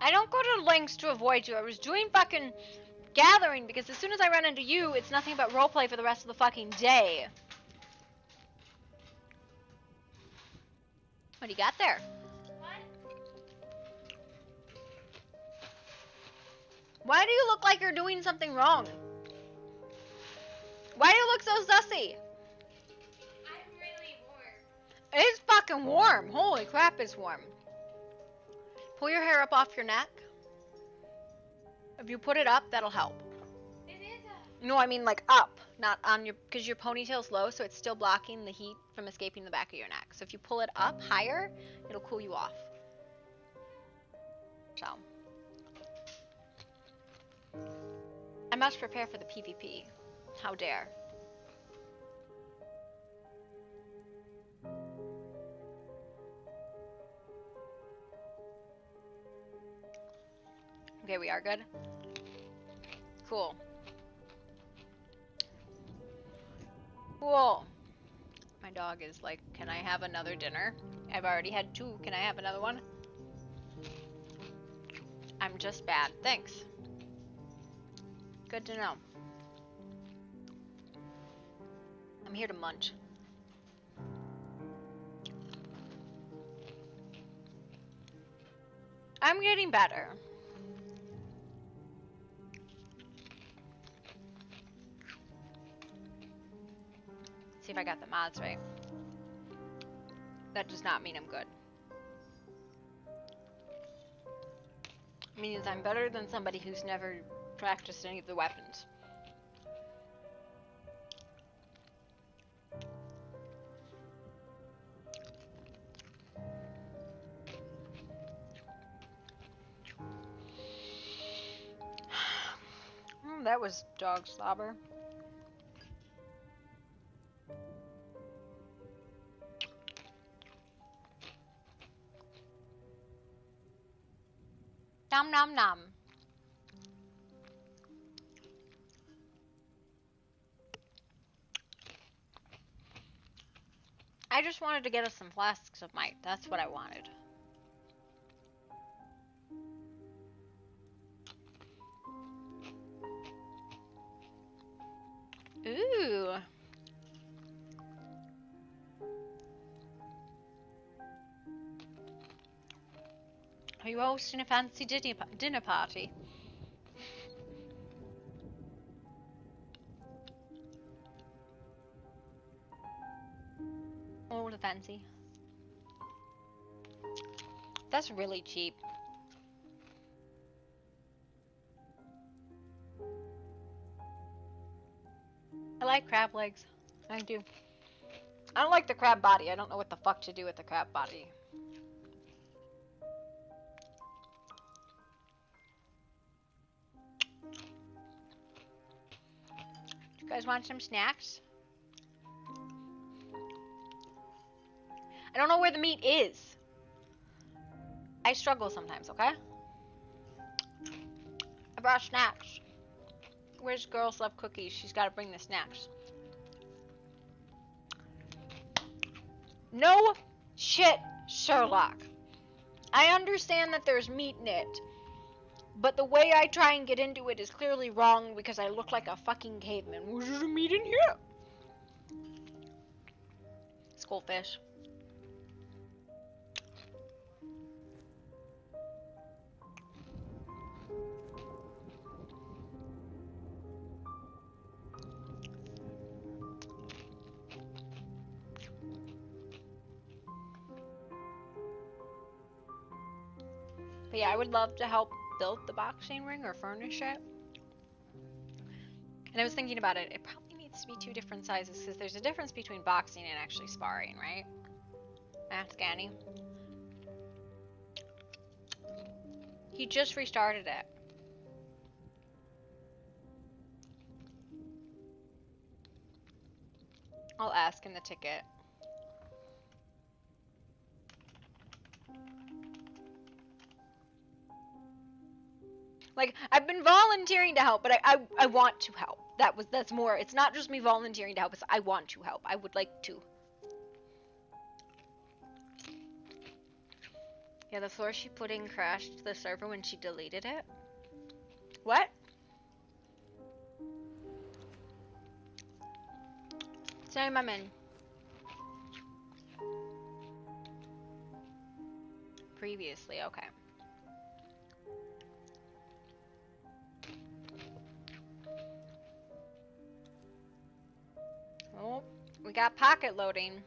I don't go to lengths to avoid you. I was doing fucking gathering because as soon as I run into you, it's nothing but roleplay for the rest of the fucking day. What do you got there? What? Why do you look like you're doing something wrong? Why do you look so sussy? I'm really warm. It's fucking warm. Holy crap, it's warm. Pull your hair up off your neck. If you put it up, that'll help. It is a... No, I mean like up, not on your, because your ponytail's low, so it's still blocking the heat from escaping the back of your neck. So if you pull it up higher, it'll cool you off. So. I must prepare for the PvP. How dare. Okay, we are good. Cool. Cool. My dog is like, can I have another dinner? I've already had 2. Can I have another one? I'm just bad. Thanks. Good to know. I'm here to munch. I'm getting better. See if I got the mods right. That does not mean I'm good. It means I'm better than somebody who's never practiced any of the weapons. That was dog slobber. Nom nom nom. I just wanted to get us some flasks of might. That's what I wanted. Ooh. Are you hosting a fancy dinner party? Oh, the fancy. That's really cheap. I like crab legs. I do. I don't like the crab body. I don't know what the fuck to do with the crab body. You guys want some snacks? I don't know where the meat is. I struggle sometimes, okay? I brought snacks. Where's Girls Love Cookies? She's got to bring the snacks. No shit, Sherlock. I understand that there's meat in it, but the way I try and get into it is clearly wrong because I look like a fucking caveman. Where's the meat in here? It's goldfish. But yeah, I would love to help build the boxing ring or furnish it. And I was thinking about it. It probably needs to be 2 different sizes because there's a difference between boxing and actually sparring, right? Ask Annie. He just restarted it. I'll ask in the ticket. Like, I've been volunteering to help, but I want to help. That's more. It's not just me volunteering to help, it's I want to help. I would like to. Yeah, the floor she put in crashed the server when she deleted it. What? Sorry, my man. Previously, okay. Oh, we got pocket loading.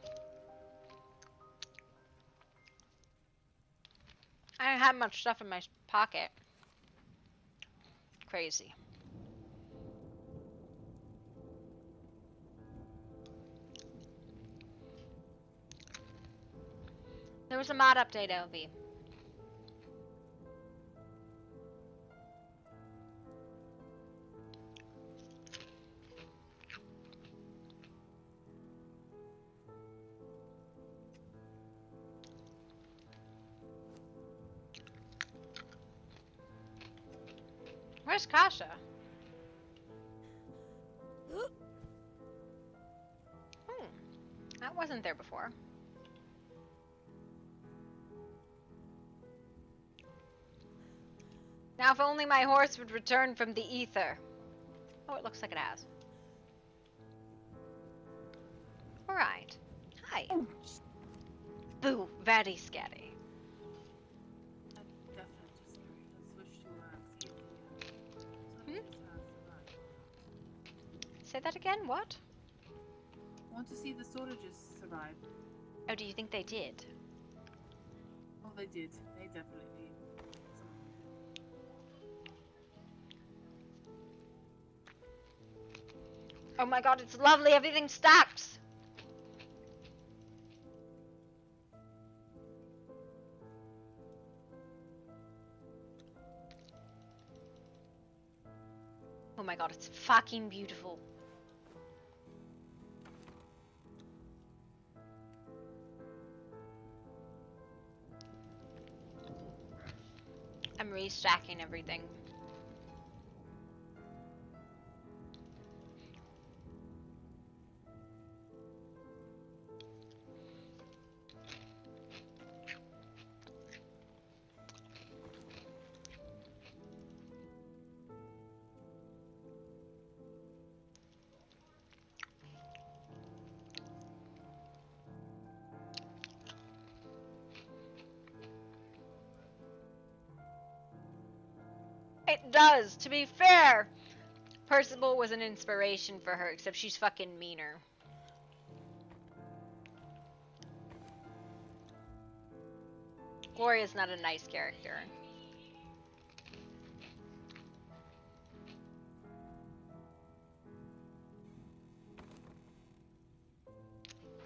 I don't have much stuff in my pocket. Crazy. There was a mod update, LV. Where's Kasha? That wasn't there before. Now if only my horse would return from the ether. Oh, it looks like it has. Alright. Hi. Boo, very scary. Say that again, what? I want to see the storages survive. Oh, do you think they did? Oh, they did. They definitely. Oh my god, it's lovely, everything stacks! Oh my god, it's fucking beautiful. I'm restacking everything. It does, to be fair. Percival was an inspiration for her, except she's fucking meaner. Gloria's not a nice character.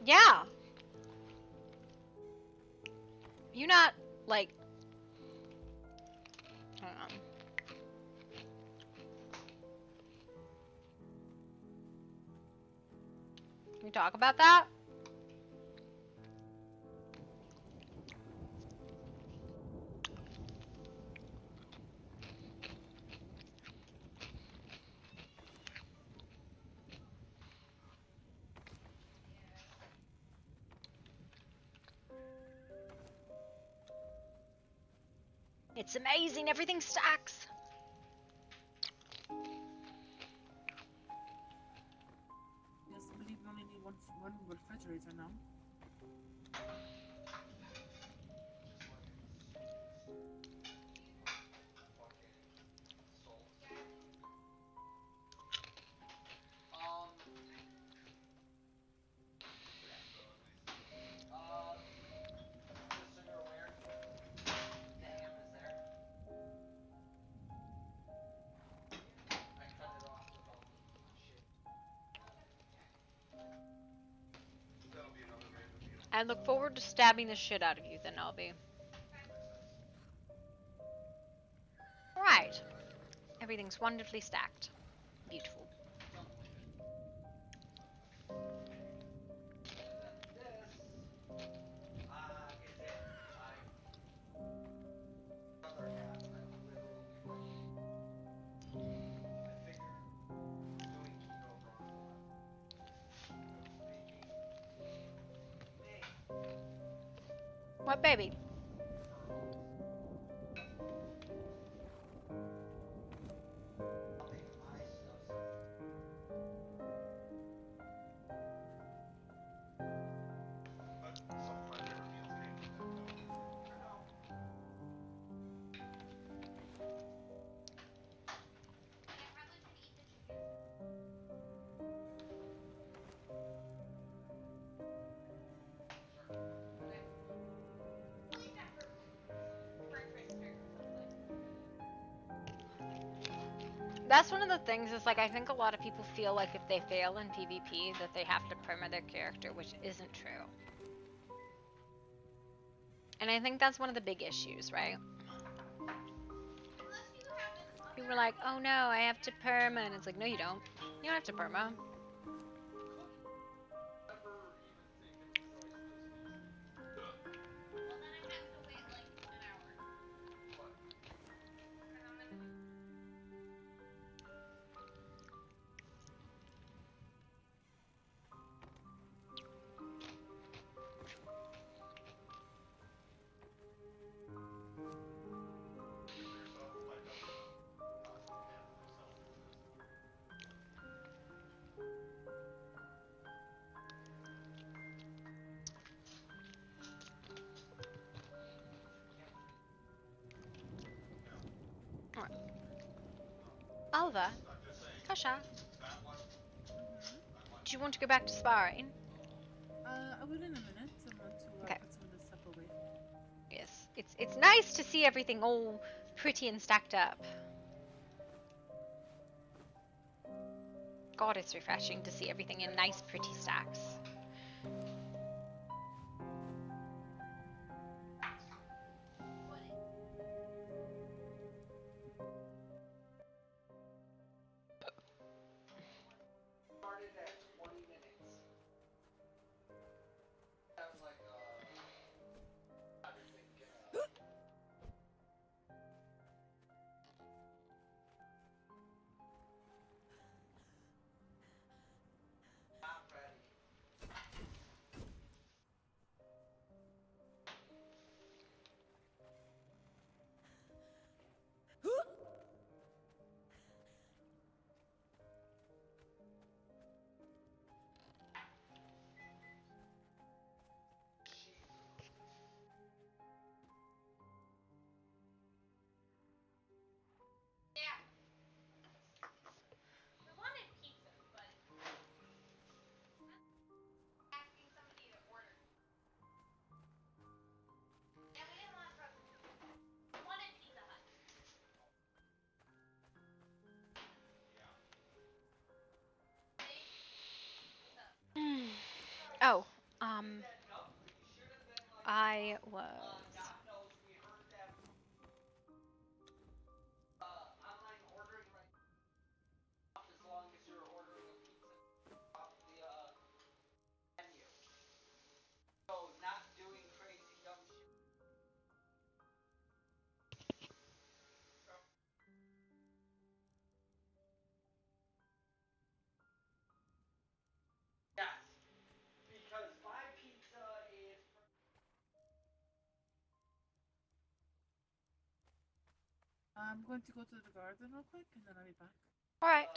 Yeah. You not, like... Hang on. Can we talk about that? It's amazing, everything stacks. Yes, I believe we only need one refrigerator now. I look forward to stabbing the shit out of you then, Albie. Right. Everything's wonderfully stacked. Beautiful. What baby? That's one of the things is like I think a lot of people feel like if they fail in PvP that they have to perma their character, which isn't true. And I think that's one of the big issues, right? People are like, oh no, I have to perma, and it's like, no you don't. You don't have to perma. Alva, Kasha, do you want to go back to sparring? I will in a minute. I want to Okay. put some of this stuff away. Yes, it's nice to see everything all pretty and stacked up. God, it's refreshing to see everything in nice, pretty stacks. Oh, I was. I'm going to go to the garden real quick and then I'll be back. All right.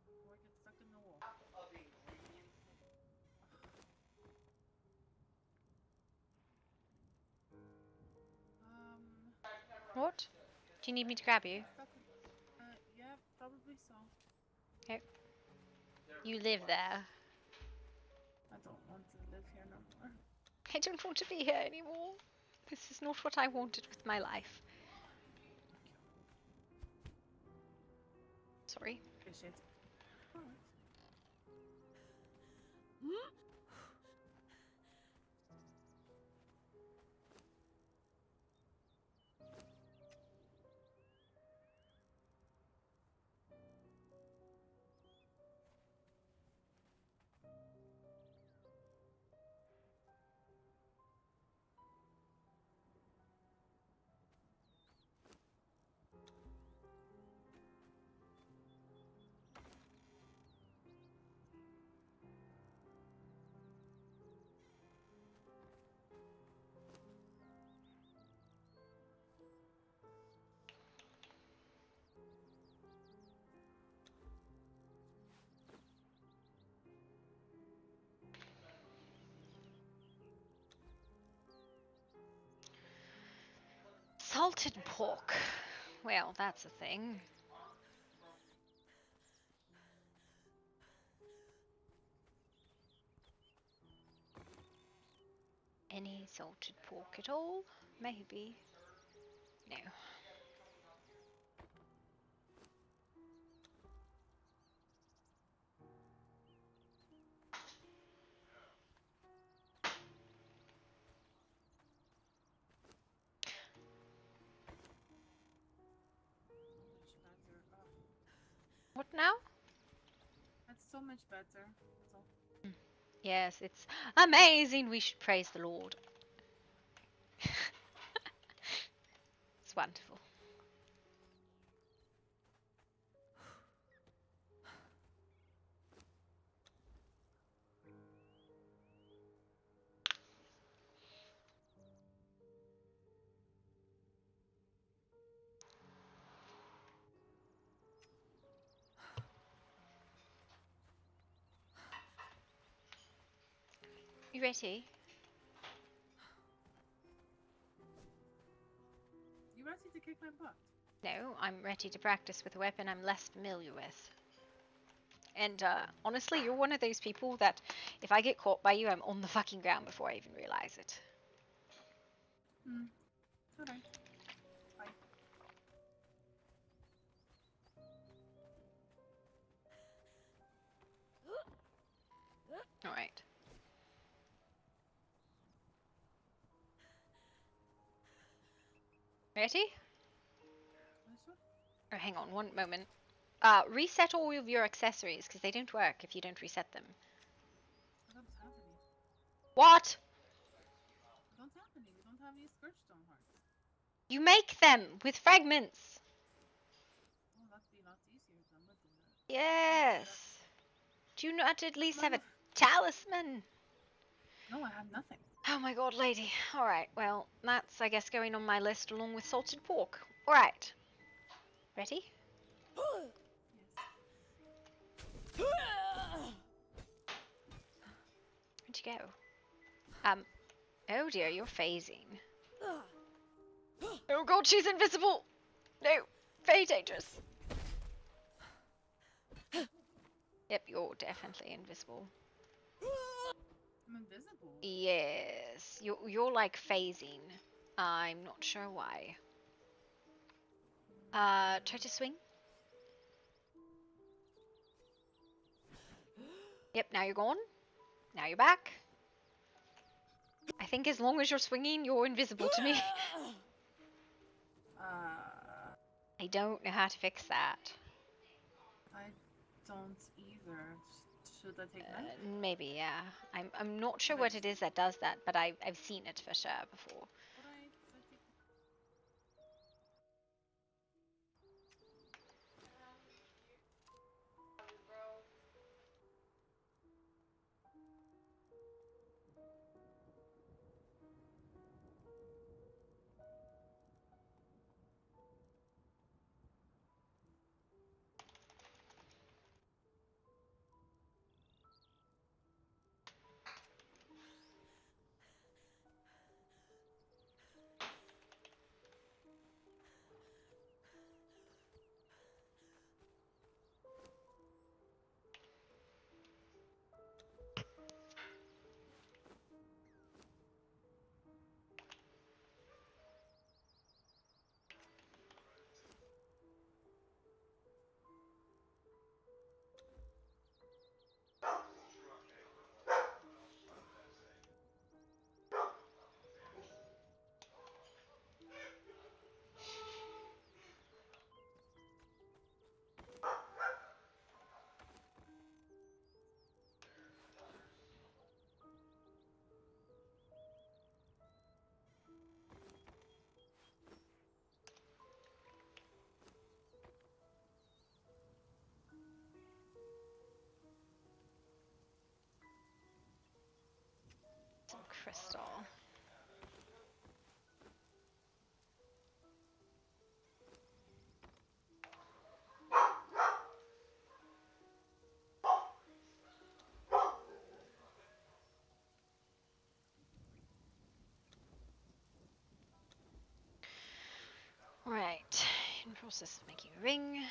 Before I get stuck in the wall. What? Do you need me to grab you? Stuck in, yeah, probably so. Okay. You live there. I don't want to live here no more. I don't want to be here anymore. This is not what I wanted with my life. Sorry. Appreciate it. Alright. Salted pork. Well, that's a thing. any salted pork at all? Maybe. No. Much better. Oh, What now? that's so much better. That's all. Yes, it's amazing. We should praise the Lord. It's wonderful. You ready? You ready to kick my butt? No, I'm ready to practice with a weapon I'm less familiar with. And honestly, you're one of those people that if I get caught by you, I'm on the fucking ground before I even realize it. Alright. Bye. Alright. Ready? Sure. Oh, hang on one moment. Reset all of your accessories, because they don't work if you don't reset them. I don't have any. What? I don't have any. We don't have any Scourgestone hearts. You make them with fragments. Oh, that'd be a lot easier than looking at it. Yes. Do you not at least have a No. talisman? No, I have nothing. Oh my god, lady. Alright, well, that's, I guess, going on my list along with salted pork. Alright. Ready? Yes. Where'd you go? Oh dear, you're phasing. Oh god, she's invisible! No, very dangerous. Yep, you're definitely invisible. I'm invisible. Yes, you're like phasing. I'm not sure why. Try to swing. Yep, now you're gone. Now you're back. I think as long as you're swinging, you're invisible to me. I don't know how to fix that. I don't either. Should I take that? Maybe, yeah. I'm not sure Okay. what it is that does that, but I've seen it for sure before. Alright, so take Some crystal. Right, in process of making a ring.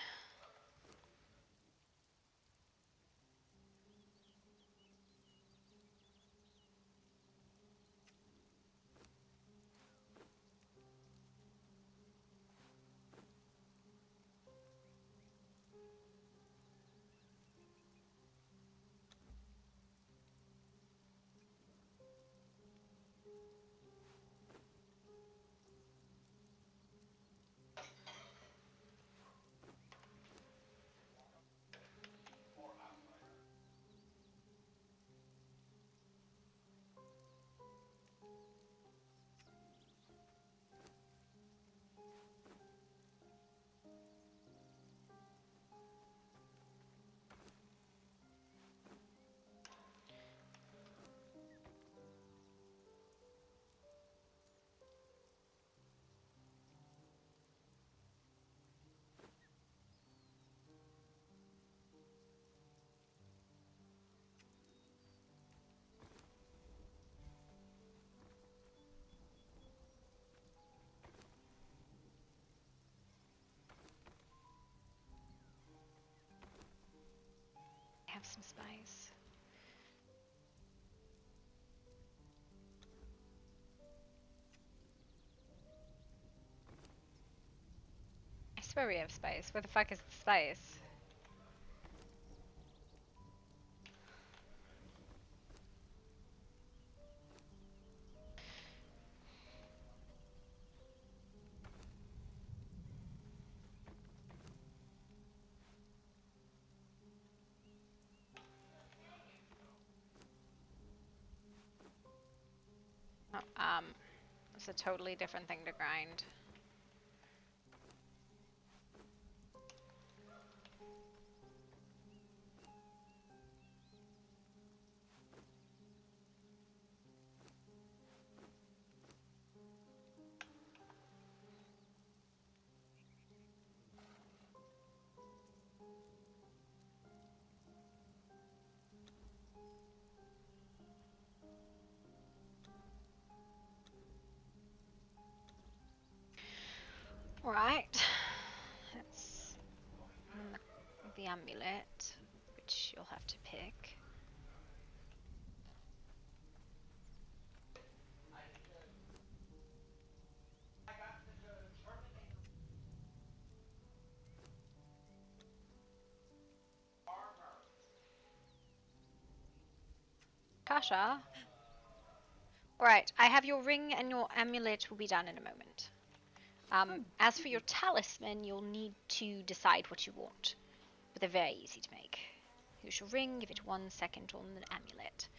spice. I swear we have spice. Where the fuck is the spice? Oh, it's a totally different thing to grind. Right. Let's the amulet, which you'll have to pick. Kasha. Alright, I have your ring and your amulet will be done in a moment. As for your talisman, you'll need to decide what you want. But they're very easy to make. Here's your ring, give it 1 second on the amulet.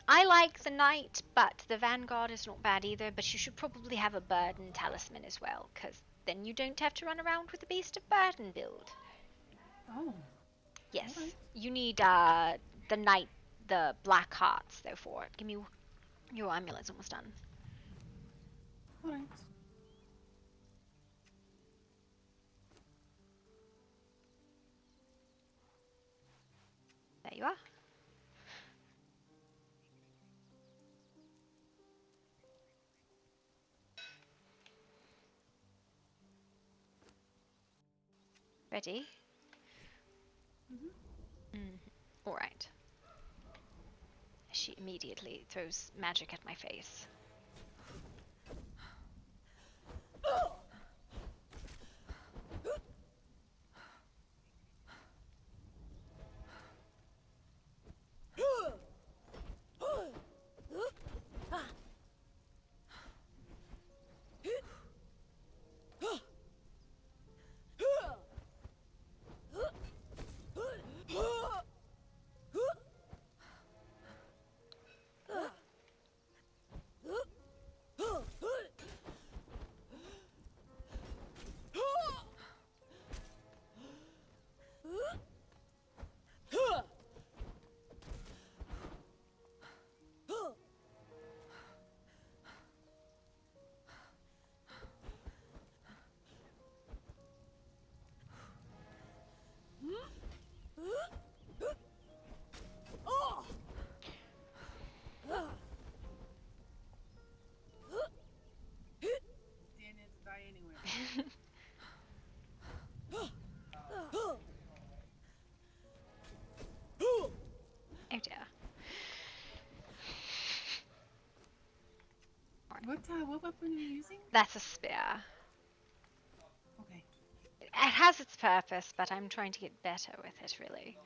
I like the knight, but the vanguard is not bad either, but you should probably have a burden talisman as well, because then you don't have to run around with the beast of burden build. Oh. Yes, Alright. you need the knight, the black hearts, though, for it. Give me your amulet's almost done. Alright. There you are. Ready? Alright. She immediately throws magic at my face. Didn't have to die anyway. Oh dear. What weapon are you using? That's a spear. Okay. It has its purpose, but I'm trying to get better with it, really.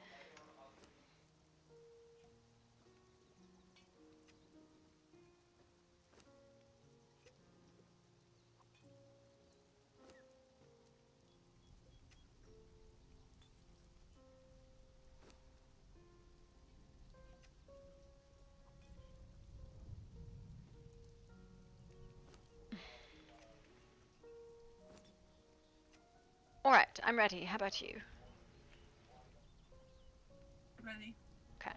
Alright, I'm ready. How about you? Ready? Okay.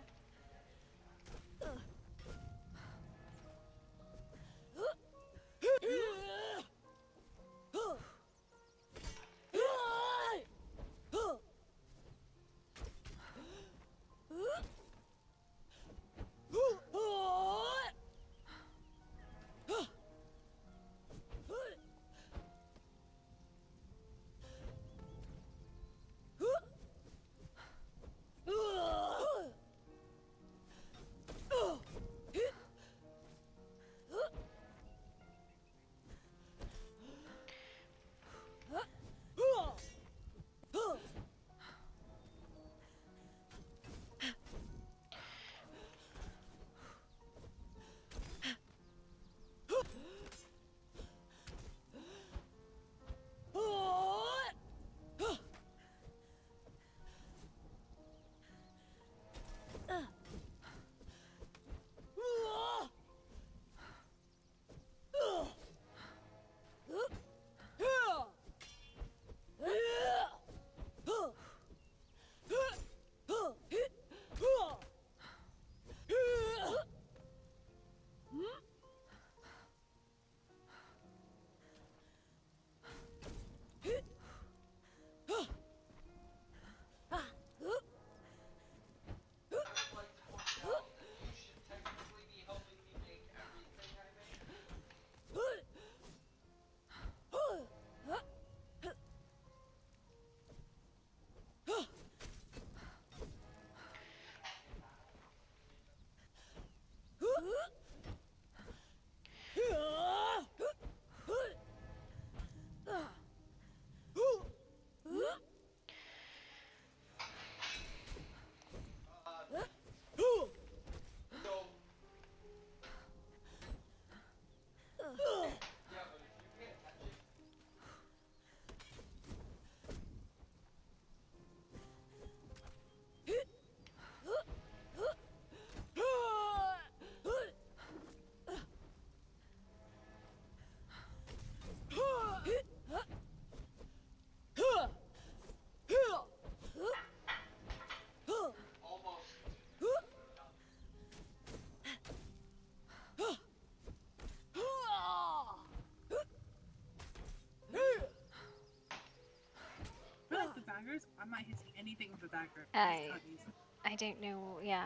anything with a dagger. You just I can't use it. I don't know. Yeah,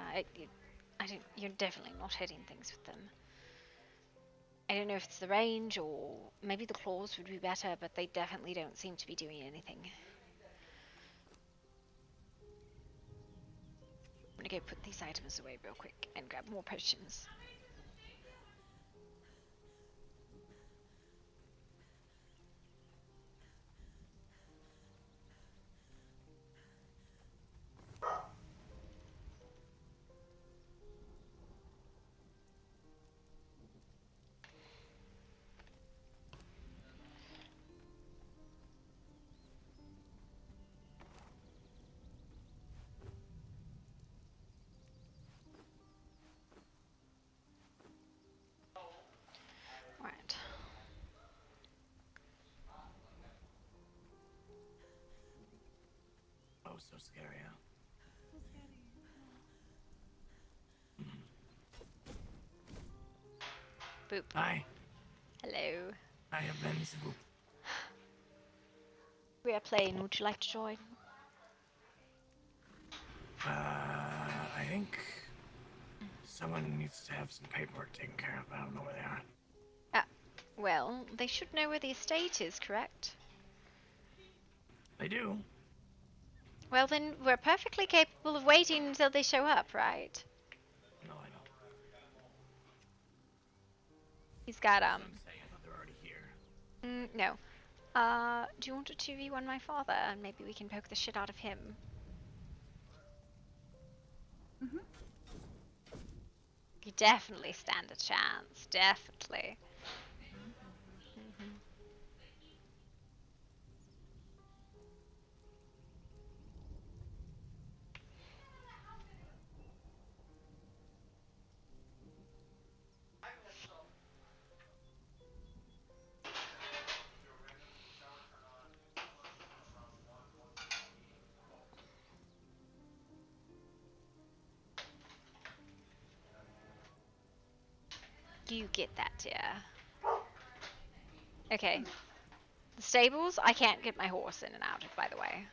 I don't. You're definitely not hitting things with them. I don't know if it's the range or maybe the claws would be better, but they definitely don't seem to be doing anything. I'm gonna go put these items away real quick and grab more potions. Right. Oh, so scary, huh? So scary. Boop. Hi, Hello. I have been Swoop. We are playing. Would you like to join? I think someone needs to have some paperwork taken care of. I don't know where they are. Well, they should know where the estate is, correct? They do. Well, then we're perfectly capable of waiting until they show up, right? No, I know. He's got, That's what I'm saying. I thought they were already here. no. Do you want to 2v1 my father? And maybe we can poke the shit out of him. Mhm. You definitely stand a chance. Definitely. You get that, dear. Okay. The stables, I can't get my horse in and out of, by the way.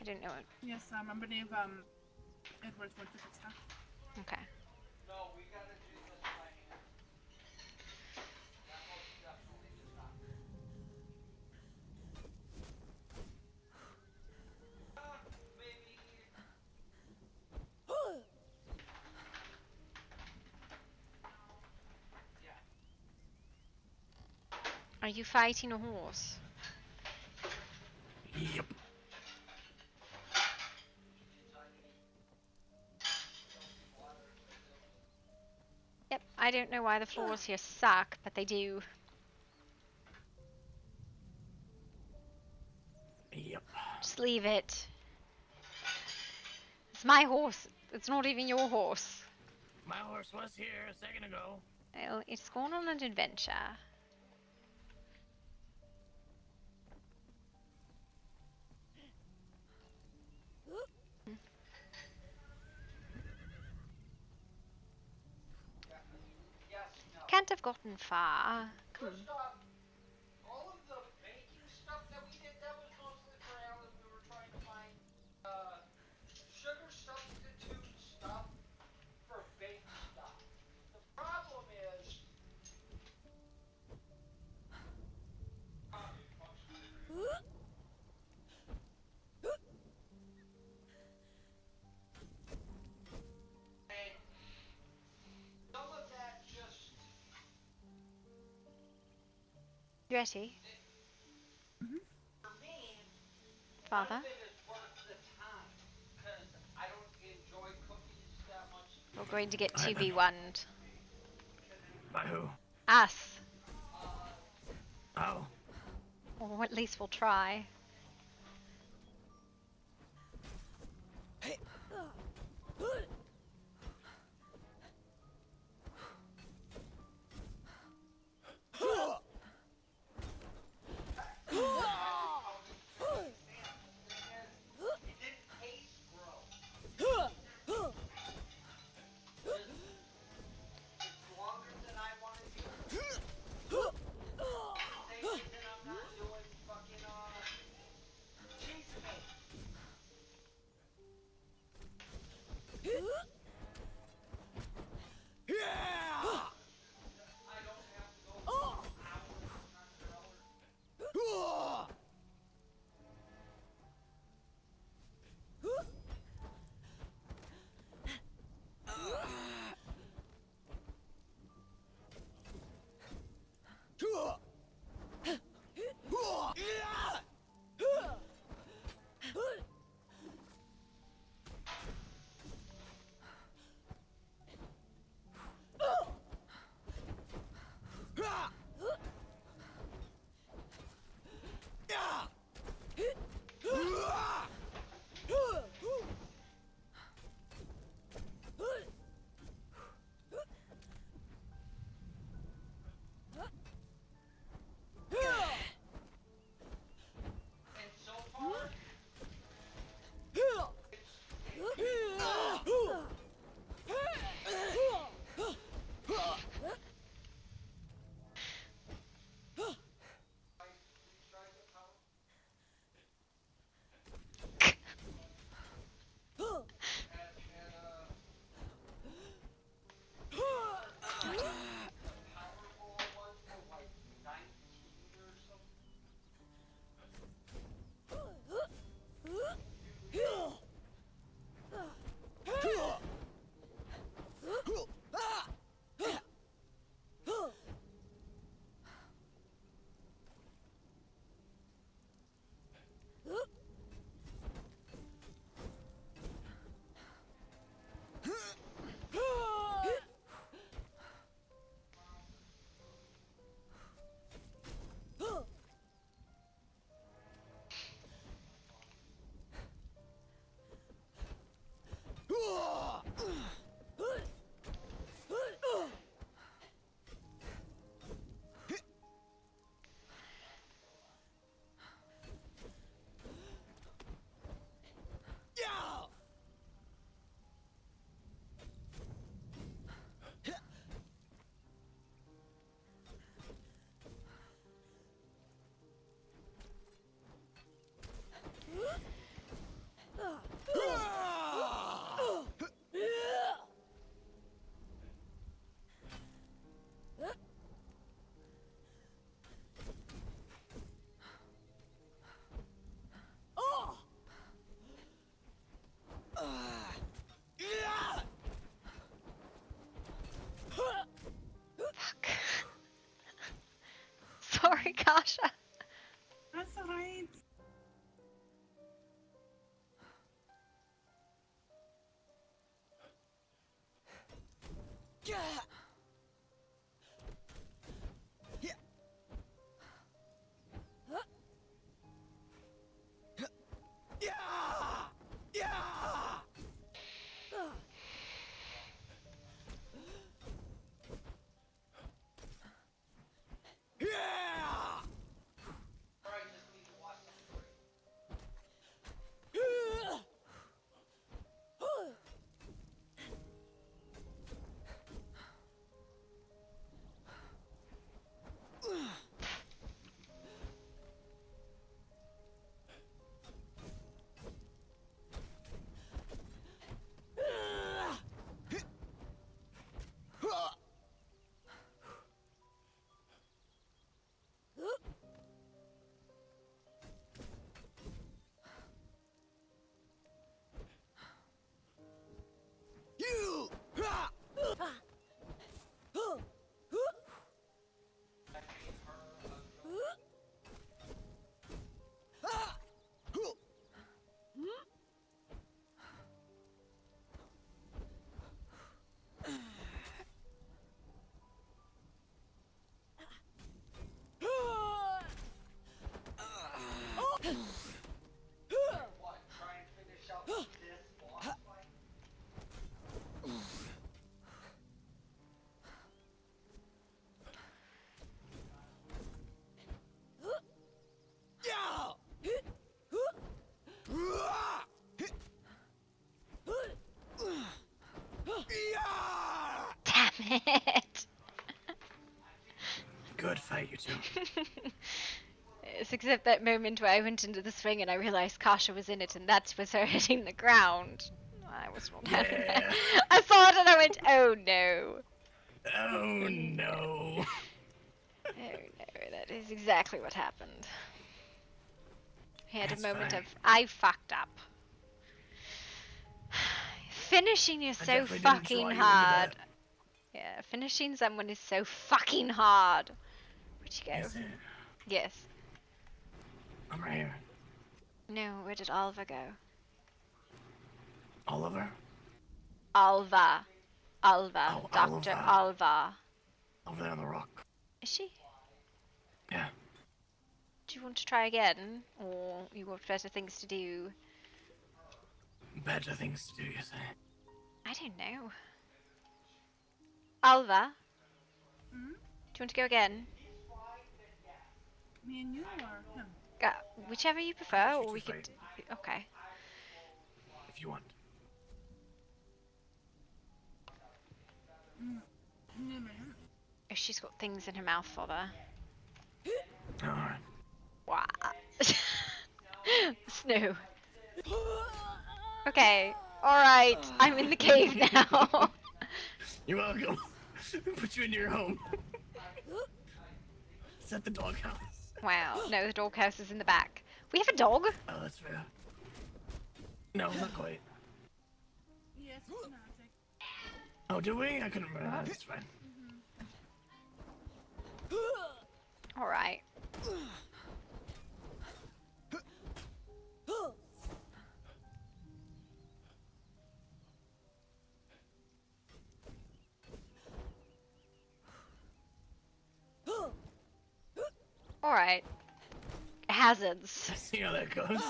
I don't know. Yes, I believe Edward's going to fix that. Okay. No, we gotta do this by hand. That most definitely does not. Maybe. Yeah. Are you fighting a horse? Yep. Yep, I don't know why the floors here suck, but they do. Yep. Just leave it. It's my horse. It's not even your horse. My horse was here a second ago. Well, it's gone on an adventure. Yes, no. Can't have gotten far. Come on. First off, all of the baking stuff that we did, that was mostly for Alan. We were trying to find sugar substitute stuff for baked stuff. The problem is and some of that just Ready, for me, none father? of it is worth the time because I don't enjoy cookies that much. We're going to get I haven't. 2v1'd. By who? Us. Oh. Or at least we'll try. It didn't taste gross. It's longer than I wanted to. Same reason I'm not doing fucking Or I just need to watch something great. What? Try and finish up this boss fight? Damn it. Good fight, you two. It's except that moment where I went into the swing and I realized Kasha was in it, and that was her hitting the ground. I was not having that. Yeah. I saw it and I went, oh no. Oh no. Oh no, that is exactly what happened. I had That's a moment fine. of, I fucked up. Finishing is I so definitely didn't draw fucking you into hard. that. Yeah, finishing someone is so fucking hard. Where'd you go? Is it? Yes. I'm right here. No, where did Alva go? Oliver? Alva. Alva. Oh, Dr. Alva. Alva. Over there on the rock. Is she? Yeah. Do you want to try again? Or you have better things to do? Better things to do, you say? I don't know. Alva? Hmm? Do you want to go again? Me and you or him? Whichever you I'll prefer, let you or two we could... fight, Okay. if you want. Yeah, man. Oh, she's got things in her mouth for her. Alright. Wow. Snow. Okay. Alright. I'm in the cave now. You're welcome. Put you into your home. It's at the doghouse. Wow. No, the doghouse is in the back. We have a dog? Oh, that's fair. No, not quite. Yes, it's magic. Oh, do we? I couldn't remember. That's fine. Alright. Alright. Hazards. See how that goes.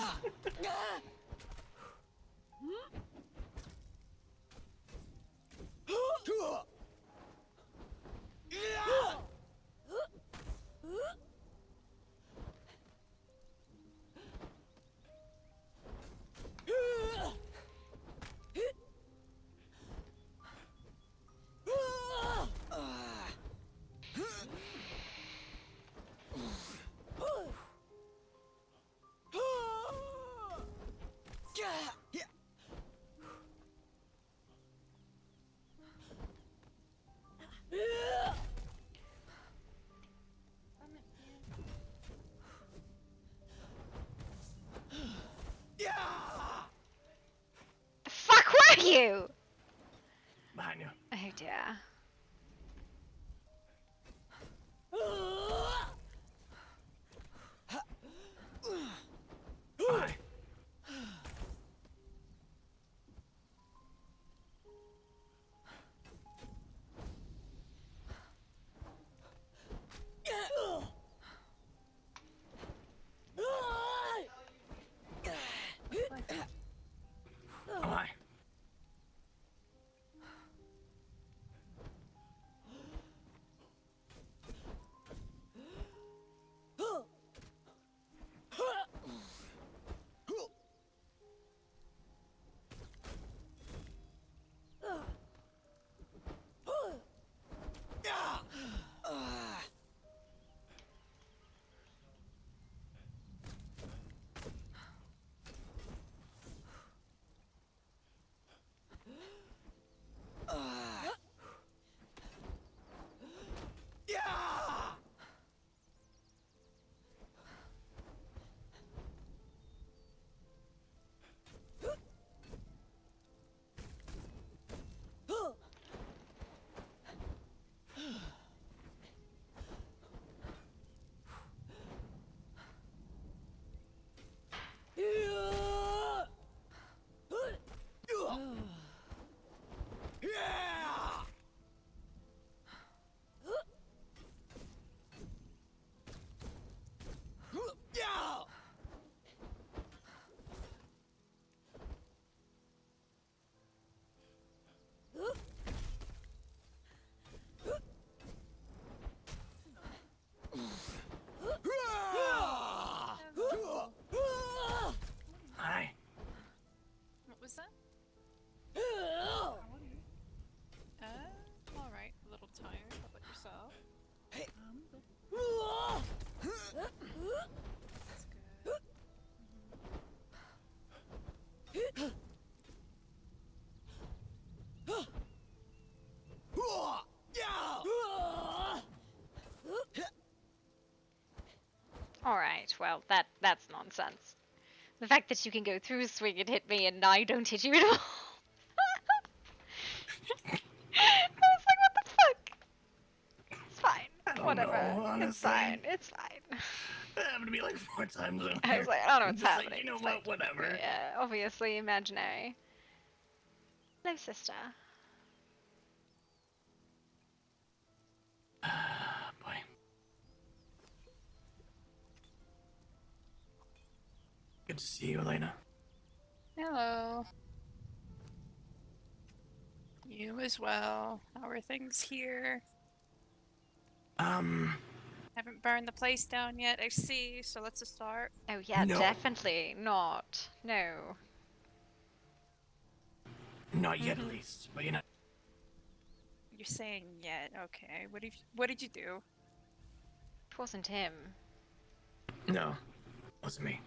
The fuck were you? Behind you. Oh dear. Bye. nonsense. The fact that you can go through a swing and hit me and I don't hit you at all. I was like, what the fuck? It's fine. I don't Whatever. know, It's honestly. fine. It's fine. It happened to me like 4 times in I here. was like, I don't know I'm what's just happening. like, you know It's what, like, whatever. yeah, obviously imaginary. Hello, sister. Boy. Good to see you, Elena. Hello. You as well. How are things here? Haven't burned the place down yet, I see, so let's just start. Oh yeah, No. definitely not. No. Not yet, at least. But you know, You're saying yet, okay. What did you do? It wasn't him. no, wasn't me.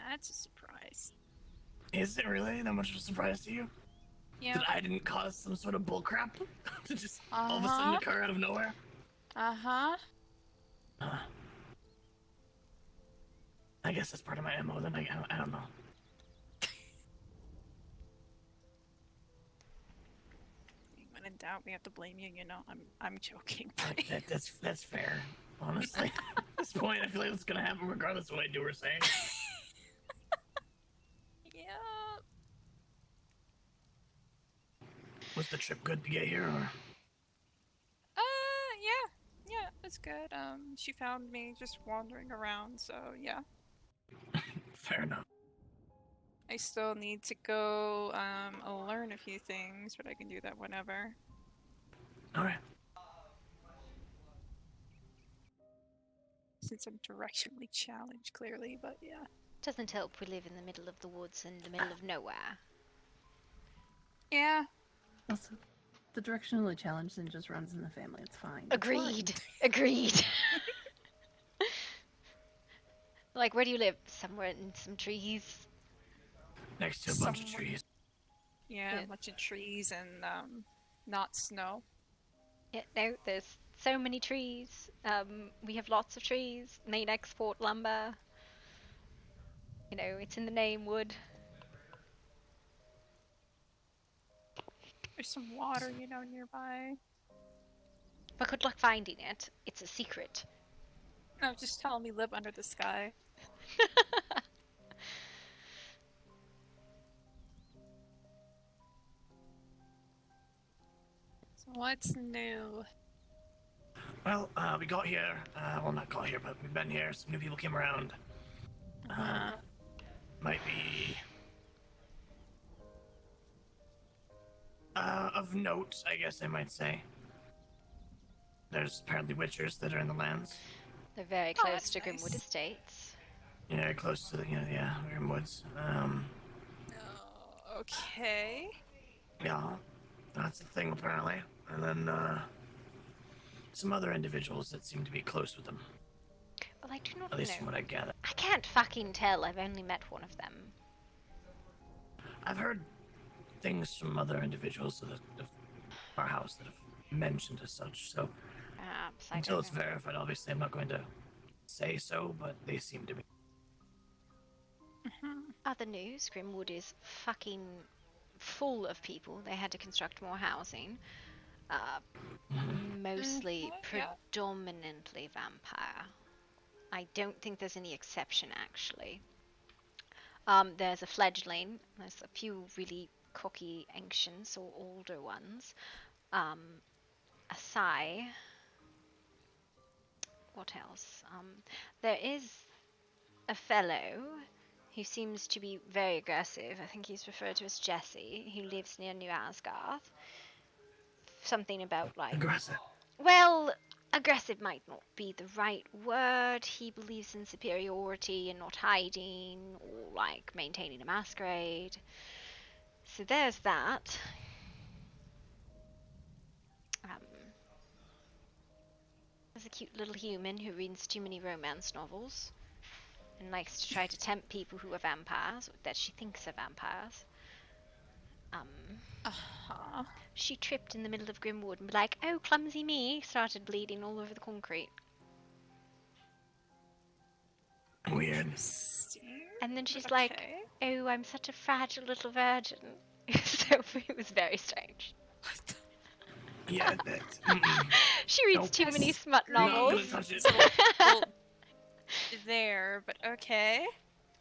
That's a surprise. Is it really that much of a surprise to you? Yeah. That I didn't cause some sort of bullcrap to just all of a sudden occur out of nowhere? Uh-huh. I guess that's part of my MO then. I don't know. When in doubt, we have to blame you, you know. I'm joking. That's fair, honestly. At this point, I feel like it's gonna happen regardless of what I do or say. Yeah. Was the trip good to get here, or? Yeah, it's good. She found me just wandering around, so yeah. Fair enough. I still need to go, learn a few things, but I can do that whenever. Alright. Since I'm directionally challenged, clearly, but yeah. Doesn't help we live in the middle of the woods in the middle of nowhere. Yeah. Also, the directionally challenged and just runs in the family. It's fine. Agreed. Agreed. Like, where do you live? Somewhere in some trees. Next to a bunch of Somewhat- trees. Yeah, Yeah. a bunch of trees and, not snow. Yeah, no, there's so many trees. We have lots of trees. Main export lumber. You know, it's in the name, wood. There's some water, you know, nearby. But good luck finding it. It's a secret. No, just tell me live under the sky. So what's new? Well, we got here. Well, not got here, but we've been here. Some new people came around. Might be of note, I guess I might say. There's apparently witchers that are in the lands. They're very Oh, close that's to Grimwood nice. Estates. Yeah, close to the, yeah, Grimwoods. Okay. Yeah, that's the thing apparently. And then, some other individuals that seem to be close with them. Well, I do not At least know. from what I gather. I can't fucking tell. I've only met one of them. I've heard things from other individuals of our house that have mentioned as such, so Perhaps, I until don't it's know. verified, obviously I'm not going to say so, but they seem to be. Other news, Grimwood is fucking full of people. They had to construct more housing. Mostly, Yeah. predominantly vampire. I don't think there's any exception, actually. There's a fledgling. There's a few really cocky ancients or older ones. A Sai. What else? There is a fellow who seems to be very aggressive. I think he's referred to as Jesse, who lives near New Asgarth. Something about, like, Aggressive. well, aggressive might not be the right word. He believes in superiority and not hiding or, like, maintaining a masquerade. So there's that. There's a cute little human who reads too many romance novels and likes to try to tempt people who are vampires, or that she thinks are vampires. Uh-huh. She tripped in the middle of Grimwood and be like, oh, clumsy me, started bleeding all over the concrete. Weird. Interesting. And then she's Okay. like, "Oh, I'm such a fragile little virgin." So it was very strange. Yeah, that's. She reads Nope. too many Yes, smut Not novels. gonna touch it. It's a little there, but okay.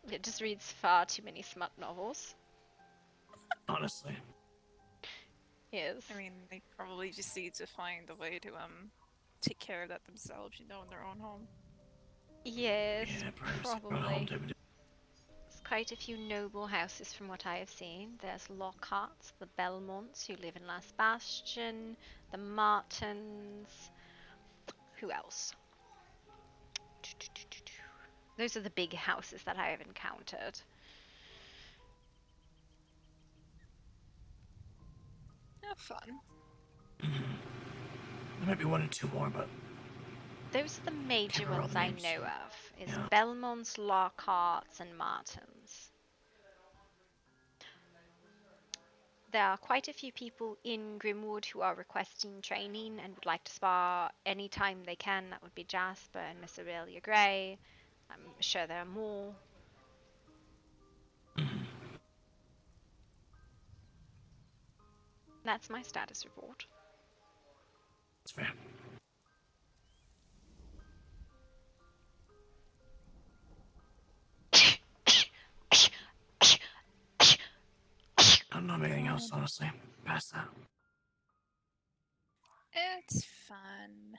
It just reads far too many smut novels. Honestly. Yes. I mean, they probably just need to find a way to take care of that themselves, in their own home. Yes, Yeah, privacy. probably. Home type of deal. There's quite a few noble houses from what I have seen. There's Lockhart's, the Belmonts, who live in Last Bastion, the Martins. Who else? Those are the big houses that I have encountered. Yeah, fun. There might be one or two more, but Those are the major remember all ones the I names. know of. Is Yeah. Belmonts, Lockhart's, and Martins. There are quite a few people in Grimwood who are requesting training and would like to spar anytime they can. That would be Jasper and Miss Aurelia Grey. I'm sure there are more. That's my status report. That's fair. I don't know of anything else, honestly. Past that. It's fun.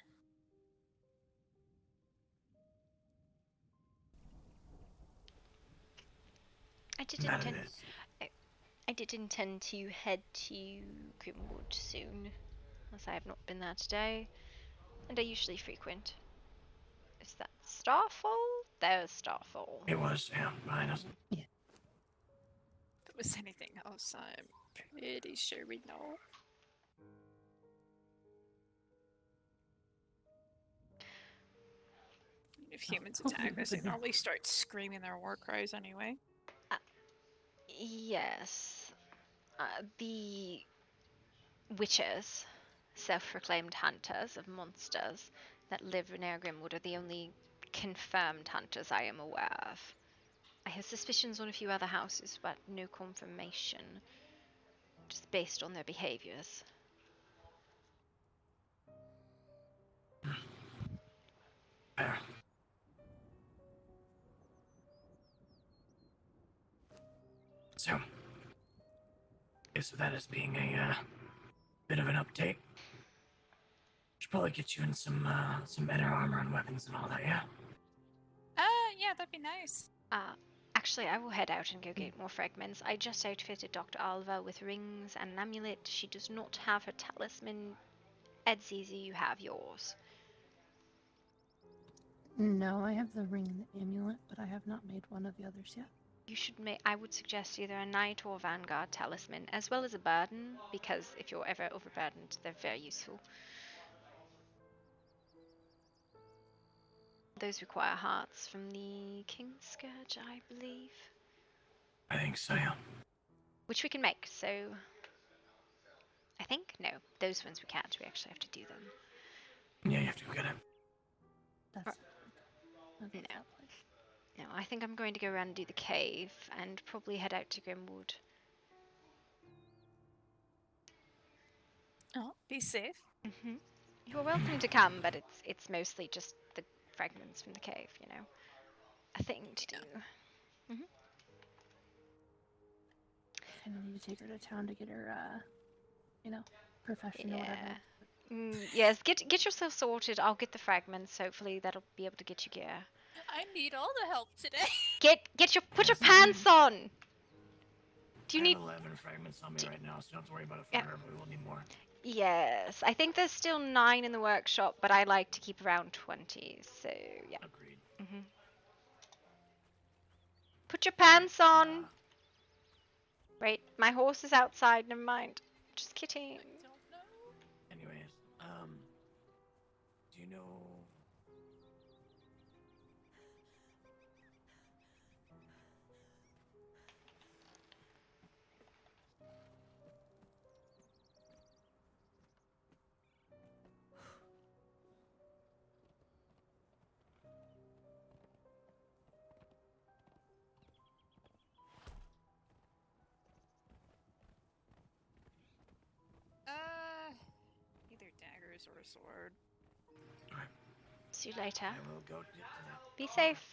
I did That intend. it is. I did intend to head to Grimwood soon, as I have not been there today, and I usually frequent. Is that Starfall? There's Starfall. It was, yeah, behind us. If it was anything else, I'm pretty sure we know. If humans attack us, they normally start screaming their war cries anyway. Yes. The witches, self-proclaimed hunters of monsters that live near Grimwood, are the only confirmed hunters I am aware of. I have suspicions on a few other houses, but no confirmation. Just based on their behaviors. Fair. So, guess with that as being a bit of an update. Should probably get you in some better armor and weapons and all that, yeah? Yeah, that'd be nice. Actually, I will head out and go get more fragments. I just outfitted Dr. Alva with rings and an amulet. She does not have her talisman. Edzizi, you have yours. No, I have the ring and the amulet, but I have not made one of the others yet. You should make. I would suggest either a knight or vanguard talisman, as well as a burden, because if you're ever overburdened, they're very useful. Those require hearts from the King's Scourge, I believe. I think so, yeah. Which we can make, so... I think? No, those ones we can't. We actually have to do them. Yeah, you have to go get it. That's not No. that place. No, I think I'm going to go around and do the cave, and probably head out to Grimwood. Oh, be safe. Mm-hmm. You're welcome to come, but it's mostly just the fragments from the cave, you know. A thing to do. I need to take her to town to get her, profession or whatever. Yes, get yourself sorted. I'll get the fragments. Hopefully that'll be able to get you gear. I need all the help today. Put your pants on. Do you I need? have 11 fragments on me right now, so you don't have to worry about it for Yeah. her, but we will need more. Yes, I think there's still 9 in the workshop, but I like to keep around 20. So yeah. Agreed. Put your pants on. Wait, my horse is outside. Never mind. Just kidding. I don't know. Anyways, do you know... sort of sword. Alright, See you later. I will go get to that. Be safe.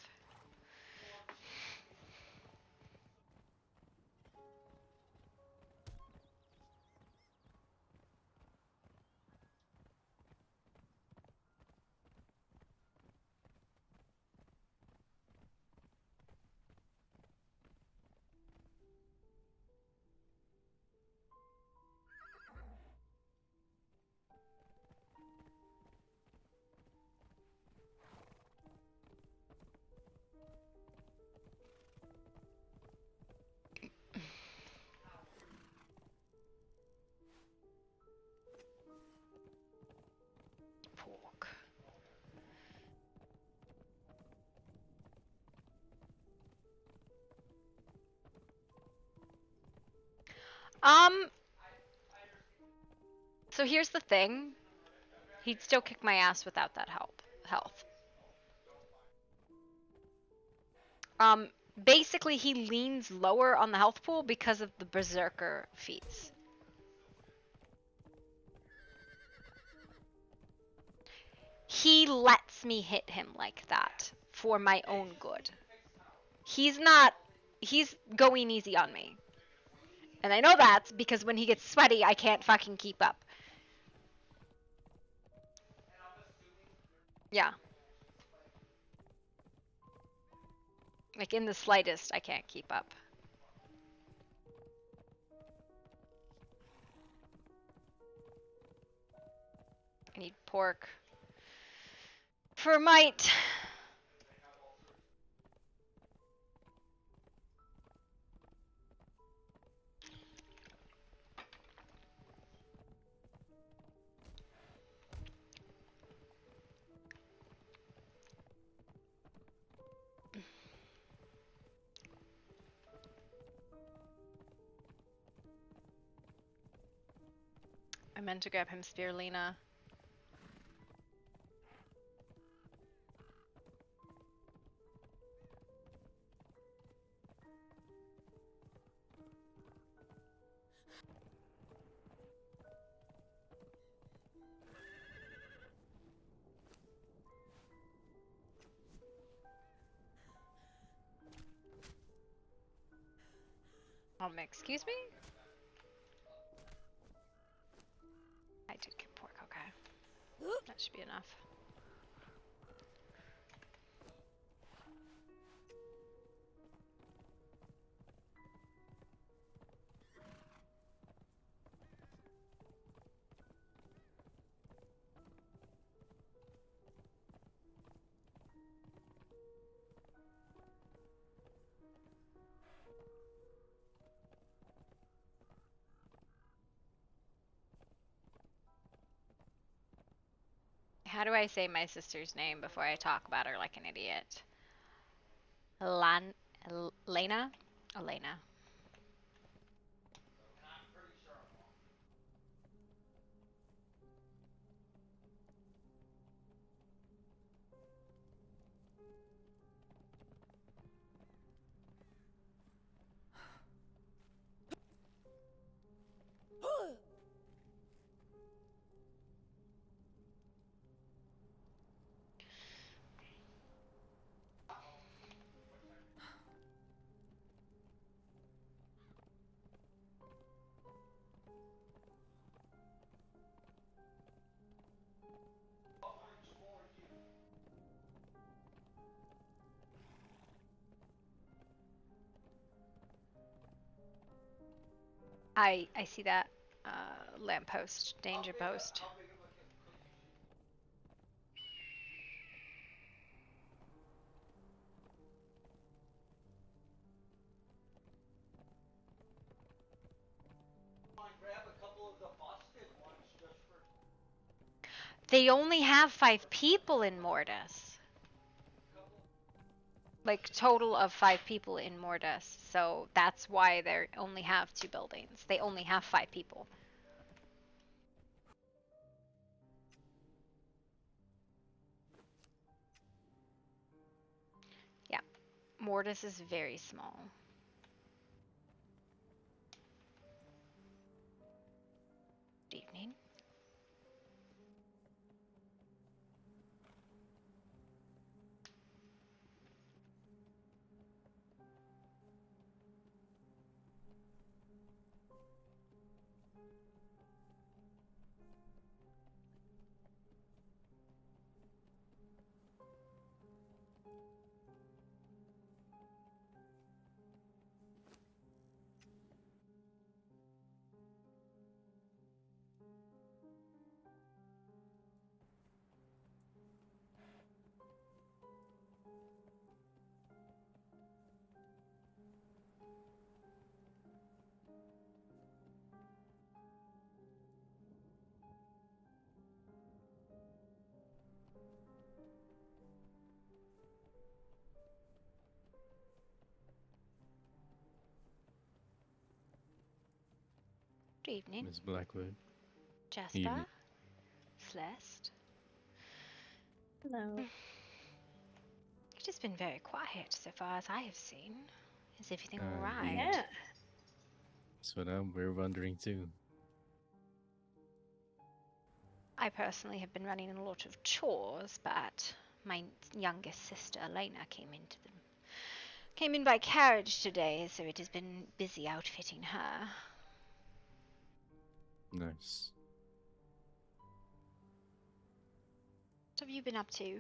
Pork. So here's the thing. He'd still kick my ass without that health. Basically he leans lower on the health pool because of the berserker feats. He lets me hit him like that for my own good. He's going easy on me. And I know that because when he gets sweaty, I can't fucking keep up. Yeah. Like in the slightest, I can't keep up. I need pork for might. I meant to grab him spirulina. Excuse me? I did get pork, okay. That should be enough. How do I say my sister's name before I talk about her like an idiot? Lena? Elena. I see that lamppost, danger post. Grab a couple of the frosted ones just for. They only have 5 people in Mortis. Like total of 5 people in Mortis, so that's why they only have 2 buildings. They only have 5 people. Yeah, Mortis is very small. Good evening. Good evening, Miss Blackwood. Jasper, Evening. Celeste. Hello. It has been very quiet so far as I have seen. Is everything Indeed. alright? Yeah. That's what we're wondering too. I personally have been running a lot of chores, but my youngest sister Elena came in by carriage today, so it has been busy outfitting her. Nice. What have you been up to?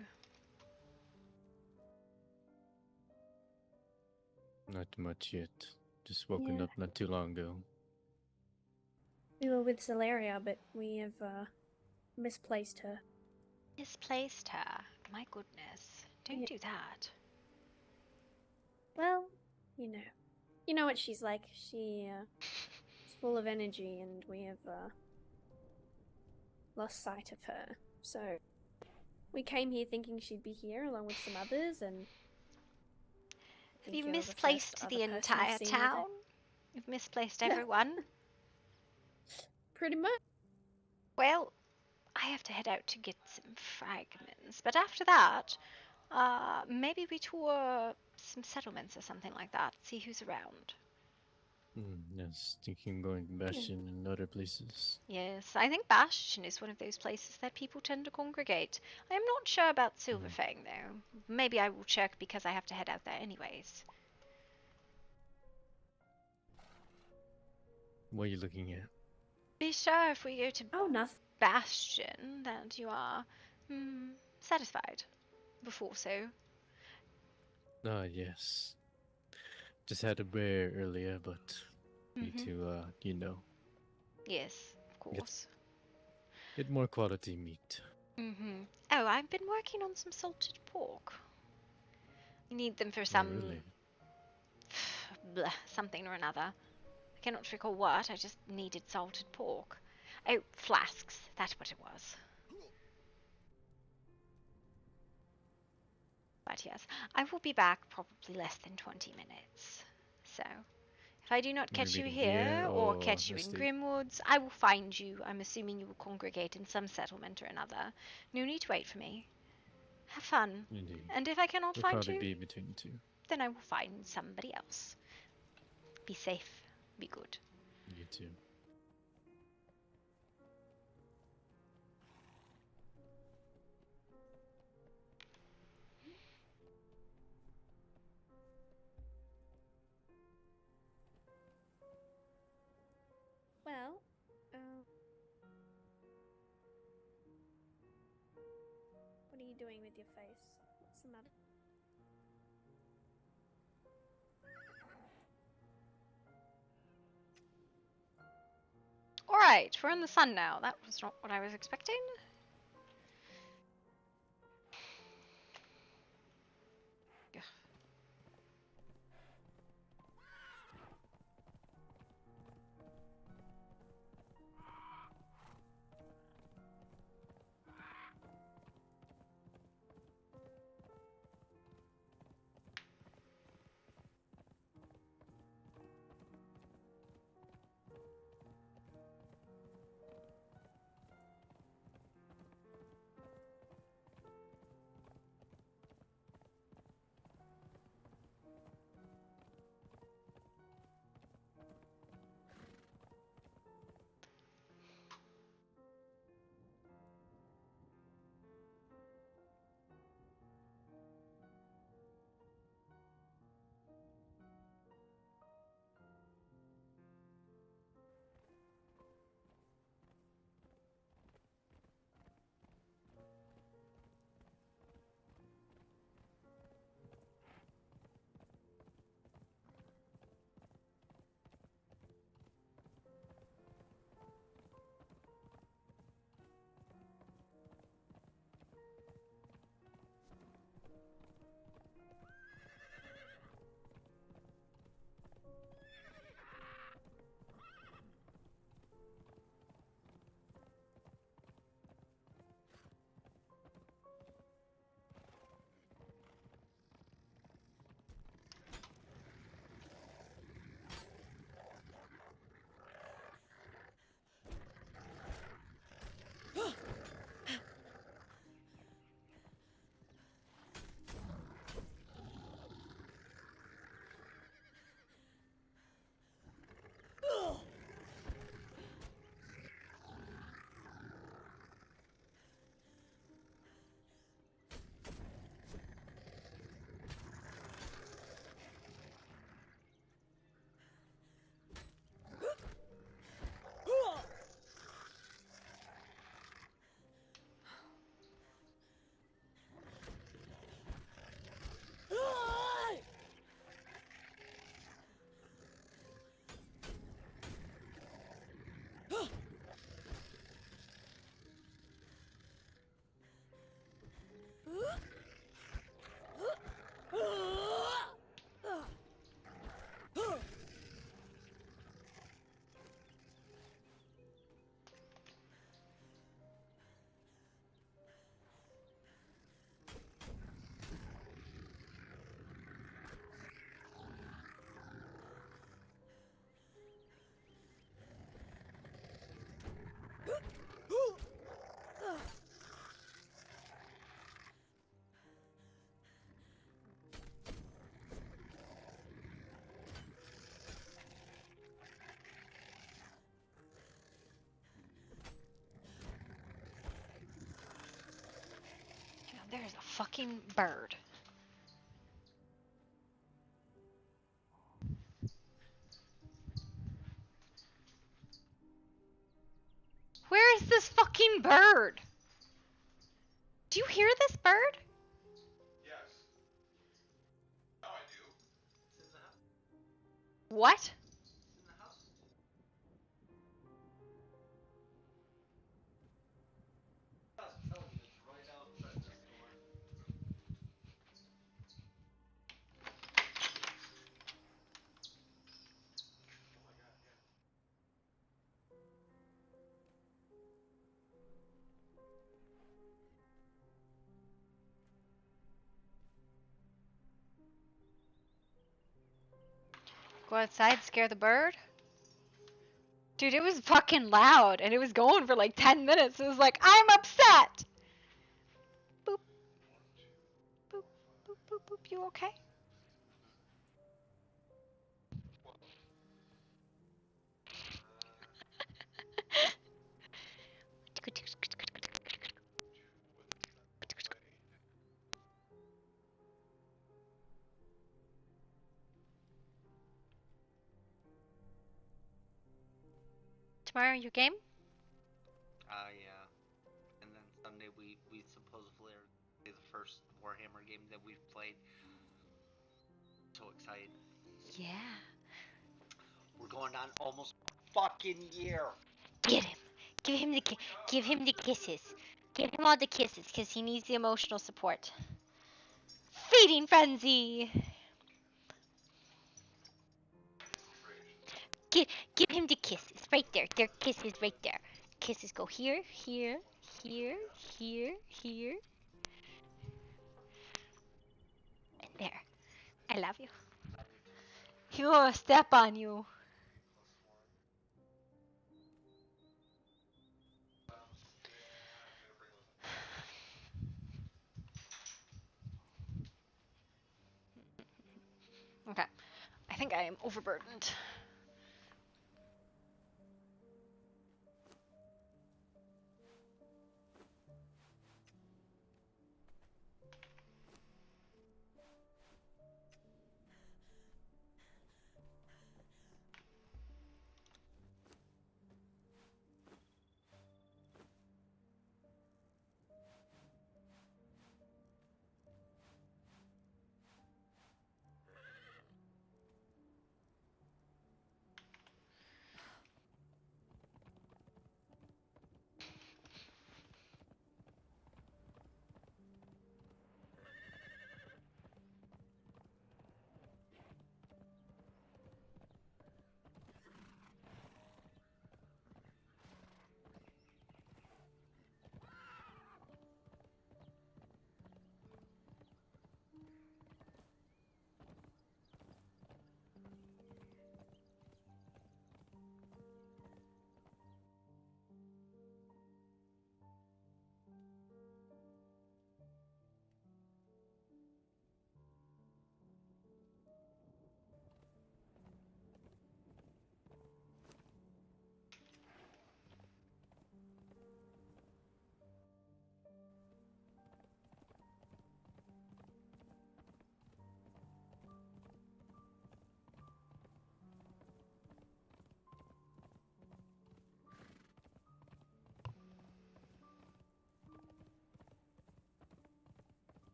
Not much yet. Just woken Yeah. up not too long ago. We were with Zelaria, but we have misplaced her. Misplaced her. My goodness. Don't Yeah. do that. Well, you know what she's like. She is full of energy, and we have lost sight of her. So we came here thinking she'd be here along with some others, and I Have think you you're first misplaced other the person I've entire seen with her. town? You've misplaced everyone? Pretty much. Well, I have to head out to get some fragments, but after that, maybe we tour some settlements or something like that, see who's around. Yes, thinking going to Bastion and other places. Yes, I think Bastion is one of those places that people tend to congregate. I am not sure about Silverfang, though. Maybe I will check because I have to head out there anyways. What are you looking at? Be sure if we go to Oh, nothing. Bastion that you are satisfied before so. Ah, yes. Just had a bear earlier, but need to, Yes, of course. get more quality meat. Oh, I've been working on some salted pork. I need them for Oh, some really? something or another. I cannot recall what, I just needed salted pork. Oh, flasks, that's what it was. But yes, I will be back probably less than 20 minutes. So, if I do not You're catch you meeting here or or catch you in Estate? Grimwoods, I will find you. I'm assuming you will congregate in some settlement or another. No need to wait for me. Have fun. Indeed. And if I cannot We'll find probably you, be between the two. then I will find somebody else. Be safe. Be good. You too. Well, what are you doing with your face? What's the matter? Alright, we're in the sun now. That was not what I was expecting. Ugh. There's a fucking bird. Where is this fucking bird? Do you hear this bird? Yes. Now I do. It's in the house. What? It's in the house. I'm telling you, it's right outside this door. Oh my god, yeah. Go outside, scare the bird? Dude, it was fucking loud, and it was going for like 10 minutes. It was like, I'm upset! Boop. Boop, boop, boop, boop. You okay? Tomorrow, your game? Yeah. And then Sunday we supposedly are the first Warhammer game that we've played. So excited. Yeah. We're going on almost a fucking year. Get him. Give him the kisses. Give him all the kisses, because he needs the emotional support. Feeding frenzy! Give him the kisses. Right there. There are kisses right there. Kisses go here, here, here, here, here. And there. I love you. He will step on you. Okay. I think I am overburdened.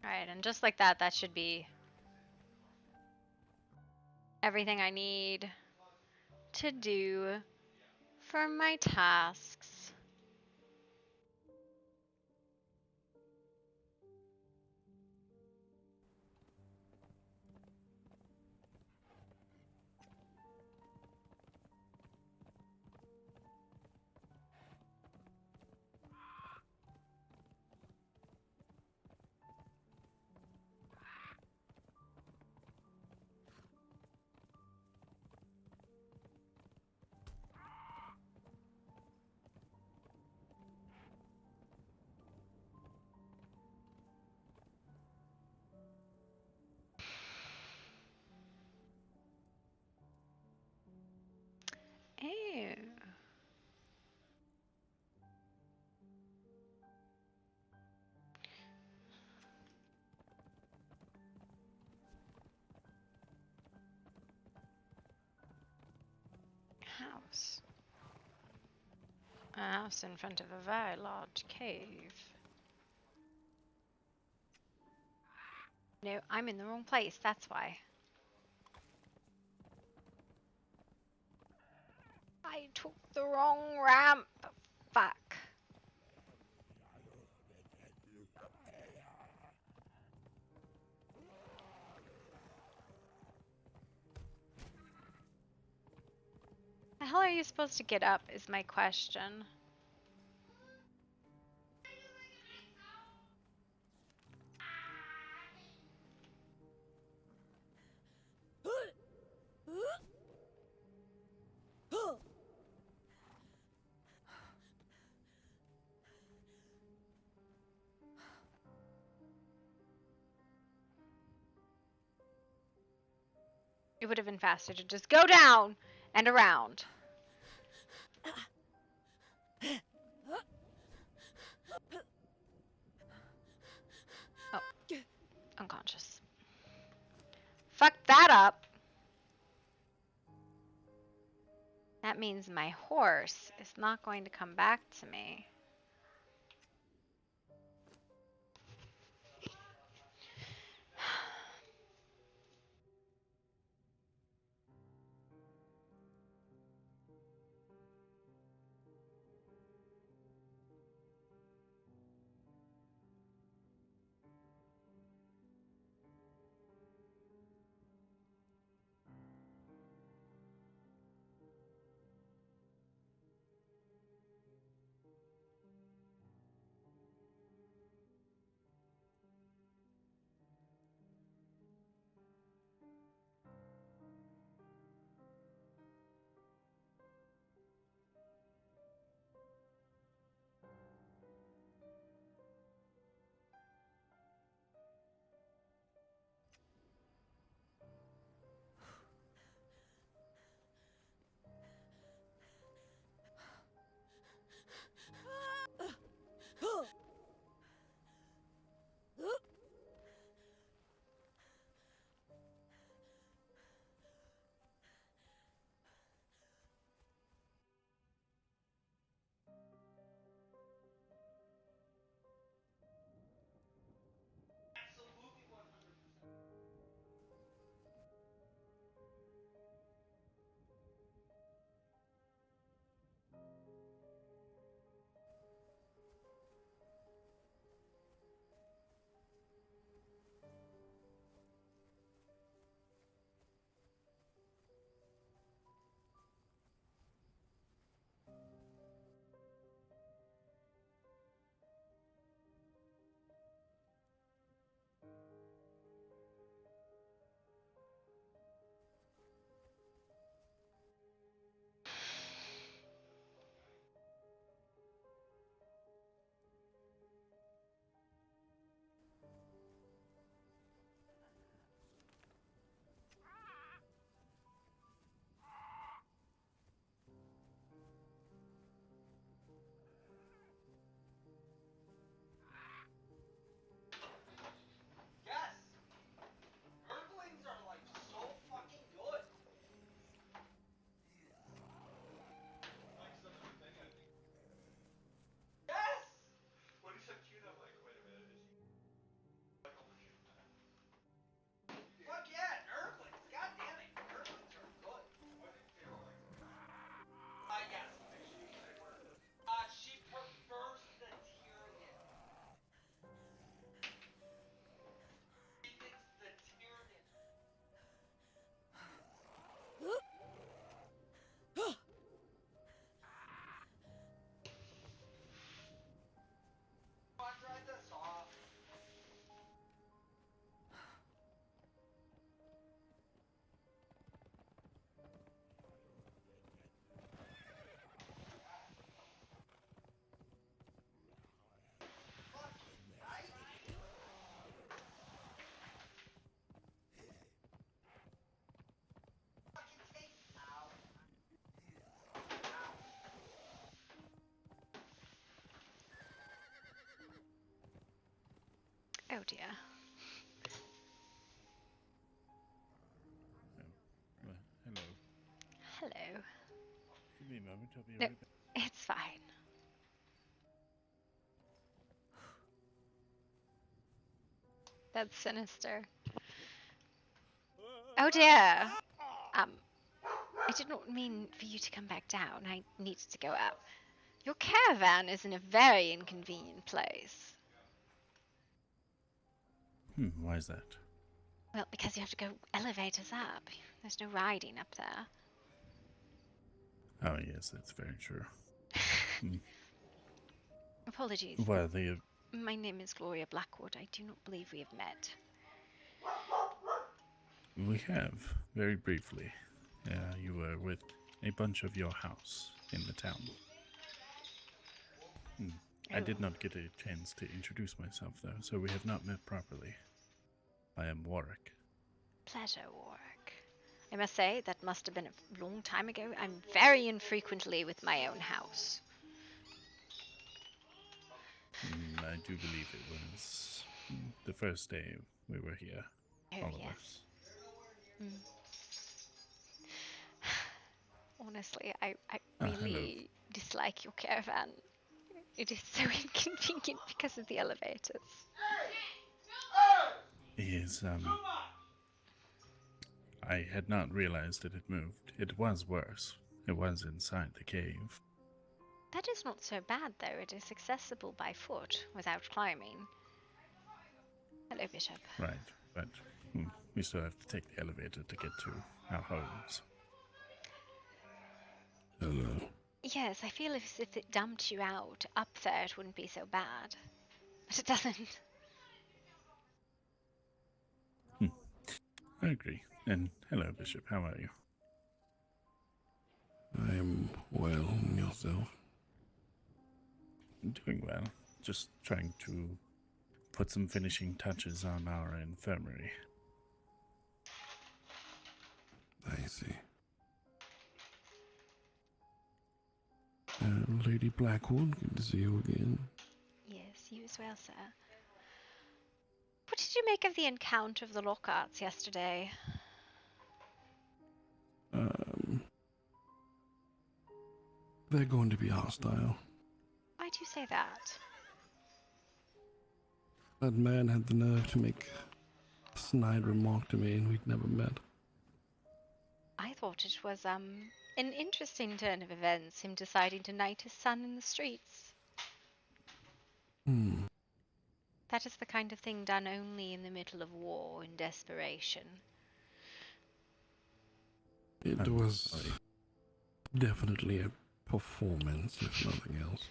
Alright, and just like that, that should be everything I need to do for my tasks. house in front of a very large cave. No, I'm in the wrong place, that's why. I took the wrong ramp. Fuck. The hell are you supposed to get up is my question. It would have been faster to just go down and around. Oh, unconscious. Fuck that up. That means my horse is not going to come back to me. Absolutely 100%. Yes! Earthlings are like so fucking good. Like some of the thing I think. Yes! When he said cute, I'm like, wait a minute, is he like oh my god. Fuck yeah, nerdlings! God damn it, nerdlings are good. What did Taylor like so much? Yes. Did she say what it is? She prefers the Tyrion. She thinks the Tyrion. I tried this off. Fucking right. Fucking take out. Oh dear. Hello. Hello. Give me a moment, I'll be No, right back. it's fine. That's sinister. Oh dear. I did not mean for you to come back down. I needed to go up. Your caravan is in a very inconvenient place. Why is that? Well, because you have to go elevators up. There's no riding up there. Oh, yes, that's very true. Apologies. Well, they... My name is Gloria Blackwood. I do not believe we have met. We have, very briefly. You were with a bunch of your house in the town. I did not get a chance to introduce myself, though, so we have not met properly. I am Warwick. Pleasure, Warwick. I must say, that must have been a long time ago. I'm very infrequently with my own house. I do believe it was the first day we were here. Oh, all of yes. us. Honestly, I really dislike your caravan. It is so inconvenient because of the elevators. Is I had not realized it had moved. It was worse. It was inside the cave. That is not so bad, though. It is accessible by foot without climbing. Hello, Bishop. Right, but we still have to take the elevator to get to our homes. Hello. Yes, I feel as if it dumped you out up there, it wouldn't be so bad. But it doesn't. I agree. And hello, Bishop. How are you? I am well, and yourself? Doing well. Just trying to put some finishing touches on our infirmary. I see. Lady Blackwood, good to see you again. Yes, you as well, sir. What did you make of the encounter of the Lockharts yesterday? They're going to be hostile. Why do you say that? That man had the nerve to make a snide remark to me, and we'd never met. I thought it was, an interesting turn of events, him deciding to knight his son in the streets. That is the kind of thing done only in the middle of war in desperation. It was definitely a performance, if nothing else.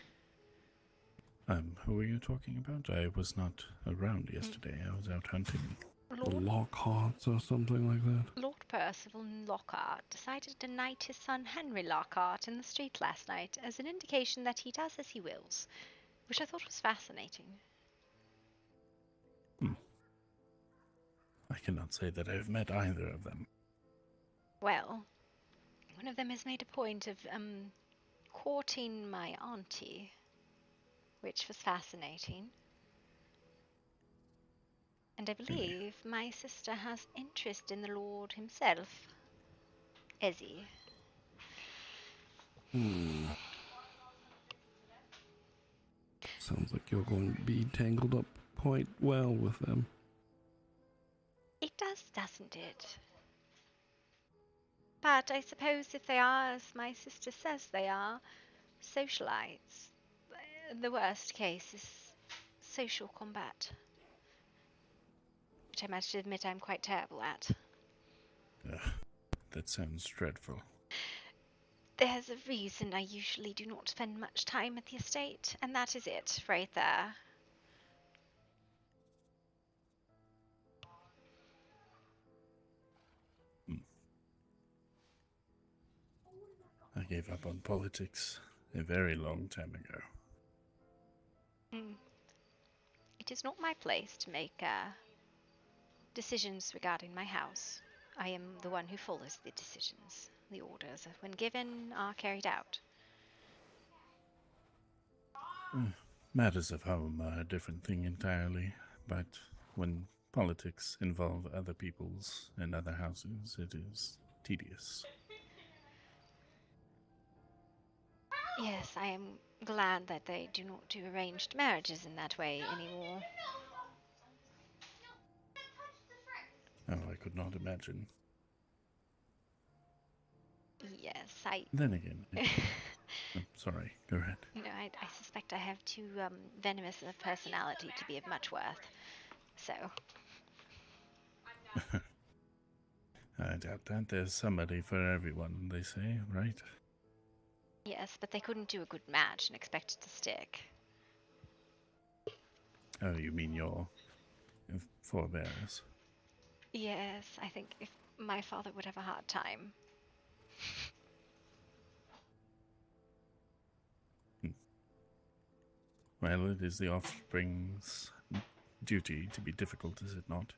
Who are you talking about? I was not around yesterday. I was out hunting. The Lockharts or something like that? Lord Percival Lockhart decided to knight his son Henry Lockhart in the street last night as an indication that he does as he wills, which I thought was fascinating. I cannot say that I've met either of them. Well, one of them has made a point of courting my auntie, which was fascinating. And I believe my sister has interest in the Lord himself, Ezzy. Sounds like you're going to be tangled up quite well with them. It does, doesn't it? But I suppose if they are, as my sister says they are, socialites, the worst case is social combat, which I must admit I'm quite terrible at. That sounds dreadful. There's a reason I usually do not spend much time at the estate, and that is it, right there. I gave up on politics a very long time ago. It is not my place to make decisions regarding my house. I am the one who follows the decisions. The orders, when given, are carried out. Matters of home are a different thing entirely, but when politics involve other people's and other houses, it is tedious. Yes, I am glad that they do not do arranged marriages in that way anymore. Oh, I could not imagine. Yes, I. Then again, oh, sorry, go ahead. I suspect I have too venomous a personality to be of much worth. So, I doubt that. There's somebody for everyone, they say, right? yes, but they couldn't do a good match and expect it to stick. Oh, you mean your forebears? Yes, I think if my father would have a hard time. Well, it is the offspring's duty to be difficult, is it not?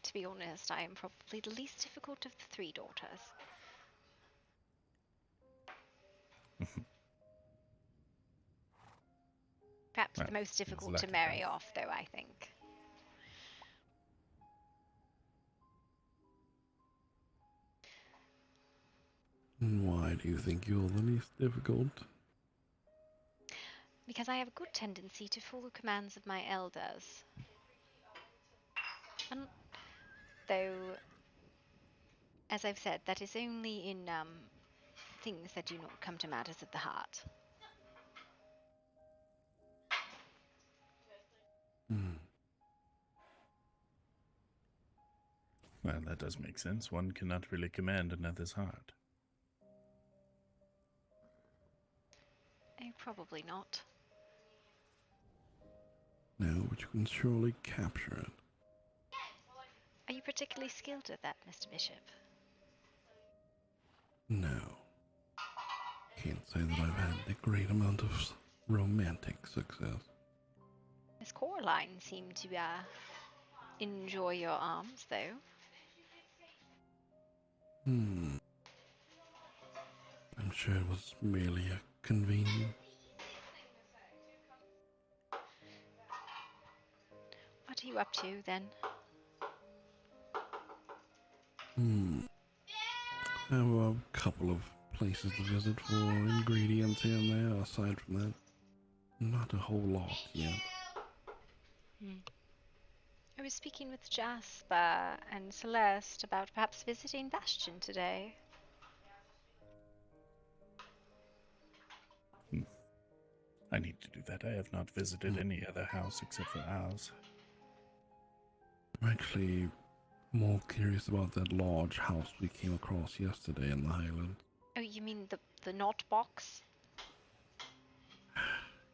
To be honest, I am probably the least difficult of the three daughters. Perhaps Well, the most there's difficult that to to marry come. off, though, I think. Why do you think you're the least difficult? Because I have a good tendency to follow commands of my elders. And though, as I've said, that is only in things that do not come to matters of the heart. Well, that does make sense. One cannot really command another's heart. Oh, probably not. No, but you can surely capture it. Are you particularly skilled at that, Mr. Bishop? No. Can't say that I've had a great amount of romantic success. Miss Coraline seemed to enjoy your arms, though. I'm sure it was merely a convenience. What are you up to, then? I have a couple of places to visit for ingredients here and there. Aside from that, not a whole lot yet. I was speaking with Jasper and Celeste about perhaps visiting Bastion today. I need to do that. I have not visited any other house except for ours. I'm actually more curious about that large house we came across yesterday in the Highlands. Oh, you mean the knot box?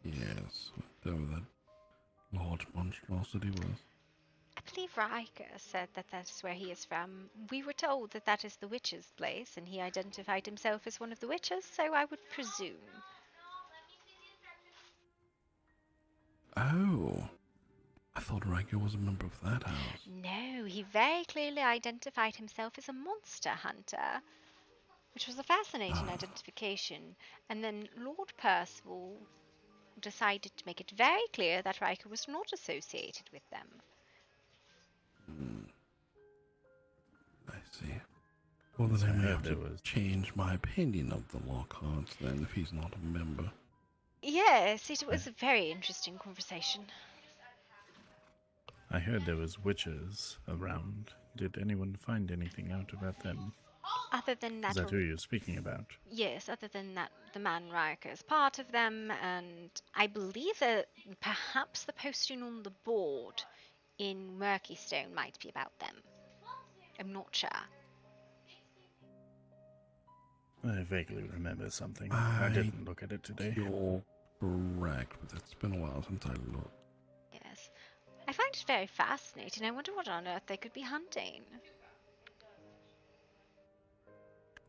Yes, whatever that large monstrosity was. I believe Riker said that is where he is from. We were told that that is the witch's place, and he identified himself as one of the witches, so I would presume. Oh, I thought Riker was a member of that house. No, he very clearly identified himself as a monster hunter, which was a fascinating identification. And then Lord Percival decided to make it very clear that Riker was not associated with them. I see. Well, then I may have to change my opinion of the Lockharts then, if he's not a member. Yes, it was a very interesting conversation. I heard there was witches around. Did anyone find anything out about them? Other than that, Is that who you're speaking about? yes, other than that, the man Riker is part of them, and I believe that perhaps the posting on the board in Murkystone might be about them. I'm not sure. I vaguely remember something. I didn't look at it today. You're correct, but it's been a while since I looked. Yes. I find it very fascinating. I wonder what on earth they could be hunting.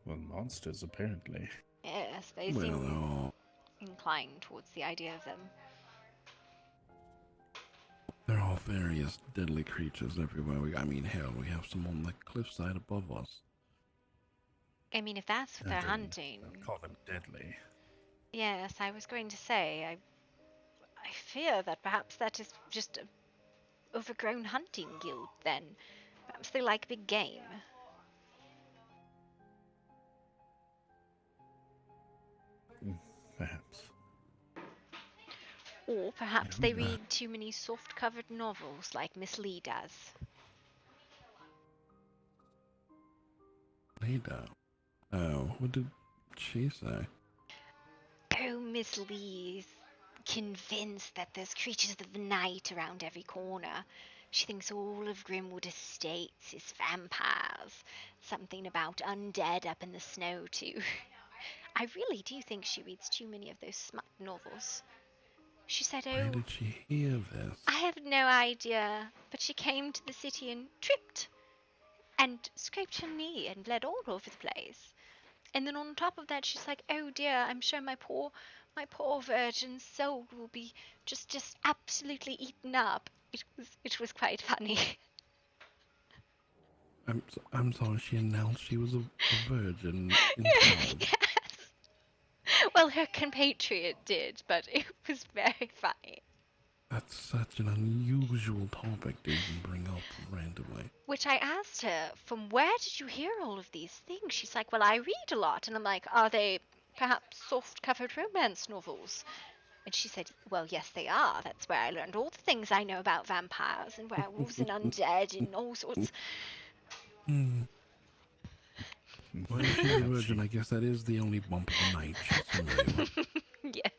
Well, monsters, apparently. Yes, they seem inclined towards the idea of them. There are various deadly creatures everywhere. I mean, hell, we have some on the cliffside above us. I mean, if that's what they're hunting. Don't call them deadly. Yes, I was going to say, I fear that perhaps that is just an overgrown hunting guild then. Perhaps they like big game. Perhaps. Or perhaps they read too many soft-covered novels like Miss Lee does. Ada. Oh, what did she say? Oh, Miss Lee's convinced that there's creatures of the night around every corner. She thinks all of Grimwood Estates is vampires. Something about undead up in the snow, too. I really do think she reads too many of those smut novels. She said, Where oh, did she hear this? I have no idea, but she came to the city and tripped and scraped her knee and bled all over the place. And then on top of that, she's like, "Oh dear, I'm sure my poor virgin soul will be just absolutely eaten up." It was quite funny. I'm sorry. She announced she was a virgin in town. Yes. Well, her compatriot did, but it was very funny. That's such an unusual topic to even bring up randomly. Which I asked her, from where did you hear all of these things? She's like, well, I read a lot. And I'm like, are they perhaps soft-covered romance novels? And she said, well, yes, they are. That's where I learned all the things I know about vampires and werewolves and undead and all sorts. Hmm. Well, if she's a Well, virgin, I guess that is the only bump of the night she's familiar with. Yes.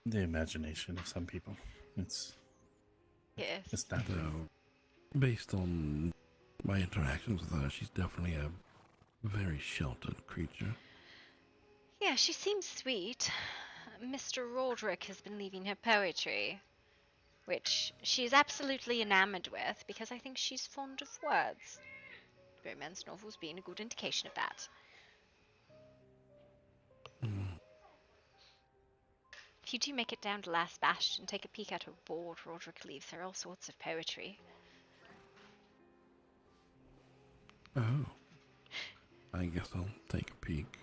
The imagination of some people. It's Yes. astounding. Though, based on my interactions with her, she's definitely a very sheltered creature. Yeah, she seems sweet. Mr. Roderick has been leaving her poetry, which she's absolutely enamored with because I think she's fond of words. Romance novels being a good indication of that. Hmm. If you do make it down to Last Bastion, take a peek at her board. Roderick leaves her all sorts of poetry. Oh. I guess I'll take a peek.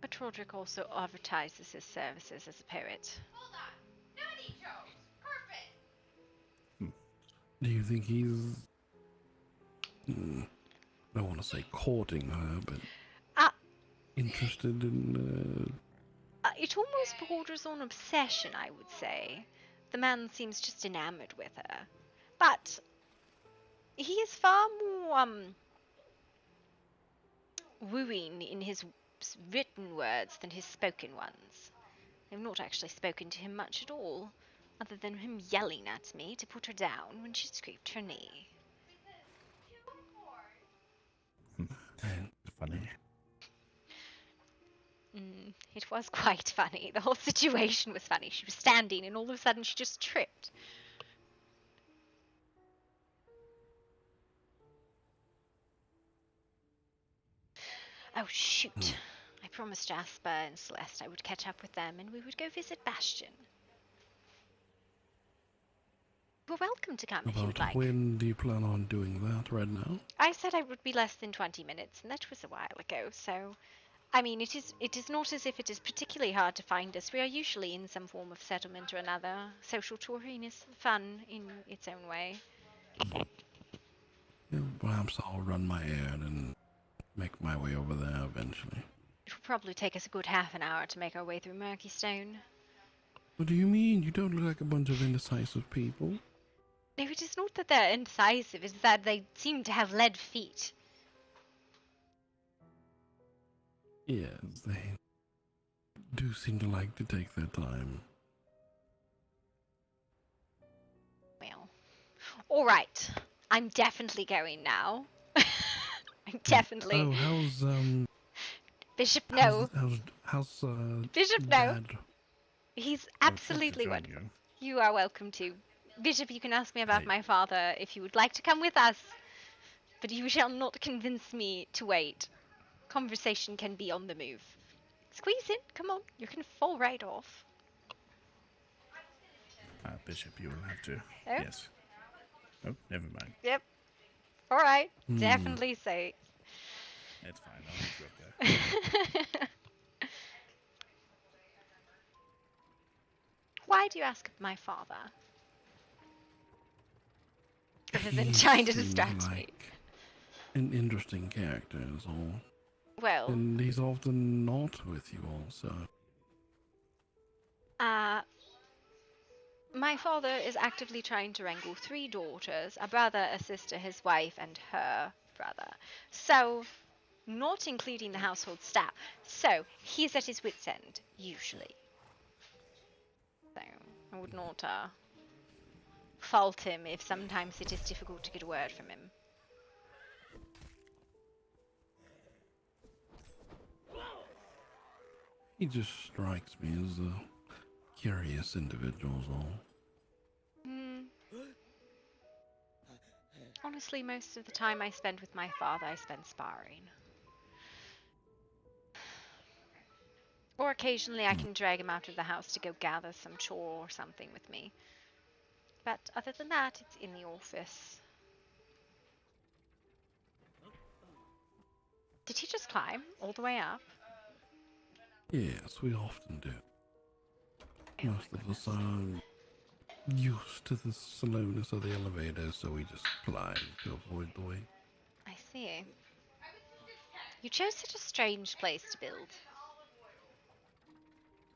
But Roderick also advertises his services as a poet. Hold on. Nutty jokes. Perfect. Do you think he's... I don't want to say courting her, but... interested in... It almost borders on obsession, I would say. The man seems just enamored with her. But he is far more wooing in his written words than his spoken ones. I've not actually spoken to him much at all, other than him yelling at me to put her down when she scraped her knee. Funny. It was quite funny. The whole situation was funny. She was standing and all of a sudden she just tripped. Oh shoot. I promised Jasper and Celeste I would catch up with them and we would go visit Bastion. You're welcome to come if you would About like. when do you plan on doing that right now? I said I would be less than 20 minutes, and that was a while ago, so... I mean, it is not as if it is particularly hard to find us. We are usually in some form of settlement or another. Social touring is fun in its own way. Yeah, perhaps I'll run my errand and make my way over there eventually. It will probably take us a good half an hour to make our way through Murkystone. What do you mean? You don't look like a bunch of indecisive people. No, it is not that they're indecisive, it's that they seem to have lead feet. Yes, they do seem to like to take their time. Well, alright. I'm definitely going now. I'm definitely... Oh, how's, Bishop, no. How's Bishop, no. Dad? He's I'd love to absolutely join wonderful. you. You are welcome to. Bishop, you can ask me about Hey. my father if you would like to come with us. But you shall not convince me to wait. Conversation can be on the move. Squeeze in, come on, you can fall right off. Bishop, you will have to. Oh? Yes. Oh, never mind. Yep. Alright, definitely say. It's fine. I'll meet you up there. Why do you ask my father? Other than He trying to seems distract me. like an interesting character is all. Well, And he's often not with you all, so... My father is actively trying to wrangle 3 daughters, a brother, a sister, his wife, and her brother. So, not including the household staff. So, he's at his wit's end, usually. So, I would not fault him if sometimes it is difficult to get a word from him. He just strikes me as a curious individual, is all. Honestly, most of the time I spend with my father, I spend sparring. Or occasionally I can drag him out of the house to go gather some chore or something with me. But other than that, it's in the office. Did he just climb all the way up? Yes, we often do. Oh Most of us are used to the slowness of the elevator, so we just climb to avoid the wait. I see. You chose such a strange place to build.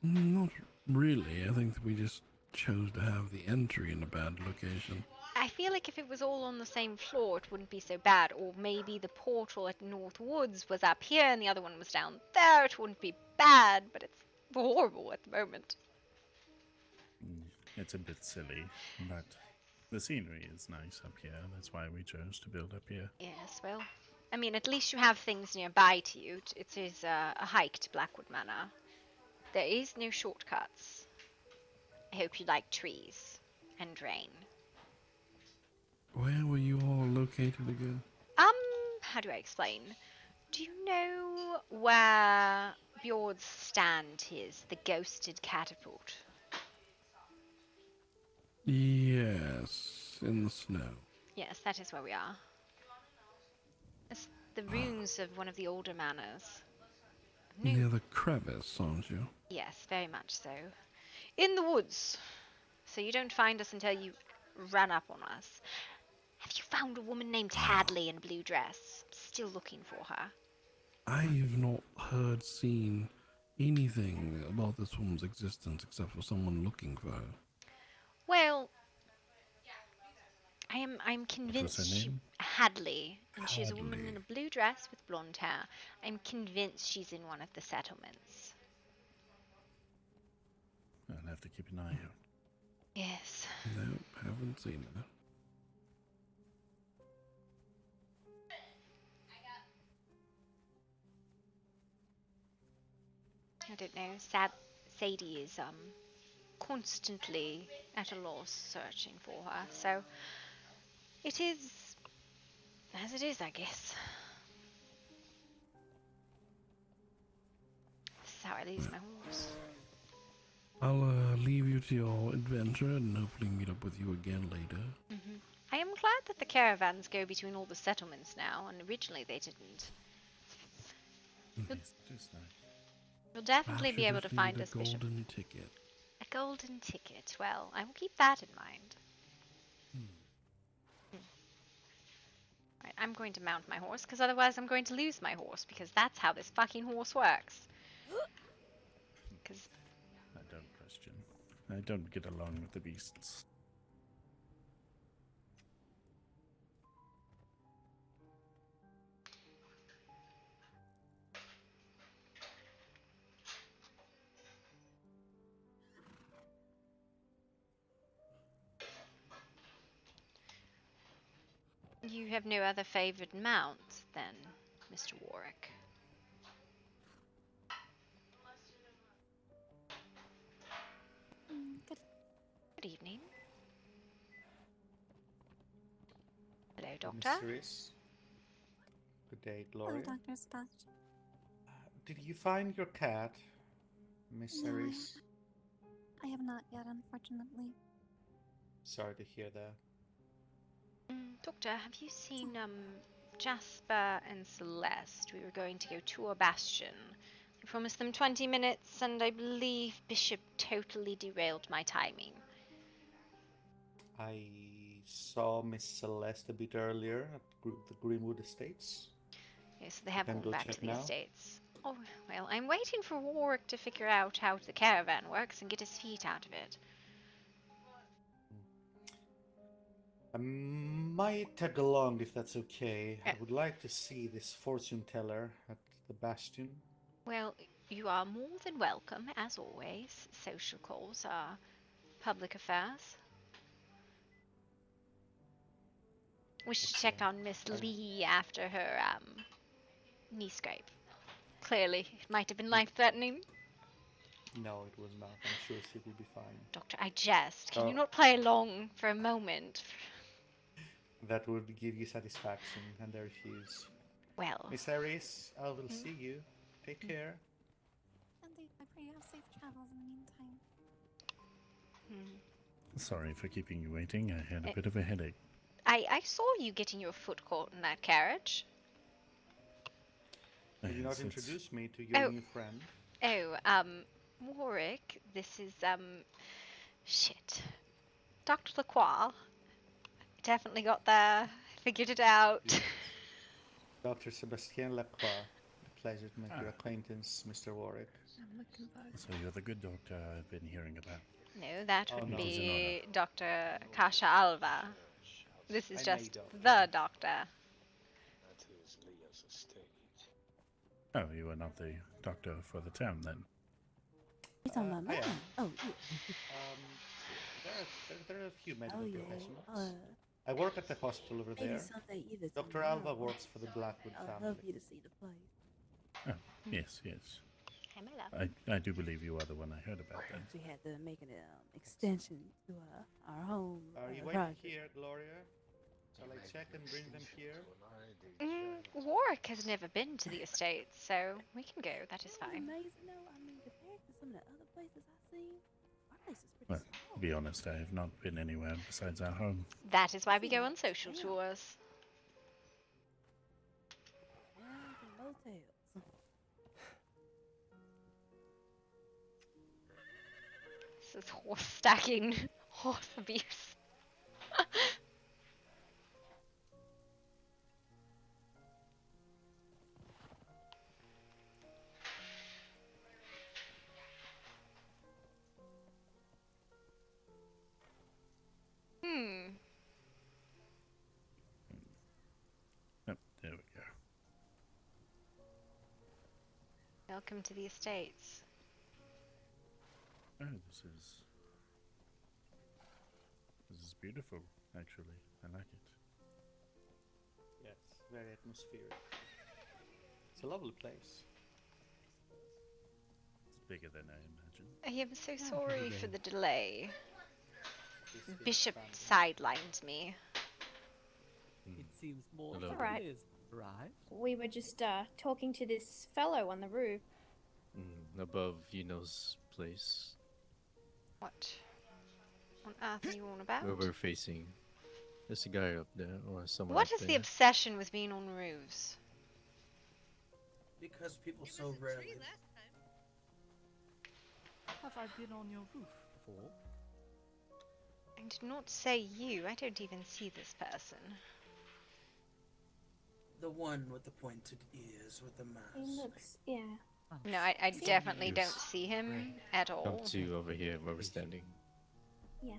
Not really. I think that we just chose to have the entry in a bad location. I feel like if it was all on the same floor, it wouldn't be so bad. Or maybe the portal at North Woods was up here and the other one was down there. It wouldn't be bad, but it's horrible at the moment. It's a bit silly, but the scenery is nice up here. That's why we chose to build up here. Yes, well, I mean, at least you have things nearby to you. It is a hike to Blackwood Manor. There is no shortcuts. I hope you like trees and rain. Where were you all located again? How do I explain? Do you know where Bjord's stand is, the ghosted catapult? Yes, in the snow. Yes, that is where we are. It's the ruins of one of the older manors. Near the crevice, aren't you? Yes, very much so. In the woods. So you don't find us until you run up on us. Have you found a woman named Hadley in a blue dress? Still looking for her. I've not seen anything about this woman's existence except for someone looking for her. Well, I'm What was her convinced she name? Hadley, and she's a woman Hadley. in a blue dress with blonde hair. I'm convinced she's in one of the settlements. I'll have to keep an eye out. Yes. Nope, haven't seen her. I don't know. Sadie is constantly at a loss searching for her. So it is as it is, I guess. This is how I lose my horse. I'll leave you to your adventure and hopefully meet up with you again later. I am glad that the caravans go between all the settlements now, and originally they didn't. Yes, it is nice. You'll definitely Perhaps be you able just to find need us, a Bishop. golden ticket. A golden ticket. Well, I will keep that in mind. Right, I'm going to mount my horse, because otherwise I'm going to lose my horse, because that's how this fucking horse works. Because I don't question. I don't get along with the beasts. you have no other favored mounts, then, Mr. Warwick. Good. Good evening. Hello, Miss Doctor. Cerise. Good day, Hello, Gloria. Dr. Sebastian. Did you find your cat, Miss No, Cerise? I have not yet, unfortunately. Sorry to hear that. Doctor, have you seen Jasper and Celeste? We were going to go to a bastion. I promised them 20 minutes, and I believe Bishop totally derailed my timing. I saw Miss Celeste a bit earlier at the Greenwood Estates. Yes, they have Can gone go back check to the now? estates. Oh, well, I'm waiting for Warwick to figure out how the caravan works and get his feet out of it. I might tag along if that's okay. Yeah. I would like to see this fortune teller at the Bastion. Well, you are more than welcome, as always. Social calls are public affairs. We should check on Miss Lee after her knee scrape. Clearly, it might have been life-threatening. No, it was not. I'm sure she will be fine. Doctor, I jest. Can you Oh. not play along for a moment? That would give you satisfaction, and I refuse. Well. Miss Aries, I will see you. Take care. And I pray you have safe travels in the meantime. Sorry for keeping you waiting. I had a bit of a headache. I saw you getting your foot caught in that carriage. Did you not introduce me to your new friend? Oh, Warwick, this is, shit. Dr. Lacroix. Definitely got there. Figured it out. Yes. Dr. Sebastien Lacroix. A pleasure to make your acquaintance, Mr. Warwick. So you're the good doctor I've been hearing about. No, that would no. be Dr. Kasha Alva. This is I just made the doctor. That is Leah's estate. Oh, you are not the doctor for the town then? You're talking about mine? Oh, There are a few medical yeah. professionals. I work at the hospital over there. Dr. Alva works for the Blackwood I'd family. love you to see the place. Oh, yes, yes. Hi, my love. I do believe you are the one I heard about then. We had to make an extension to our home. Are you waiting project. here, Gloria? Shall I check and bring them here? Warwick has never been to the estate, so we can go. That is fine. Amazing, no? I mean, compared to some of the other places I've seen, our place is pretty Well, small. to be honest, I have not been anywhere besides our home. That is why we go on social tours. Hotels and motels. This is horse stacking, horse abuse. Oh, there we go. Welcome to the estates. Oh, this is beautiful, actually. I like it. Yes, very atmospheric. It's a lovely place. It's bigger than I imagined. I am so sorry for the delay. It's Bishop expanded. sidelined me. It seems more Hello. Alright. right? We were just talking to this fellow on the roof. Above Yuno's place, What on earth are you on about? where we're facing. There's a guy up there, or someone What up is the there. obsession with being on roofs? Because people so rarely. Have I been on your roof before? I did not say you. I don't even see this person. The one with the pointed ears with the He mask. looks, yeah. No, I definitely Yes. don't see him at all. Come to over here where we're standing. Yeah.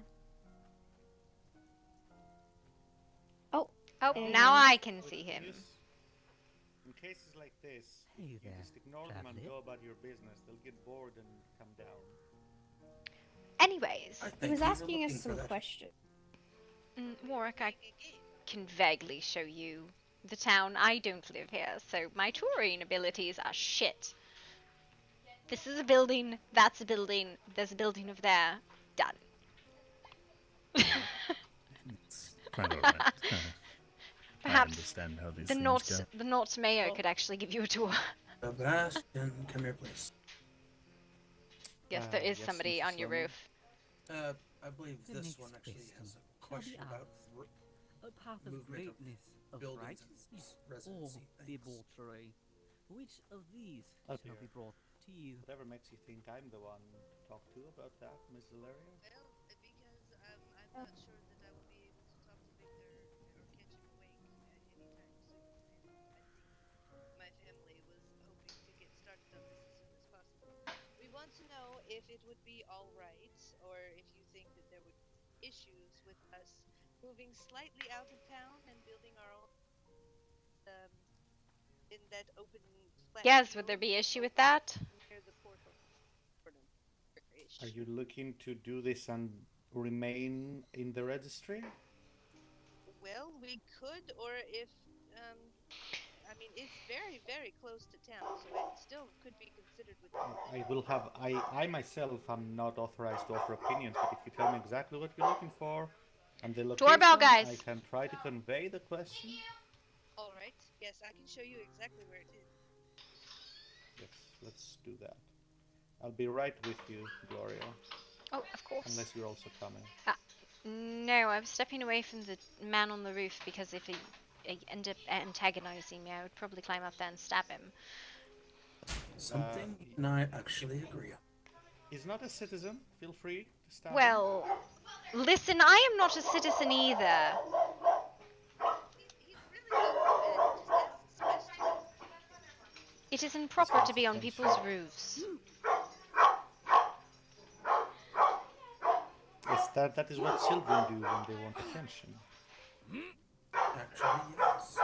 Oh. Oh, Hey. now I can see him. In cases like this, Hey you there, just ignore them and traveler. go about your business. They'll get bored and come down. Anyways, I He think was we were asking us looking for some that. questions. Warwick, I can vaguely show you the town. I don't live here, so my touring abilities are shit. This is a building, that's a building, there's a building over there. Done. It's quite alright. I Perhaps understand how these the things North, go. the North Mayor could actually give you a tour. Sebastian, come here, please. Yes, there is yes, somebody Mrs. on your Lemon. roof. I believe The this next one actually place has a shall be question about ours. A path of movement of greatness, of buildings righteousness, and or residency things. debauchery. Which of these Oh shall be dear. brought to you? Whatever makes you think I'm the one to talk to about that, Miss Valeria? Well, because I'm not sure that I will be able to talk to Victor or catch him awake anytime soon. And I think my family was hoping to get started on this as soon as possible. We want to know if it would be all right, or if you think that there would be issues with us moving slightly out of town and building our own in that open flat Yes, would there field be issue with that? near the portal. Sort of Are ish. you looking to do this and remain in the registry? Well, we could, or if I mean, it's very, very close to town, so it still could be considered within the I will have. I myself am not authorized to offer opinions, but if you tell me exactly what you're looking for and the Doorbell, location, I guys. can try to convey the question. All right. Yes, I can show you exactly where it is. Yes, let's do that. I'll be right with you, Gloria. Oh, of course. Unless you're also coming. No, I'm stepping away from the man on the roof because if he end up antagonizing me, I would probably climb up there and stab him. Something and I actually agree on. He's not a citizen. Feel free to stab him. Well, listen, I am not a citizen either. He's really not so bad. He just asks questions. It is improper to be on people's roofs. Yes, that is what children do when they want attention. Actually, yes.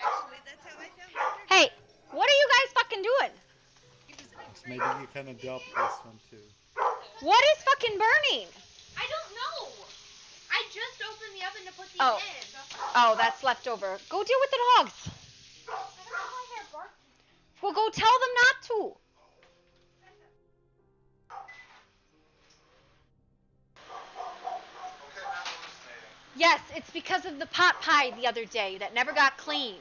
Actually, that's how I found out your Hey, what are you guys fucking doing? He was Maybe you can adopt this one too. What is fucking burning? I don't know. I just opened the oven to put these Oh. in. Oh, that's left over. Go deal with the dogs. I don't know why they're barking. Well, go tell them not to. Yes, it's because of the pot pie the other day that never got cleaned.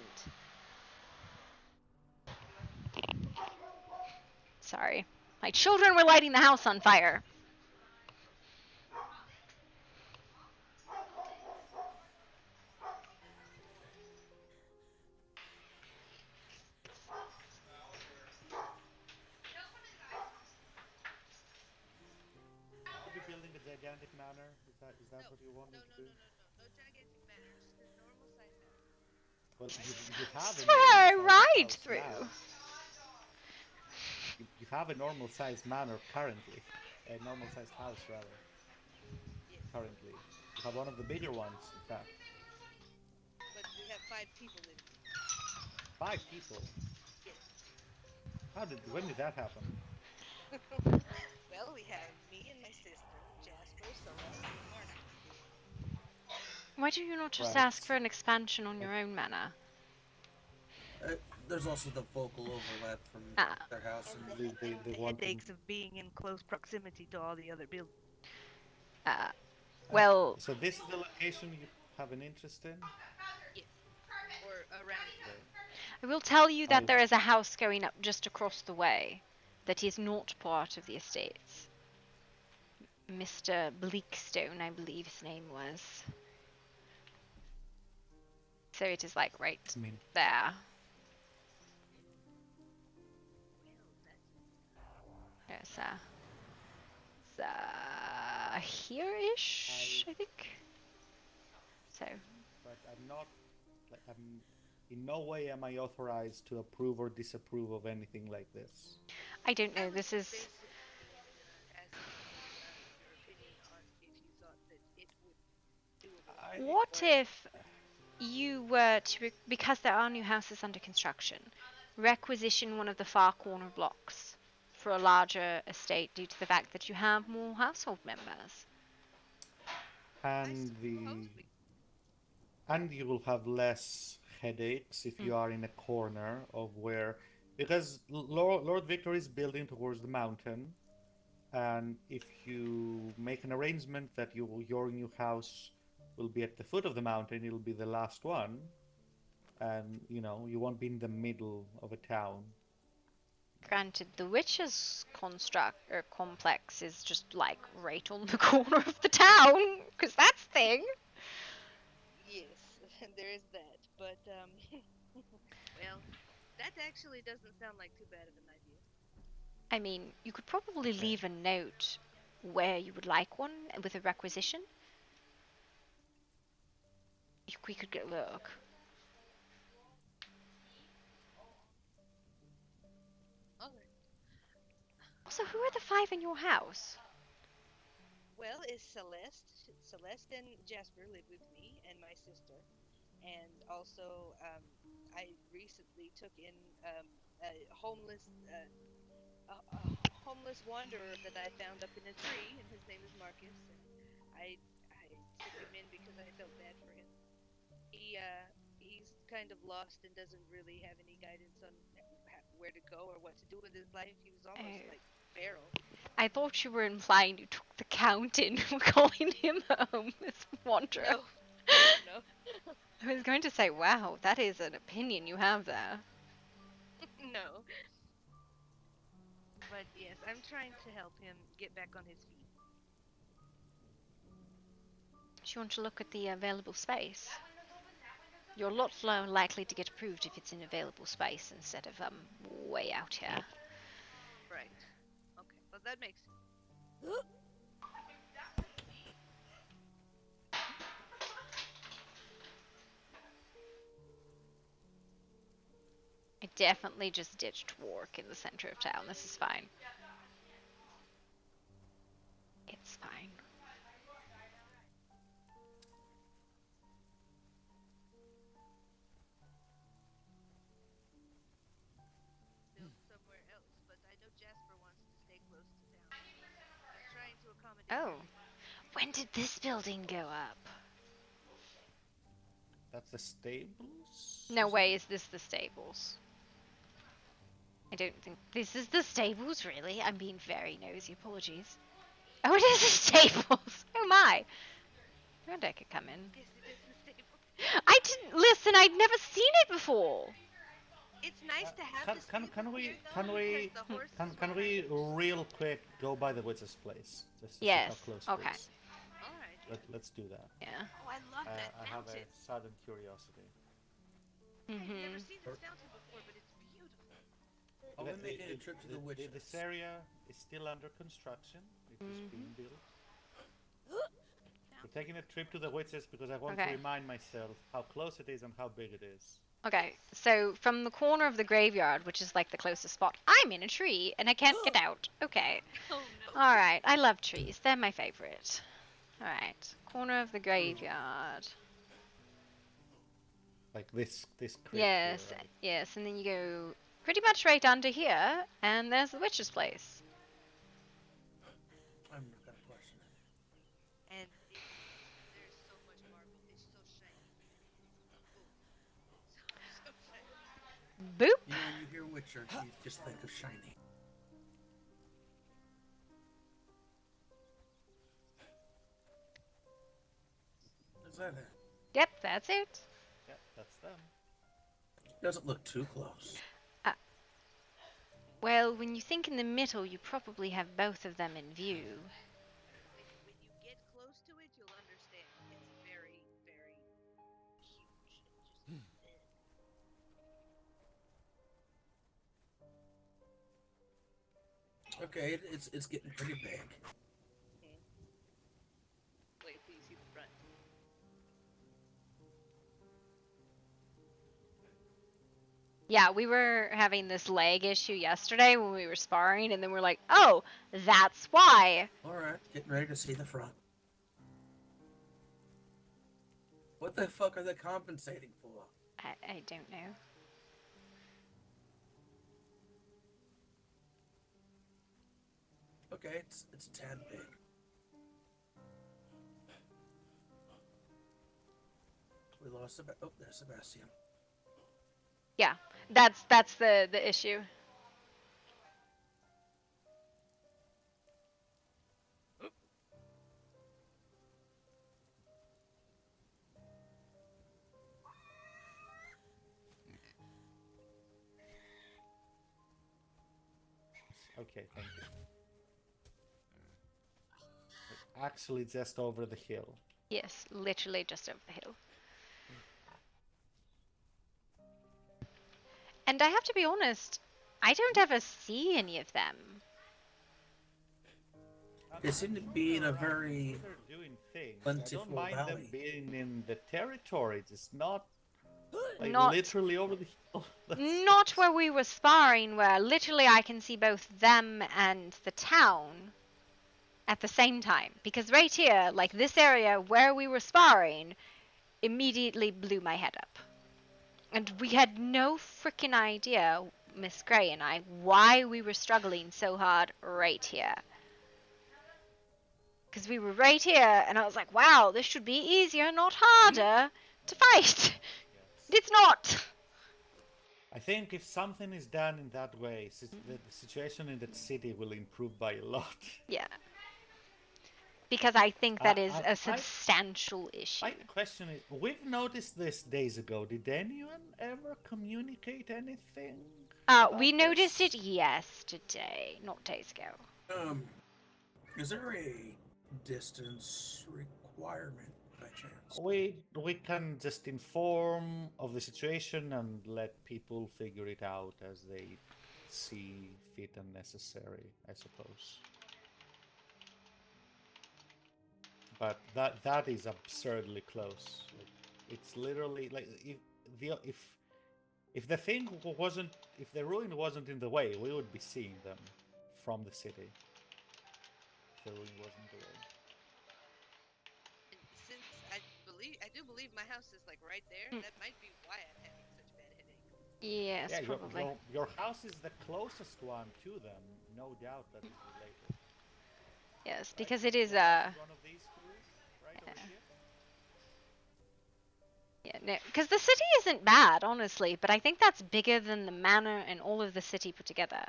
Sorry. My children were lighting the house on fire. Are you building a gigantic manor? Is that what you want me to do? No gigantic manor, just a normal size manor. Well, you have a Swear normal right size through. now. You have a normal sized manor currently. A normal sized house, rather. Yes. Currently. You have one of the bigger ones, in fact. But we have 5 people living. 5 people? Yes. When did that happen? Well, we have me and my sister, Jasper, Celeste, and Marna. Why do you not just Right. ask for an expansion on your own manor? There's also the vocal overlap from their house and they the want headaches of being in close proximity to all the other buildings. Well... So this is the location you have an interest in? Yes. Or around here. I will tell you that there is a house going up just across the way that is not part of the estates. Mr. Bleakstone, I believe his name was. So it is like right there. There's here-ish, I think. So. But I'm in no way am I authorized to approve or disapprove of anything like this. I don't know, this is... Asking for your opinion on if you thought that it would be doable. What if you were to, because there are new houses under construction, requisition one of the far corner blocks for a larger estate due to the fact that you have more household members? And you will have less headaches if you are in a corner of where, because Lord Victor is building towards the mountain, and if you make an arrangement that your new house will be at the foot of the mountain, it'll be the last one, and you won't be in the middle of a town. Granted, the witch's complex is just like right on the corner of the town, because that's thing. Yes, there is that, but well, that actually doesn't sound like too bad of an idea. I mean, you could probably leave a note where you would like one with a requisition. We could get a look. Okay. Also, who are the 5 in your house? Well, is Celeste. Celeste and Jasper live with me and my sister, and also I recently took in a homeless homeless wanderer that I found up in a tree, and his name is Marcus, and I took him in because I felt bad for him. He's kind of lost and doesn't really have any guidance on where to go or what to do with his life. He was almost Oh. like feral. I thought you were implying you took the count in for calling him a homeless wanderer. No, no, I was going to say, wow, that is an opinion you have there. no. But yes, I'm trying to help him get back on his feet. Do you want to look at the available space? You're a lot more likely to get approved if it's in available space instead of way out here. Right. Okay. Well, that makes sense. I definitely just ditched work in the center of town. This is fine. It's fine. Build somewhere else, but I know Jasper wants to stay close to town, so I'm trying to accommodate Oh, him. when did this building go up? That's the stables? No Is it? way is this the stables. I don't think this is the stables, really. I'm being very nosy, apologies. Oh, it is the stables! Oh my! I wonder I could come in. Yes, it is the stable. I didn't listen, I'd never seen it before! It's nice to have the Can stable we here, though, because the horses can run we right next to it. real quick go by the witch's place just to see how Yes, close okay. it is? All right. Let's do that. Yeah. Oh, I love that I have a fountain. sudden curiosity. I've never seen this fountain before, but it's beautiful. Are we making a trip to the witches? This area is still under construction. It is being built. We're taking a trip to the witches because I want to remind myself how close it is and how big it is. Okay, so from the corner of the graveyard, which is like the closest spot, I'm in a tree and I can't get out. Okay. Oh no. Alright, I love trees. They're my favorite. Alright, corner of the graveyard. Like this crypt Yes, here, right? yes, and then you go pretty much right under here, and there's the witch's place. I'm not gonna question it. And there's so much marble. It's so shiny. Oh, so shiny. Boop! You know, when you hear Witcher, you just think of shiny. Is that it? Yep, that's it. Yep, that's them. Doesn't look too close. Well, when you think in the middle, you probably have both of them in view. When you get close to it, you'll understand. It's very, very huge and just. Okay, it's getting pretty big. Wait till you see the front. Yeah, we were having this leg issue yesterday when we were sparring, and then we're like, oh, that's why. Alright, getting ready to see the front. What the fuck are they compensating for? I don't know. Okay, it's a tad big. We lost oh, there's Sebastian. Yeah, that's the issue. Okay, thank you. Actually, just over the hill. Yes, literally just over the hill. And I have to be honest, I don't ever see any of them. They seem to be in a very plentiful I don't mind valley. them being in the territory, just not like Not- literally over the hill. Not where we were sparring, where literally I can see both them and the town. at the same time. Because right here, like this area where we were sparring, immediately blew my head up. And we had no freaking idea, Miss Gray and I, why we were struggling so hard right here. Because we were right here, and I was like, wow, this should be easier, not harder, to fight. It's not. I think if something is done in that way, the situation in that city will improve by a lot. Yeah. Because I think that is a I- substantial issue. My question is, we've noticed this days ago. Did anyone ever communicate anything? We noticed it yesterday, not days ago. Is there a distance requirement by chance? We can just inform of the situation and let people figure it out as they see fit and necessary, I suppose. But that is absurdly close. It's literally like if the thing wasn't, if the ruin wasn't in the way, we would be seeing them from the city. If the ruin wasn't in the way. Since I do believe my house is like right there, that might be why I'm having such a bad headache. Yes, Yeah, probably. Your house is the closest one to them, no doubt that is related. Yes, Right? because it is one of these two, right over here. Yeah, no, because the city isn't bad, honestly, but I think that's bigger than the manor and all of the city put together.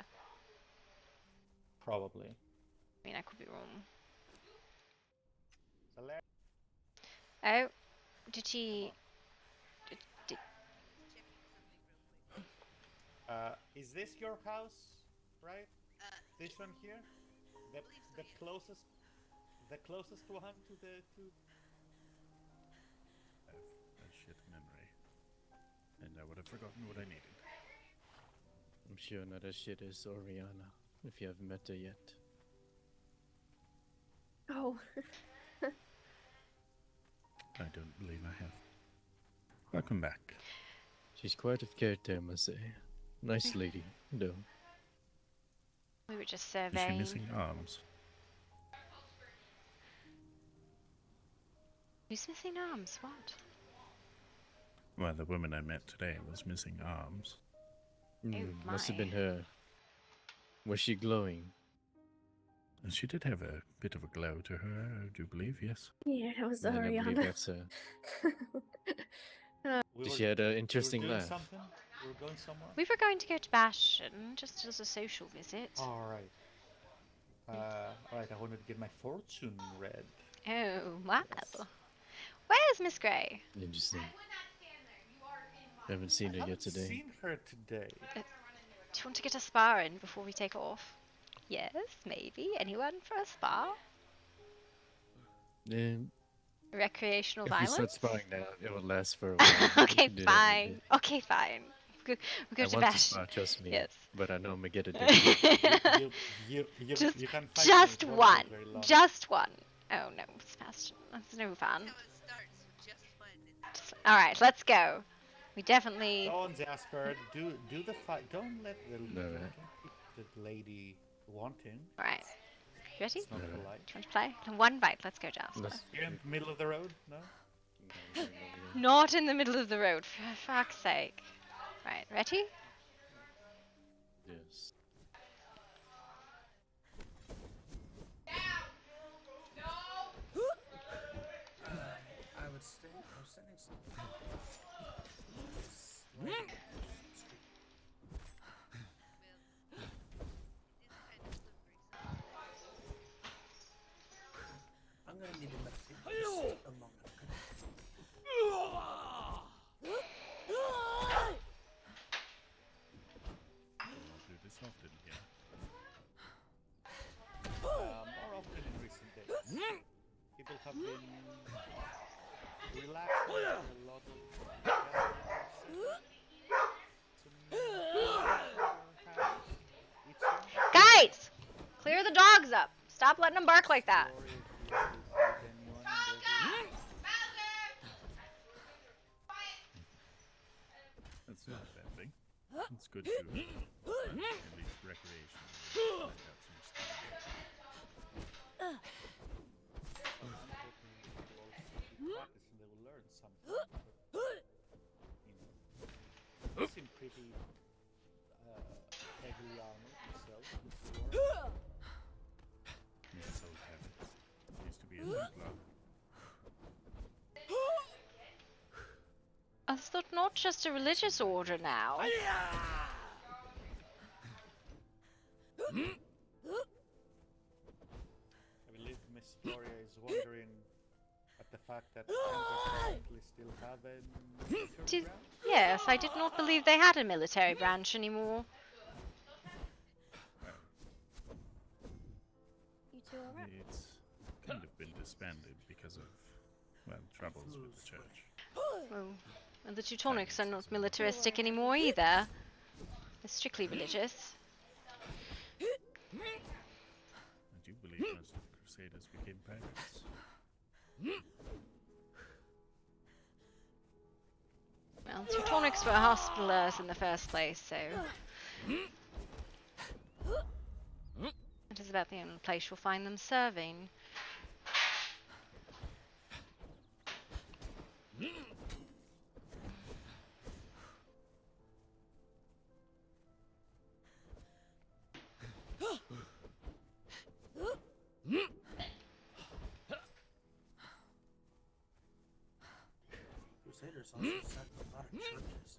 Probably. I mean, I could be wrong. Oh, did she? Did... Is this your house, right? This one here, the closest one to the to. I have a shit memory, and I would have forgotten what I needed. I'm sure not as shit as Oriana, if you haven't met her yet. Oh. I don't believe I have. Welcome back. She's quite a character, I must say. Nice lady, though. We were just Is surveying. she missing arms? Who's missing arms? What? Well, the woman I met today was missing arms. Must have been her. Was she glowing? And she did have a bit of a glow to her, I do believe, yes. Yeah, it was Then I believe Ariana. that's her. She had an interesting we were doing laugh. something? We were going somewhere? We were going to go to Bastion, just as a social visit. Alright. Alright, I wanted to get my fortune read. Oh, wow. Yes. Where's Miss Gray? Interesting. I haven't seen her yet today. Seen her today. Do you want to get a spa in before we take off? Yes, maybe. Anyone for a spa? Recreational If violence? we start sparring now, it will last for a while. Okay, fine. Okay, fine. We'll go I to want Bastion. to spar, trust me. Yes. But I know I'm gonna get addicted. You can fight just me, it won't one. take very long. Just one. Oh no, Sebastian. That's no fun. Alright, let's go. We definitely... Go on, Jasper. Do the fight. Don't let the No, don't keep the lady wanting. Alright. You ready? It's not polite. Do you want to play? One bite. Let's go, Jasper. You're in the middle of the road? No? Not in the middle of the road, for fuck's sake. Right, ready? Yes. I was sending something. I'm gonna need to meditate just a moment. I'll do this often here. More often in recent days. People have been relaxing a lot of Guys! Clear the dogs up. Stop letting them bark like that. That's not a bad thing. It's good to at least recreation. Let out some steam. Is that not just a religious order now? I believe Miss Gloria is wondering at the fact that Templars apparently still have a military branch. Yes, I did not believe they had a military branch anymore. You two are right. It's kind of been disbanded because of, well, troubles with the church. Oh, and the Teutonics are not militaristic anymore either. They're strictly religious. I do believe most of the Crusaders became pirates. Well, Teutonics were hospitallers in the first place, so... It is about the only place you'll find them serving. Crusaders also sacked a lot of churches.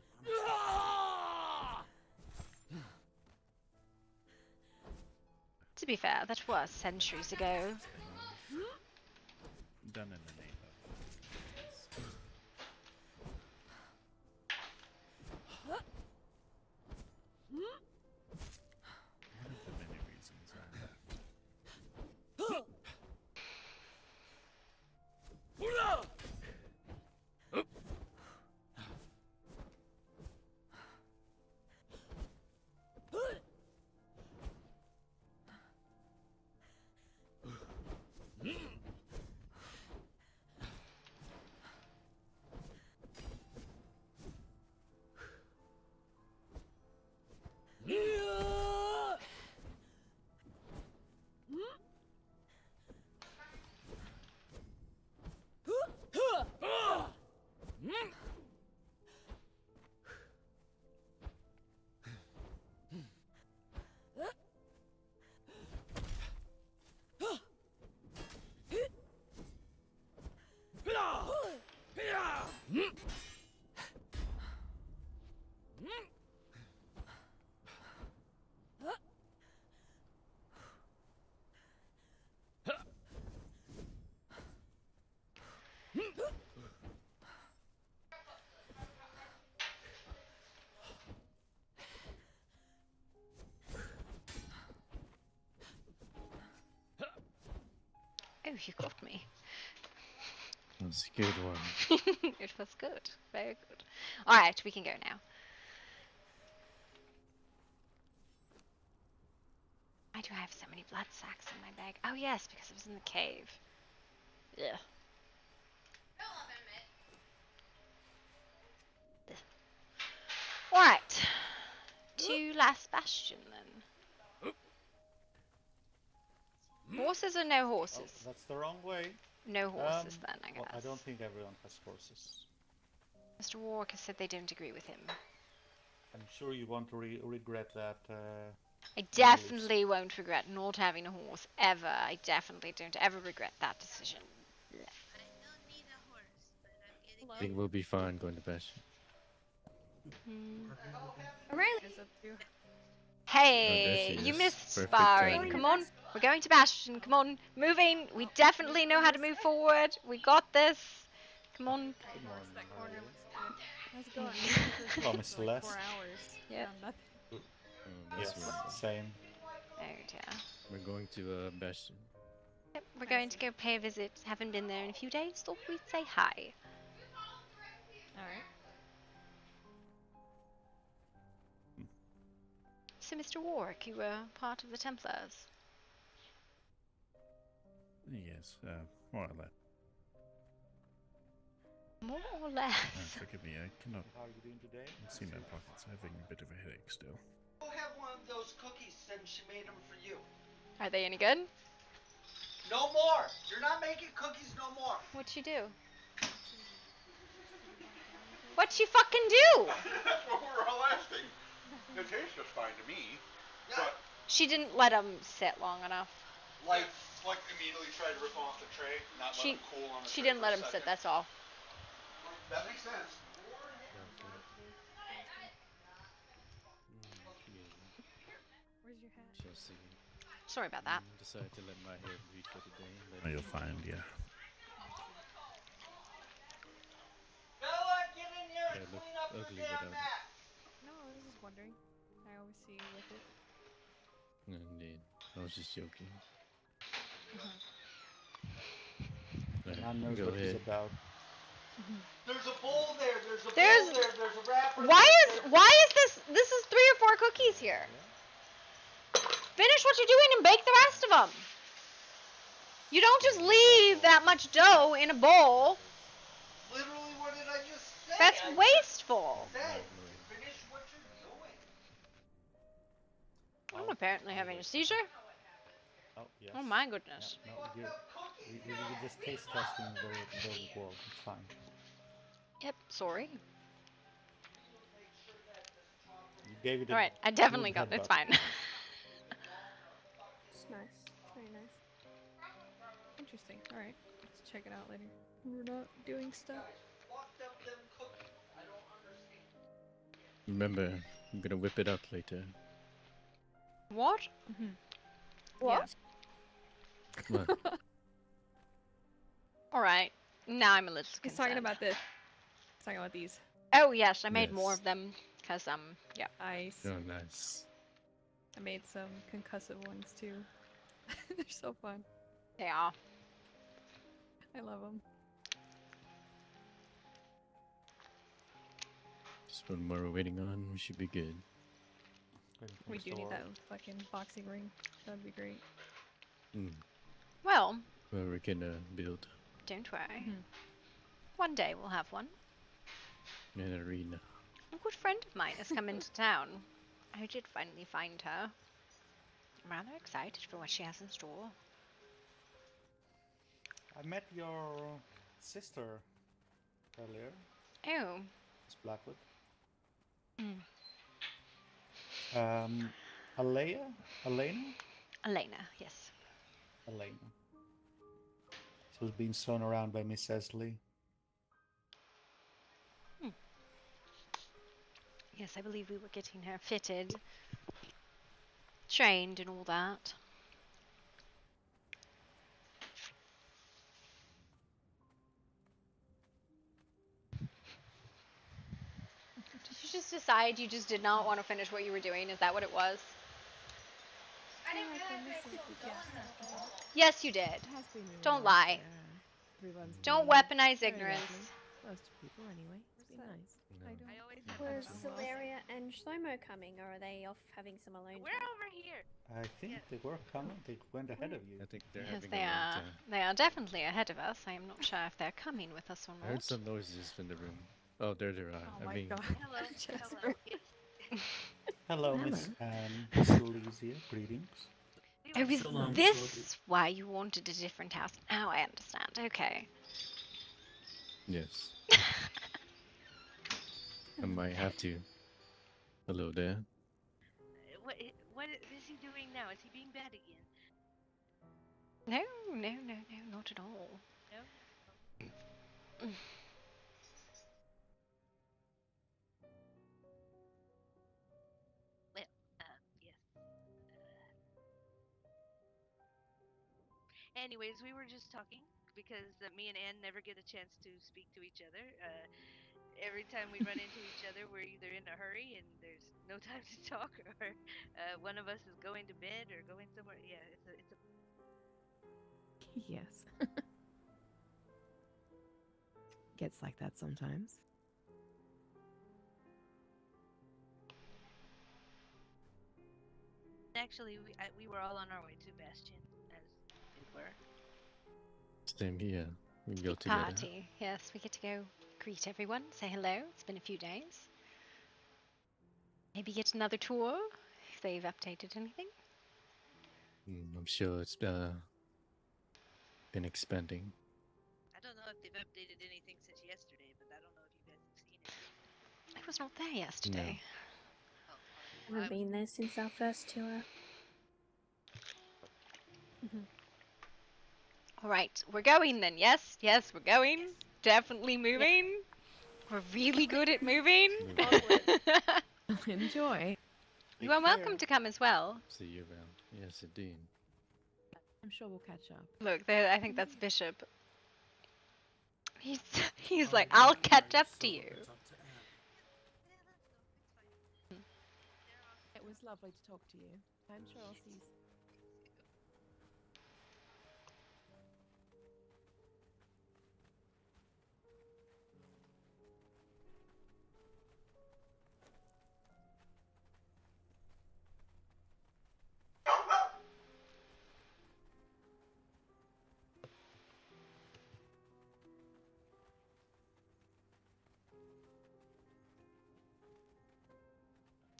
To be fair, that was centuries ago. Done in the name of. One of the many reasons I left. Oh, you got me. That's a good one. It was good. Very good. Alright, we can go now. Why do I have so many blood sacks in my bag? Oh yes, because it was in the cave. Ugh. Alright. To Last Bastion then. Horses or no horses? Oh, that's the wrong way. No horses then, I guess. Well, I don't think everyone has horses. Mr. Walker said they don't agree with him. I'm sure you won't regret that. I definitely won't regret not having a horse, ever. I definitely don't ever regret that decision. I don't need a horse, but I'm getting. I think we'll be fine going to Bastion. Hey, Oh, you is. missed Perfect sparring. timing. Come on, we're going to Bastion. Come on, moving. We definitely know how to move forward. We got this. Come on. Good morning, Maria. How's it going? Hello, Miss Celeste. 4 hours. Yep. Yes, same. Oh dear. We're going to Bastion. Yep, we're going to go pay a visit. Haven't been there in a few days. Thought we'd say hi. Alright. So, Mr. Warwick, you were part of the Templars. Yes, more or less. More or less. Forgive me, I cannot How are you doing today? see my pockets. Having a bit of a headache still. Go have one of those cookies since she made them for you. Are they any good? No more. You're not making cookies no more. What'd she do? What'd she fucking do? That's what we were all asking. It tastes just fine to me, but She didn't let them sit long enough. like in the immediately tried to rip him off the tray, not let She him cool on the she tray didn't for let a him sit. second. That's all. That makes sense. Okay. Yeah. Where's your hat? Shall see. Sorry about that. Decided to let my hair bleed for the day. Let You'll it fall. find, yeah. Bella, get in here I and look clean up the ugly damn without it. mat. No, I was just wondering. I always see you with it. Indeed. I was just joking. Man knows Go what he's ahead. about. There's a bowl there. There's a There's- bowl there. There's a wrapper. Why there. is this is 3 or 4 cookies here? Finish what you're doing and bake the rest of them. You don't just leave that much dough in a bowl. Literally, what did I just say? That's I wasteful. just said, finish what you're doing. I'm apparently having a seizure. Oh, yes. Oh my goodness. Yeah, no, you're just taste testing the world. It's fine. Yep, sorry. You gave it a Alright, I definitely good got it. It's headbutt. fine. It's nice. Very nice. Interesting. Alright. Let's check it out later. We're not doing stuff. Remember, I'm gonna whip it up later. What? What? What? Alright. Now I'm a little He's concerned. talking about this. He's talking about these. Oh yes, I made more Yes. of them. Cause yeah. Nice. Oh, nice. I made some concussive ones too. They're so fun. They are. I love them. Just one more we're waiting on. We should be good. We do need that fucking boxing ring. That'd be great. Well, Well, we can build don't worry. One day we'll have one. an arena. A good friend of mine has come into town. I did finally find her. I'm rather excited for what she has in store. I met your sister earlier. Oh. Miss Blackwood. Mm. Elena? Elena, yes. Elena. She was being shown around by Miss Esley. Yes, I believe we were getting her fitted, trained, and all that. Did you just decide you just did not want to finish what you were doing? Is that what it was? Yes, you did. Don't lie. Don't weaponize ignorance. Most people, anyway. It's been nice. Was Celeria and Shlomo coming, or are they off having some alone We're time? over here. I think they were coming. They went ahead of you. I think they're Yes, having they a long are. time. They are definitely ahead of us. I am not sure if they're coming with us or I heard not. some noises in the room. Oh, there they are. Oh I mean, Hello. Hello. Yes. Hello, Miss Anne. Miss Elysia. Greetings. Oh, is this why you wanted a different house? Now I understand. Okay. yes. I might have to. Hello there. What is he doing now? Is he being bad again? No, no, no, no, not at all. No. Well, yes. Anyways, we were just talking because me and Anne never get a chance to speak to each other. Every time we run into each other, we're either in a hurry and there's no time to talk, or one of us is going to bed or going somewhere. Yeah, it's a. Yes. Gets like that sometimes. Actually, we were all on our way to Bastion, as it were. Same here. We can go together. Party. Yes, we get to go greet everyone, say hello. It's been a few days. Maybe get another tour if they've updated anything. I'm sure it's been expanding. I don't know if they've updated anything since yesterday, but I don't know if you guys have seen it. I was not there yesterday. I haven't been there since our first tour. Alright, we're going then, yes? Yes, we're going. Yes. Definitely moving. We're really good at moving. Enjoy. You are welcome to come as well. See you around. Yes, indeed. I'm sure we'll catch up. Look, there, I think that's Bishop. He's like, I'll catch up to you. It was lovely to talk to you. I'm sure I'll see you.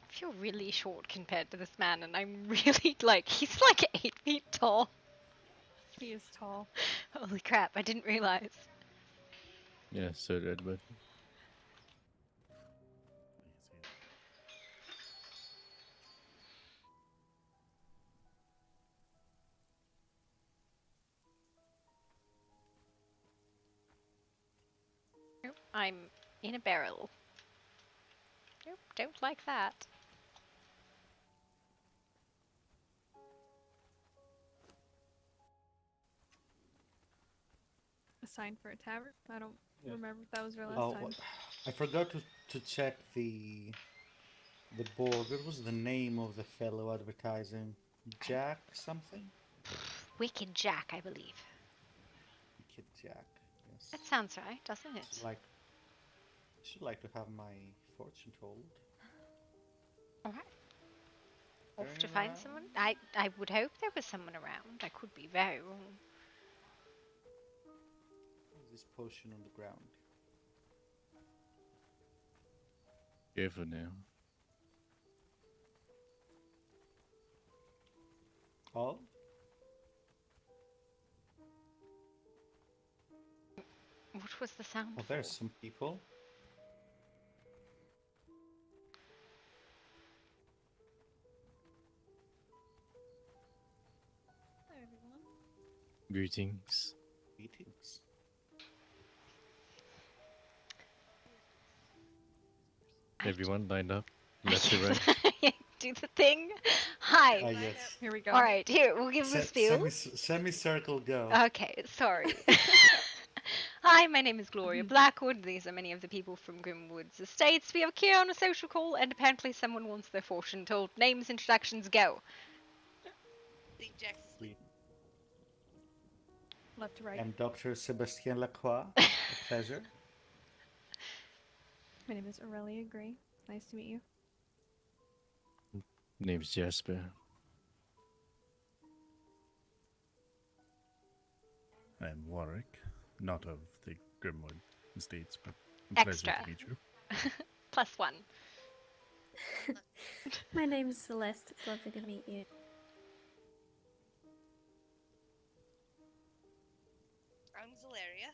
I feel really short compared to this man, and I'm really like, he's like 8 feet tall. He is tall. Holy crap, I didn't realize. Yeah, so did Edward. Nope, I'm in a barrel. Nope, don't like that. A sign for a tavern? I don't remember if that was your last Oh, time. I forgot to check the board. What was the name of the fellow advertising? Jack something? Wicked Jack, I believe. Kid Jack. Yes. That sounds right, doesn't it? Should like to have my fortune told. Alright. Off to find someone? I would hope there was someone around. I could be very wrong. There's this potion on the ground. Careful now. Oh? What was the sound? Oh, there's some people. Hello, everyone. Greetings. Greetings. Everyone lined up, left to right. Do the thing. Hi. Yes. Here we go. All right, here we'll give a spiel. Semicircle go. Okay, sorry. Hi, my name is Gloria Blackwood. These are many of the people from Grimwood's estates. We are here on a social call, and apparently someone wants their fortune told. Names, introductions, go. I think Jack's asleep. Left to right. I'm Dr. Sebastien Lacroix. A pleasure. My name is Aurelia Gray. Nice to meet you. Name's Jasper. I'm Warwick, not of the Grimwood Estates, but a Extra. pleasure to meet you. +1. My name's Celeste. It's lovely to meet you. I'm Zalaria.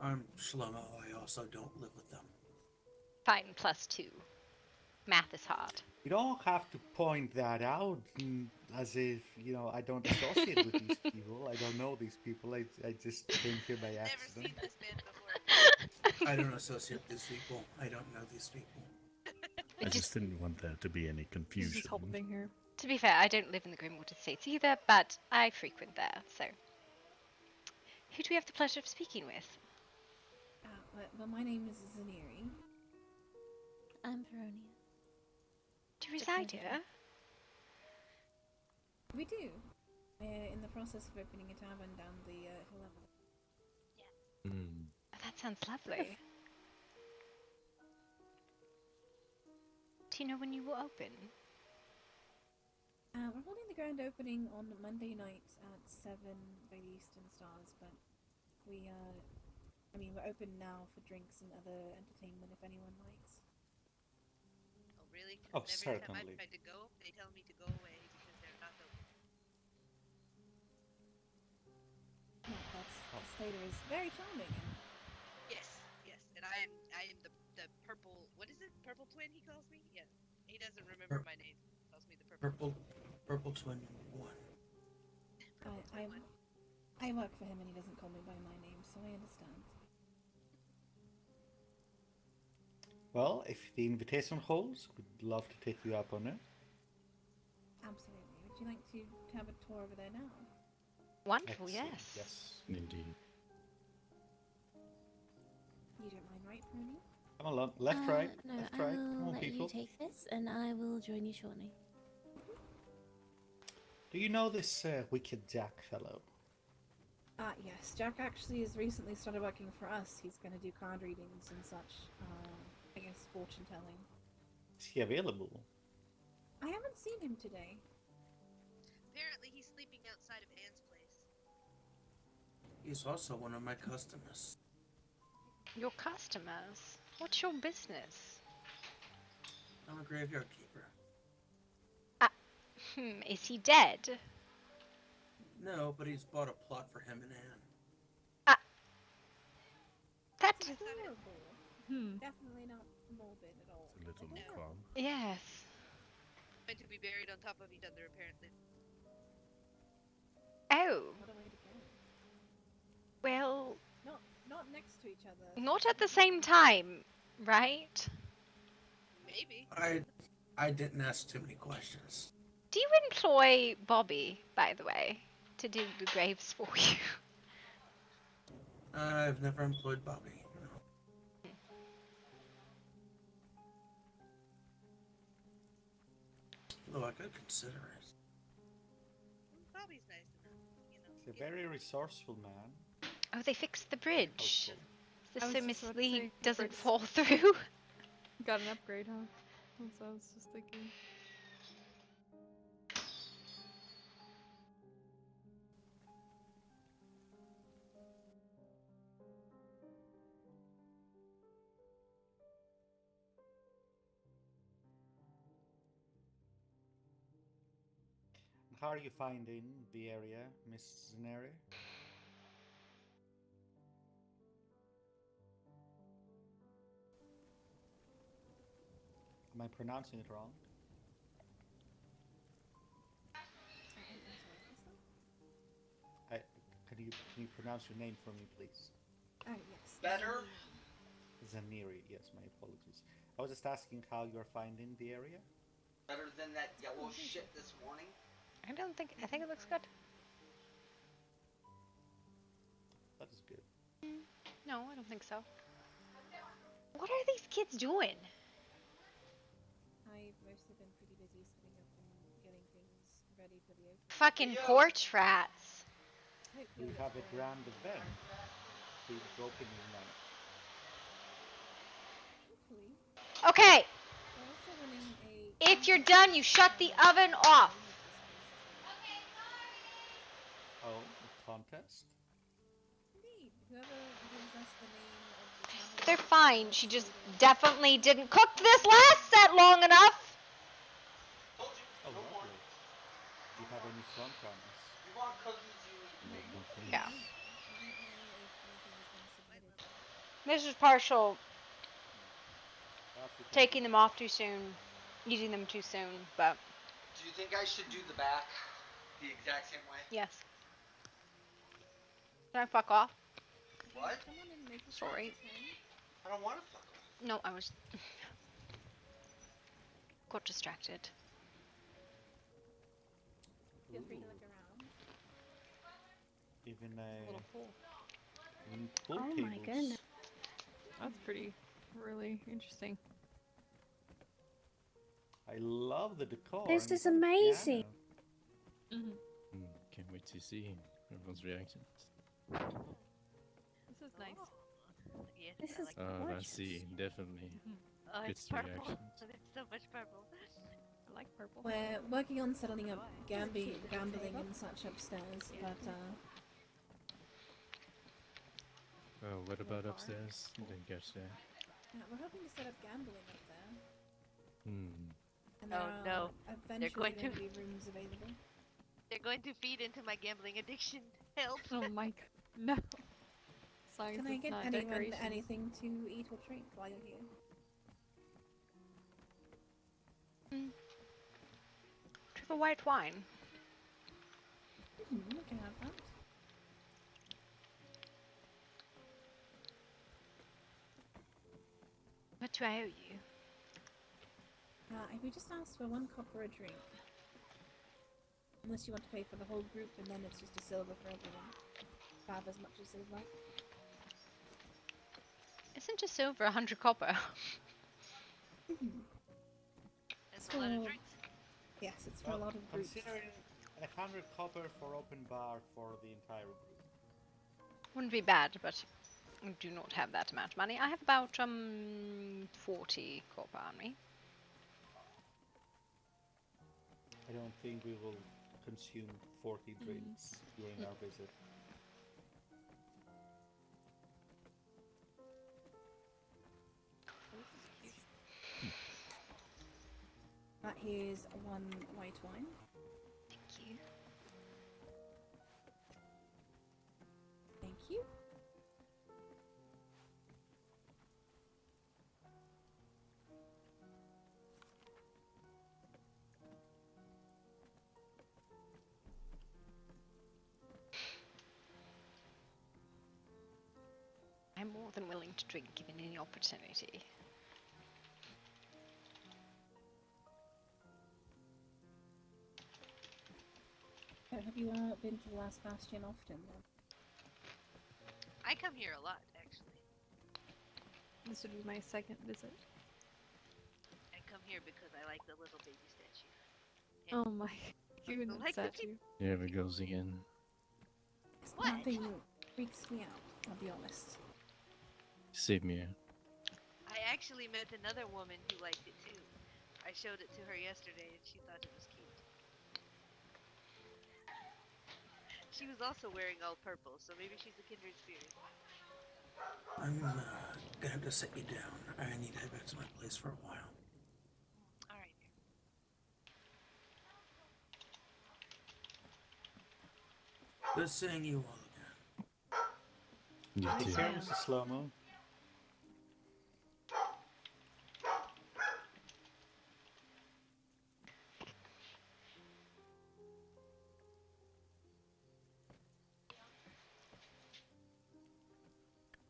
I'm Shlomo. I also don't live with them. Fine, +2. Math is hard. You don't have to point that out as if, I don't associate with these people. I don't know these people. I just came here by accident. Never seen this man before. I don't associate with these people. I don't know these people. I just didn't want there to be any confusion. Just helping her. To be fair, I don't live in the Grimwood Estates either, but I frequent there, so. Who do we have the pleasure of speaking with? Well, my name is Zaniri. I'm Veronia. Do you reside here? We do. We're in the process of opening a tavern down the hill level. Mm. Oh, that sounds lovely. Do you know when you will open? We're holding the grand opening on Monday night at 7 by the Eastern Stars, but we're open now for drinks and other entertainment if anyone likes. Oh, really? Oh, Every time I certainly. try to go, they tell me to go away because they're not open. No, the Slater is very charming. Yes, and I am the purple. What is it? Purple twin? He calls me. Yeah, he doesn't remember my name. He calls me the purple. Purple twin 1. someone. I work for him and he doesn't call me by my name, so I understand. Well, if the invitation holds, we'd love to take you up on it. Absolutely. Would you like to have a tour over there now? Wonderful, Excellent, yes. Yes. Indeed. You don't mind, right, Pony? Come along. Left, right. No, Left, I right. will Come on, let people. you take this, and I will join you shortly. Do you know this wicked Jack fellow? Yes. Jack actually has recently started working for us. He's going to do card readings and such. I guess fortune telling. Is he available? I haven't seen him today. Apparently, he's sleeping outside of Anne's place. He's also one of my customers. Your customers? What's your business? I'm a graveyard keeper. Is he dead? No, but he's bought a plot for him and Anne. That's adorable. Definitely not morbid at all. It's a little macabre. Yes. Going to be buried on top of each other, apparently. Oh. What a way to go. Well, Not next to each other. not at the same time, right? Maybe. I didn't ask too many questions. Do you employ Bobby, by the way, to do the graves for you? I've never employed Bobby. No. Though I could consider it. Bobby's nice enough, you know. He's a very resourceful man. Oh, they fixed the bridge. Is I this was so just Miss about to Lee say, doesn't Briggs. fall through? Got an upgrade, huh? That's what I was just thinking. How are you finding the area, Miss Zeneri? Am I pronouncing it wrong? Can you pronounce your name for me, please? Oh, yes. Better? Zaniri, yes, my apologies. I was just asking how you're finding the area. Better than that yellow shit this morning? I think it looks good. That is good. No, I don't think so. What are these kids doing? I've mostly been pretty busy setting up and getting things ready for the opening. Fucking porch rats. We have a grand event. Big opening night. Hopefully. Okay. We're also running a If you're done, you shut the oven off. Oh, a contest? Indeed. Whoever gives us the name of the tavern. They're fine. She just definitely didn't cook this last set long enough. Oh, lovely. Do you have any front runners? You want cookies, you eat me. Yeah. This is partial. Taking them off too soon, eating them too soon, but Do you think I should do the back the exact same way? yes. Can I fuck off? What? Sorry. I don't want to fuck off. No, I was got distracted. Feel free to look around. Even Little pool. even pool Oh tables. my goodness. That's pretty, really interesting. I love the decor. This and is the amazing. piano. Can't wait to see everyone's reactions. This is nice. Yes, This I is like I gorgeous. see, definitely. Oh, Good it's purple. reactions. It's so much purple. I like purple. We're working on settling up gambling and such upstairs, but What about upstairs? Didn't catch that. we're hoping to set up gambling up there. And Oh, there no. are They're eventually going to- be rooms available. They're going to feed into my gambling addiction. Help! Oh my no. Science Can I is get not anyone decoration. anything to eat or drink while you're here? To the white wine. Mm-hmm. can have that. What do I owe you? We just asked for 1 copper a drink. Unless you want to pay for the whole group, and then it's just a silver for everyone. Have as much as they'd like. Isn't just over 100 copper? That's a lot of for- drinks. Yes, it's for a lot of groups. Considering 100 copper for open bar for the entire group. Wouldn't be bad, but I do not have that amount of money. I have about 40 copper on me. I don't think we will consume 40 drinks during our visit. That here's 1 white wine. Thank you. Thank you. I'm more than willing to drink given any opportunity. Have you all been to the Last Bastion often then? I come here a lot, actually. This would be my second visit. I come here because I like the little baby statue. Oh my goodness, like the statue. There it goes again. What? Nothing freaks me out, I'll be honest. Save me. I actually met another woman who liked it too. I showed it to her yesterday and she thought it was cute. She was also wearing all purple, so maybe she's a kindred spirit. I'm gonna have to sit you down. I need to head back to my place for a while. Alright. Good seeing you all again. You Take too. care, Mrs. Slow-Mo.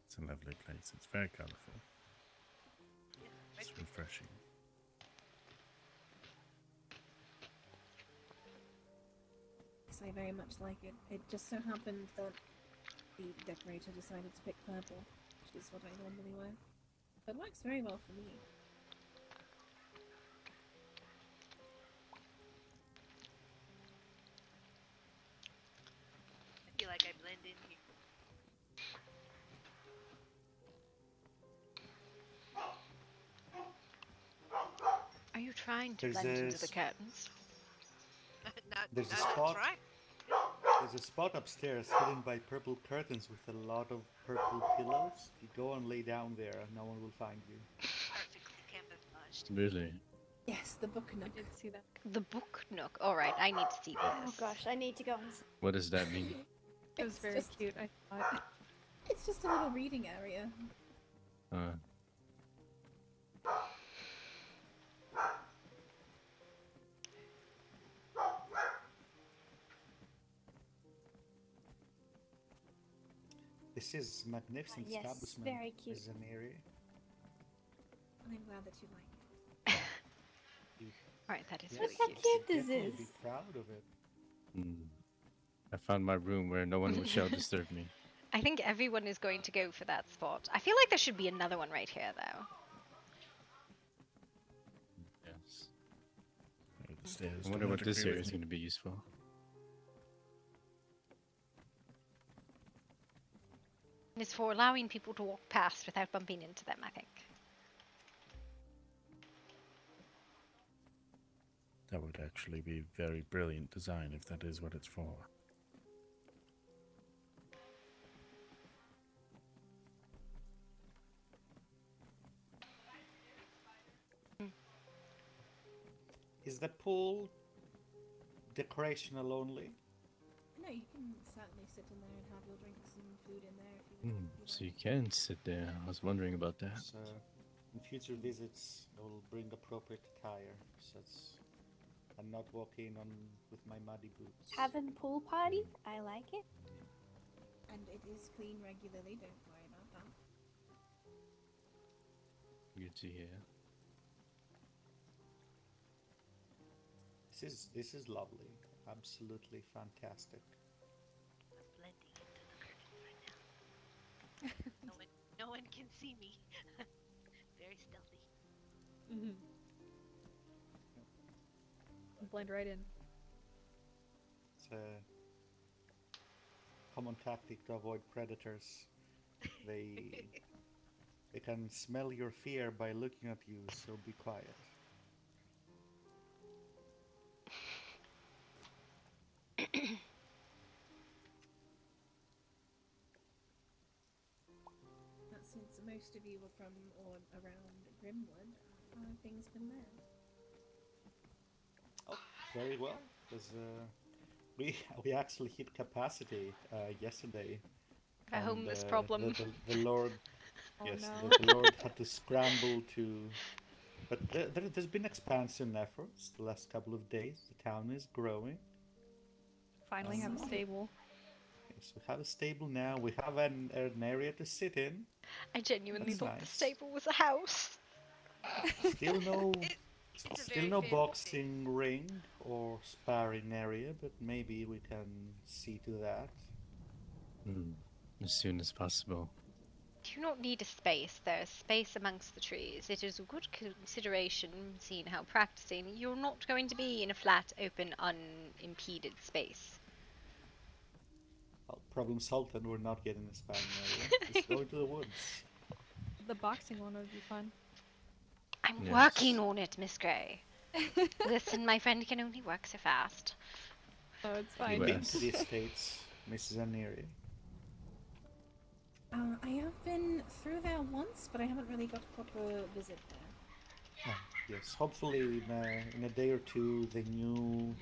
It's a lovely place. It's very colorful. It's refreshing. Yes, I very much like it. It just so happened that the decorator decided to pick purple, which is what I normally wear. But it works very well for me. I feel like I blend in here. Are you trying to There's blend a into the curtains? There's a not spot. try. There's a spot upstairs hidden by purple curtains with a lot of purple pillows. If you go and lay down there, no one will find you. Perfectly camouflaged. Really? Yes, the book nook. I did see that. The book nook. Alright, I need to see this. Oh gosh, I need to go and. What does that mean? It was very cute, I thought. It's just a little reading area. This is magnificent Yes, establishment. very cute. Is an area. I'm glad that you like it. Alright, that is Yes, really Look how cute. cute this definitely is. be proud of it. I found my room where no one shall disturb me. I think everyone is going to go for that spot. I feel like there should be another one right here, though. Yes. The stairs I do wonder not what this agree area with is me. going to be useful. It's for allowing people to walk past without bumping into them, I think. That would actually be very brilliant design if that is what it's for. Is the pool decorational only? No, you can certainly sit in there and have your drinks and food in there if you want. So you can sit there. I was wondering about that. So, in future visits, I will bring appropriate attire. So that's and not walk in on with my muddy boots. Having pool party? I like it. And it is clean regularly, don't worry about that. Good to hear. This is lovely. Absolutely fantastic. I'm blending into the curtains right now. No one can see me. Very stealthy. Blend right in. It's a common tactic to avoid predators. They they can smell your fear by looking at you, so be quiet. But since most of you were from or around Grimwood, how have things been there? Oh, very well. Because we actually hit capacity yesterday, A and homeless problem. the Lord, Oh, yes, no. the Lord had to scramble to. But there's been expansion efforts the last couple of days. The town is growing. Finally have a stable. Yes, we have a stable now. We have an area to sit in. I genuinely That's thought the nice. stable was a house. Still no, It's a still very no fancy boxing ring or sparring area, but maybe we can see to that. As soon as possible. Do not need a space. There is space amongst the trees. It is a good consideration, seeing how practicing you're not going to be in a flat, open, unimpeded space. Well, problem solved, and we're not getting a sparring area. Just go into the woods. The boxing one would be fun. I'm Yes. working on it, Miss Grey. Listen, my friend can only work so fast. Oh, it's Have you fine. been to the estates, Mrs. Aneri? I have been through there once, but I haven't really got a proper visit there. Oh, yes. Hopefully, in a day or two, the new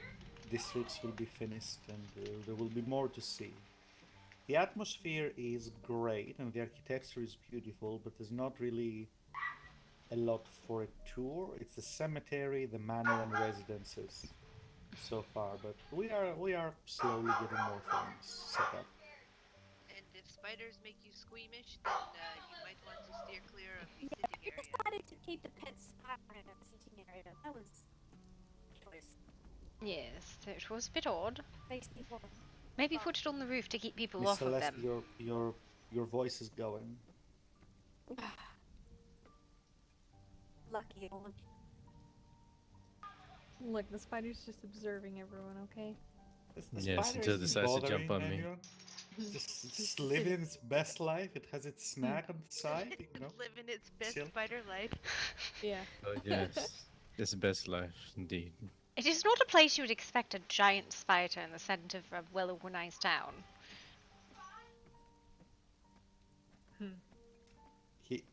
districts will be finished, and there will be more to see. The atmosphere is great, and the architecture is beautiful, but there's not really a lot for a tour. It's the cemetery, the manor, and residences so far, but we are slowly getting more things set up. And if spiders make you squeamish, then you might want to steer clear of the sitting You area. decided to keep the pet spider in the sitting area. That was choice. Yes, it was a bit odd. Makes me want. Maybe put it on the roof to keep people Miss off of Celeste, them. your voice is going. Lucky one. Look, the spider's just observing everyone, okay? The Yes, spider until it isn't decides to jump bothering on me. anyone. Just living its best life. It has its snack on the side, you know. Living its best Chill. spider life. Yeah. Oh, yes. It's the best life, indeed. It is not a place you would expect a giant spider in the centre of a well-organized town. He,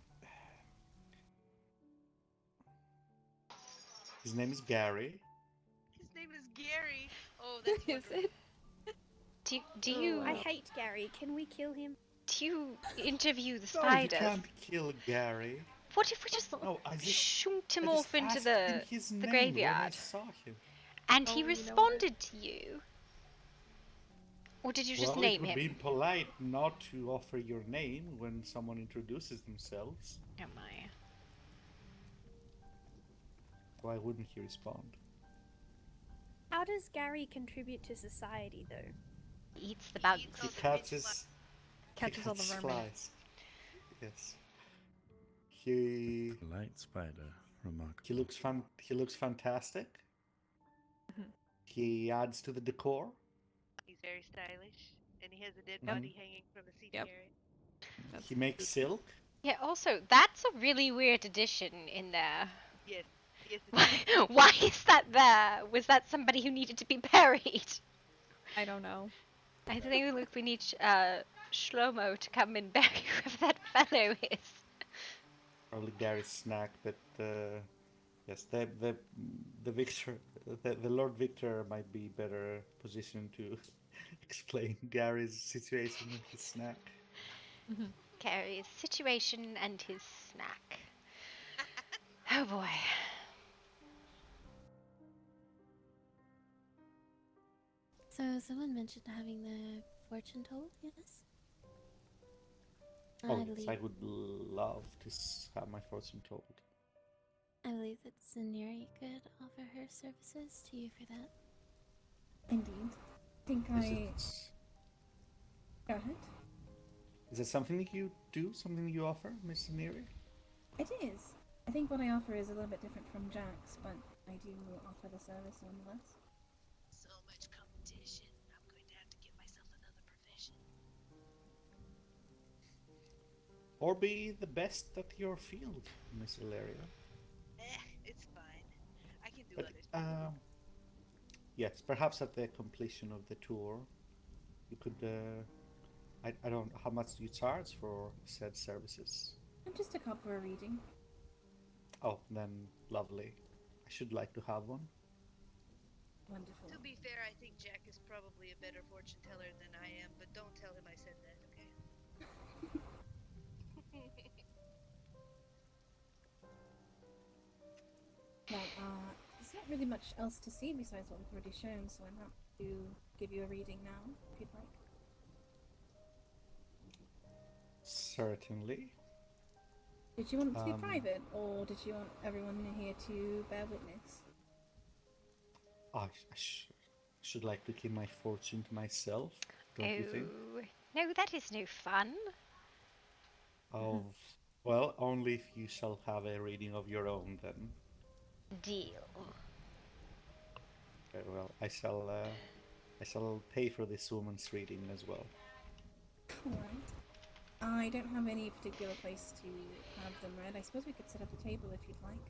his name is Gary. His name is Gary. Oh, that's wonderful. Do you I hate Gary. Can we kill him? do you interview the No, you spiders? can't kill Gary. What if we just No, I just shoot him I just off into asked the him his the name when I graveyard? saw him. And Oh, he you know what? responded to you? Or did you just Well, name it would him? be impolite not to offer your name when someone introduces themselves. Oh my. Why wouldn't he respond? How does Gary contribute to society, though? He eats the bugs. He catches Catches all the vermin. flies. Yes. He Light spider, remarkable. He looks fantastic. He adds to the decor. He's very stylish, and he has a dead Yep. body hanging from the seating area. He makes silk. Yeah, also, that's a really weird addition in there. Yes. Yes. Why is that there? Was that somebody who needed to be buried? I don't know. I think we need Shlomo to come and bury whoever that fellow is. Probably Gary's snack, but yes, the Victor, the Lord Victor might be better positioned to explain Gary's situation and his snack. Gary's situation and his snack. Oh boy. So someone mentioned having the fortune told, yes? Oh I yes, believe I would love to have my fortune told. I believe that Zaneri could offer her services to you for that. Indeed. I think Go ahead. Is it something you do? Something you offer, Miss Neri? It is. I think what I offer is a little bit different from Jack's, but I do offer the service nonetheless. So much competition. I'm going to have to get myself another profession. Or be the best at your field, Miss Ilaria. It's fine. I can do But other things. yes, perhaps at the completion of the tour, you could. I don't know how much do you charge for said services. I'm just a copper reading. Oh, then lovely. I should like to have one. Wonderful. To be fair, I think Jack is probably a better fortune teller than I am, but don't tell him I said that, okay? Well, there's not really much else to see besides what we've already shown, so I'm happy to give you a reading now, if you'd like. Certainly. Did you want it to be private, or did you want everyone here to bear witness? I should like to keep my fortune to myself, don't you think? No, that is no fun. Of well, only if you shall have a reading of your own, then. Deal. Very well. I shall pay for this woman's reading as well. Alright. I don't have any particular place to have them read. I suppose we could sit at the table if you'd like.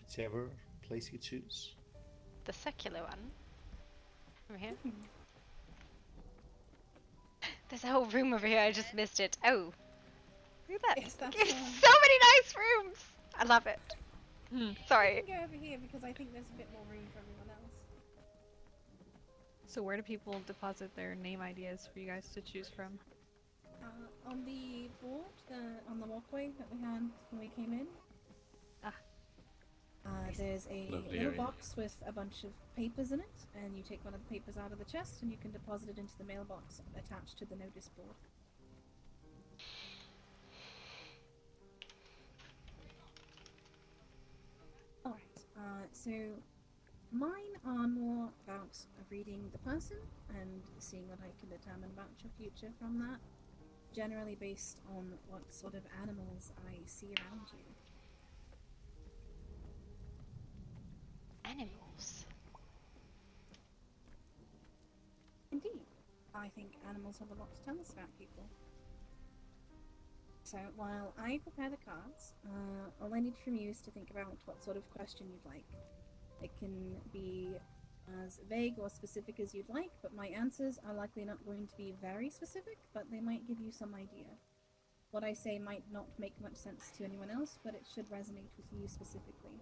Whichever place you choose. The circular one. Over here. There's a whole room over here. I just missed it. Oh, look at that! Yes, that's so many nice rooms. I love it. Sorry. I can go over here because I think there's a bit more room for everyone else. So where do people deposit their name ideas for you guys to choose from? On the board, on the walkway that we had when we came in. There's a Lovely little area. box with a bunch of papers in it, and you take one of the papers out of the chest and you can deposit it into the mailbox attached to the notice board. Alright, so mine are more about reading the person and seeing what I can determine about your future from that, generally based on what sort of animals I see around you. Animals. Indeed. I think animals have a lot to tell us about people. So while I prepare the cards, all I need from you is to think about what sort of question you'd like. It can be as vague or specific as you'd like, but my answers are likely not going to be very specific, but they might give you some idea. What I say might not make much sense to anyone else, but it should resonate with you specifically.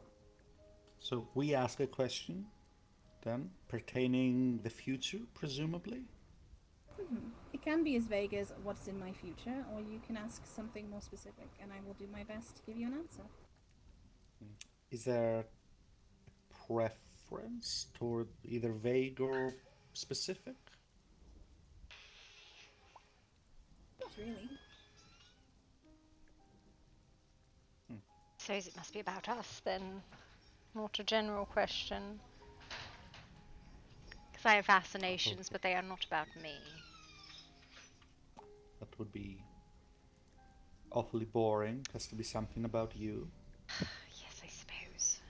So we ask a question, then, pertaining the future, presumably? It can be as vague as what's in my future, or you can ask something more specific, and I will do my best to give you an answer. Is there preference toward either vague or specific? Not really. Suppose it must be about us then, not a general question. Because I have fascinations, but they are not about me. That would be awfully boring. Has to be something about you. Yes, I suppose.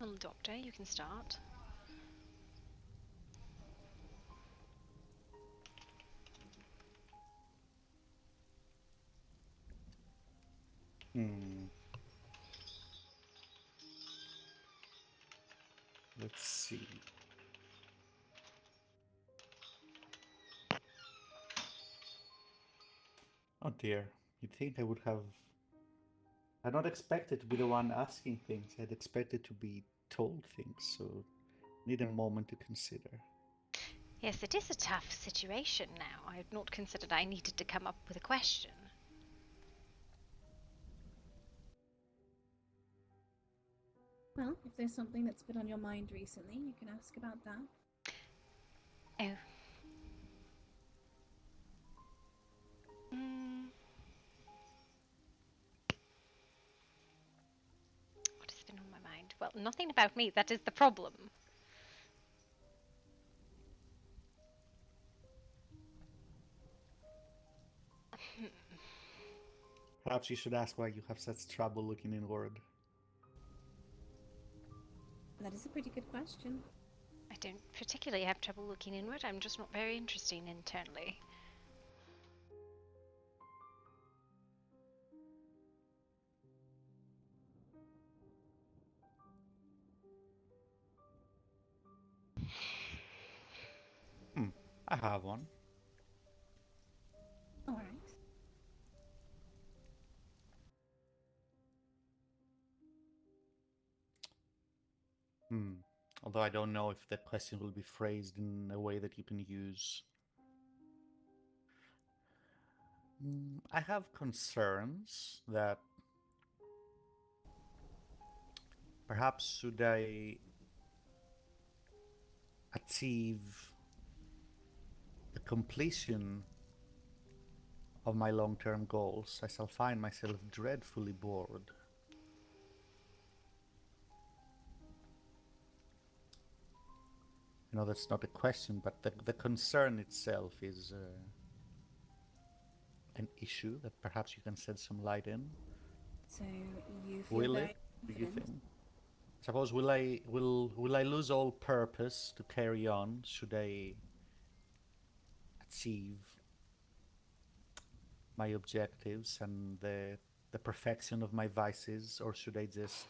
Well, Doctor, you can start. Let's see. Oh dear. You'd think I would have... I'd not expected to be the one asking things. I'd expected to be told things, so need a moment to consider. Yes, it is a tough situation now. I had not considered I needed to come up with a question. Well, if there's something that's been on your mind recently, you can ask about that. Oh. Mm. What has been on my mind? Well, nothing about me. That is the problem. Perhaps you should ask why you have such trouble looking inward. That is a pretty good question. I don't particularly have trouble looking inward. I'm just not very interesting internally. I have one. Alright. Although I don't know if the question will be phrased in a way that you can use. I have concerns that perhaps should I achieve the completion of my long-term goals, I shall find myself dreadfully bored. I know that's not a question, but the concern itself is an issue that perhaps you can shed some light in. So you feel Will very it? Do you confident. think? Suppose will I lose all purpose to carry on should I achieve my objectives and the perfection of my vices, or should I just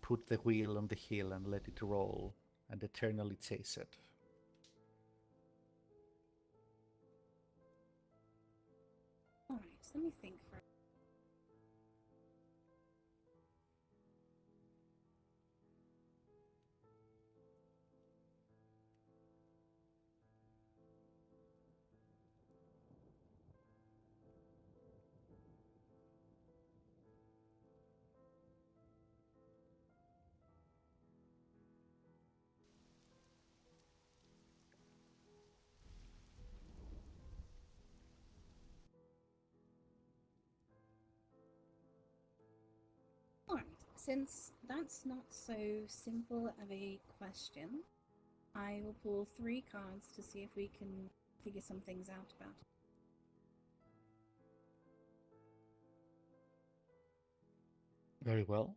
put the wheel on the hill and let it roll and eternally chase it? Alright, let me think for Alright, since that's not so simple of a question, I will pull 3 cards to see if we can figure some things out about it. Very well.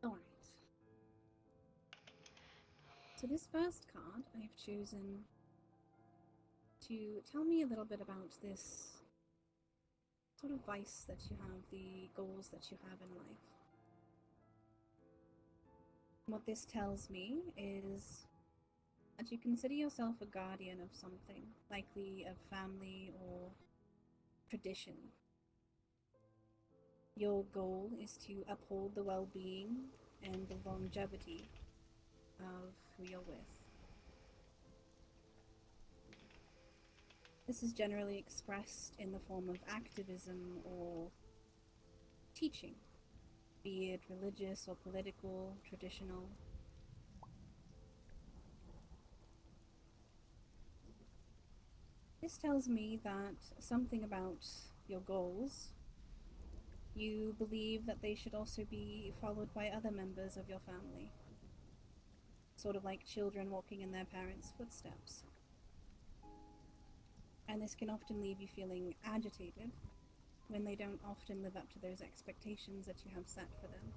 Alright. So this first card I've chosen to tell me a little bit about this sort of vice that you have, the goals that you have in life. What this tells me is that you consider yourself a guardian of something, likely of family or tradition. Your goal is to uphold the well-being and the longevity of who you're with. This is generally expressed in the form of activism or teaching, be it religious or political, traditional. This tells me that something about your goals, you believe that they should also be followed by other members of your family. Sort of like children walking in their parents' footsteps. And this can often leave you feeling agitated when they don't often live up to those expectations that you have set for them.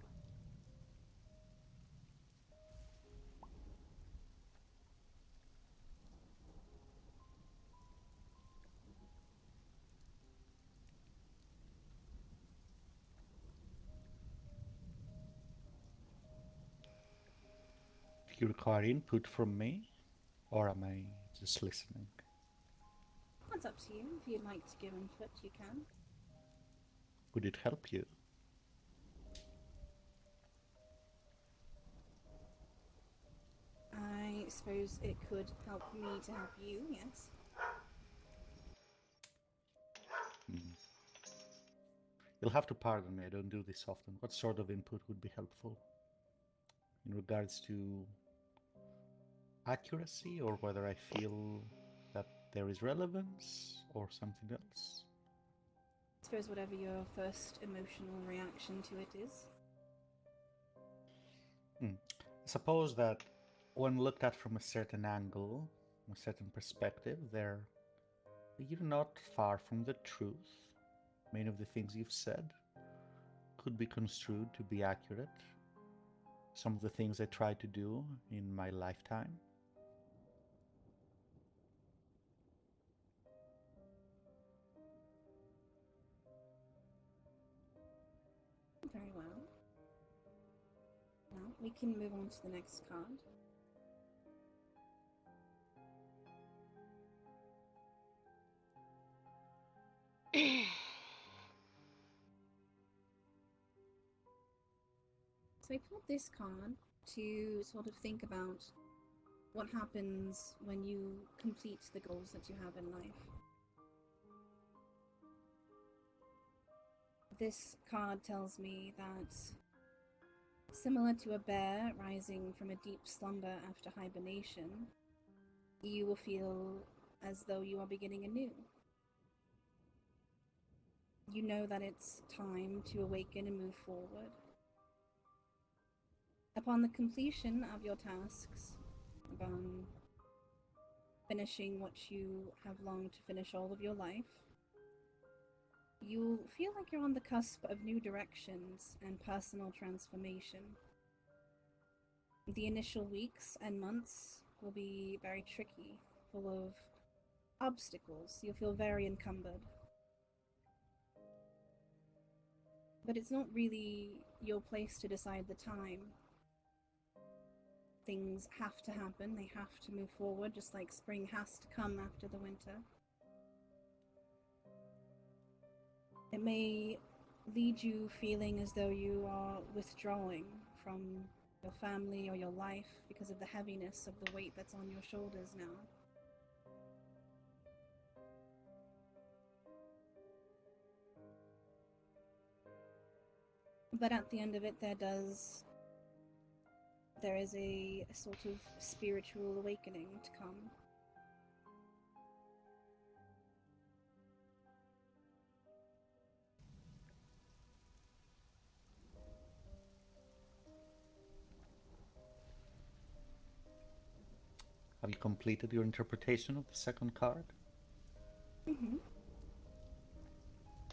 Do you require input from me, or am I just listening? That's up to you. If you'd like to give input, you can. Would it help you? I suppose it could help me to help you, yes. You'll have to pardon me, I don't do this often. What sort of input would be helpful? In regards to accuracy, or whether I feel that there is relevance, or something else? I suppose whatever your first emotional reaction to it is. Suppose that when looked at from a certain angle, a certain perspective, you're not far from the truth. Many of the things you've said could be construed to be accurate. Some of the things I tried to do in my lifetime. Very well. Well, we can move on to the next card. So I pulled this card to sort of think about what happens when you complete the goals that you have in life. This card tells me that, similar to a bear rising from a deep slumber after hibernation, you will feel as though you are beginning anew. You know that it's time to awaken and move forward. Upon the completion of your tasks, upon finishing what you have longed to finish all of your life, you'll feel like you're on the cusp of new directions and personal transformation. The initial weeks and months will be very tricky, full of obstacles. You'll feel very encumbered. But it's not really your place to decide the time. Things have to happen, they have to move forward, just like spring has to come after the winter. It may lead you feeling as though you are withdrawing from your family or your life because of the heaviness of the weight that's on your shoulders now. But at the end of it, there is a sort of spiritual awakening to come. Have you completed your interpretation of the second card? Mm-hmm.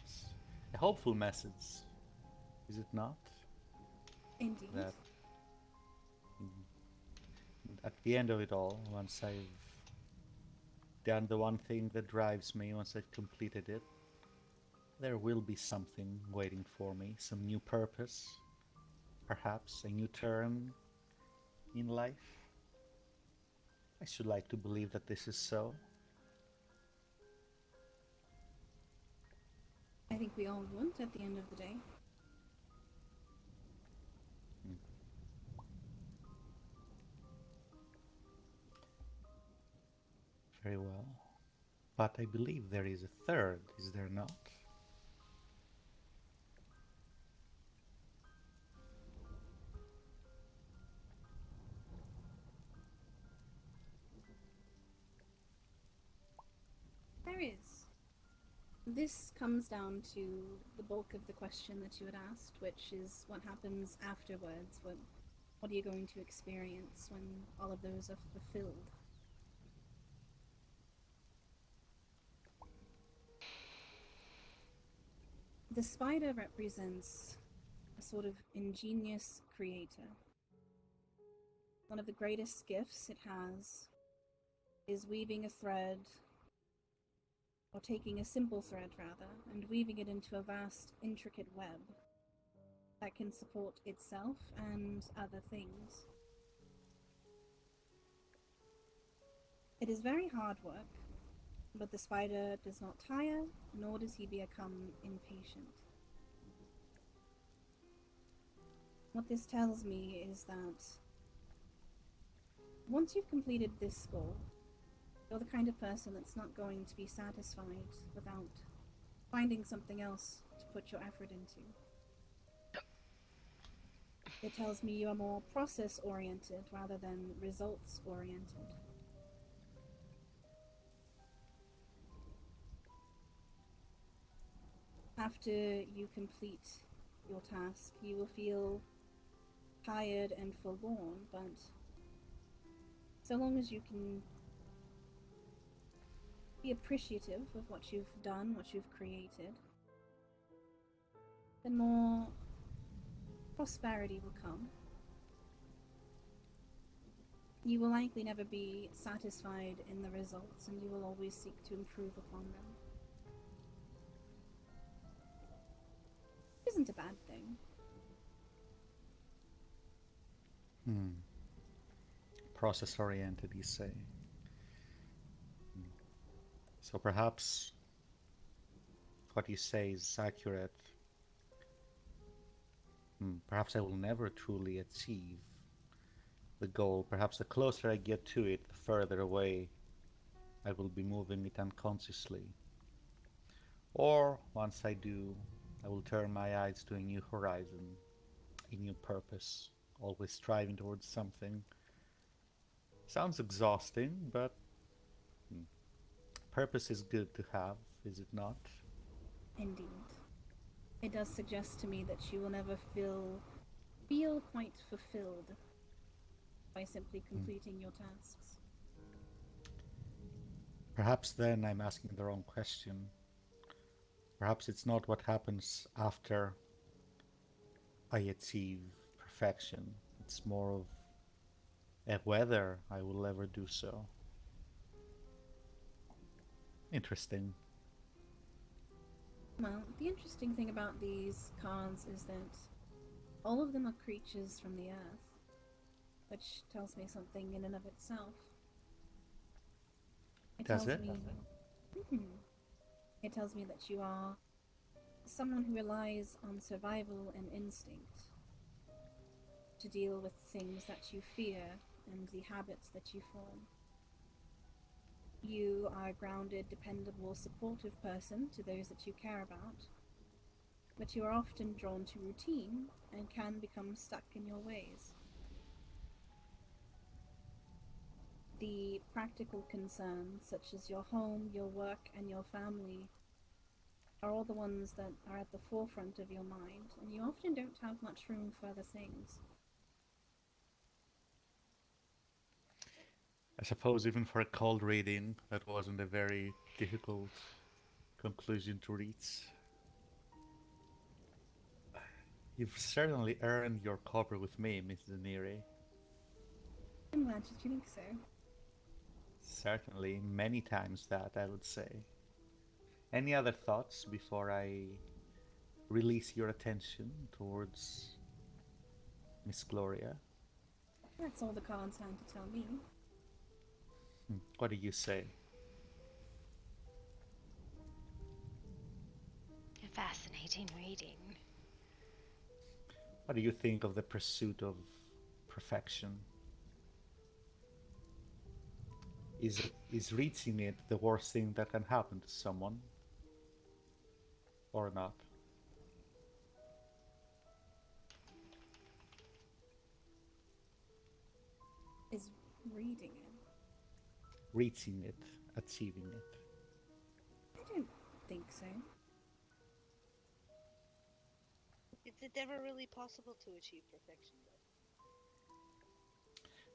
It's a hopeful message, is it not? Indeed. That at the end of it all, once I've done the one thing that drives me, once I've completed it, there will be something waiting for me, some new purpose, perhaps a new turn in life. I should like to believe that this is so. I think we all would at the end of the day. Very well. But I believe there is a third, is there not? There is. This comes down to the bulk of the question that you had asked, which is what happens afterwards. What are you going to experience when all of those are fulfilled? The spider represents a sort of ingenious creator. One of the greatest gifts it has is weaving a thread, or taking a simple thread rather, and weaving it into a vast, intricate web that can support itself and other things. It is very hard work, but the spider does not tire, nor does he become impatient. What this tells me is that once you've completed this goal, you're the kind of person that's not going to be satisfied without finding something else to put your effort into. It tells me you are more process-oriented rather than results-oriented. After you complete your task, you will feel tired and forlorn, but so long as you can be appreciative of what you've done, what you've created, then more prosperity will come. You will likely never be satisfied in the results, and you will always seek to improve upon them. It isn't a bad thing. Process oriented, you say. So perhaps what you say is accurate. Perhaps I will never truly achieve the goal. Perhaps the closer I get to it, the further away I will be moving it unconsciously. Or once I do, I will turn my eyes to a new horizon, a new purpose, always striving towards something. Sounds exhausting, but purpose is good to have, is it not? Indeed. It does suggest to me that you will never feel quite fulfilled by simply completing your tasks. Perhaps then I'm asking the wrong question. Perhaps it's not what happens after I achieve perfection. It's more of whether I will ever do so. Interesting. Well, the interesting thing about these cards is that all of them are creatures from the earth, which tells me something in and of itself. It Does tells it? me... It tells me that you are someone who relies on survival and instinct to deal with things that you fear and the habits that you form. You are a grounded, dependable, supportive person to those that you care about, but you are often drawn to routine and can become stuck in your ways. The practical concerns, such as your home, your work, and your family, are all the ones that are at the forefront of your mind, and you often don't have much room for other things. I suppose even for a cold reading, that wasn't a very difficult conclusion to reach. You've certainly earned your copper with me, Mrs. Neri. I'm glad you think so. Certainly, many times that, I would say. Any other thoughts before I release your attention towards Miss Gloria? That's all the cards had to tell me. What do you say? A fascinating reading. What do you think of the pursuit of perfection? Is reaching it the worst thing that can happen to someone? Or not? Is reading it. Reaching it, achieving it. I don't think so. Is it ever really possible to achieve perfection, though?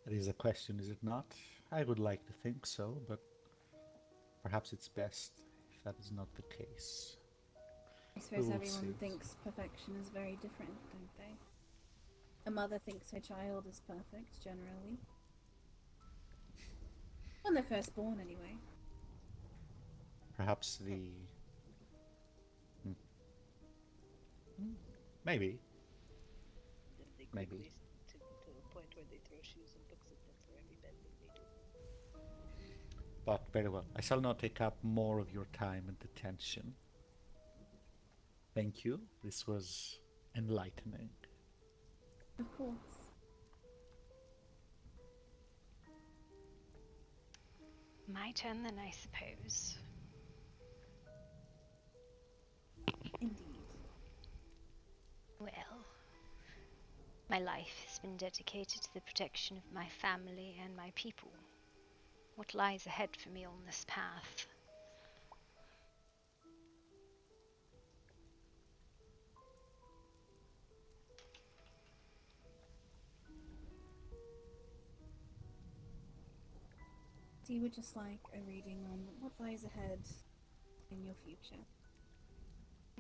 That is a question, is it not? I would like to think so, but perhaps it's best if that is not the case. I We suppose will everyone see. thinks perfection is very different, don't they? A mother thinks her child is perfect, generally. When they're first born, anyway. Perhaps the... Maybe. Then they Maybe. quickly to a point where they throw shoes and books at them for every bad thing they do. But very well. I shall not take up more of your time and attention. Thank you. This was enlightening. Of course. My turn then, I suppose. Indeed. Well, my life has been dedicated to the protection of my family and my people. What lies ahead for me on this path? So you would just like a reading on what lies ahead in your future?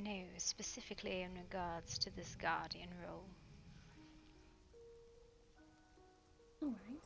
No, specifically in regards to this guardian role. Alright.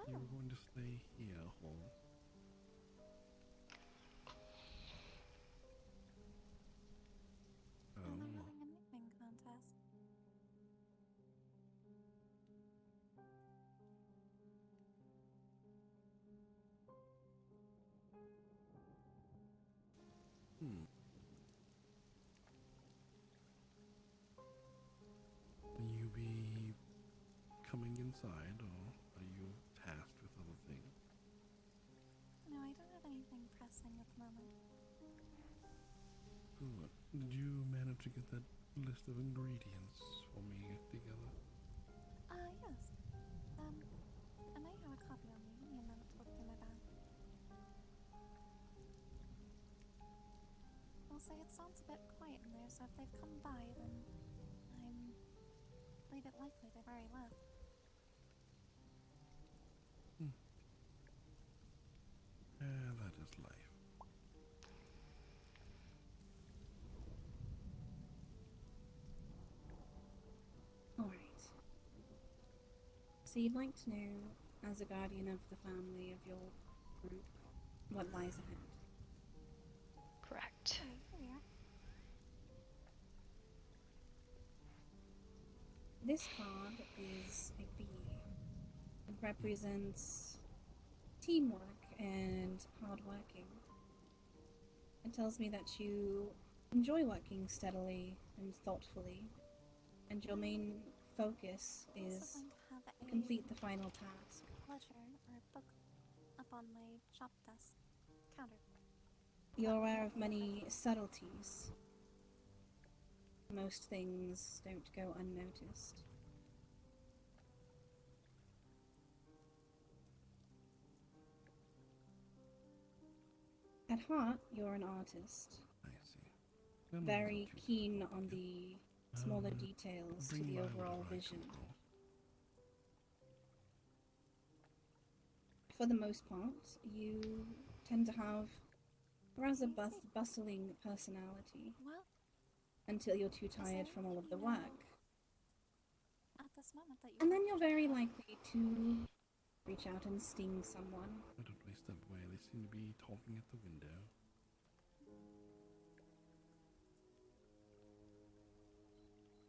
You were going to stay here, Hall. And I'm Oh. having a knitting contest. Will you be coming inside, or are you tasked with other things? No, I don't have anything pressing at the moment. Good. Did you manage to get that list of ingredients for me together? Yes. I might have a copy on me. Give me a minute to look through my bag. I'll say it sounds a bit quiet in there, so if they've come by, then I leave it likely they've already left. That is life. Alright. So you'd like to know, as a guardian of the family of your group, what lies ahead? Correct. Okay, here we are. This card is a bee. It represents teamwork and hard working. It tells me that you enjoy working steadily and thoughtfully, and your main focus I'm also is going to have a complete the final task. ledger or book up on my shop desk counter. You're aware of many subtleties. Most things don't go unnoticed. At heart, you're an artist. I see. Then Very not too keen on the smaller Um, details to bring the by overall whatever I vision. come across. For the most part, you tend to have a rather bustling personality. Well, until you're too is there tired from all of anything the you know work. at this moment that you And then want you're to very tell me? likely to reach out and sting someone. I don't waste step away. They seem to be talking at the window.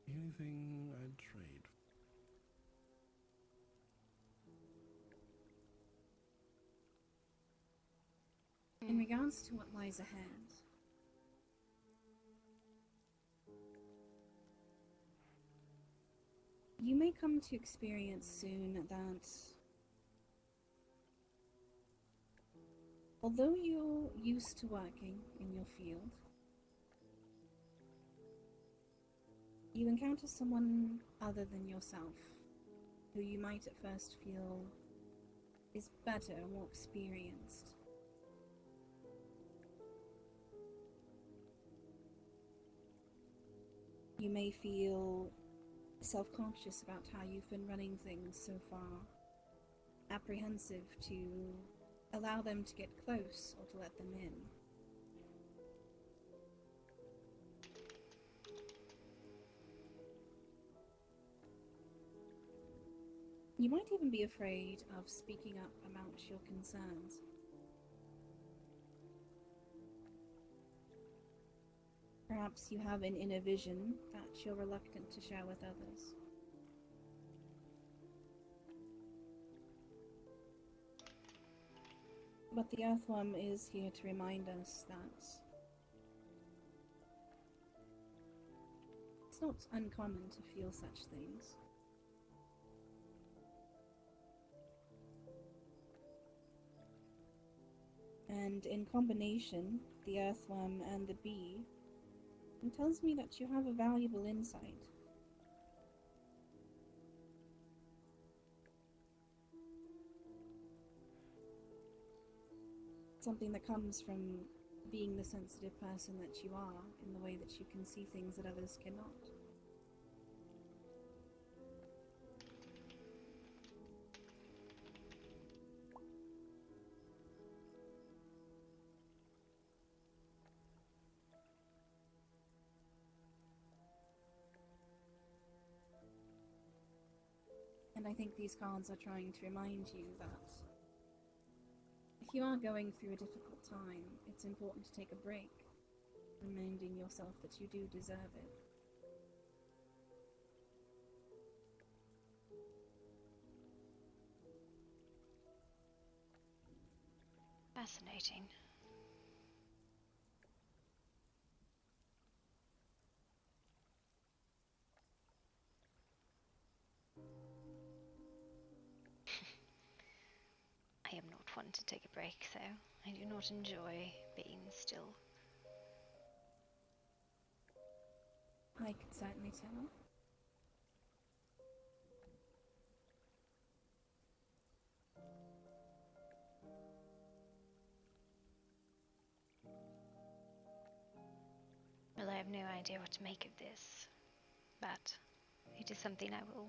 Anything I'd trade. In regards to what lies ahead, you may come to experience soon that although you're used to working in your field, you encounter someone other than yourself who you might at first feel is better, more experienced. You may feel self-conscious about how you've been running things so far, apprehensive to allow them to get close or to let them in. You might even be afraid of speaking up about your concerns. Perhaps you have an inner vision that you're reluctant to share with others. But the Earthworm is here to remind us that it's not uncommon to feel such things. And in combination, the Earthworm and the bee, it tells me that you have a valuable insight. Something that comes from being the sensitive person that you are, in the way that you can see things that others cannot. And I think these cards are trying to remind you that if you are going through a difficult time, it's important to take a break, reminding yourself that you do deserve it. Fascinating. I am not one to take a break, though. I do not enjoy being still. I could certainly tell. Well, I have no idea what to make of this, but it is something I will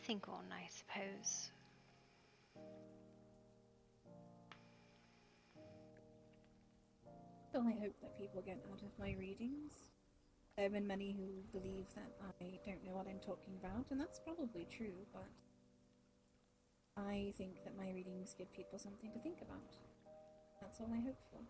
think on, I suppose. Well, I hope that people get out of my readings. There have been many who believe that I don't know what I'm talking about, and that's probably true, but I think that my readings give people something to think about. That's all I hope for.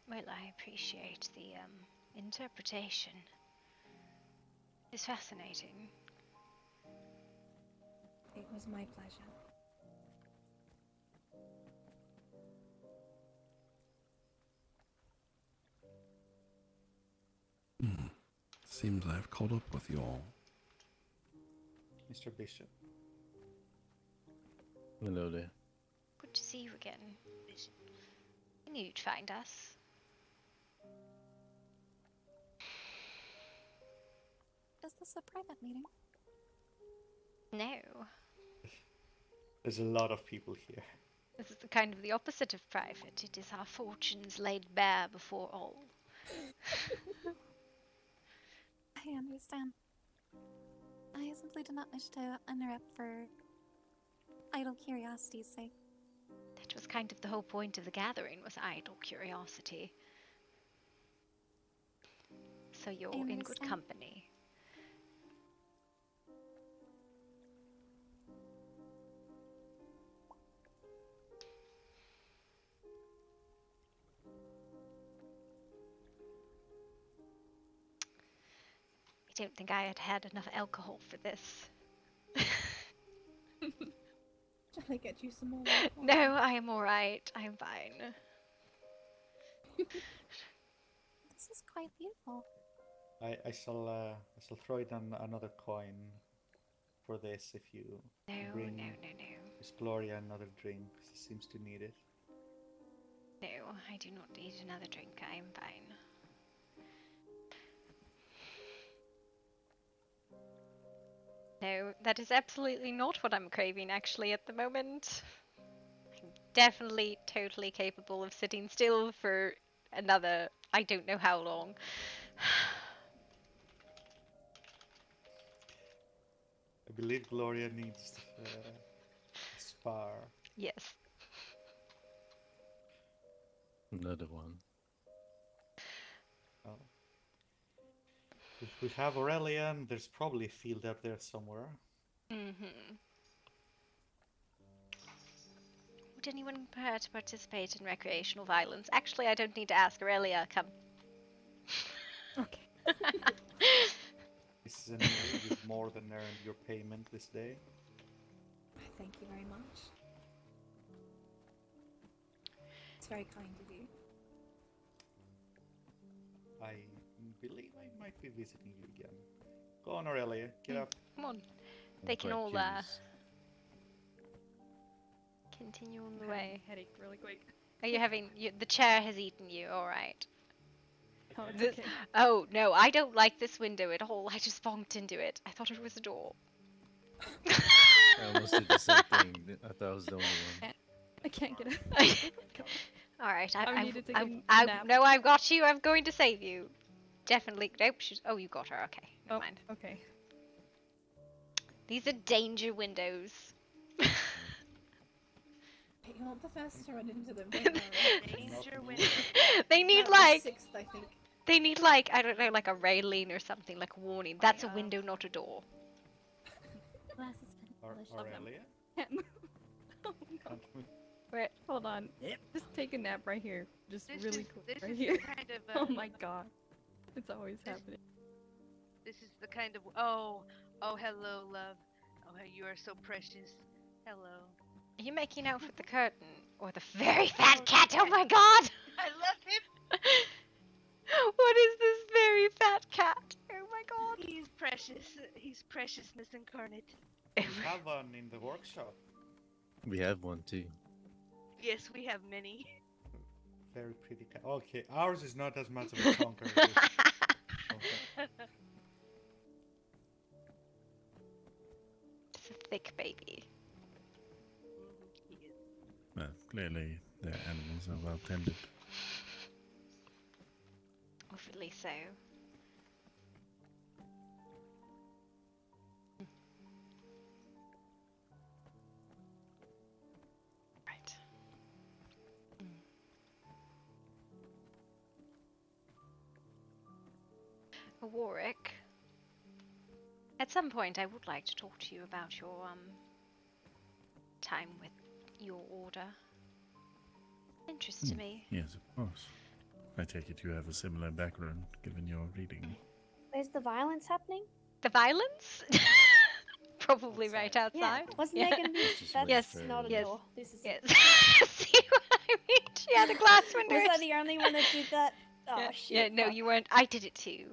Well, I appreciate the interpretation. It's fascinating. It was my pleasure. Seems I've caught up with you all. Mr. Bishop. Hello there. Good to see you again. I knew you'd find us. Is this a private meeting? No. There's a lot of people here. This is kind of the opposite of private. It is our fortunes laid bare before all. I understand. I simply did not wish to interrupt for idle curiosity's sake. That was kind of the whole point of the gathering, was idle curiosity. So you're in good company. I don't think I had had enough alcohol for this. Shall I get you some more? No, I am alright. I am fine. This is quite beautiful. I shall throw it on another coin for this if you bring Miss Gloria another drink. She seems to need it. No, I do not need another drink. I am fine. No, that is absolutely not what I'm craving actually at the moment. I'm definitely totally capable of sitting still for another, I don't know how long. I believe Gloria needs a spar. Yes. Another one. Oh. We have Aurelian. There's probably a field up there somewhere. Mm-hmm. Would anyone prefer to participate in recreational violence? Actually, I don't need to ask Aurelia. Come. Okay. Mrs. Anil, you've more than earned your payment this day. Thank you very much. It's very kind of you. I believe I might be visiting you again. Go on, Aurelia. Get up. Come on. They can all continue on the way. Headache really quick. Are you having... the chair has eaten you, alright. Oh, it's okay. Oh, no, I don't like this window at all. I just bonked into it. I thought it was a door. I almost did the same thing. I thought I was the only one. I can't get up. Alright, I need to take a nap. No, I've got you. I'm going to save you. Definitely. Nope. Oh, you got her. Okay. Never mind. Okay. These are danger windows. You're not the first to run into them. Danger window. They need About the like... sixth, I think. They need like, I don't know, like a railing or something, like a warning. That's a window, not a door. Aurelia? Can't move. Oh, no. Wait. Hold on. Just take a nap right here. Just This really is- quick this right is here. kind of, Oh my god. It's always happening. This is the kind of oh hello, love. Oh, you are so precious. Hello. Are you making out with the curtain? Or the very fat cat? Oh my god! I love him. What is this very fat cat? Oh my god. He's precious. He's preciousness incarnate. We have one in the workshop. We have one too. Yes, we have many. Very pretty cat. Okay, ours is not as much of a chonker as this. It's a thick baby. Well, clearly their animals are well tended. Awfully so. Right. Warwick, at some point I would like to talk to you about your time with your order. Interests me. Yes, of course. I take it you have a similar background, given your reading. Where's the violence happening? The violence? Probably right Yeah, outside. wasn't Yeah. there gonna be? Let's just That's wait Yes, for not a yes, door. This is. yes. See what I mean? She had a glass window. Was I the only one that did that? Oh Yeah, shit! yeah, no, fuck. you weren't. I did it too.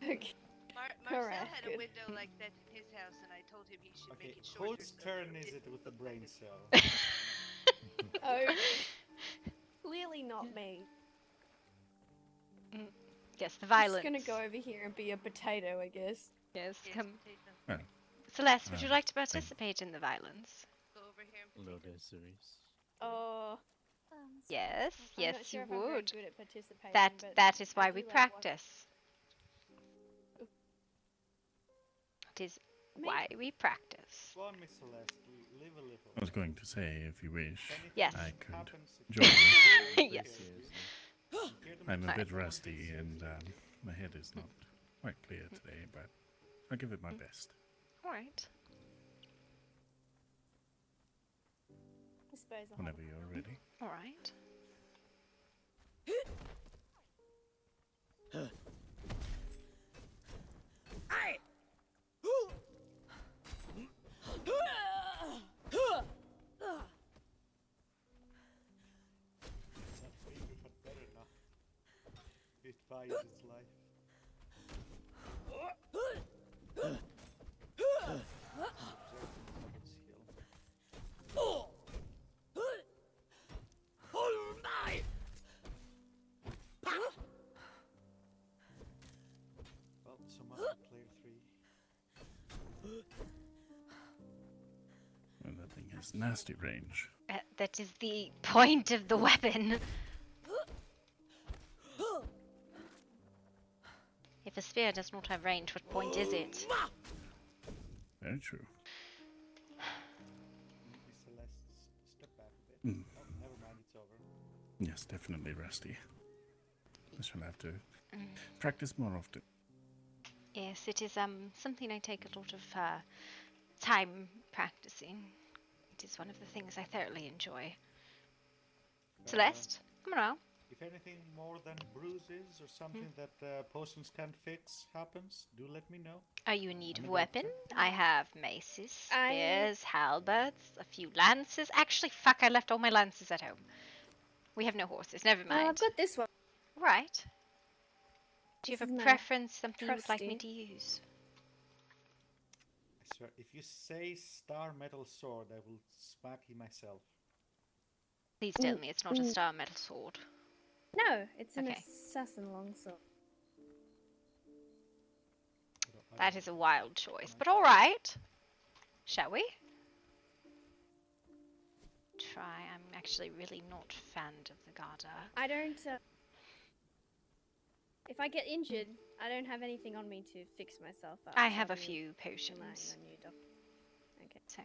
Okay. Marcel Alright, had good. a window like that in his house, and I told him he should Okay, make it shorter. whose so turn it is it didn't with the look brain like cell? Oh, clearly not me. Yes, the I'm violence. just gonna go over here and be a potato, I guess. Yes, come. Well, Celeste, would you um, like to participate in the violence? Go over here and Load series. Oh, Yes, I'm yes, not sure you if I'm very would. good at participating. That but that is I why do we like practice. It is why we practice. Go on, Miss Celeste, live a little. I was going to say, if you wish, Yes. I could happens, join you. Yes. I'm a bit rusty and my head is not quite clear today, but I'll give it my best. All right. I suppose I'll Whenever you're ready. All right. Aye. Not bigger, but better now. It buys its life. Well, some other player 3. Well, that thing has nasty range. That is the point of the weapon. If a spear does not have range, what point is it? Very true. Miss Celeste, step back a bit. Mm. Oh, never mind, it's over. Yes, definitely rusty. I shall have to practice more often. Yes, it is something I take a lot of time practicing. It is one of the things I thoroughly enjoy. Celeste, come around. If anything more than bruises or something that potions can't fix happens, do let me know. Are you in need I'm of a weapon? doctor. I have maces, spears, halberds, a few lances. Actually, fuck, I left all my lances at home. We have no horses, never mind. I've got this one. Right. Do you This have a is my preference, something you would like me trusty. to use? I swear, if you say star metal sword, I will smack you myself. Please tell me it's not a star metal sword. No, it's an Okay. assassin longsword. That is a wild choice, but alright. Shall we? Try. I'm actually really not fond of the Garda. I don't. If I get injured, I don't have anything on me to fix myself up. I so have a I'll be few relying potions. on you, Doc. Okay. So,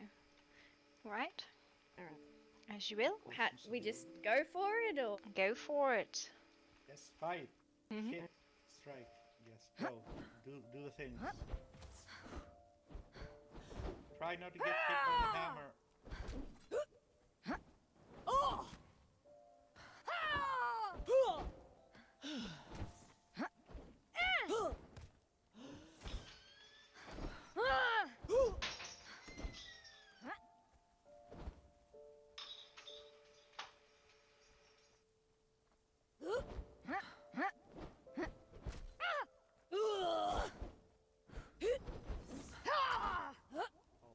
alright. Alright. As you will. We just go for it, or Go for it. Yes, fight. Hit. Strike. Yes, go. Do the things. Try not to get hit by the hammer.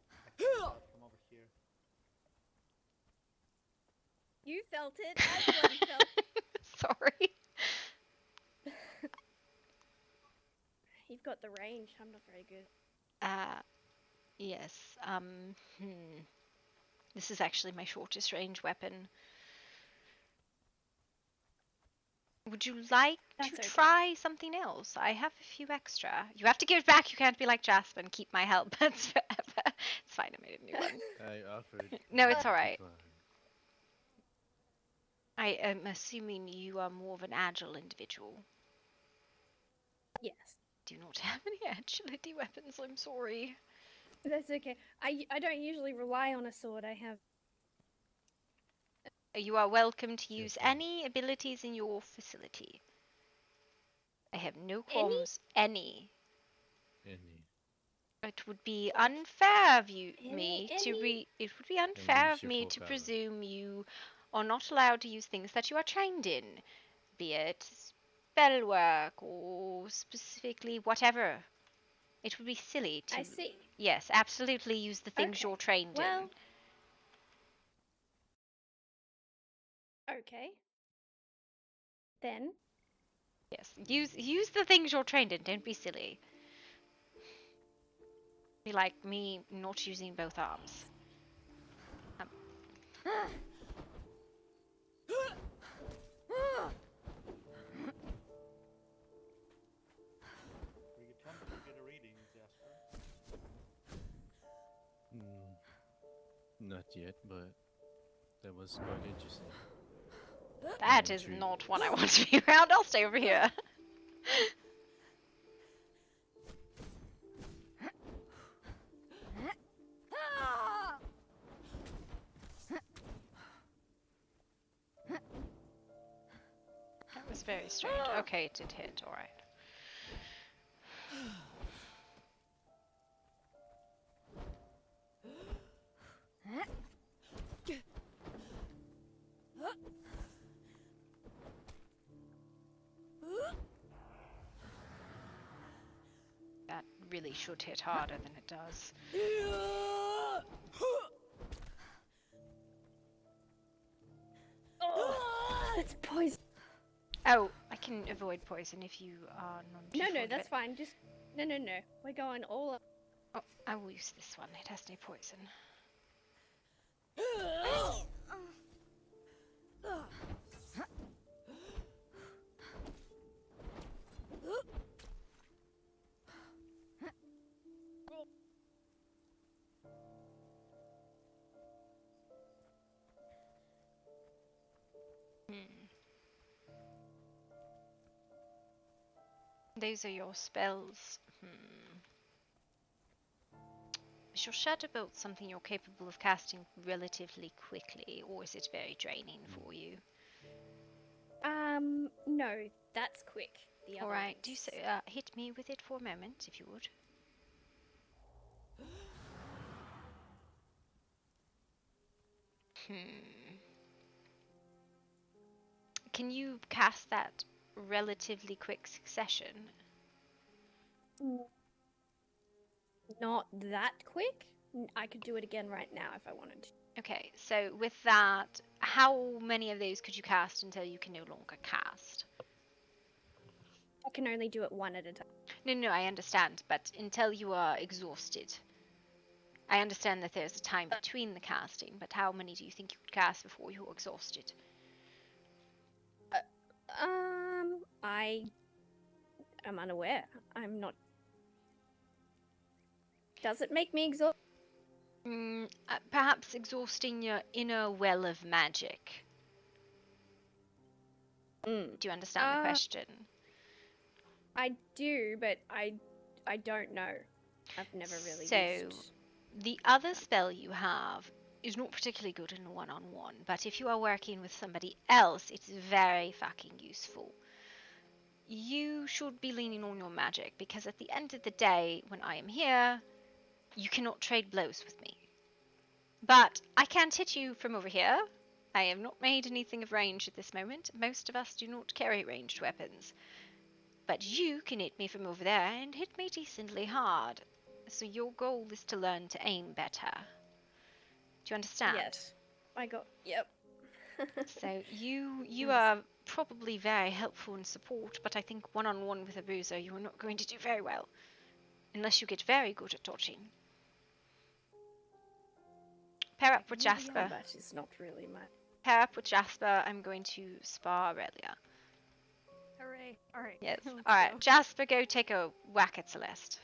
Come over here. you felt it. I bloody felt it. Sorry. You've got the range. I'm not very good. Yes. This is actually my shortest range weapon. Would you like That's to okay. try something else? I have a few extra. You have to give it back. You can't be like Jasper and keep my helmets forever. It's fine. I made a new one. I offered. No, it's alright. decline. I am assuming you are more of an agile individual. Yes. Do not have any agility weapons. I'm sorry. That's okay. I don't usually rely on a sword. I have. You are welcome to use any abilities in your facility. I have no qualms. Any. It would be unfair of you, Any- It would be unfair of use your me full to power. presume you are not allowed to use things that you are trained in, be it spell work or specifically whatever. It would be silly to. I see. Yes, absolutely use the things Okay. you're trained Well, in. okay. Then Yes, use the things you're trained in. Don't be silly. Be like me not using both arms. Were you attempting to get a reading, Jasper? Not yet, but that was quite interesting. That is not what I want to be around. I'll stay over here. That was very strange. Okay, it did hit. All right. That really should hit harder than it does. it's poison. Oh, I can avoid poison if you are non too No, fond of that's it. fine. Just no. We're going all up. Oh, I will use this one. It has no poison. Those are your spells. Is your Shadow Bolt something you're capable of casting relatively quickly, or is it very draining for you? No, that's quick. The other Alright, do ones. so, hit me with it for a moment, if you would. Can you cast that relatively quick succession? Not that quick. I could do it again right now if I wanted to. Okay, so with that, how many of those could you cast until you can no longer cast? I can only do it one at a time. No, I understand, but until you are exhausted. I understand that there's a time between the casting, but how many do you think you could cast before you're exhausted? I am unaware. I'm not. Does it make me exhausted? Perhaps exhausting your inner well of magic. Do you understand the question? I do, but I don't know. I've never really So, used. the other spell you have is not particularly good in a one-on-one, but if you are working with somebody else, it's very fucking useful. You should be leaning on your magic, because at the end of the day, when I am here, you cannot trade blows with me. But I can't hit you from over here. I have not made anything of range at this moment. Most of us do not carry ranged weapons. But you can hit me from over there and hit me decently hard. So your goal is to learn to aim better. Do you understand? Yes. I got. Yep. So you are probably very helpful in support, but I think one-on-one with a bruiser you are not going to do very well. Unless you get very good at dodging. Pair up with Jasper. Combat is not really my. Pair up with Jasper. I'm going to spar Aurelia. Hooray! All right. Yes. let's All right, go. Jasper, go take a whack at Celeste.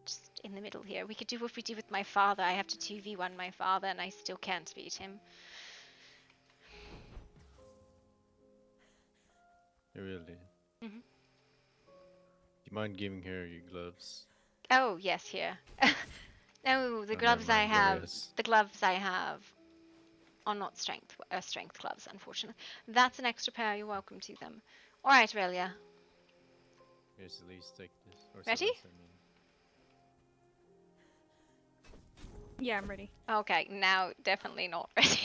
Just in the middle here. We could do what we did with my father. I have to 2v1 my father, and I still can't beat him. Really? Mm-hmm. Do you mind giving her your gloves? Oh yes, here. No, the Oh, gloves never I mind, have. Gloria's. The gloves I have are not strength gloves, unfortunately. That's an extra pair. You're welcome to them. All right, Aurelia. Here, Celeste, take this. Or Ready? Celeste, I mean. Yeah, I'm ready. Okay, now definitely not ready.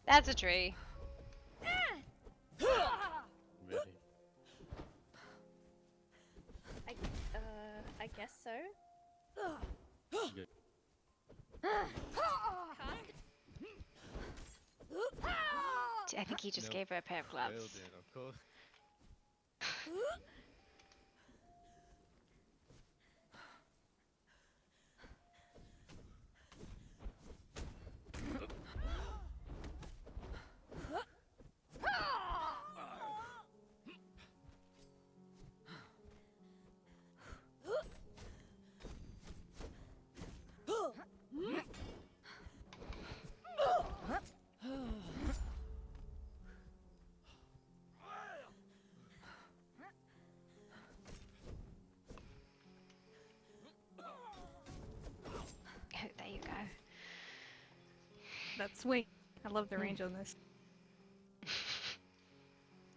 That's a tree. Ready. I guess so. Good. I think he just Nope. gave her a pair of gloves. Failed it, of course. Oh, there you go. That swing. I love the range on this.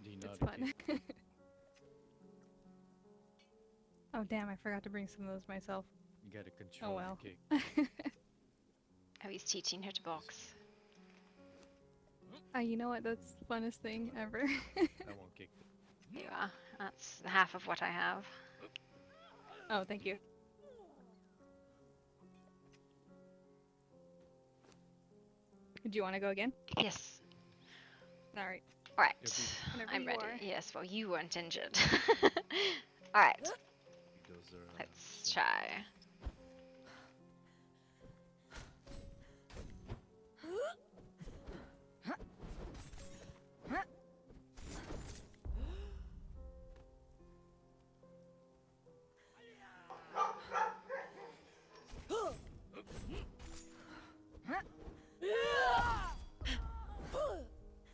It's fun. Oh damn, I forgot to bring some of those myself. You gotta control Oh well. the kick. Oh, he's teaching her to box. You know what? That's the funnest thing ever. I won't kick it. There you are. That's half of what I have. Oh, thank you. Do you want to go again? Yes. Alright. Alright. Whenever I'm you ready. are. Yes, well, you weren't injured. Alright. Those are, Let's try.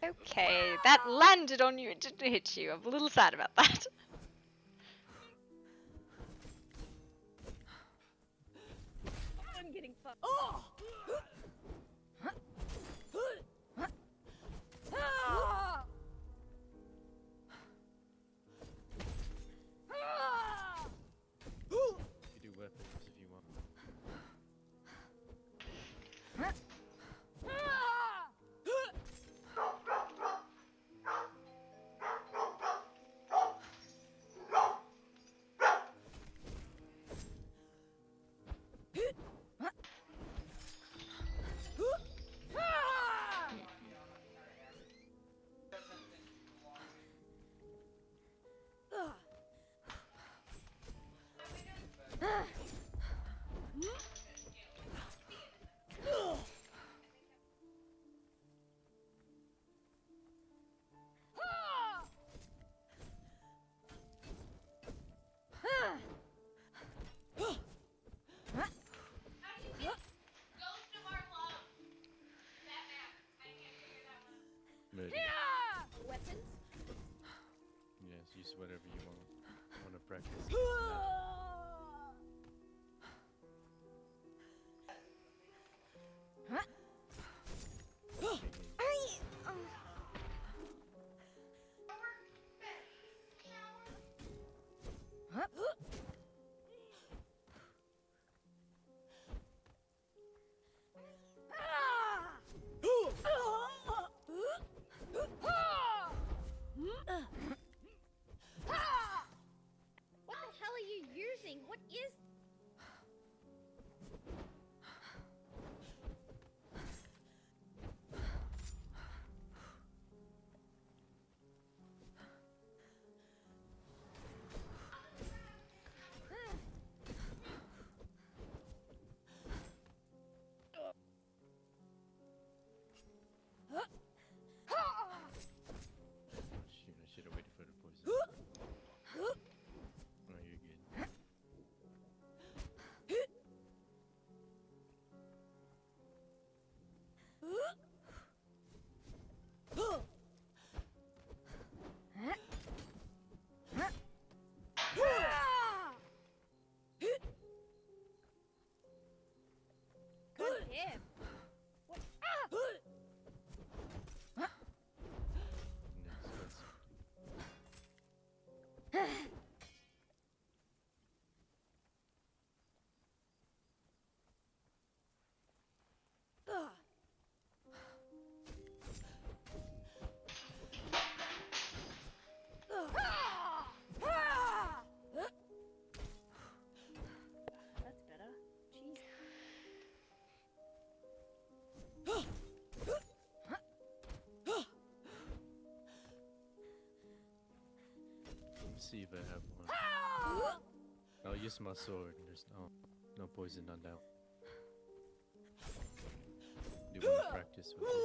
Okay, that landed on you. It didn't hit you. I'm a little sad about that. I'm getting fucked. You do weapons if you want. Ready. Weapons? Yes, use whatever you want. I want to practice. What the hell are you using? What is... Shoot, I should have waited for the poison. Oh, you're good. him. What? That's better. Jeez. Let me see if I have one. I'll use my sword. There's no poison on that. Do you want to practice with it?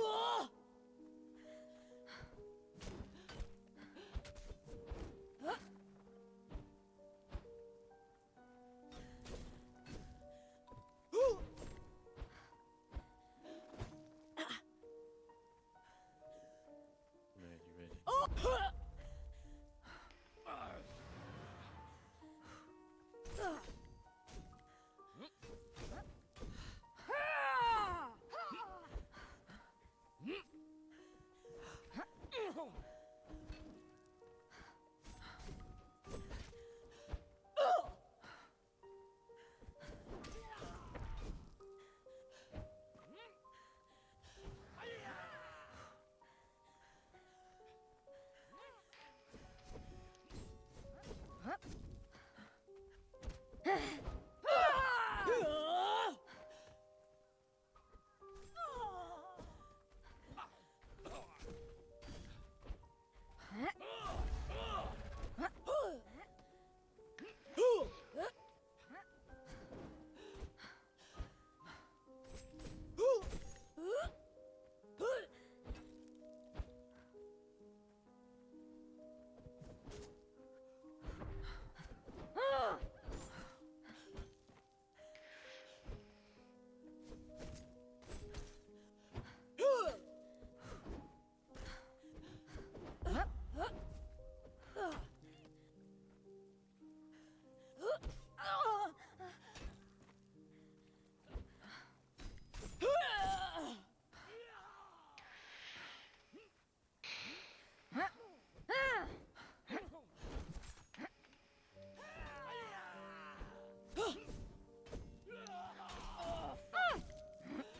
Alright, you ready?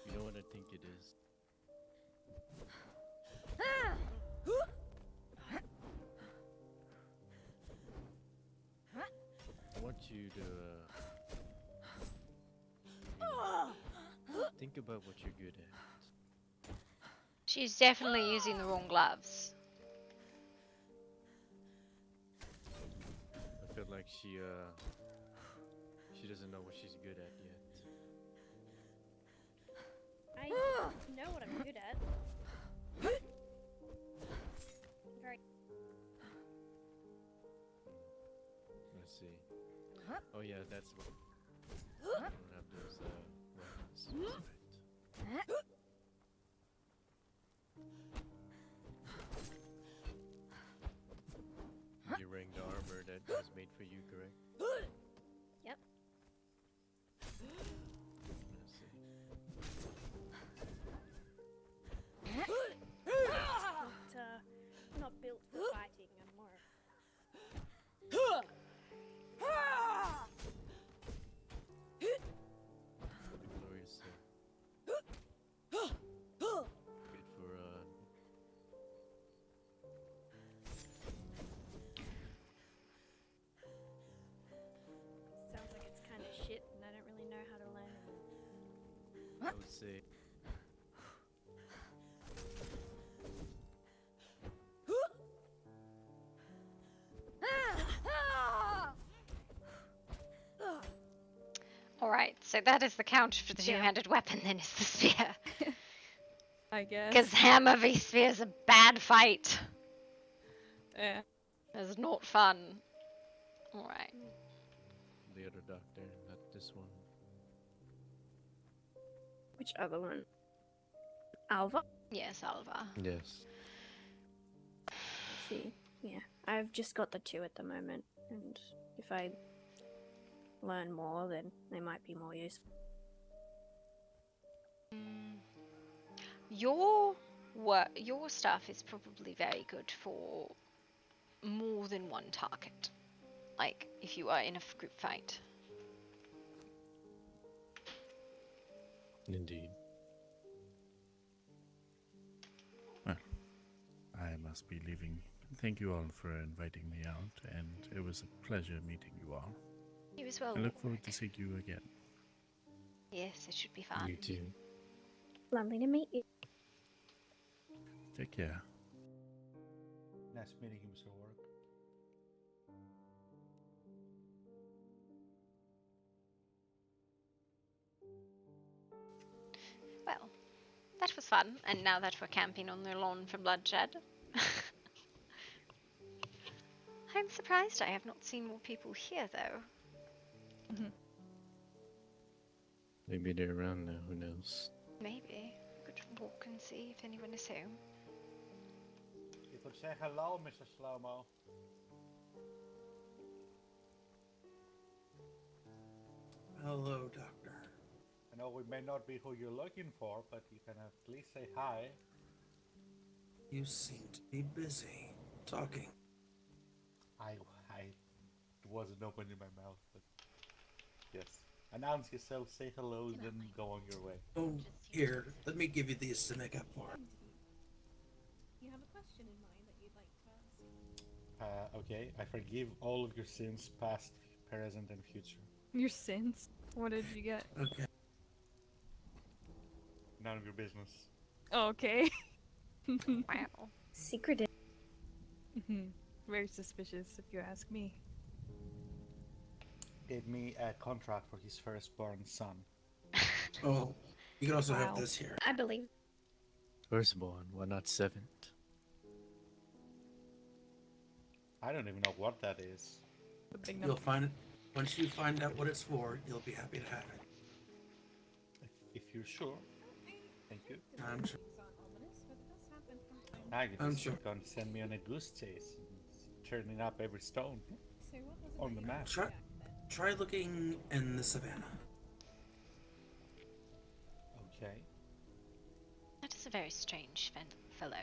You know what I think it is? I want you to think about what you're good at. She's definitely using the wrong gloves. I feel like she doesn't know what she's good at yet. I know what I'm good at. Very. Let's see. Oh yeah, that's what. I don't have those weapons. Right. You're wearing the armor that was made for you, correct? Yep. Let's see. Not built for fighting. I'm more. Gloria said. Good for Sounds like it's kind of shit, and I don't really know how to learn it. I would say. Alright, so that is the counter for the two-handed weapon then, is the spear. I guess. Because hammer v spear is a bad fight. Yeah. It's not fun. Alright. The other doctor, not this one. Which other one? Alva? Yes, Alva. Yes. Let's see. Yeah, I've just got the two at the moment, and if I learn more, then they might be more useful. Your your stuff is probably very good for more than one target. Like if you are in a group fight. Indeed. Well, I must be leaving. Thank you all for inviting me out, and it was a pleasure meeting you all. You as well. I look forward to seeing you again. Yes, it should be fun. You too. Lovely to meet you. Take care. Nice meeting you, Mr. Work. Well, that was fun, and now that we're camping on their lawn for bloodshed. I'm surprised I have not seen more people here, though. Maybe they're around now, who knows? Maybe. We could walk and see if anyone is home. You could say hello, Mr. Slow-Mo. Hello, Doctor. I know we may not be who you're looking for, but you can at least say hi. You seem to be busy talking. I wasn't opening my mouth, but yes. Announce yourself, say hello, then go on your way. Oh, here, let me give you these to make up for it. You have a question in mind that you'd like to ask? Okay, I forgive all of your sins, past, present, and future. Your sins? What did you get? Okay. None of your business. Oh, okay. Wow. Secretive. Very suspicious, if you ask me. Gave me a contract for his firstborn son. Oh, you can also have Wow. this here. I believe. Firstborn, why not seventh? I don't even know what that is. The big You'll number. find it. Once you find out what it's for, you'll be happy to have it. If you're sure. Thank you. I'm sure. Things aren't ominous, but it does happen from time Now you I'm just sure. going to send me on a goose chase, and turning up every stone So what was it on that the you map. Try, back then? try looking in the savannah. Okay. That is a very strange fellow.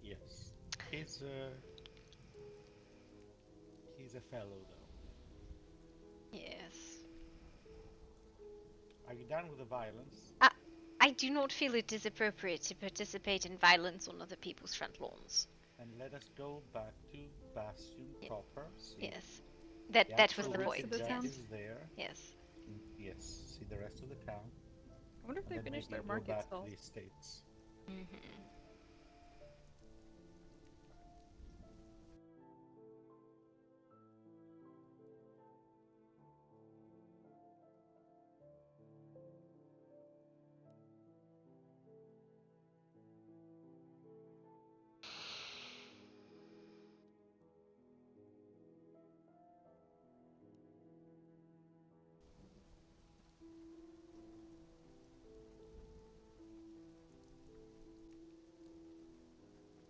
Yes. He's a fellow, though. Yes. Are you done with the violence? I do not feel it is appropriate to participate in violence on other people's front lawns. And let us go back to Bastion proper. See Yes. That was actual the point. Jack Yes. is there. Yes. Yes. See the rest of the town. I wonder if And they then finished maybe their go market back stalls. to the estates.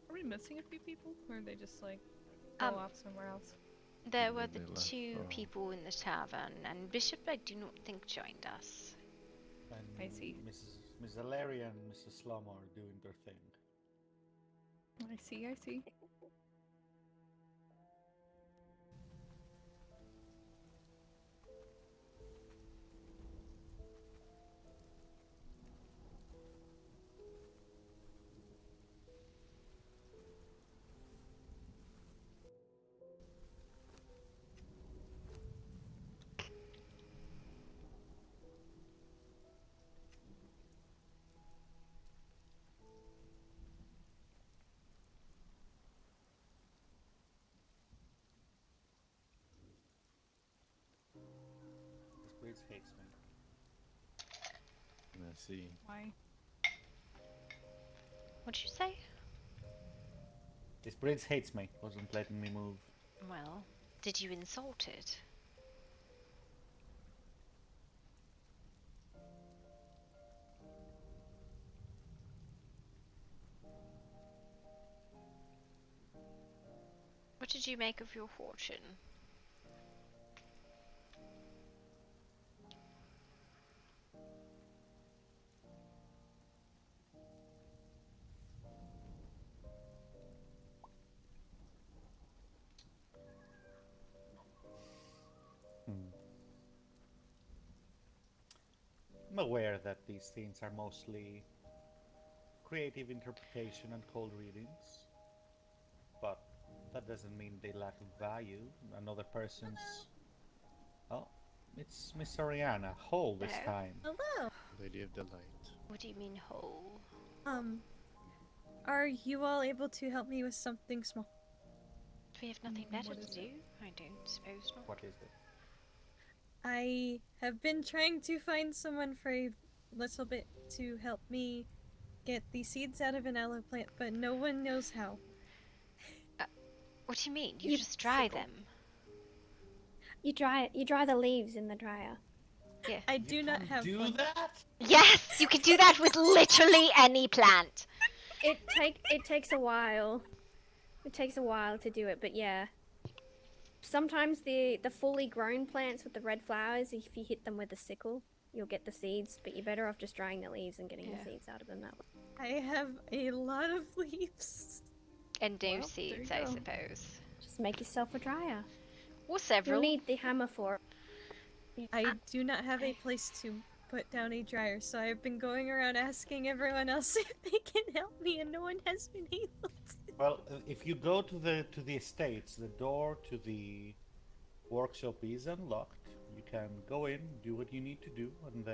Are we missing a few people? Or are they just like Um, go off somewhere else? There were They the left. two Oh. people in the tavern, and Bishop I do not think joined us. And I see. Miss Valeria and Mr. Slum are doing their thing. I see, I see. This place hates me. I see. Why? What'd you say? This bridge hates me. Wasn't letting me move. Well, did you insult it? What did you make of your fortune? I'm aware that these things are mostly creative interpretation and cold readings, but that doesn't mean they lack value. Another person's... Oh, it's Miss Oriana, whole this Hello? time. Hello. Lady of Delight. What do you mean whole? Are you all able to help me with something small? Do we have nothing better What to is do? I don't suppose not. What is it? I have been trying to find someone for a little bit to help me get the seeds out of an aloe plant, but no one knows how. What do you mean? You just dry them. You dry the leaves in the dryer. Yeah. I do not have one. that? Yes, you can do that with literally any plant. It takes a while. It takes a while to do it, but yeah. Sometimes the fully grown plants with the red flowers, if you hit them with a sickle, you'll get the seeds, but you're better off just drying the leaves and getting the seeds out of them that way. I have a lot of leaves. And no Well, seeds, there I you go. suppose. Just make yourself a dryer. Or several. You'll need the hammer for it. I do not have a place to put down a dryer, so I've been going around asking everyone else if they can help me, and no one has been able to. Well, if you go to the estates, the door to the workshop is unlocked. You can go in, do what you need to do, and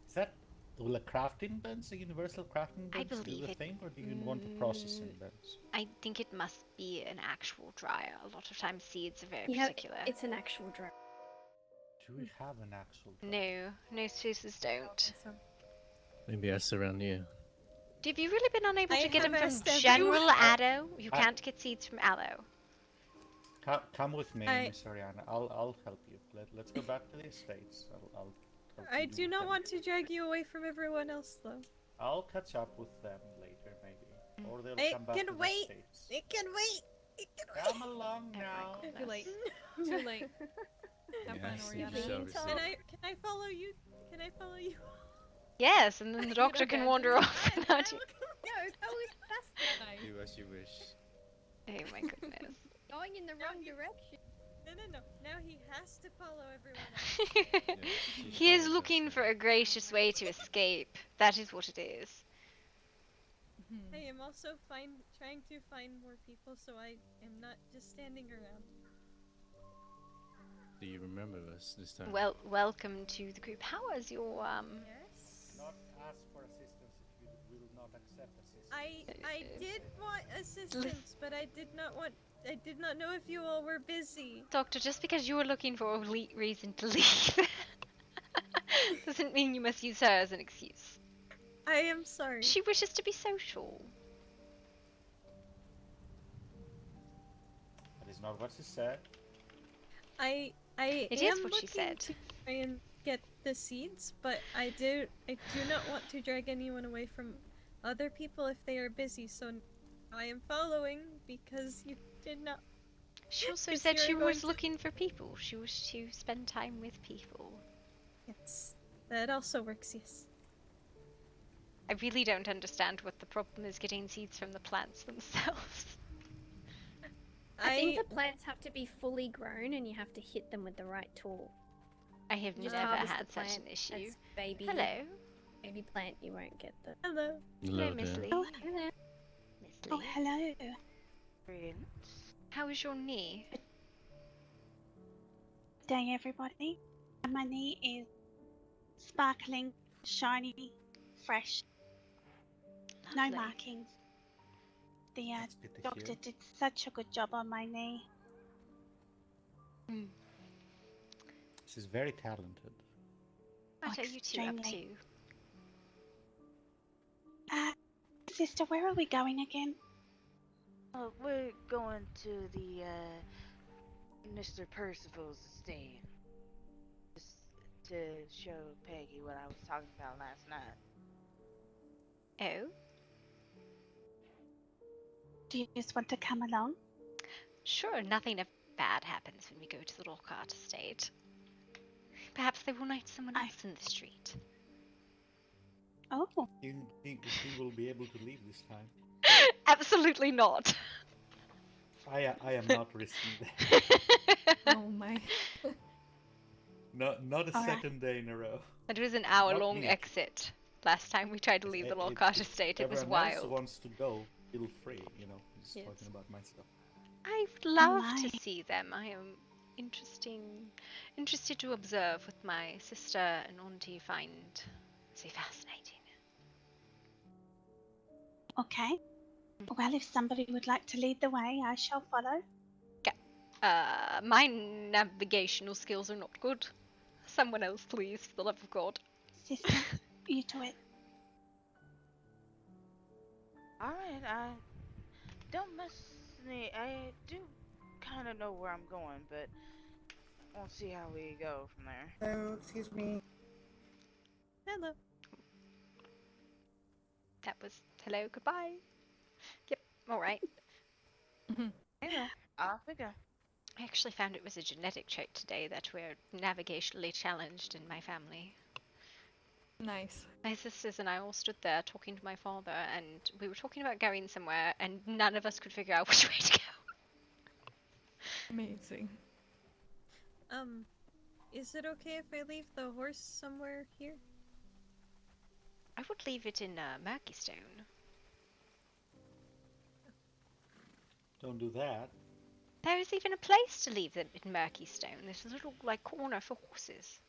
is that will a crafting bench, a universal crafting I bench, do believe the it- thing, or do you want a processing bench? I think it must be an actual dryer. A lot of times seeds are very You have, particular. it's an actual dryer. Do we have an actual? No spaces don't. Maybe ask around here. Have you really been unable I to get them have from asked general everyone. aloe? You can't get seeds from aloe. Come with me, I- Miss Ariana. I'll help you. Let's go back to the estates. I'll help I you do with not them. want to drag you away from everyone else, though. I'll catch up with them later, maybe, or they'll It come back can to the wait. estates. It can wait. It can wait. Come along now. Too late. Too late. Have fun, Yes, Oriana. you shall receive. Can I follow you? Can I follow you? Yes, and then the doctor can wander off without you. No, go as fast. Do as you wish. Oh my goodness. Going in the wrong direction. No. Now he has to follow everyone else. He is looking for a gracious way to escape. That is what it is. I am also trying to find more people, so I am not just standing around. Do you remember us this time? Well, welcome to the group. How was your Yes. Not ask for assistance if you will not accept assistance. I did want assistance, but I did not know if you all were busy. Doctor, just because you were looking for a reason to leave doesn't mean you must use her as an excuse. I am sorry. She wishes to be social. That is not what she said. I It am is what she looking said. to try and get the seeds, but I do not want to drag anyone away from other people if they are busy. So I am following because you did not. She also Because said she you're going was to- looking for people. She wished to spend time with people. Yes, that also works. Yes. I really don't understand what the problem is getting seeds from the plants themselves. I think the plants have to be fully grown and you have to hit them with the right tool. I have You just never harvest had the such plant an issue. as baby. Hello. Baby plant, you won't get the. Hello. Hello, Miss Lee. Hello. Miss Oh, Lee. hello. How is your knee? Good day, everybody. My knee is sparkling, shiny, fresh. No Lovely. markings. The That's good to doctor hear. did such a good job on my knee. She's very talented. What are you two up to? Extremely. Sister, where are we going again? We're going to the Mr. Percival's estate. Just to show Peggy what I was talking about last night. Oh? Do you just want to come along? Sure, nothing of bad happens when we go to the Lockhart estate. Perhaps they will night someone else in the street. Oh. You think she will be able to leave this time? Absolutely not. I am not risking that. Oh my. Not a All right. second day in a row. It was an Not hour-long me. exit. Last time we tried to leave the Lockhart If estate, it was everyone else wild. wants to go, feel free. You know, just Yes. talking about myself. I'd Oh love my. to see them. I am interested to observe what my sister and auntie find so fascinating. Okay. Well, if somebody would like to lead the way, I shall follow. My navigational skills are not good. Someone else, please, for the love of God. Sister, you do it. Alright, I don't mess me. I do kind of know where I'm going, but we'll see how we go from there. Oh, excuse me. Hello. That was hello, goodbye. Yep, alright. Anyway, off we go. I actually found it was a genetic trait today that we're navigationally challenged in my family. Nice. My sisters and I all stood there talking to my father, and we were talking about going somewhere, and none of us could figure out which way to go. Amazing. Is it okay if I leave the horse somewhere here? I would leave it in Murkystone. Don't do that. There is even a place to leave them in Murkystone. There's a little corner for horses.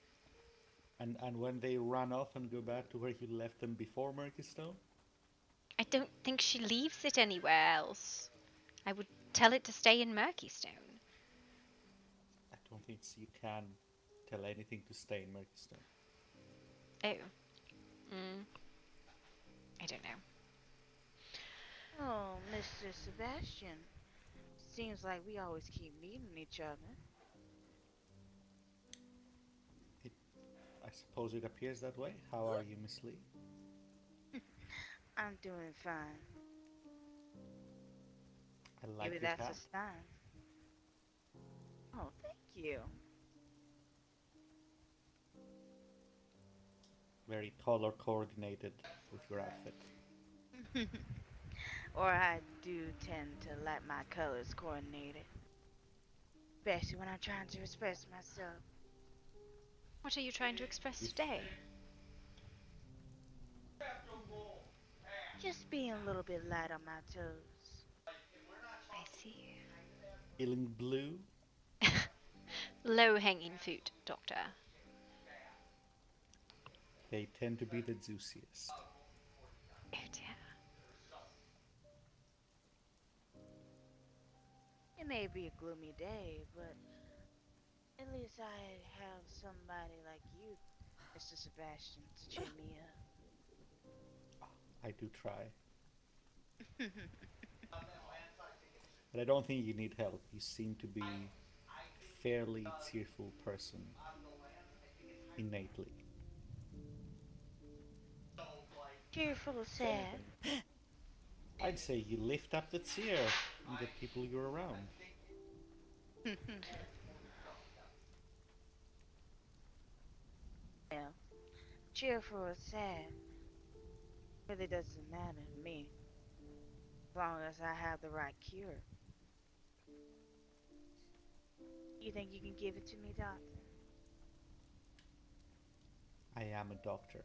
And when they run off and go back to where you left them before Murkystone? I don't think she leaves it anywhere else. I would tell it to stay in Murkystone. I don't think you can tell anything to stay in Murkystone. Oh. I don't know. Oh, Mr. Sebastian. Seems like we always keep meeting each other. I suppose it appears that way. How are you, Miss Lee? I'm doing fine. I like Maybe your that's hat. a sign. Oh, thank you. Very color coordinated with your outfit. Or I do tend to like my colors coordinated. Especially when I'm trying to express myself. What are you trying to express today? Just being a little bit light on my toes. I see. Feeling blue? Low-hanging fruit, Doctor. They tend to be the juiciest. Oh dear. It may be a gloomy day, but at least I have somebody like you, Mr. Sebastian, to cheer me up. I do try. But I don't think you need help. You seem to be a fairly cheerful person innately. Cheerful or sad? I'd say you lift up the cheer in the people you're around. Well, cheerful or sad really doesn't matter to me, as long as I have the right cure. You think you can give it to me, doctor? I am a doctor.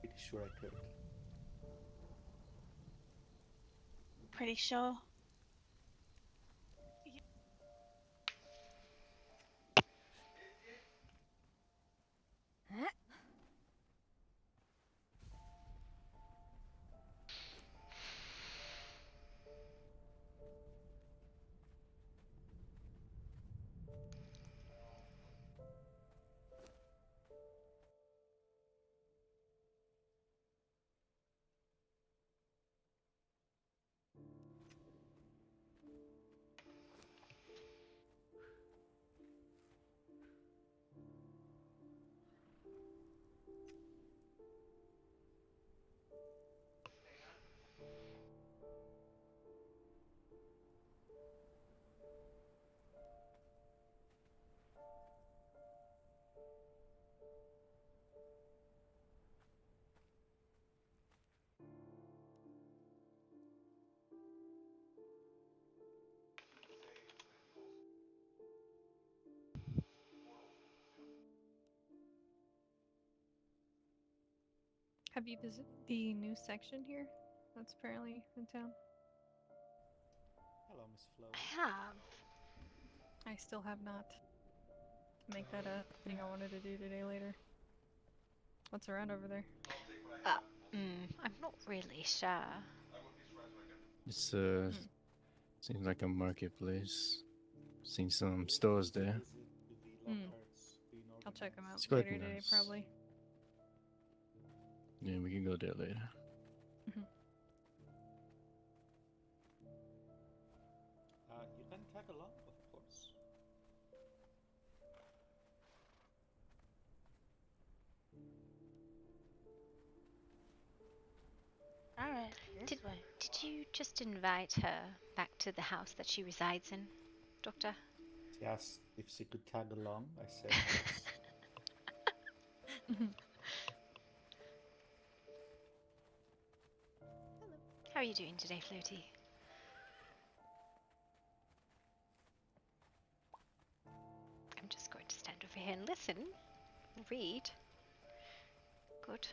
Pretty sure I could. Pretty sure. Have you visited the new section here? That's apparently in town. Hello, Miss Flo. I have. I still have not. Make that a thing I wanted to do today later. What's around over there? I'm not really sure. It's seems like a marketplace. Seen some stores there. I'll check them out It's quite later today, nice. probably. Yeah, we can go there later. You can tag along, of course. Alright, Did you just invite her back to the house that she resides in, Doctor? She asked if she could tag along. I said yes. How are you doing today, Floaty? I'm just going to stand over here and listen. Read. Good.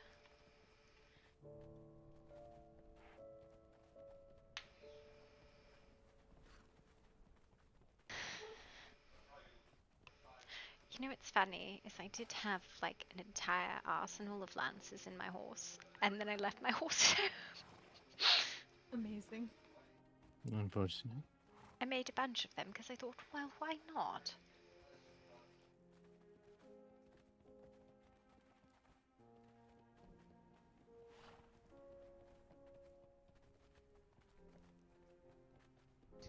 You know what's funny is I did have like an entire arsenal of lances in my horse, and then I left my horse. Amazing. Unfortunate. I made a bunch of them because I thought, well, why not?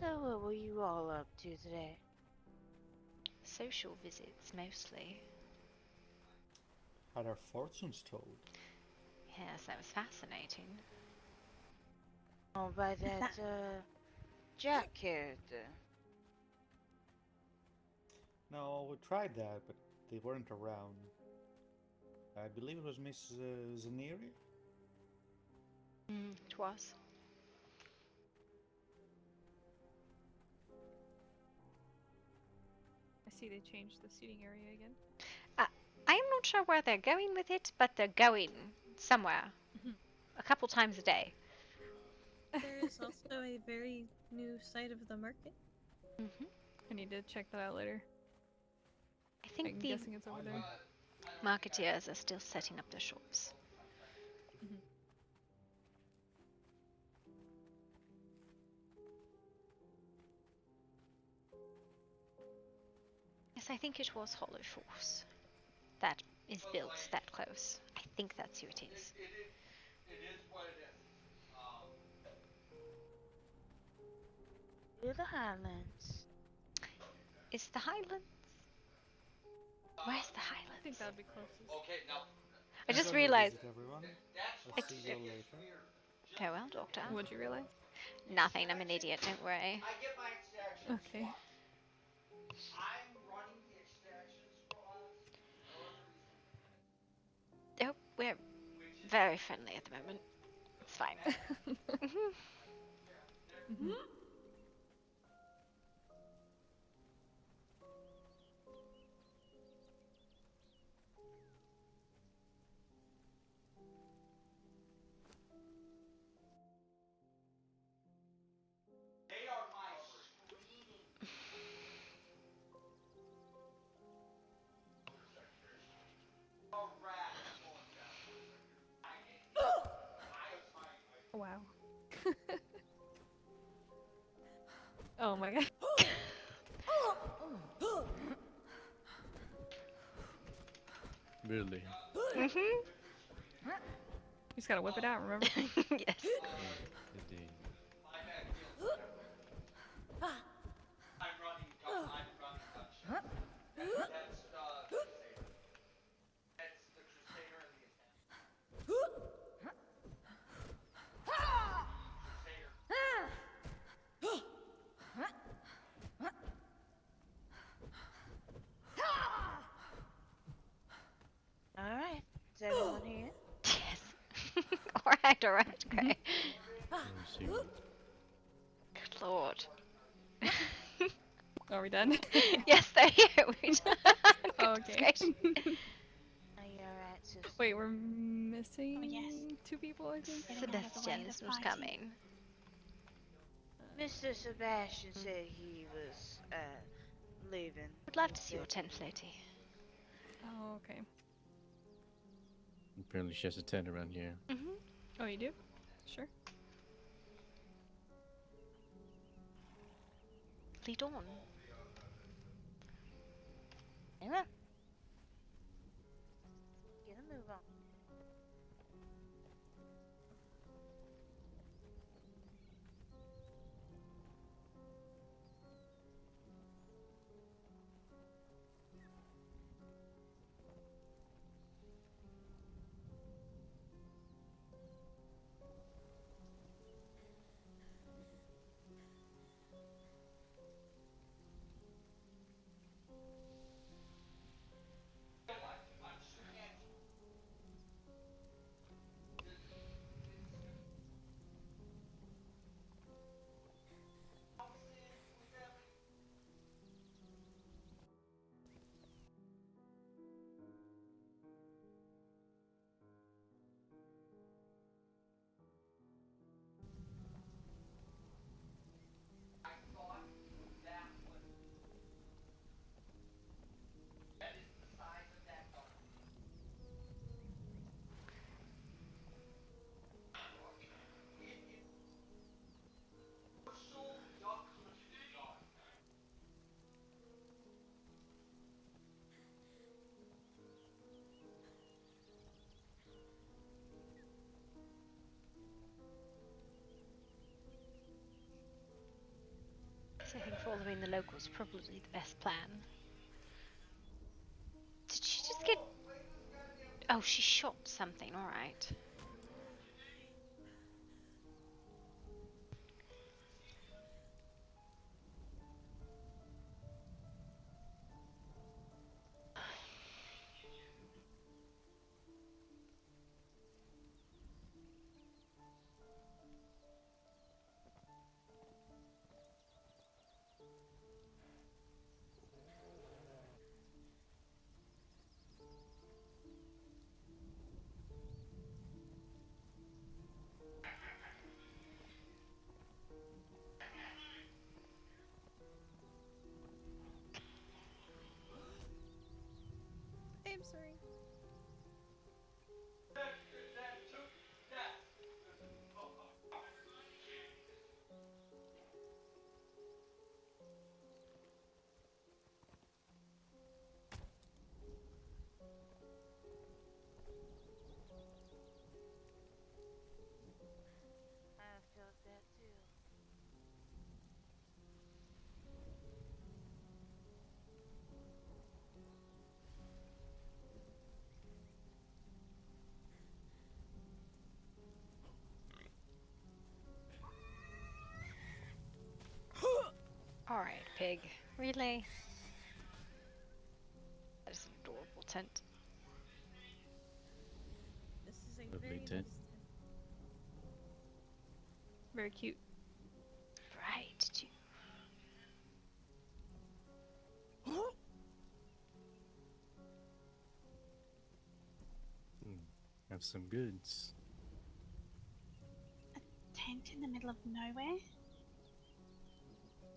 So what were you all up to today? Social visits, mostly. Had our fortunes told. Yes, that was fascinating. Oh, by that, Jack character. No, we tried that, but they weren't around. I believe it was Miss Zaneri. It was. I see they changed the seating area again. I am not sure where they're going with it, but they're going somewhere. A couple times a day. There is also a very new side of the market. I need to check that out later. I think I'm the guessing it's over there. marketeers are still setting up their shops. Yes, I think it was Hollow Force that is built that close. I think that's who it is. It is what it is. You're the Highlands. Is the Highlands? Where's the Highlands? I think that would be closest. Okay, now. I just Enjoy your realized. visit, everyone. I'll It's see you all later. farewell, Doctor. What'd you realize? Nothing. I'm an idiot. Don't worry. I get my extraction Okay. squad. I'm running the extraction squads for no other reason. Oh, we're very friendly at the moment. It's fine. They are my screening. A rat going down. Wow. Oh my god. Really? You just gotta whip it out, remember? Yes. Indeed. I'm running gunshot. That's the Crusader. That's the Crusader and the Assassin. Alright, is everyone here? Yes. Alright, great. Good lord. Are we done? Yes, they're here. We're done. Okay. Are you alright, sister? Wait, we're missing missing Oh, yes. 2 people, I think. Getting out of the way of the Sebastian was fighting. coming. Mr. Sebastian said he was leaving. Would love to see Said your tent, Floaty. Oh, okay. Apparently she has a tent around here. Oh, you do? Sure. Lead on. Yeah. Get a move on. I thought that was. That is the size of that gun. It is. So duck hunting gun. So I think following the locals is probably the best plan. Did she just get... Oh, she shot something, alright. I'm sorry. That took that. I felt that too. Alright, pig. Really? That is an adorable tent. This is a Lovely very tent. nice tent. Very cute. Right, too. Have some goods. Tent in the middle of nowhere?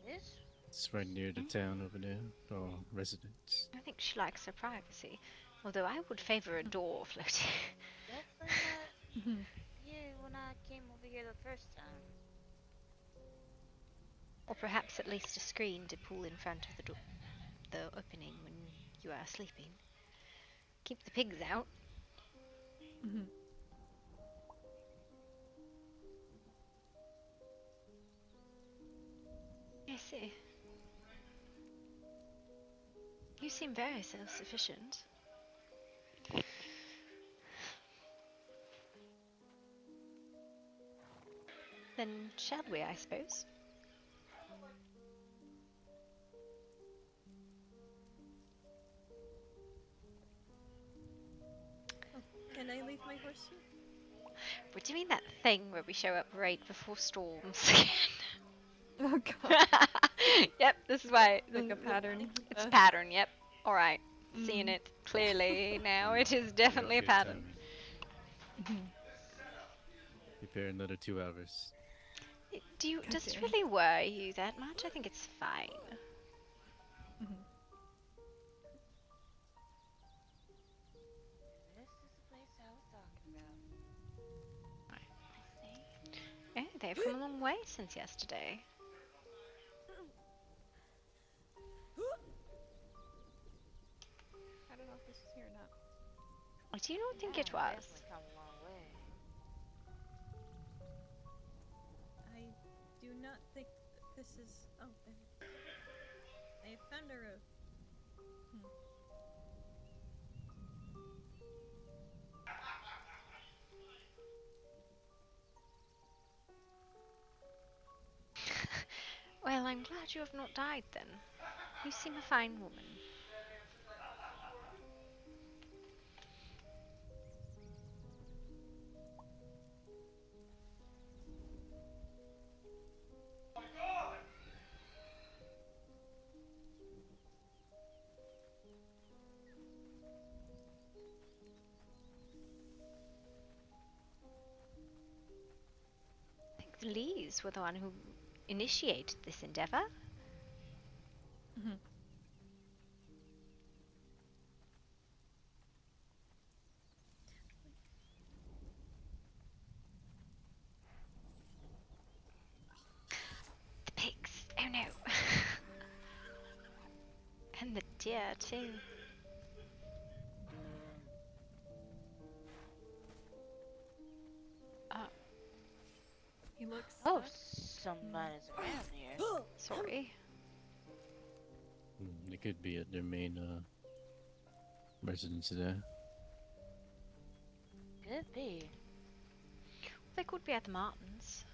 This? It's right near the town over there, or residence. I think she likes her privacy. Although I would favour a door, Floaty. Definitely not. Yeah, when I came over here the first time. Or perhaps at least a screen to pull in front of the opening when you are sleeping. Keep the pigs out. I see. You seem very self-sufficient. Then shall we, I suppose? Oh, can I leave my horse here? We're doing that thing where we show up right before storms again. Oh god. Yep, this is why. Like a pattern. It's a pattern, yep. Alright, seeing it clearly now. It is definitely a Good pattern. timing. Prepare another 2 hours. Does it damn. really worry you that much? I think it's fine. This is the place I was talking about. Yeah, they've come a long way since yesterday. I don't know if this is here or not. I do not think it Yeah, was. definitely come a long way. I do not think this is. Oh, I have found a road. Well, I'm glad you have not died then. You seem a fine woman. I think the Lees were the one who initiated this endeavor. The pigs. Oh no. And the deer too. Oh. He looks. Oh, somebody's around here. Sorry. It could be at their main residence there. Could be. They could be at the Martins.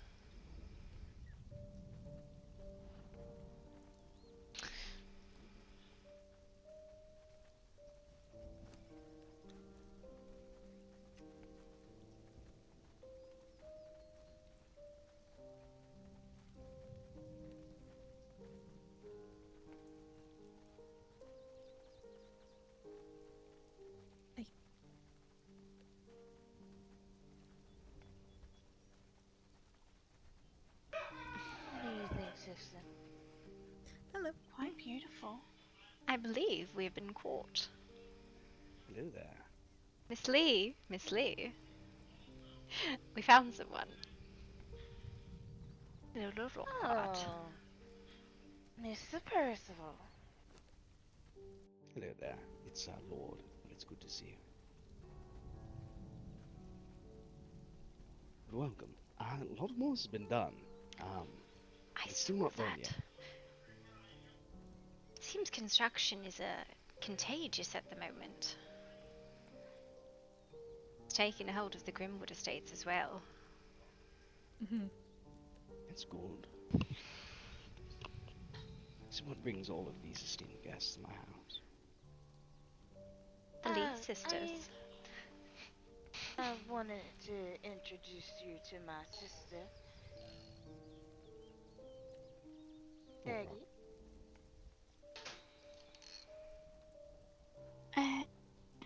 What do you think, sister? Hello. Quite beautiful. I believe we have been caught. Hello there. Miss Lee. Miss Lee. We found someone. Little robot. Oh, Mr. Percival. Hello there. It's our Lord. It's good to see you. Welcome. A lot more has been done. It's still not done yet. Seems construction is contagious at the moment. It's taking a hold of the Grimwood estates as well. It's good. So what brings all of these esteemed guests to my house? The Lee sisters. I wanted to introduce you to my sister, Peggy.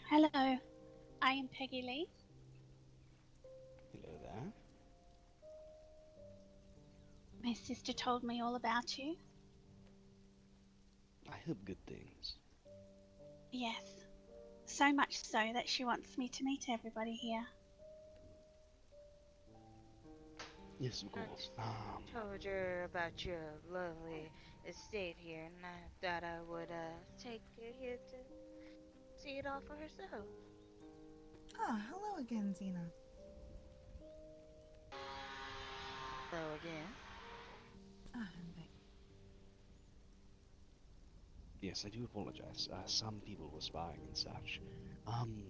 Hello. I am Peggy Lee. Hello there. My sister told me all about you. I hope good things. Yes. So much so that she wants me to meet everybody here. Yes, of course. Told her about your lovely estate here, and I thought I would take her here to see it all for herself. Ah, hello again, Xena. Hello again. Ah, I'm back. Yes, I do apologize. Some people were spying and such. I'm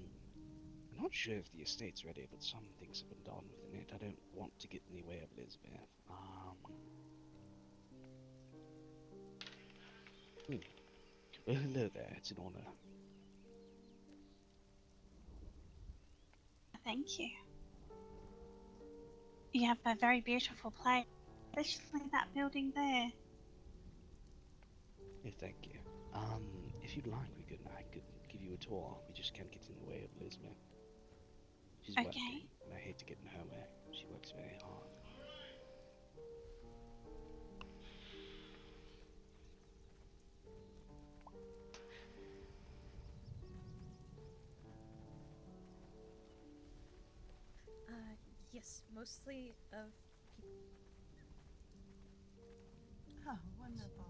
not sure if the estate's ready, but some things have been done within it. I don't want to get in the way of Elizabeth. Well, hello there. It's an honor. Thank you. You have a very beautiful place, especially that building there. Yeah, thank you. If you'd like, I could give you a tour. We just can't get in the way of Elizabeth. She's Okay. working, and I hate to get in her way. She works very hard. Yes, mostly of people. Oh, wonderful.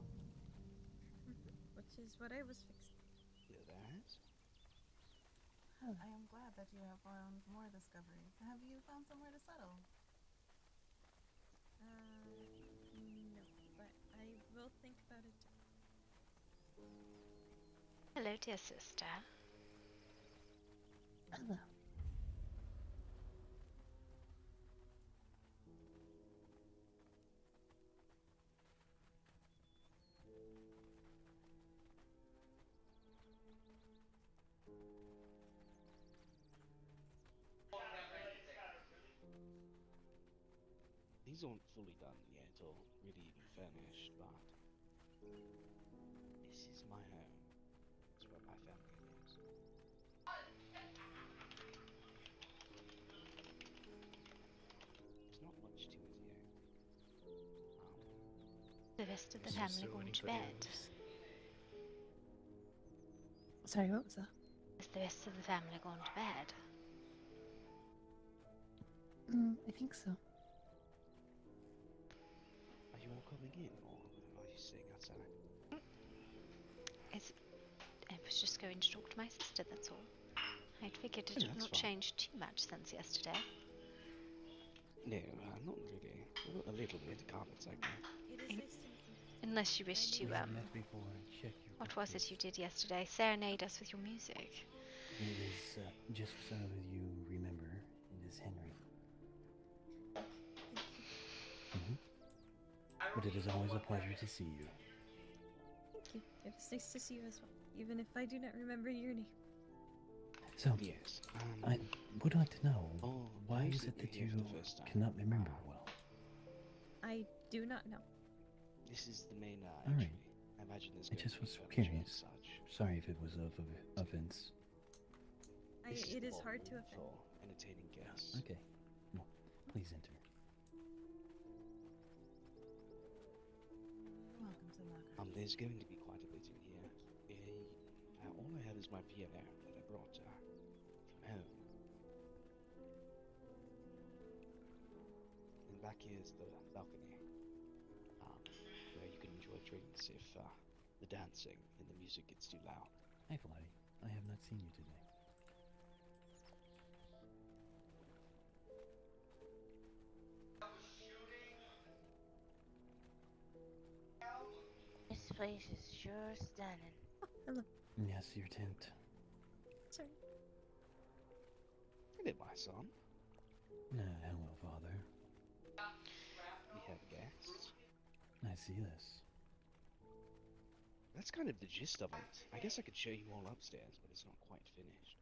Which is what I was fixing. Hello there, Harris. I am glad that you have found more discoveries. Have you found somewhere to settle? No, but I will think about it. Hello, dear sister. Hello. These aren't fully done yet, or really even furnished, but this is my home. It's where my family lives. There's not much to it here. The rest of the Guess we're family still going waiting to for the bed. others. Sorry, what was that? Is the rest of the family going to bed? I think so. Are you all coming in, or are you staying outside? I was just going to talk to my sister, that's all. I'd figured it Yeah, had that's not fine. changed too much since yesterday. No, not really. A little bit. The carpet's okay. It is nice to meet you. Unless you wish to, Met before and check your what was it you did yesterday? Serenade us with your music. It is, just so you remember, it is Henry. But it is always a pleasure to see you. Thank you. It is nice to see you as well, even if I do not remember your name. So, yes, I would like to know, why I've is seen it that you here you for the first time. cannot remember well? I do not know. This is the main All entry. right. I imagine there's I going just to be was furniture and curious. such. Sorry if it was of offense. This It the is hard to ballroom offend. for entertaining guests. Okay. Well, please enter. Welcome to Locker. There's going to be quite a bit in here. All I have is my piano that I brought from home. And back here is the balcony, where you can enjoy drinks if the dancing and the music gets too loud. Hi, Flatty. I have not seen you today. This place is sure stunning. Hello. Yes, your tent. Sorry. Hello, my son. Hello, Father. We have guests. I see this. That's kind of the gist of it. I guess I could show you all upstairs, but it's not quite finished.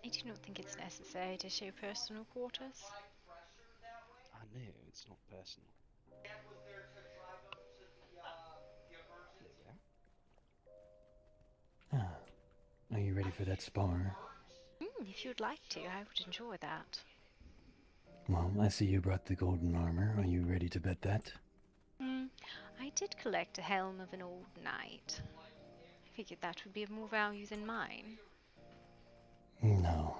I do not think it's necessary to show personal quarters. I know, it's not personal. Dad was there to drive him to the emergency. Are you ready for that spar? If you'd like to, I would enjoy that. Well, I see you brought the golden armor. Are you ready to bet that? I did collect a helm of an old knight. I figured that would be of more value than mine. No.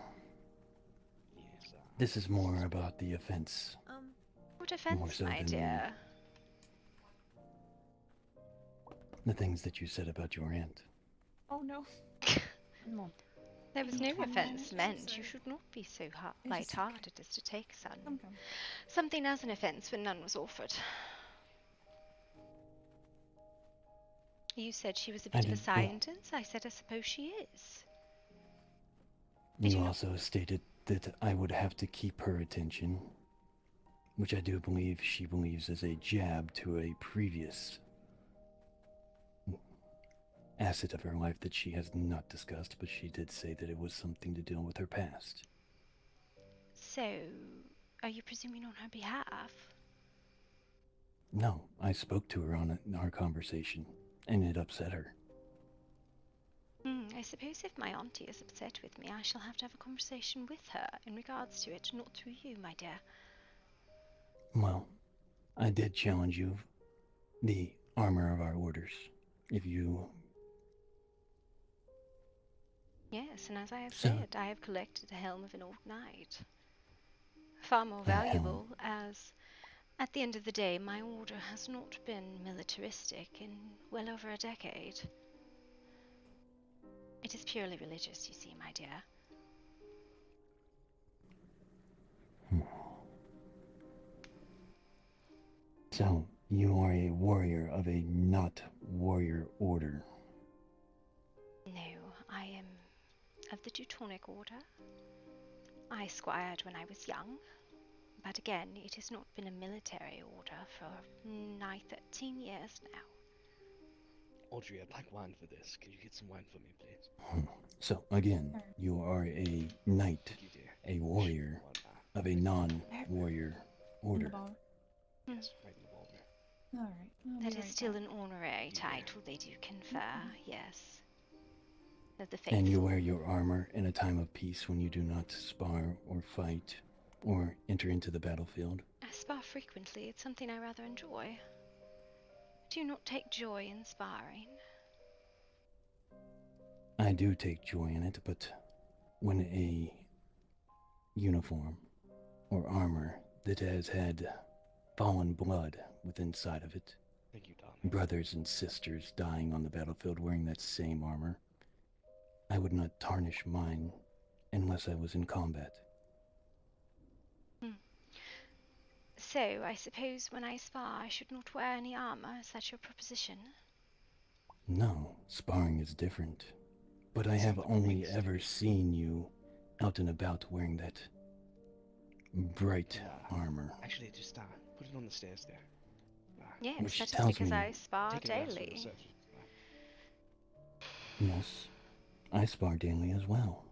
Yes, This is more about the offense. What More offense, so my than dear? The things that you said about your aunt. Oh no. Mom. There was no offense meant. sorry. You should not be so It is light-hearted as to take Come. something as an offense when none was offered. You said she was a bit of a scientist. I said I suppose she is. You also stated that I would have to keep her attention, which I do believe she believes is a jab to a previous asset of her life that she has not discussed, but she did say that it was something to deal with her past. So, are you presuming on her behalf? No, I spoke to her on our conversation, and it upset her. I suppose if my auntie is upset with me, I shall have to have a conversation with her in regards to it, not through you, my dear. Well, I did challenge you, the armor of our orders. If you... Yes, and as I have So- said, I have collected the helm of an old knight. Far more A helm. valuable, as at the end of the day, my order has not been militaristic in well over a decade. It is purely religious, you see, my dear. So, you are a warrior of a not warrior order. No, I am of the Teutonic Order. I squired when I was young, but again, it has not been a military order for nigh 13 years now. Audrey, I'd like wine for this. Can you get some wine for me, please? So, again, you are a knight, Thank you, dear. a warrior of a non-warrior In the order. bar. Yes, right in the ballroom. Alright. I'll That be is right still back. an honorary title they do confer, yes. Of the And you faithful. wear your armor in a time of peace when you do not spar or fight or enter into the battlefield. I spar frequently. It's something I rather enjoy. Do you not take joy in sparring? I do take joy in it, but when a uniform or armor that has had fallen blood within inside of it, Thank you, darling. brothers and sisters dying on the battlefield wearing that same armor, I would not tarnish mine unless I was in combat. So, I suppose when I spar I should not wear any armor. Is that your proposition? No, sparring is different. But I have only ever seen you out and about wearing that bright armor. Actually, just put it on the stairs there. Yes, Which that is tells because me- I spar Take a glass from the daily. reception. Yes, I spar daily as well.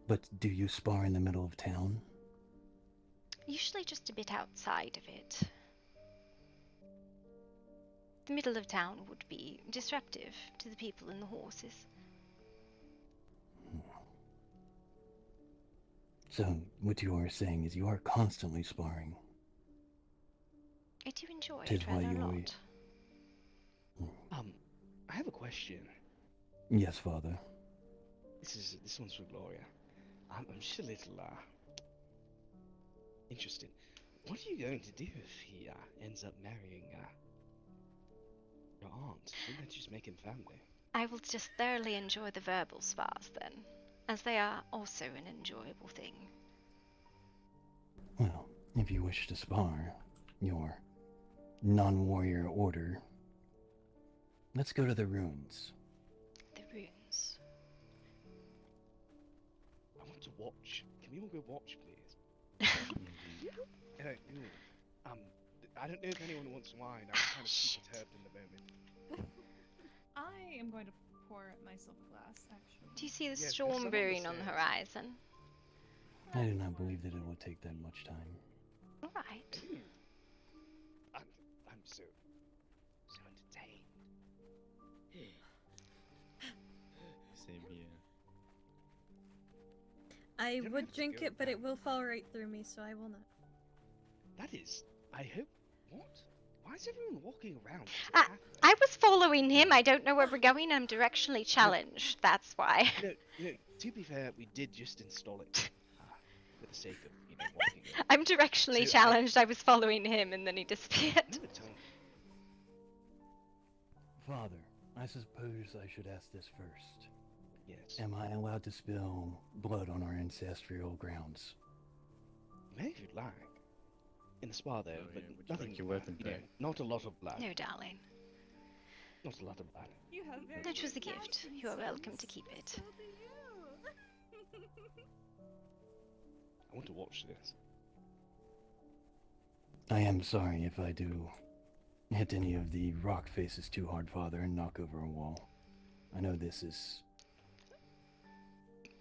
But do you spar in the middle of town? Usually just a bit outside of it. The middle of town would be disruptive to the people and the horses. So, what you are saying is you are constantly sparring. I do enjoy Tis it why rather a you lot. I have a question. Yes, Father. This one's for Gloria. I'm just a little interested. What are you going to do if he ends up marrying your aunt? Wouldn't that just make him family? I will just thoroughly enjoy the verbal spars then, as they are also an enjoyable thing. Well, if you wish to spar your non-warrior order, let's go to the ruins. The ruins. I want to watch. Can we all go watch, please? I don't know if anyone wants wine. I'm kind of too perturbed in the moment. I am going to pour myself a glass, actually. Do you see the Yes, storm someone brewing on the upstairs. horizon? I do not believe that it will take that much time. Alright. I'm so entertained. Same here. I don't would have to drink go it, but it will fall right through me, so I will not. That is, I hope. What? Why is everyone walking around? I was following him. I don't know where we're going. I'm directionally challenged. That's why. To be fair, we did just install it for the sake of, walking around. I'm directionally So challenged. I was following him and then he disappeared. Father, I suppose I should ask this first. Yes. Am I allowed to spill blood on our ancestral grounds? You may if you'd like. In the spa, though, but would you nothing. like your weapon you know, back? not a lot of blood. No, darling. Not a lot of blood. You have very That was a good gift. fashion You are sense. welcome to keep it. So do you. I want to watch this. I am sorry if I do hit any of the rock faces too hard, Father, and knock over a wall. I know this is...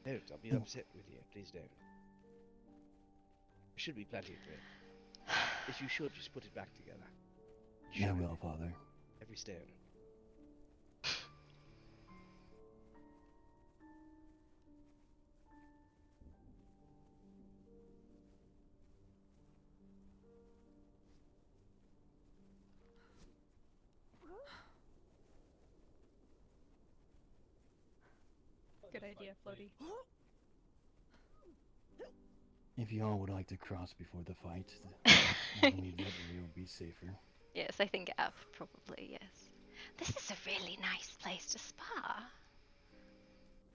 Don't. I'll be upset with you. Please don't. There should be plenty of room. If you should, just put it back together. I will, Father. Every stone. Good idea, Floaty. If you all would like to cross before the fight, I believe that area will be safer. Yes, I think up, probably, yes. This is a really nice place to spa.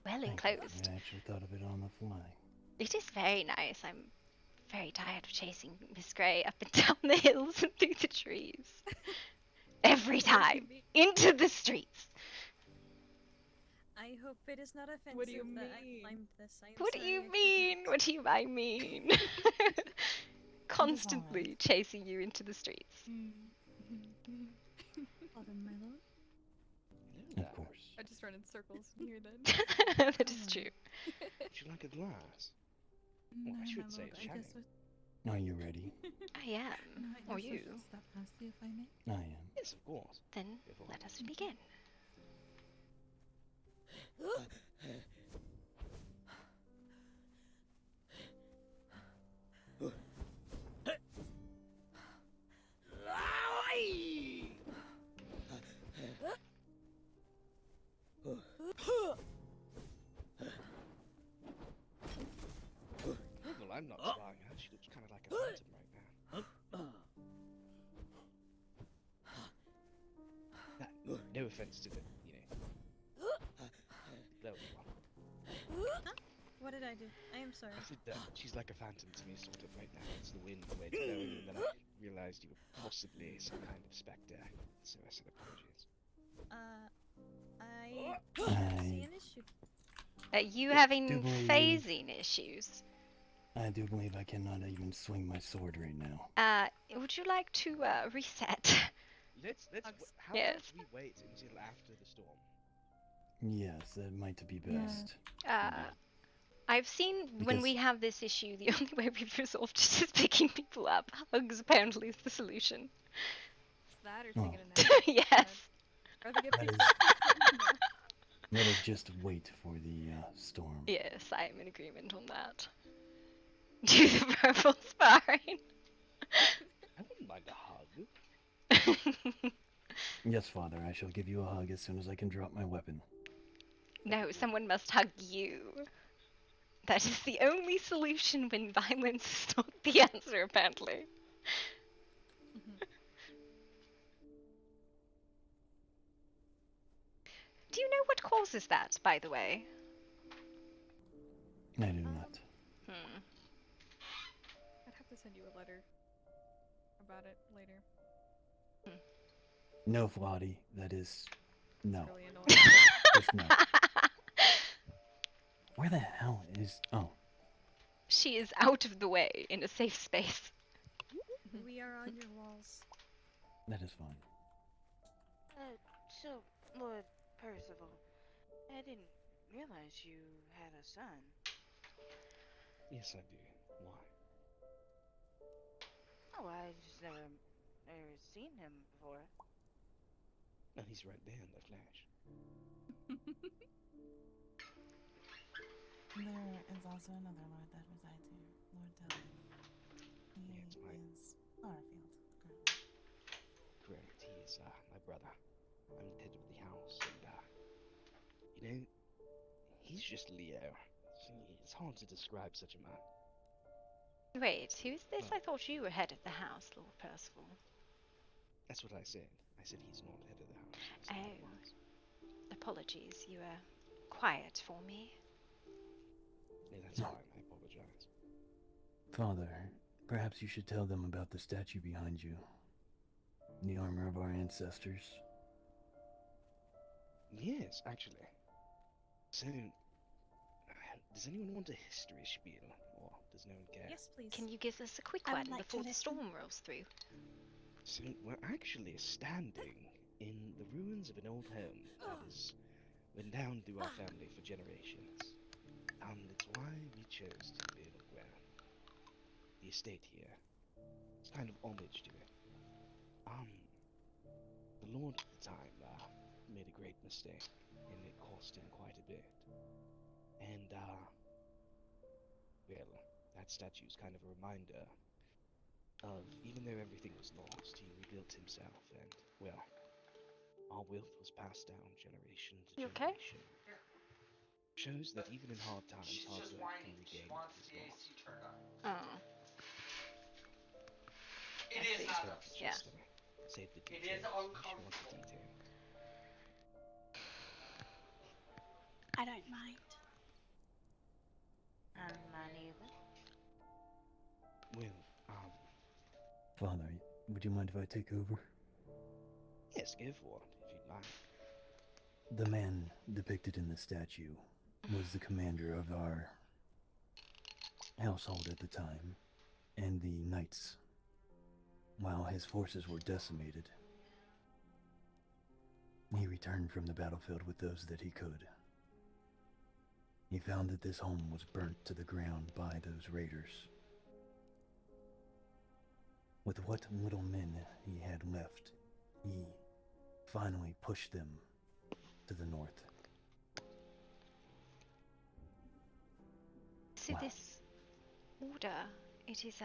Well enclosed. I actually thought of it on the fly. It is very nice. I'm very tired of chasing Miss Grey up and down the hills and through the trees. Every time. Into the streets. I hope it is not offensive What do you that mean? I climbed this. I am What do sorry you I mean? What do I mean? Constantly chasing you into the streets. Pardon, my lord. Of course. I just run in circles near them. That is true. Would you like a glass? No, I should my say lord, it's I Channing. guess we... Are you ready? I am. No, I Or guess you. we should step past you, if I may. I am. Yes, of course. Then let us begin. Well, I'm not spying her. She looks kind of like a phantom right now. No offense to the, glowing one. What did I do? I am sorry. I said that she's like a phantom to me, sort of right now. It's the wind, the way it's blowing, and then I realized you were possibly some kind of spectre. So I said apologies. I don't see an issue. Are you having do believe- phasing issues? I do believe I cannot even swing my sword right now. Would you like to reset? How Yes. about we wait until after the storm? Yes, that might be best. I've seen when Because- we have this issue, the only way we've resolved it is picking people up. Hugs apparently is the solution. It's that or Oh. taking a nap. Yes. Or they get That picked is- up. Let us just wait for the storm. Yes, I am in agreement on that. Do the verbal sparring. I wouldn't mind a hug. Yes, Father, I shall give you a hug as soon as I can drop my weapon. No, someone must hug you. That is the only solution when violence is not the answer, apparently. Do you know what causes that, by the way? I do not. I'd have to send you a letter about it later. No, Flotty, that is... No. Really annoying. Just no. Where the hell is... Oh. She is out of the way in a safe space. We are on your walls. That is fine. So, Lord Percival, I didn't realize you had a son. Yes, I do. Why? Oh, I just never seen him before. And he's right there in the flash. There is also another lord that resides here, Lord ToO. He is Starfield, currently. Correct. He is my brother. I'm the head of the house, and he's just Leo. It's hard to describe such a man. Wait, who's this? I thought you were head of the house, Lord Percival. That's what I said. I said he's not head of the house. I said he was. Apologies, you were quiet for me. Yeah, that's fine. I apologize. Father, perhaps you should tell them about the statue behind you. The armor of our ancestors. Yes, actually. So, does anyone want a history spiel, or does no one care? Yes, please. Can you give us a quick I one would like to before the listen. storm rolls through? So, we're actually standing in the ruins of an old home that has been down through our family for generations. And it's why we chose to build the estate here. It's kind of homage to it. The Lord at the time made a great mistake, and it cost him quite a bit. And, well, that statue's kind of a reminder of, even though everything was lost, he rebuilt himself, and, well, our wealth was passed down generation to You okay? generation. shows that even in hard times, She's hard just work whining. can She regain wants what is the lost. AC turned on. Oh. It I is see. not So, though. Yeah. just save the It is details. You should want the uncomfortable. detail. I don't mind. I'm not either. Well, Father, would you mind if I take over? yes, go for it, if you'd like. The man depicted in the statue was the commander of our household at the time, and the knights, while his forces were decimated, he returned from the battlefield with those that he could. He found that this home was burnt to the ground by those raiders. With what little men he had left, he finally pushed them to the north. So this order, it is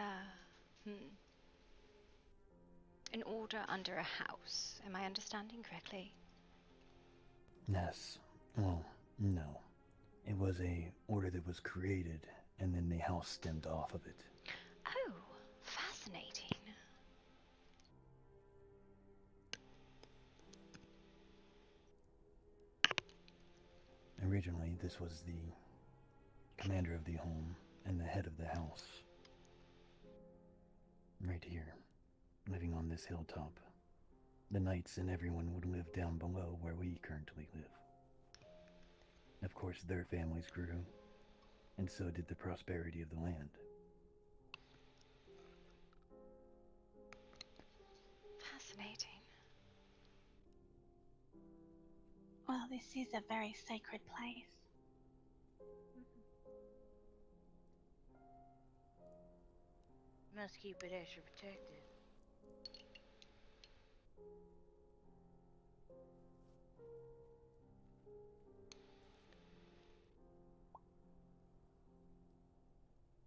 an order under a house. Am I understanding correctly? Yes. Well, no. It was a order that was created, and then the house stemmed off of it. Oh, fascinating. Originally, this was the commander of the home and the head of the house. Right here, living on this hilltop. The knights and everyone would live down below where we currently live. Of course, their families grew, and so did the prosperity of the land. Fascinating. Well, this is a very sacred place. Must keep it extra protected.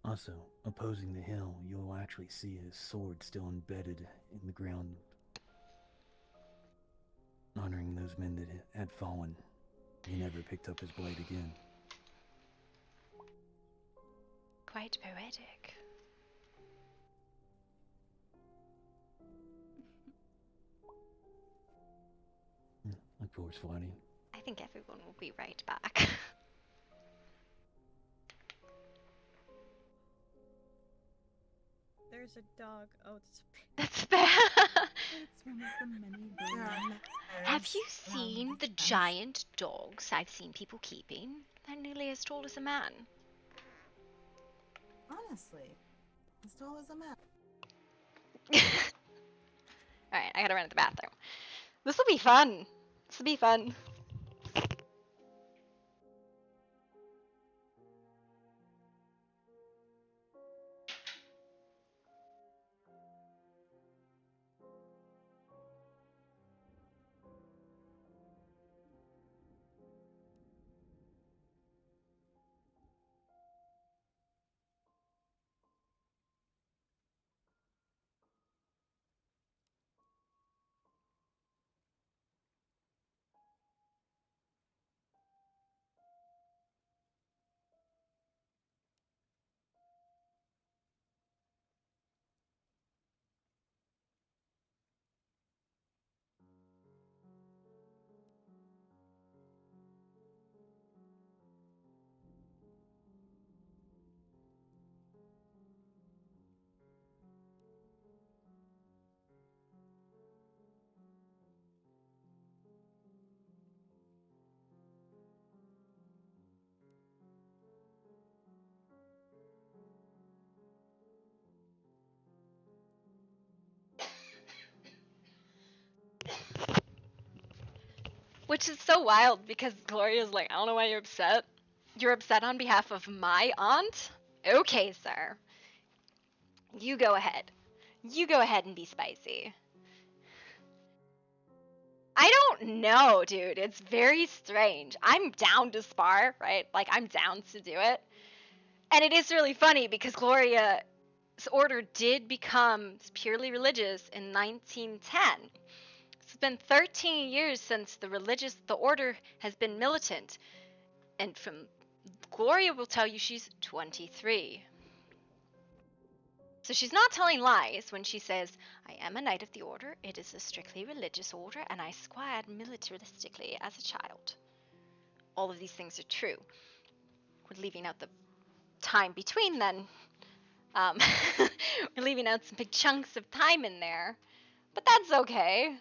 Also, opposing the hill, you'll actually see his sword still embedded in the ground, honoring those men that had fallen. He never picked up his blade again. Quite poetic. Of course, Flatty. I think everyone will be right back. There's a dog. Oh, it's That's fair. It's one of the many Have you seen the giant dogs I've seen people keeping? They're nearly as tall as a man. Honestly, as tall as a man. Alright, I gotta run to the bathroom. This will be fun. This will be fun. Which is so wild because Gloria's like, I don't know why you're upset. You're upset on behalf of my aunt? Okay, sir. You go ahead. You go ahead and be spicy. I don't know, dude. It's very strange. I'm down to spar, right? Like, I'm down to do it. And it is really funny because Gloria's order did become purely religious in 1910. It's been 13 years since the order has been militant. And from Gloria will tell you she's 23. So she's not telling lies when she says, I am a Knight of the Order, it is a strictly religious order, and I squired militaristically as a child. All of these things are true. We're leaving out the time between then. We're leaving out some big chunks of time in there. But that's okay.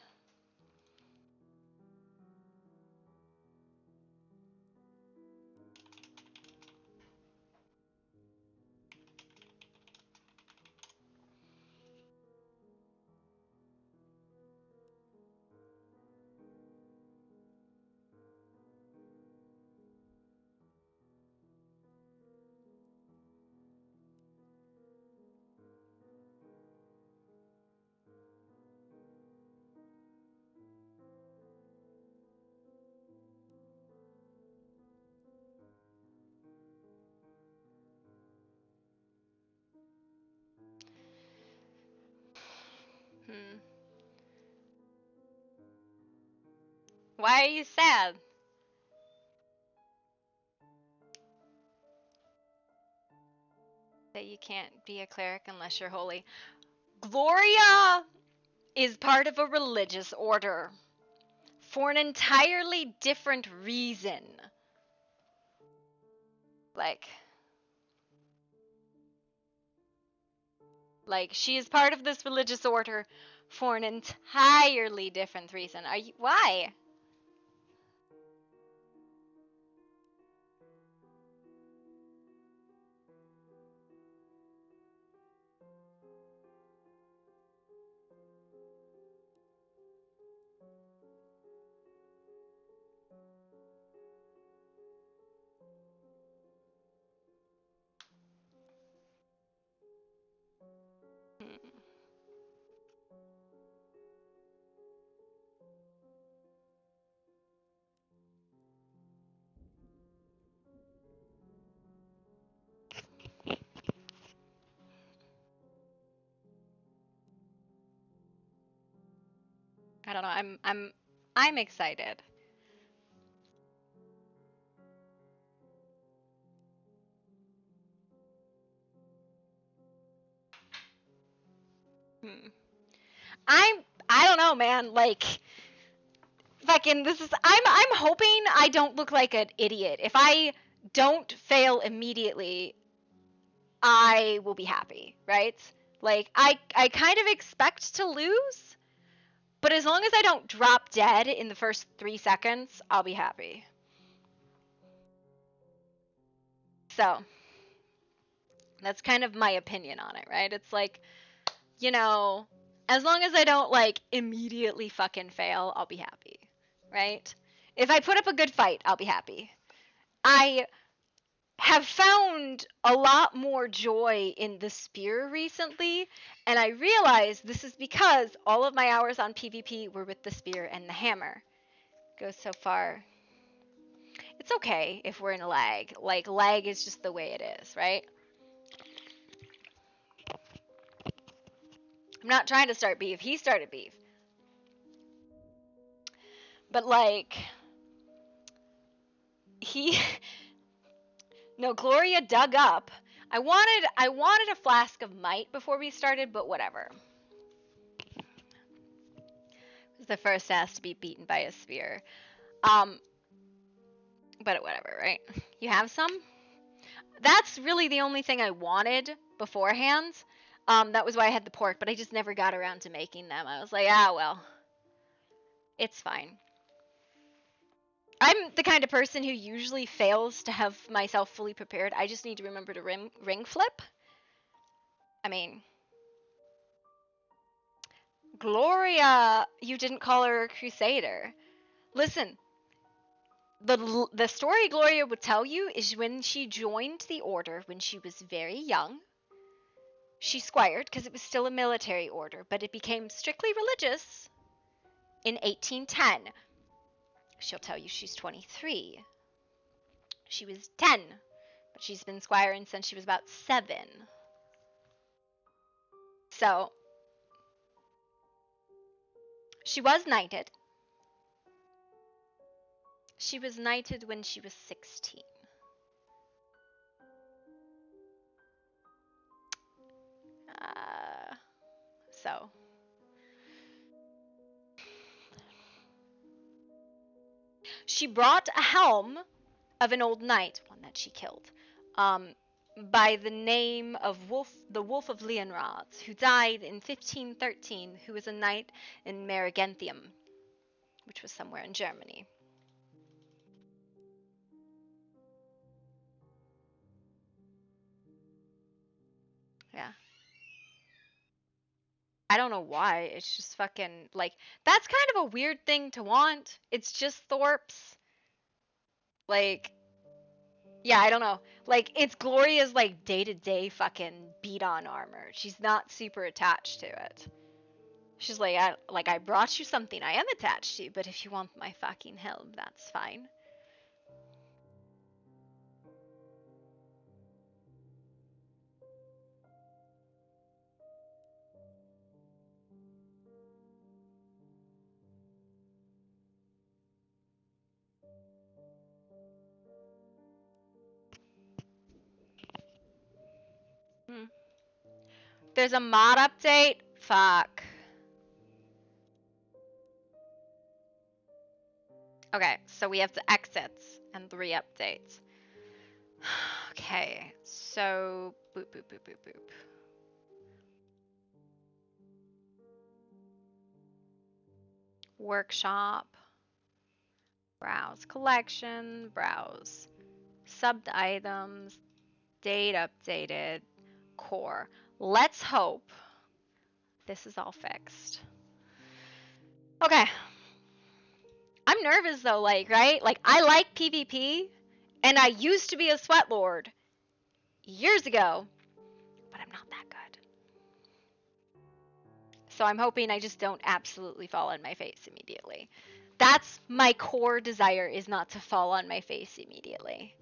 Why are you sad? That you can't be a cleric unless you're holy. Gloria is part of a religious order for an entirely different reason. Like she is part of this religious order for an entirely different reason. Why? I don't know. I'm excited. I don't know, man. Like fucking this is I'm hoping I don't look like an idiot. If I don't fail immediately, I will be happy, right? Like I kind of expect to lose, but as long as I don't drop dead in the first 3 seconds, I'll be happy. So, that's kind of my opinion on it, right? It's like, you know, as long as I don't like immediately fucking fail, I'll be happy, right? If I put up a good fight, I'll be happy. I have found a lot more joy in the spear recently, and I realize this is because all of my hours on PvP were with the spear and the hammer. Goes so far. It's okay if we're in a lag. Like, lag is just the way it is, right? I'm not trying to start beef. He started beef. But, like, no, Gloria dug up. I wanted a flask of might before we started, but whatever. It was the first ass to be beaten by a spear. But whatever, right? You have some? That's really the only thing I wanted beforehand. That was why I had the pork, but I just never got around to making them. I was like, well. It's fine. I'm the kind of person who usually fails to have myself fully prepared. I just need to remember to ring flip. I mean, Gloria, you didn't call her a crusader. Listen, the story Gloria would tell you is when she joined the order when she was very young. She squired because it was still a military order, but it became strictly religious in 1810. She'll tell you she's 23. She was 10, but she's been squiring since she was about 7. So, she was knighted. She was knighted when she was 16. So. She brought a helm of an old knight, one that she killed, by the name of the Wolf of Leonrad, who died in 1513, who was a knight in Merigenthium, which was somewhere in Germany. Yeah. I don't know why. It's just fucking, like, that's kind of a weird thing to want. It's just Thorpe's. Like, yeah, I don't know. Like, it's Gloria's, like, day-to-day fucking beat-on armor. She's not super attached to it. She's like, I brought you something I am attached to, but if you want my fucking helm, that's fine. There's a mod update? Fuck. Okay, so we have the exits and 3 updates. Okay, so boop, boop, boop, boop, boop. Workshop. Browse collection. Browse subbed items. Date updated. Core. Let's hope this is all fixed. Okay. I'm nervous though, like, right? Like, I like PvP, and I used to be a sweat lord years ago, but I'm not that good. So I'm hoping I just don't absolutely fall on my face immediately. That's my core desire, is not to fall on my face immediately.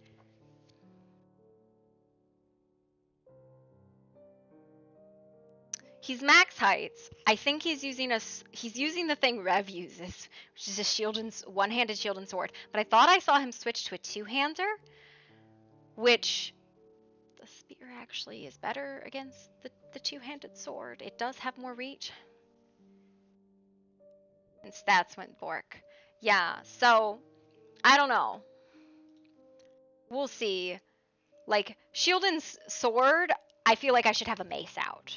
He's max heights. I think he's using the thing Rev uses, which is a shield and one-handed shield and sword. But I thought I saw him switch to a two-hander, which the spear actually is better against the two-handed sword. It does have more reach. And stats went Bork. Yeah, so I don't know. We'll see. Like, shield and sword, I feel like I should have a mace out.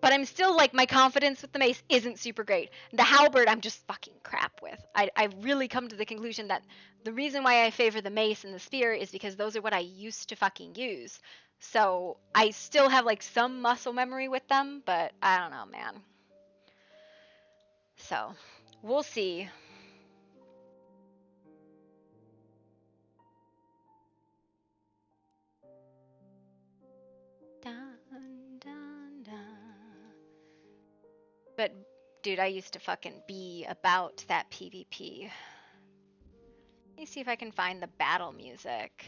But I'm still, like, my confidence with the mace isn't super great. The halberd, I'm just fucking crap with. I've really come to the conclusion that the reason why I favor the mace and the spear is because those are what I used to fucking use. So I still have, like, some muscle memory with them, but I don't know, man. So, we'll see. Dun, dun, dun. But, dude, I used to fucking be about that PvP. Let me see if I can find the battle music.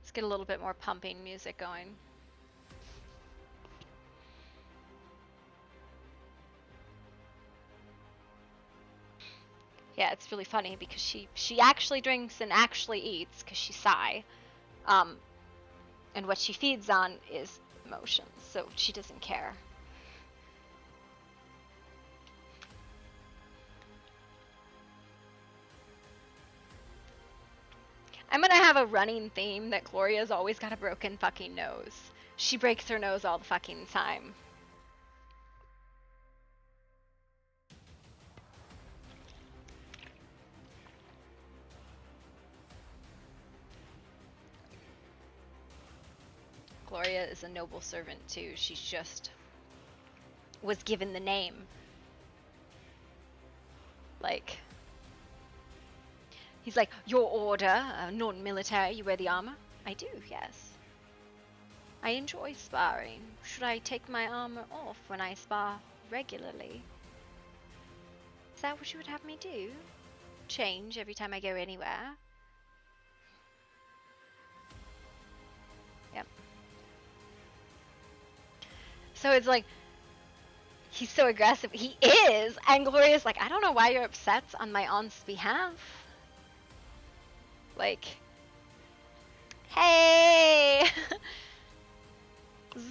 Let's get a little bit more pumping music going. Yeah, it's really funny because she actually drinks and actually eats because she's Psy. And what she feeds on is emotions, so she doesn't care. I'm gonna have a running theme that Gloria's always got a broken fucking nose. She breaks her nose all the fucking time. Gloria is a noble servant too. She's just was given the name. Like, he's like, your order, non-military, you wear the armor? I do, yes. I enjoy sparring. Should I take my armor off when I spar regularly? Is that what you would have me do? Change every time I go anywhere? So it's like, he's so aggressive. He is! And Gloria's like, I don't know why you're upset on my aunt's behalf. Like, hey!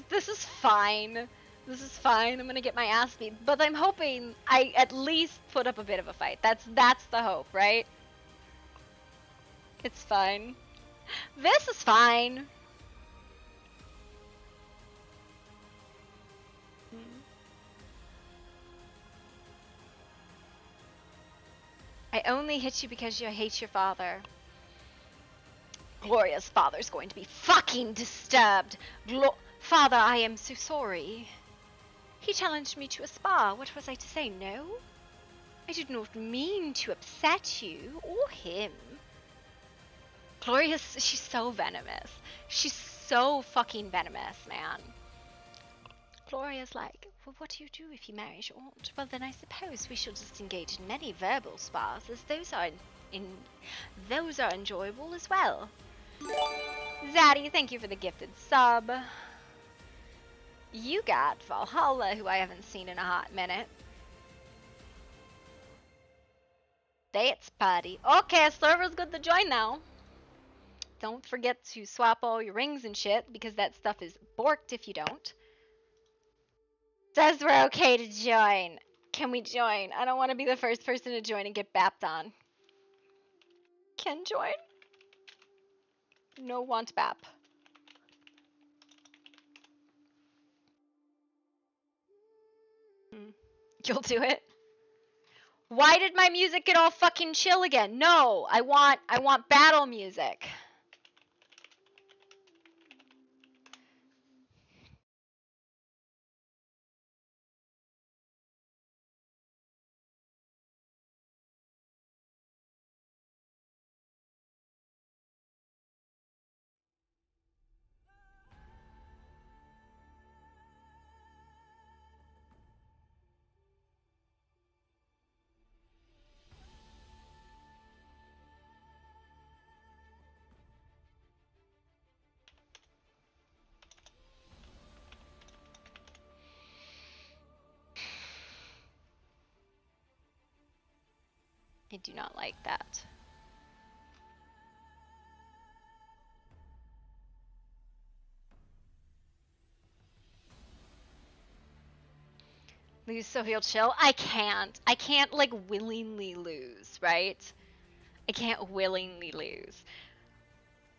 This is fine. This is fine. I'm gonna get my ass beat. But I'm hoping I at least put up a bit of a fight. That's the hope, right? It's fine. This is fine. I only hit you because you hate your father. Gloria's father's going to be fucking disturbed. Father, I am so sorry. He challenged me to a spa. What was I to say? No? I did not mean to upset you or him. Gloria's, she's so venomous. She's so fucking venomous, man. Gloria's like, well, what do you do if you marry your aunt? Well, then I suppose we shall just engage in many verbal spas, as those are enjoyable as well. Zaddy, thank you for the gifted sub. You got Valhalla, who I haven't seen in a hot minute. Dates party. Okay, server's good to join now. Don't forget to swap all your rings and shit, because that stuff is borked if you don't. Says we're okay to join. Can we join? I don't want to be the first person to join and get bapped on. Can join? No want bap. You'll do it? Why did my music get all fucking chill again? No, I want battle music. I do not like that. Lose so he'll chill? I can't. I can't, like, willingly lose, right? I can't willingly lose.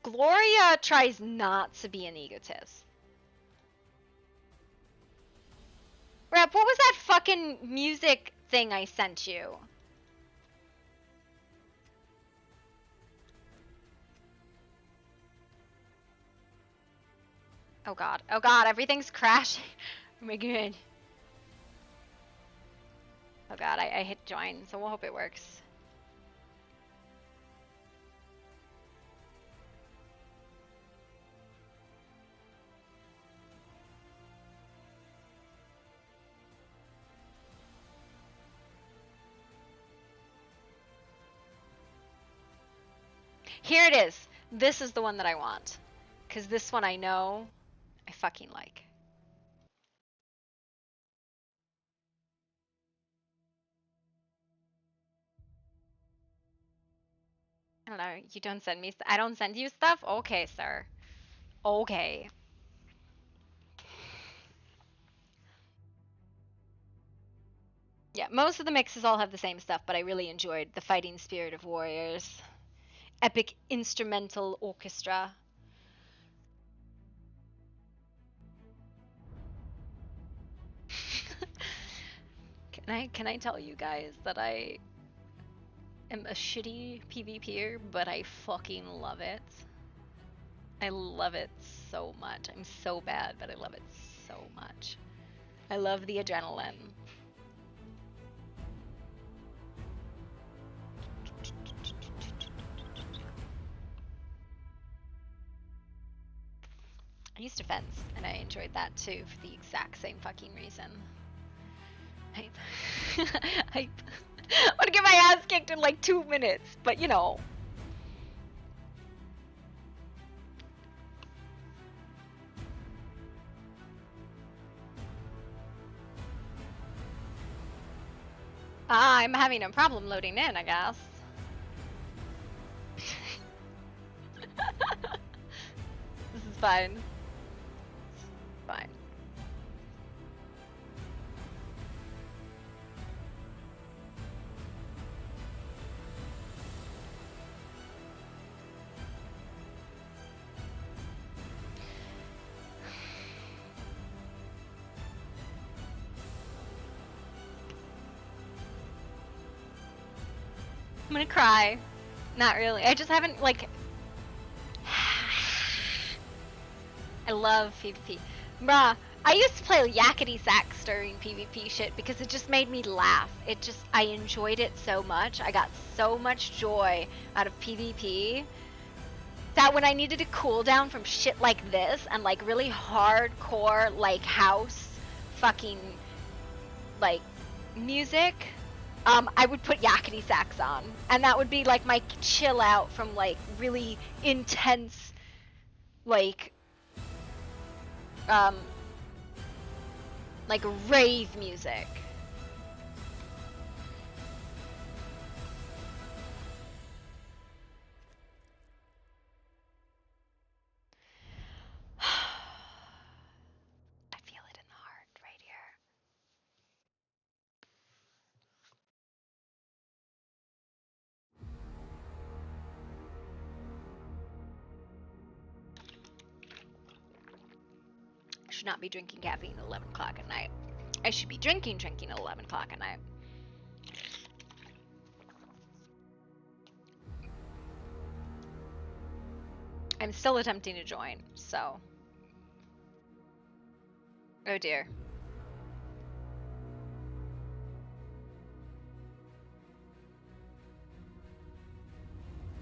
Gloria tries not to be an egotist. Rep, what was that fucking music thing I sent you? Oh god. Oh god, everything's crashing. Oh my god. Oh god, I hit join, so we'll hope it works. Here it is. This is the one that I want. Because this one I know I fucking like. I don't know. You don't send me. I don't send you stuff? Okay, sir. Okay. Yeah, most of the mixes all have the same stuff, but I really enjoyed the Fighting Spirit of Warriors. Epic instrumental orchestra. Can I tell you guys that I am a shitty PvPer, but I fucking love it. I love it so much. I'm so bad, but I love it so much. I love the adrenaline. I used to fence, and I enjoyed that too for the exact same fucking reason. Hype. Hype. I'm gonna get my ass kicked in like 2 minutes, but you know. I'm having a problem loading in, I guess. This is fine. Fine. I'm gonna cry. Not really. I just haven't, like... I love PvP. Bruh, I used to play yakety sax during PvP shit because it just made me laugh. I enjoyed it so much. I got so much joy out of PvP that when I needed to cool down from shit like this and like really hardcore, like house fucking, like, music, I would put yakety sax on, and that would be like my chill out from like really intense, like rave music. I feel it in the heart right here. I should not be drinking caffeine at 11 o'clock at night. I should be drinking at 11 o'clock at night. I'm still attempting to join, so. Oh dear.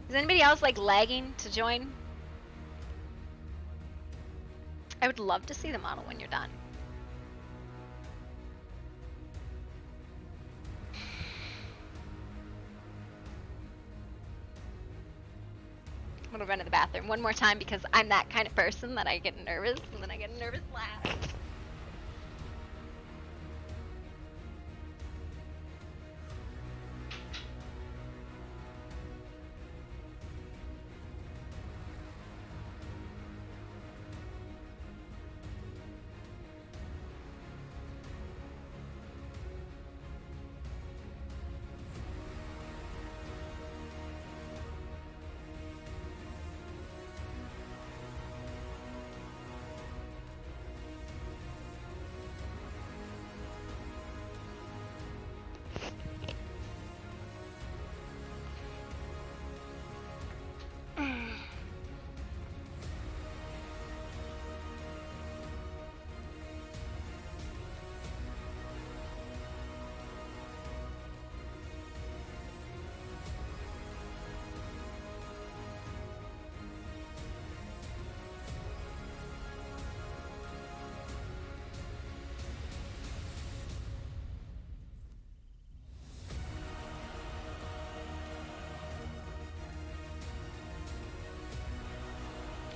Is anybody else like lagging to join? I would love to see the model when you're done. I'm gonna run to the bathroom one more time because I'm that kind of person that I get nervous and then I get nervous last.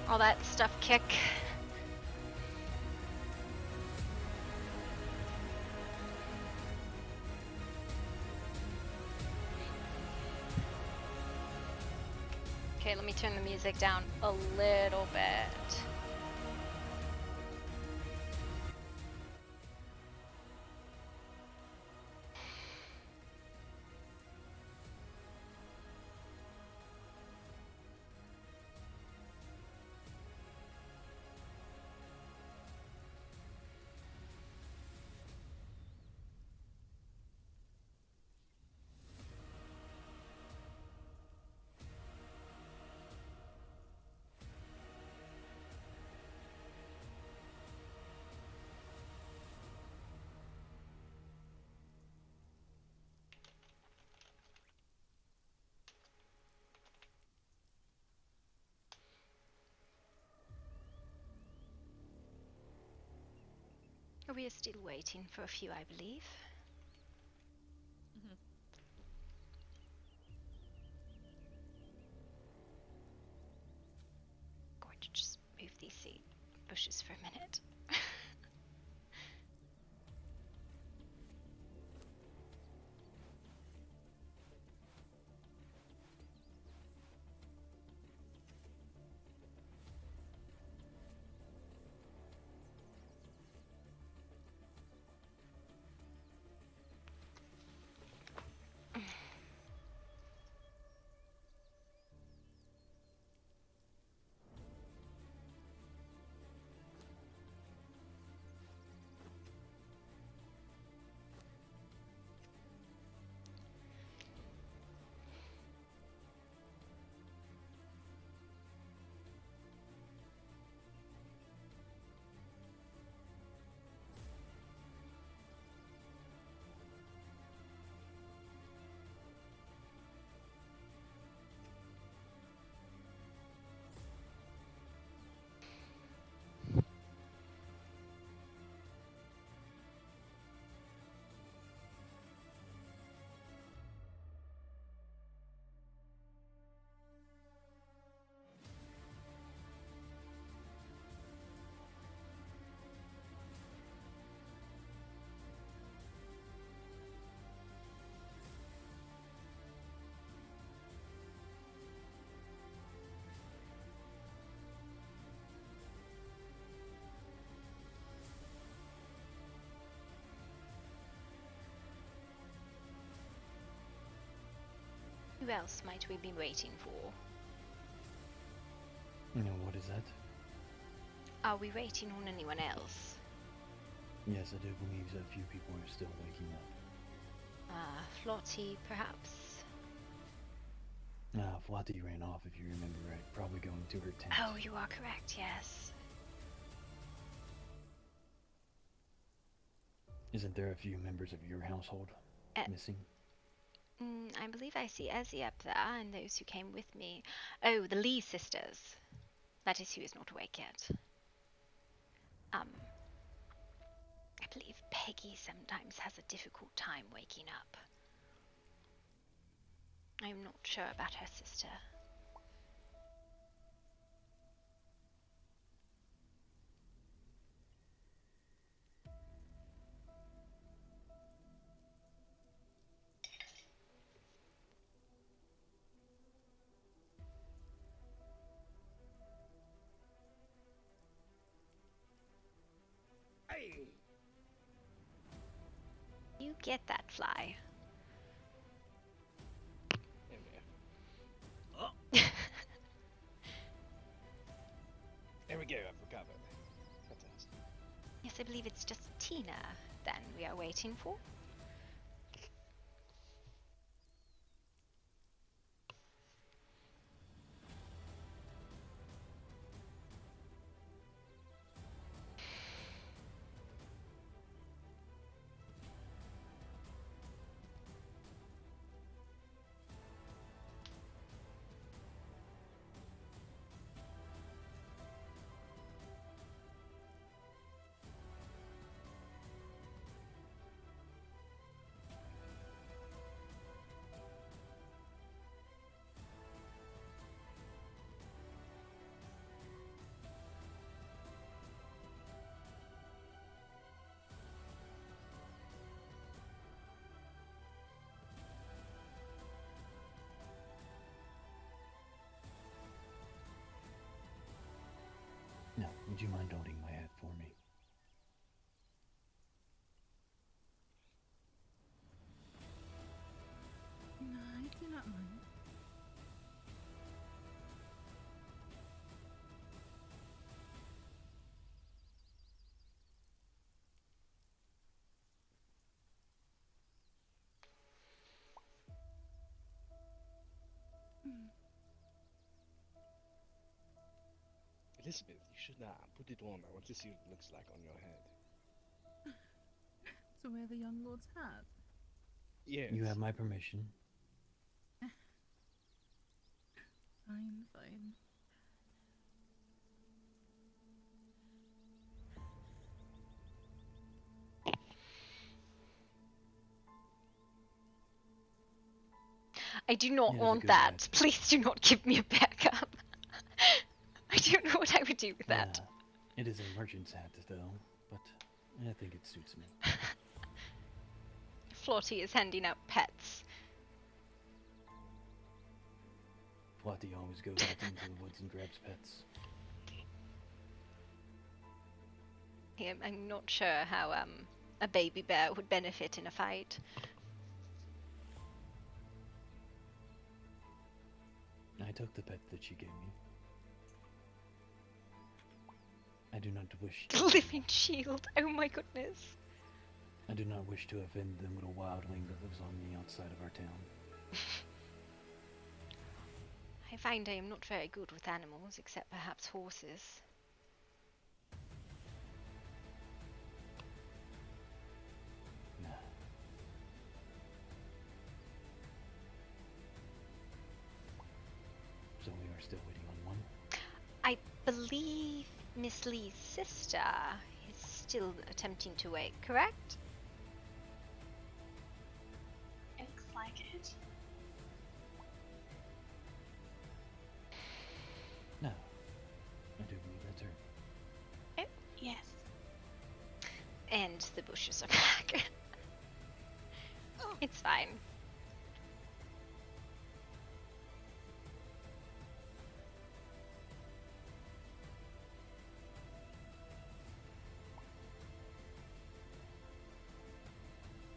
All that stuff kick. Okay, let me turn the music down a little bit. We are still waiting for a few, I believe. Going to just move these seed bushes for a minute. Who else might we be waiting for? What is that? Are we waiting on anyone else? Yes, I do believe that a few people are still waking up. Flotty, perhaps? Flotty ran off, if you remember right, probably going to her tent. Oh, you are correct, yes. Isn't there a few members of your household missing? I believe I see Ezzy up there, and those who came with me. Oh, the Lee sisters. That is who is not awake yet. I believe Peggy sometimes has a difficult time waking up. I'm not sure about her sister. Hey! You get that, Fly. There we go. Oh. There we go, I've recovered. Fantastic. Yes, I believe it's just Tina, then, we are waiting for. Now, would you mind holding my hat for me? No, I do not mind. Elizabeth, you should put it on. I want to see what it looks like on your head. To wear the young lord's hat. Yes. You have my permission. Fine, fine. I do not want that. Please do not give me a backup. I don't know what I would do with that. It is a merchant's hat, though, but I think it suits me. Flotty is handing out pets. Flotty always goes out into the woods and grabs pets. Yeah, I'm not sure how a baby bear would benefit in a fight. I took the pet that she gave me. I do not wish to... Living shield, oh my goodness. I do not wish to offend the little wildling that lives on the outside of our town. I find I am not very good with animals, except perhaps horses. Nah. So we are still waiting on one? I believe Miss Lee's sister is still attempting to wake, correct? Looks like it. No. I do believe that's her. Oh, yes. And the bushes are back. It's fine.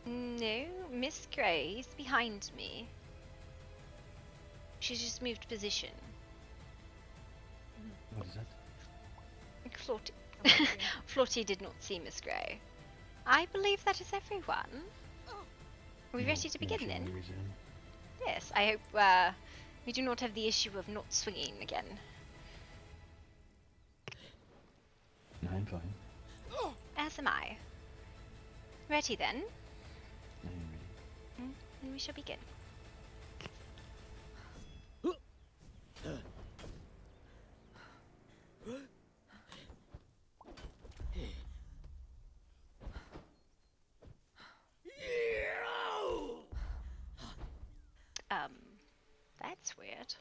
No, Miss Grey is behind me. She's just moved position. What is that? Flotty. Flotty did not see Miss Grey. I believe that is everyone. Are we ready to begin shall then? we resume? Yes, I hope we do not have the issue of not swinging again. I'm fine. As am I. Ready then? I am ready. Then we shall begin. That's weird.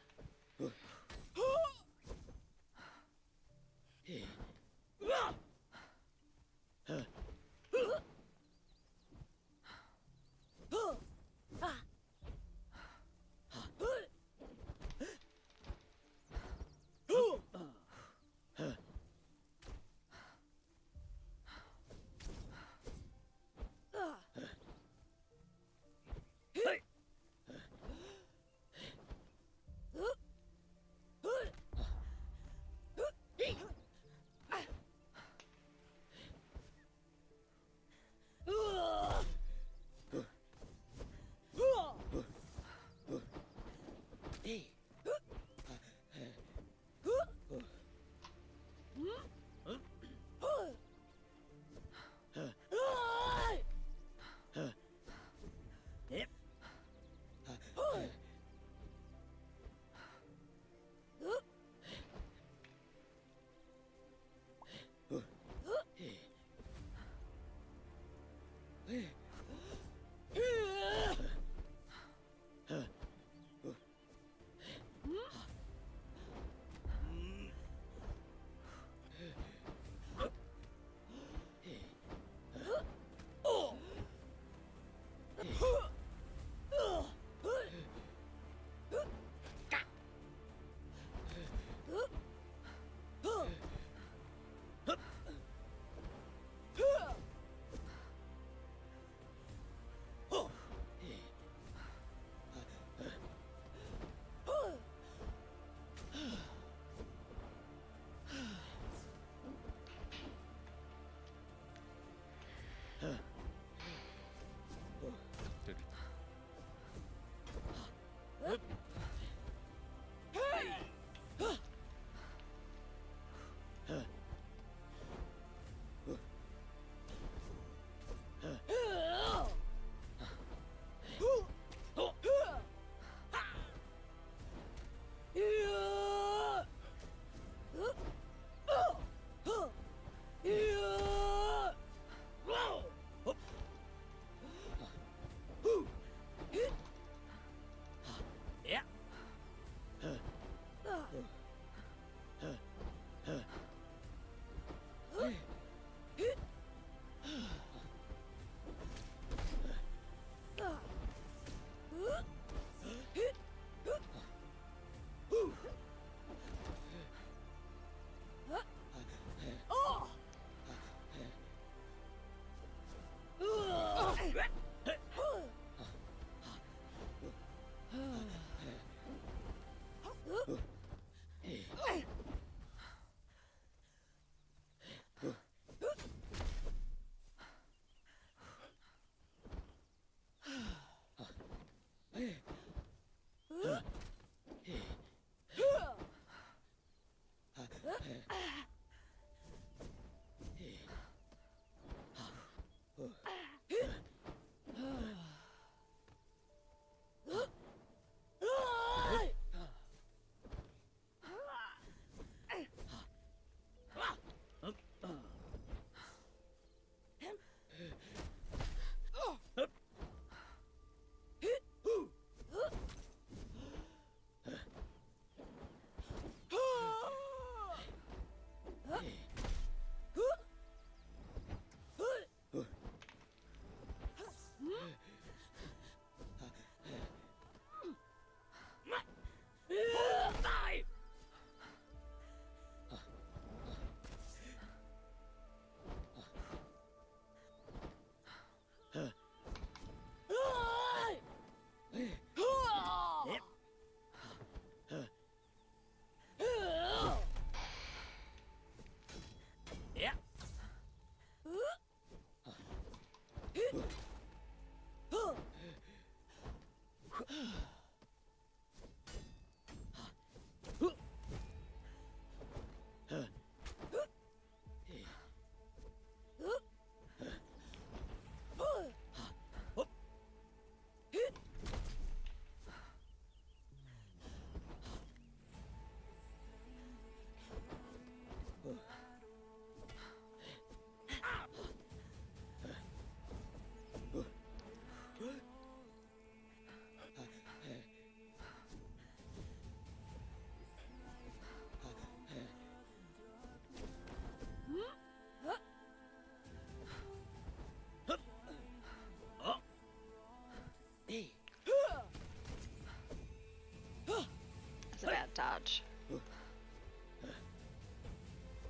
That's a bad dodge.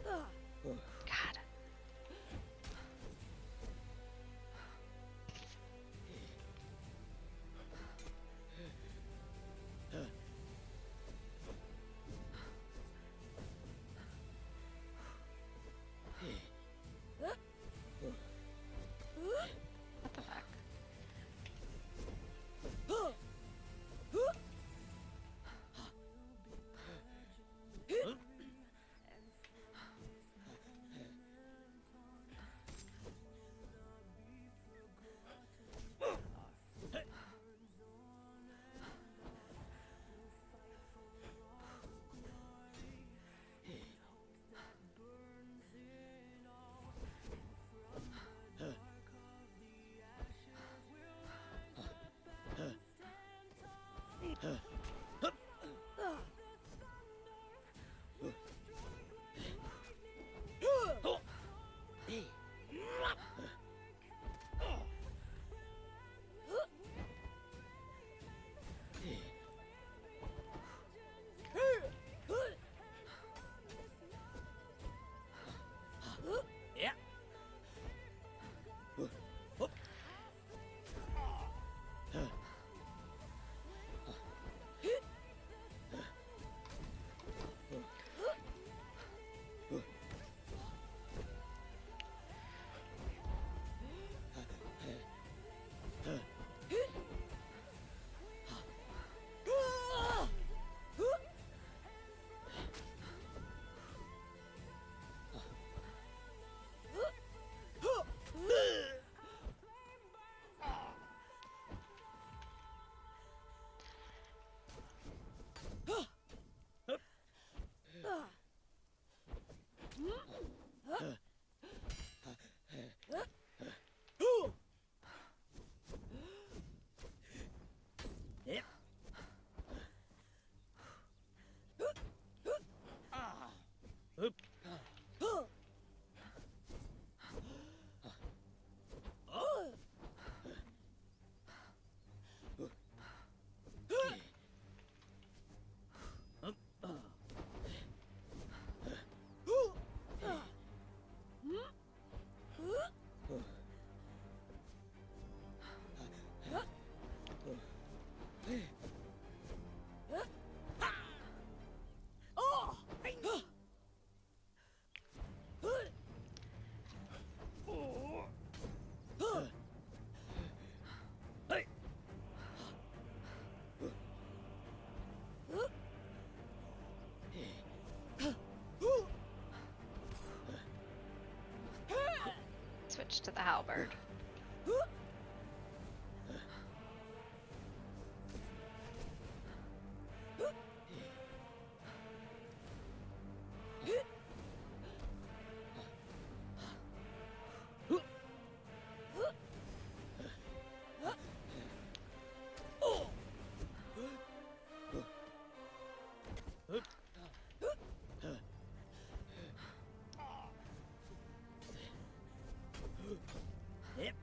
God. What the fuck? Switch to the halberd. Yep.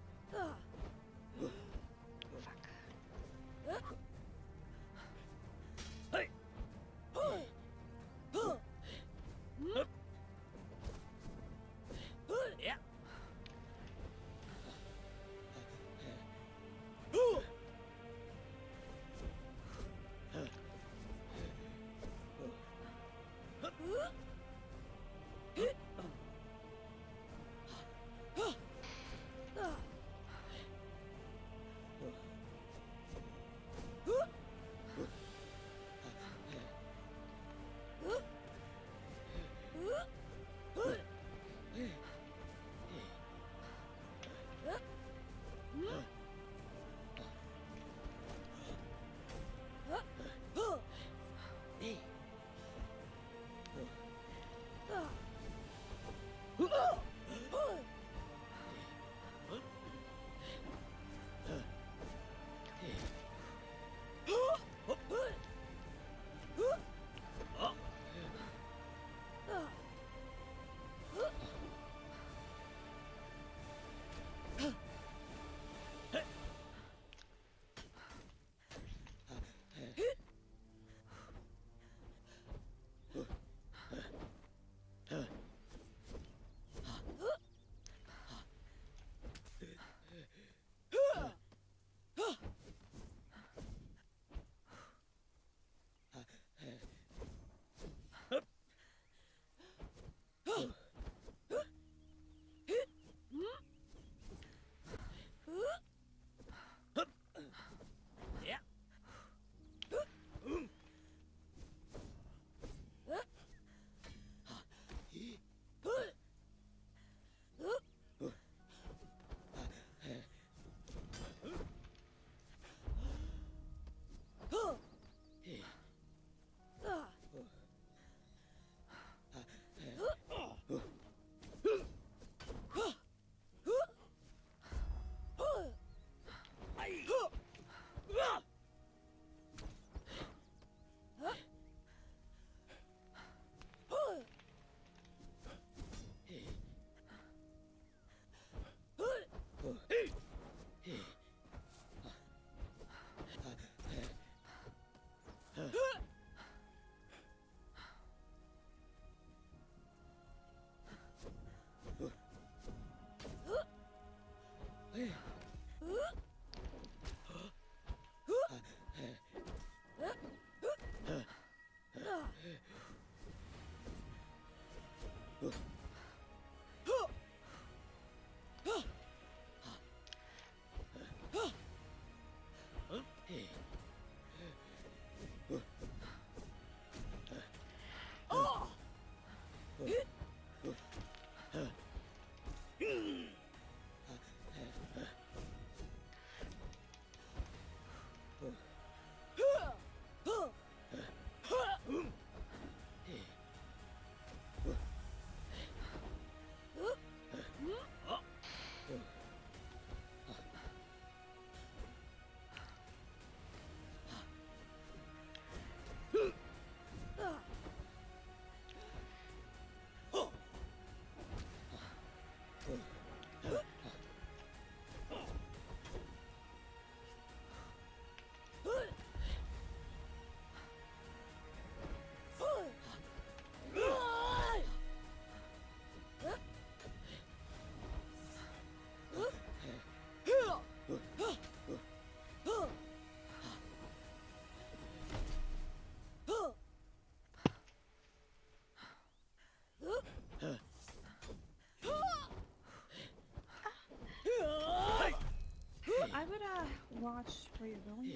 watch where you're going?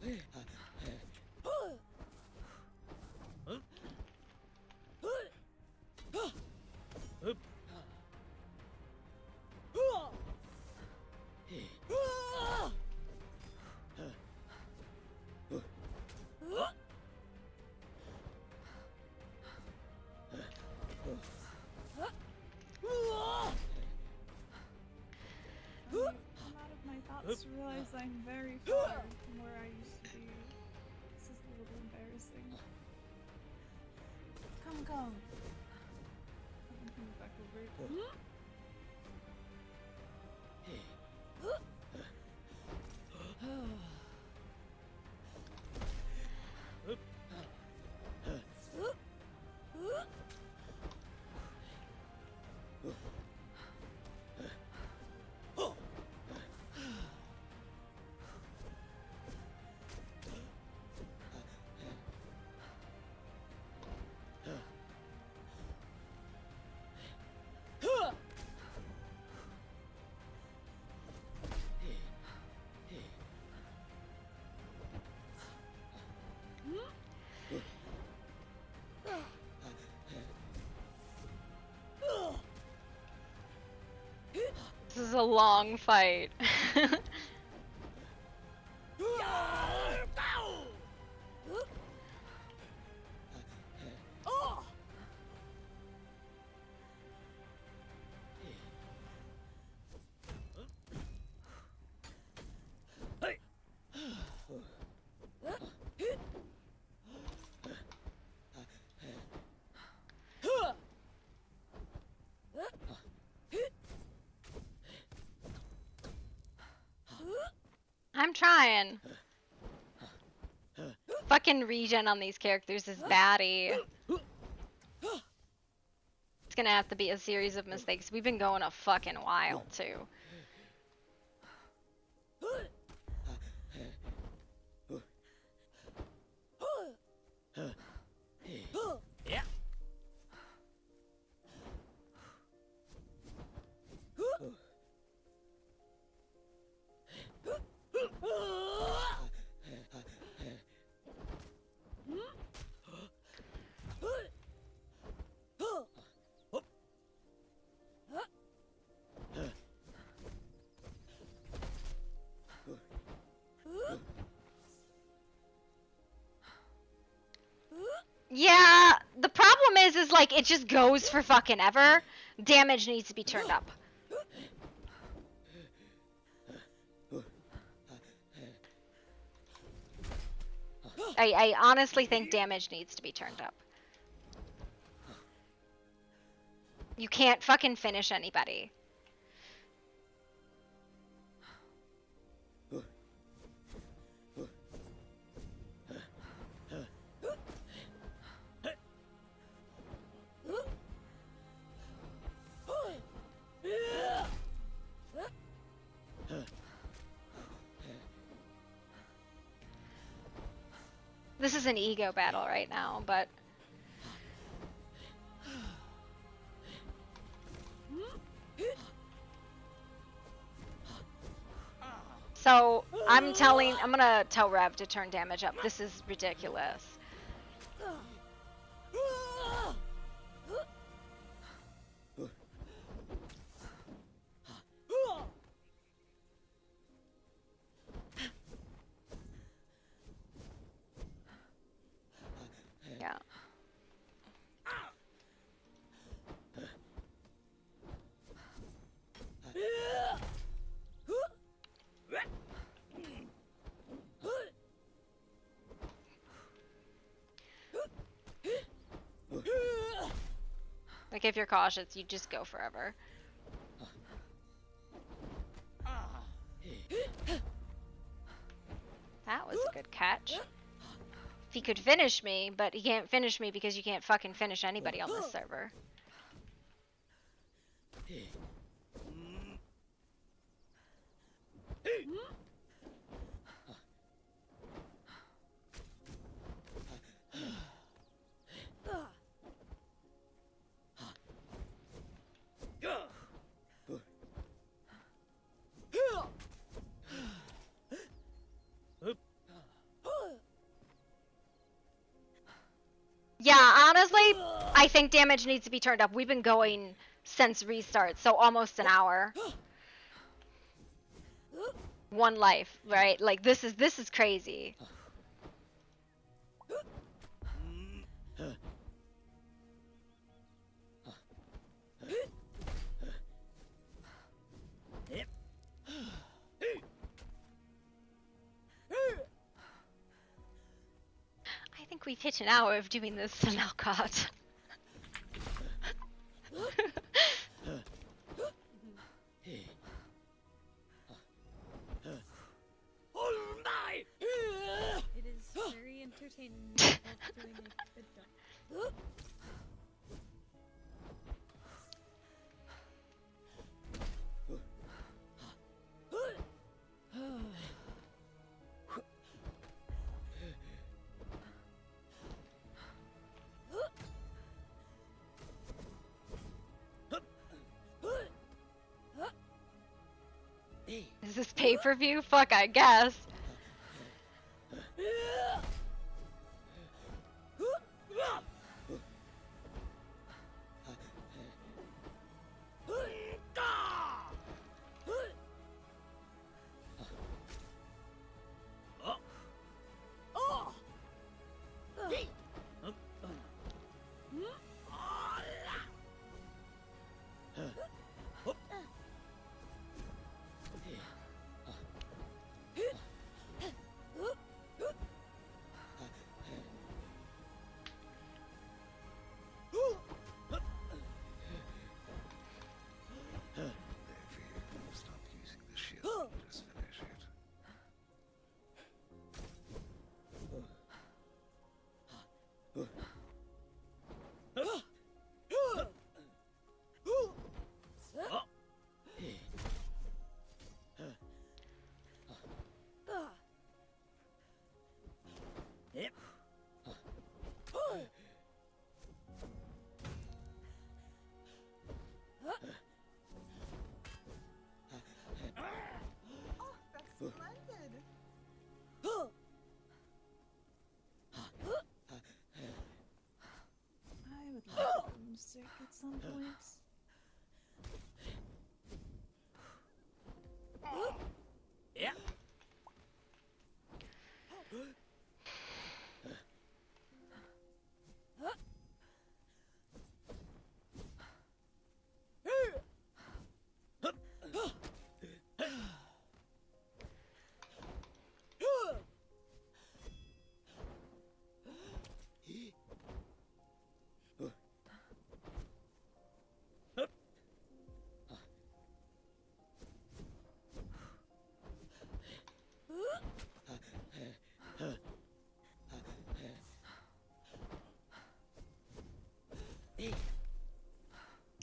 I'm out of my thoughts to realize I'm very far from where I used to be. This is a little embarrassing. Come go. I'm coming back over. This is a long fight. I'm trying. Fucking regen on these characters is batty. It's gonna have to be a series of mistakes. We've been going a fucking while, too. Yeah, the problem is like it just goes for fucking ever. Damage needs to be turned up. I honestly think damage needs to be turned up. You can't fucking finish anybody. This is an ego battle right now, but... So, I'm gonna tell Rev to turn damage up. This is ridiculous. Yeah. Like, if you're cautious, you just go forever. That was a good catch. If he could finish me, but he can't finish me because you can't fucking finish anybody on this server. I think damage needs to be turned up. We've been going since restart, so almost an hour. 1 life, right? Like this is crazy. I think we've hit an hour of doing this in Alcott. It is very entertaining. You're both doing a good job. Is this pay-per-view? Fuck, I guess. Stop using the shield and just finish it. I would like a broomstick at some point. Yeah.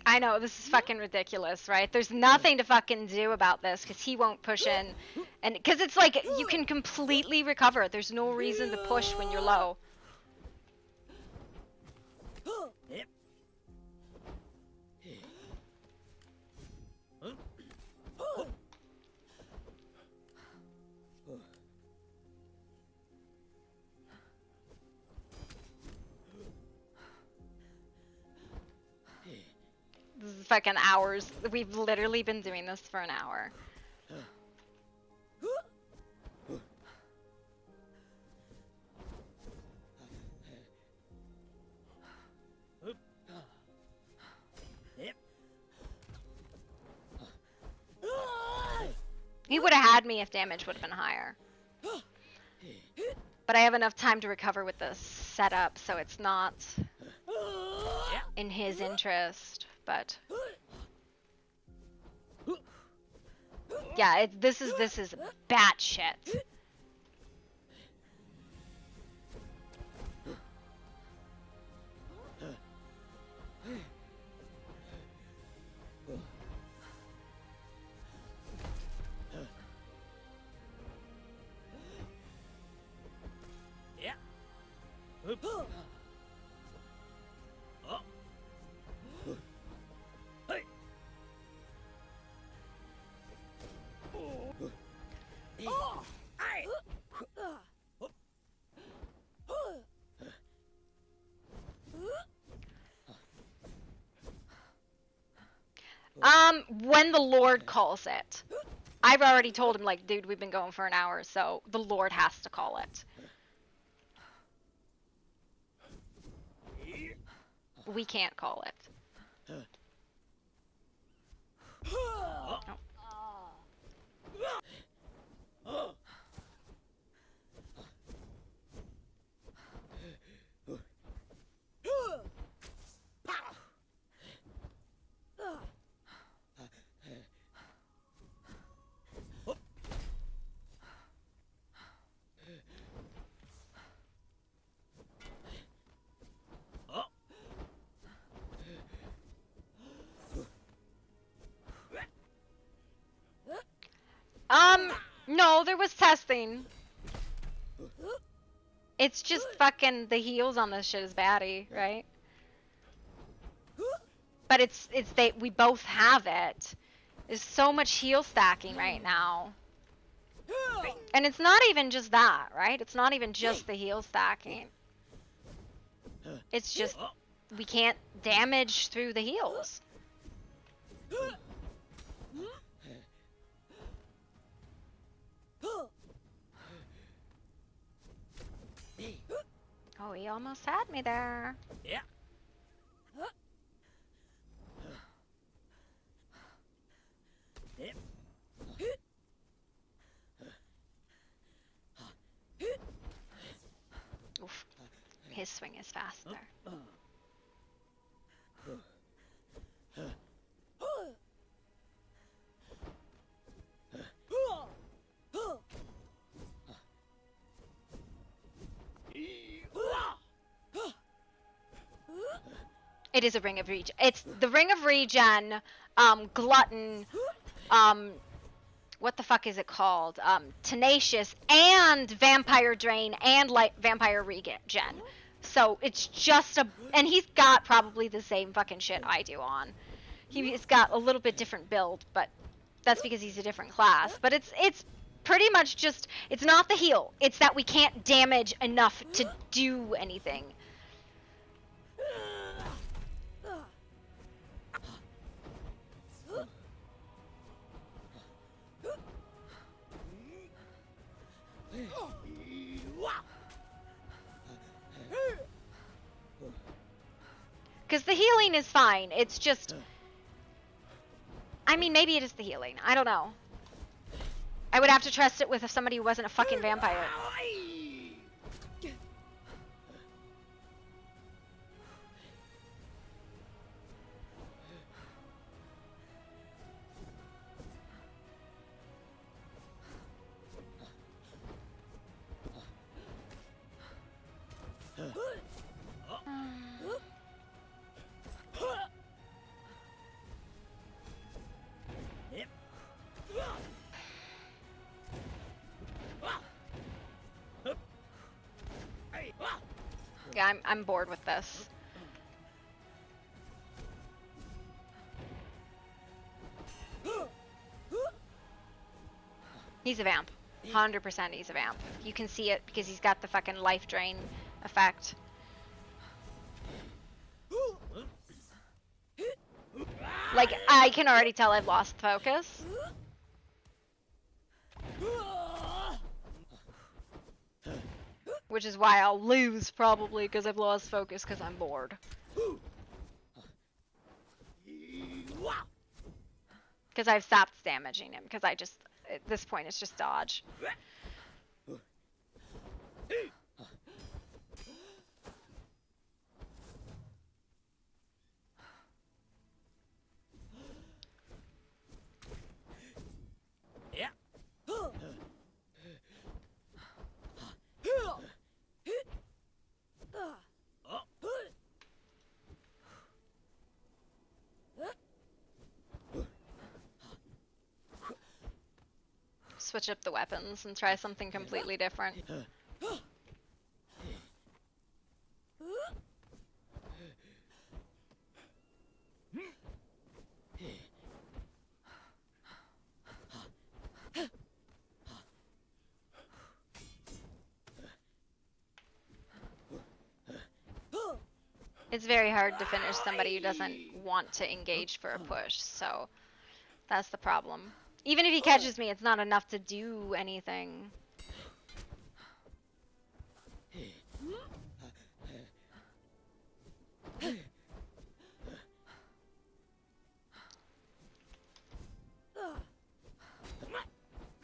I know, this is fucking ridiculous, right? There's nothing to fucking do about this, because he won't push in. And because it's like, you can completely recover. There's no reason to push when you're low. Yep. This is fucking hours. We've literally been doing this for an hour. Yep. He would have had me if damage would have been higher. But I have enough time to recover with this setup, so it's not in his interest, but... Yeah, this is batshit. Yeah. Oops. Oh. Hey. Oh. Hey. when the Lord calls it. I've already told him, like, dude, we've been going for an hour, so the Lord has to call it. We can't call it. Oh. No, there was testing. It's just fucking the heals on this shit is baddie, right? But we both have it. There's so much heal stacking right now. And it's not even just that, right? It's not even just the heal stacking. It's just we can't damage through the heals. Oh, he almost had me there. Yeah. Oof. His swing is faster. It is a ring of regen. It's the ring of regen, glutton, what the fuck is it called? Tenacious and vampire drain and vampire regen. So it's just and he's got probably the same fucking shit I do on. He's got a little bit different build, but that's because he's a different class. But it's pretty much just, it's not the heal. It's that we can't damage enough to do anything. Because the healing is fine. It's just, I mean, maybe it is the healing. I don't know. I would have to trust it with if somebody who wasn't a fucking vampire. Yeah, I'm bored with this. He's a vamp. 100% he's a vamp. You can see it because he's got the fucking life drain effect. Like, I can already tell I've lost focus. Which is why I'll lose, probably, because I've lost focus because I'm bored. Because I've stopped damaging him, because I just, at this point, it's just dodge. Switch up the weapons and try something completely different. It's very hard to finish somebody who doesn't want to engage for a push, so That's the problem. Even if he catches me, it's not enough to do anything.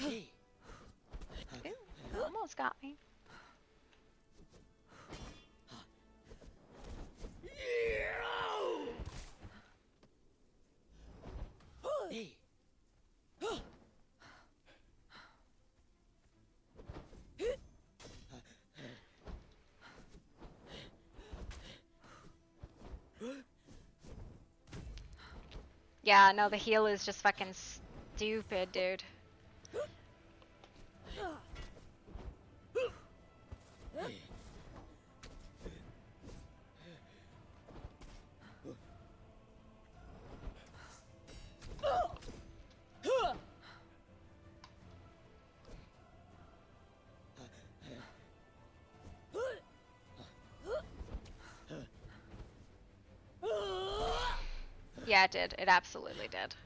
Ooh, almost got me. Yeah, no, the heal is just fucking stupid, dude. Yeah, it did. It absolutely did.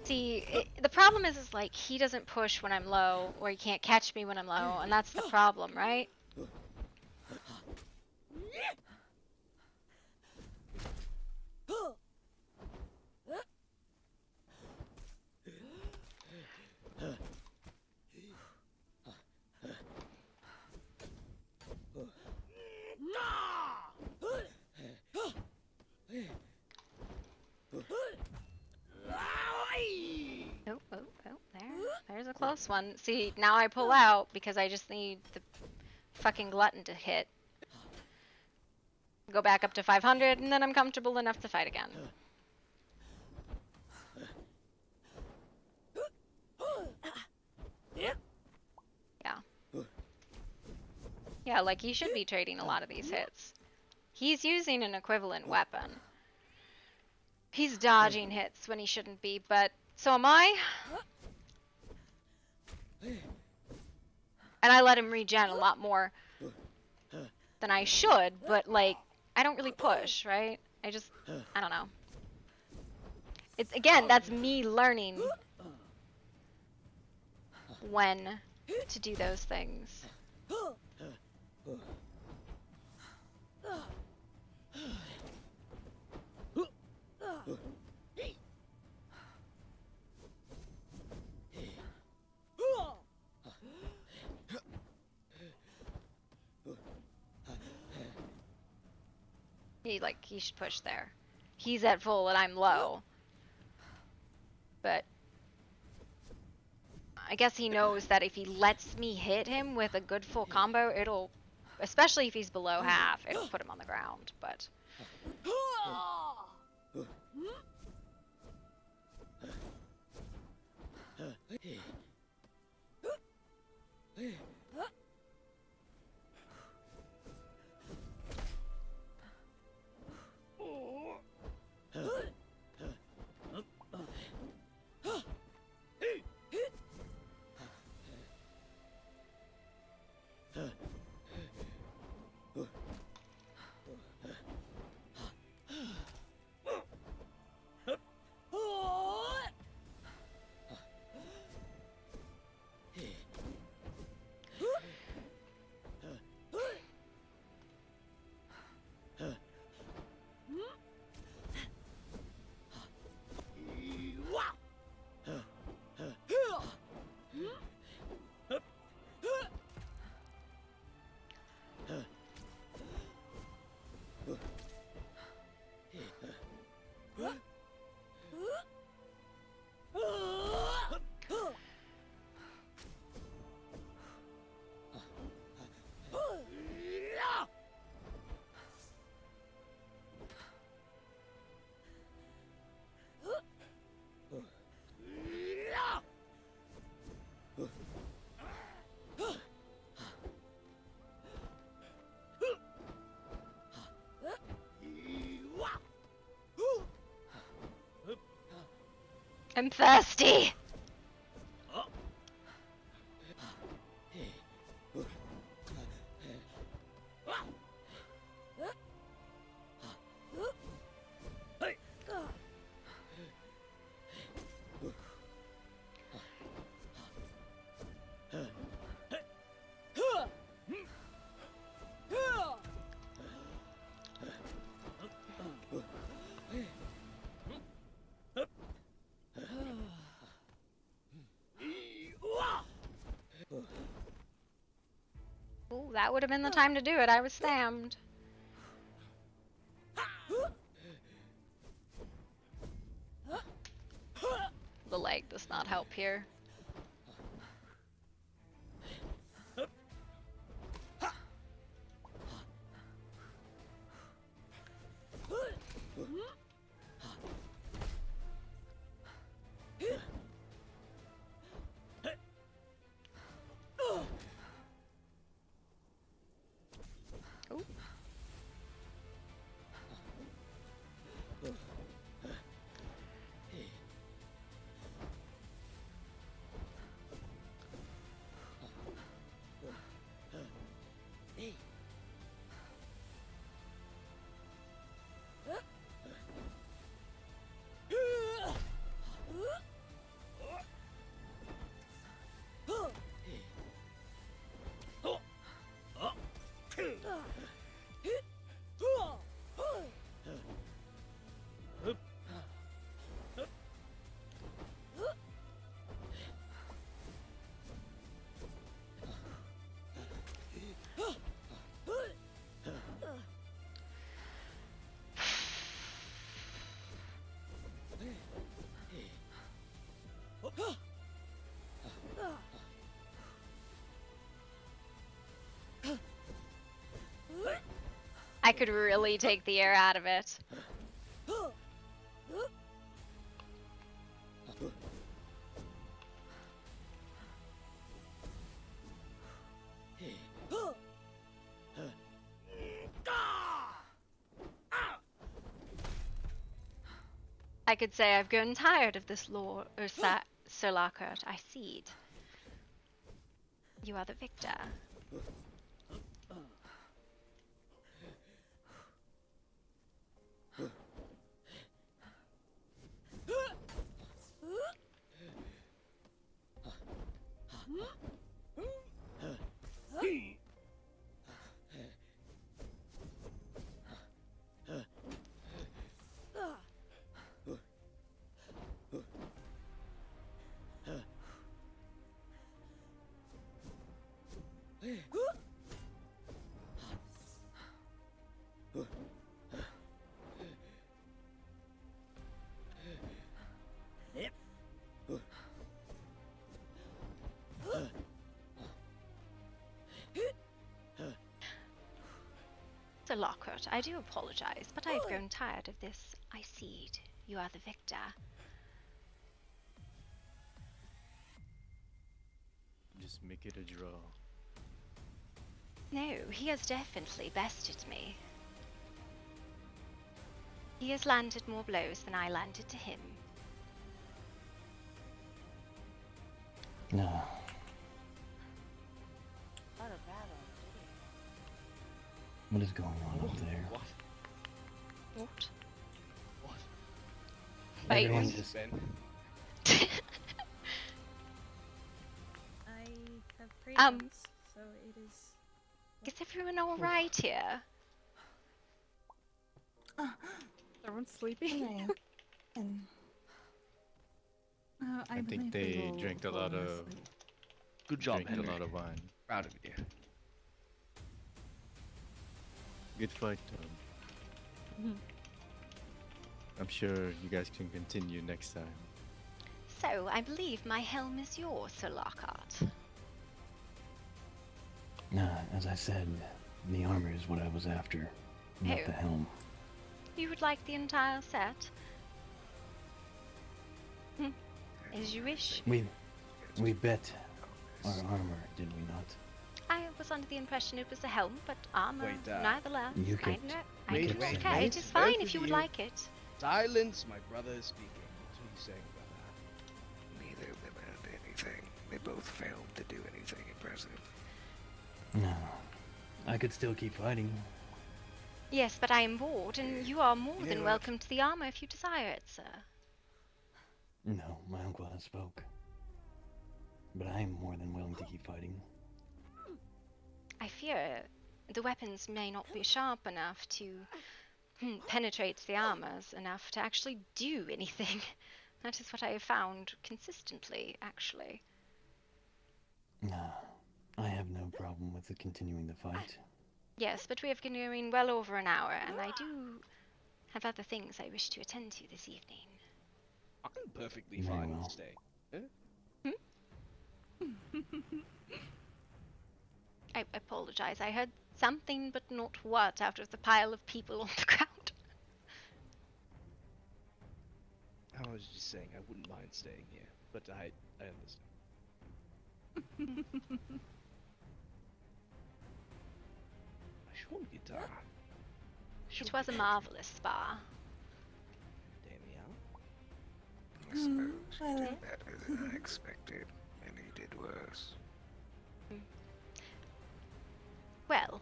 See, the problem is like he doesn't push when I'm low, or he can't catch me when I'm low, and that's the problem, right? Oh, oh, oh, there's a close one. See, now I pull out because I just need the fucking glutton to hit. Go back up to 500, and then I'm comfortable enough to fight again. Yeah. Yeah, like he should be trading a lot of these hits. He's using an equivalent weapon. He's dodging hits when he shouldn't be, but so am I. And I let him regen a lot more than I should, but like, I don't really push, right? I don't know. It's, again, that's me learning when to do those things. He should push there. He's at full and I'm low. But I guess he knows that if he lets me hit him with a good full combo, it'll, especially if he's below half, it'll put him on the ground, but... I'm thirsty. Ooh, that would have been the time to do it. I was stammed. The leg does not help here. Ooh. I could really take the air out of it. I could say I've grown tired of this law, or Sir Lockhart. I see it. You are the victor. Sir Lockhart, I do apologize, but I've grown tired of this. I see it. You are the victor. Just make it a draw. No, he has definitely bested me. He has landed more blows than I landed to him. No. Not a bad What is going on up there? What? What? What? Everyone just... I have prayers, so it is. Is everyone all right here? Everyone's sleeping. I think they drank a lot of. Good job, drank Henry. a lot of wine. Proud of you. Good fight, Tom. I'm sure you guys can continue next time. So, I believe my helm is yours, Sir Lockhart. Nah, as I said, the armor is what I was after, not Oh. the helm. You would like the entire set? As you wish. We bet our armor, did we not? I was under the impression it was a helm, but armor, Wait, neither. You I kept- know. Wait, I wait, okay, wait. it is fine Both if of you would like it. Silence, my brother is speaking. What are you saying, brother? neither of them had anything. They both failed to do anything impressive. No. I could still keep fighting. Yes, but I am bored, and you are more You than know what? welcome to the armor if you desire it, sir. No, my uncle has spoke. But I am more than willing to keep fighting. I fear the weapons may not be sharp enough to penetrate the armors enough to actually do anything. That is what I have found consistently, actually. Nah, I have no problem with continuing the fight. Yes, but we have been going well over an hour, and I do have other things I wish to attend to this evening. I'm perfectly Very fine well. with staying. I apologize. I heard something but not what out of the pile of people on the ground. I was just saying I wouldn't mind staying here, but I understand. A short guitar. It was a marvelous spa. I suppose he did better than I expected, and he did worse. Well,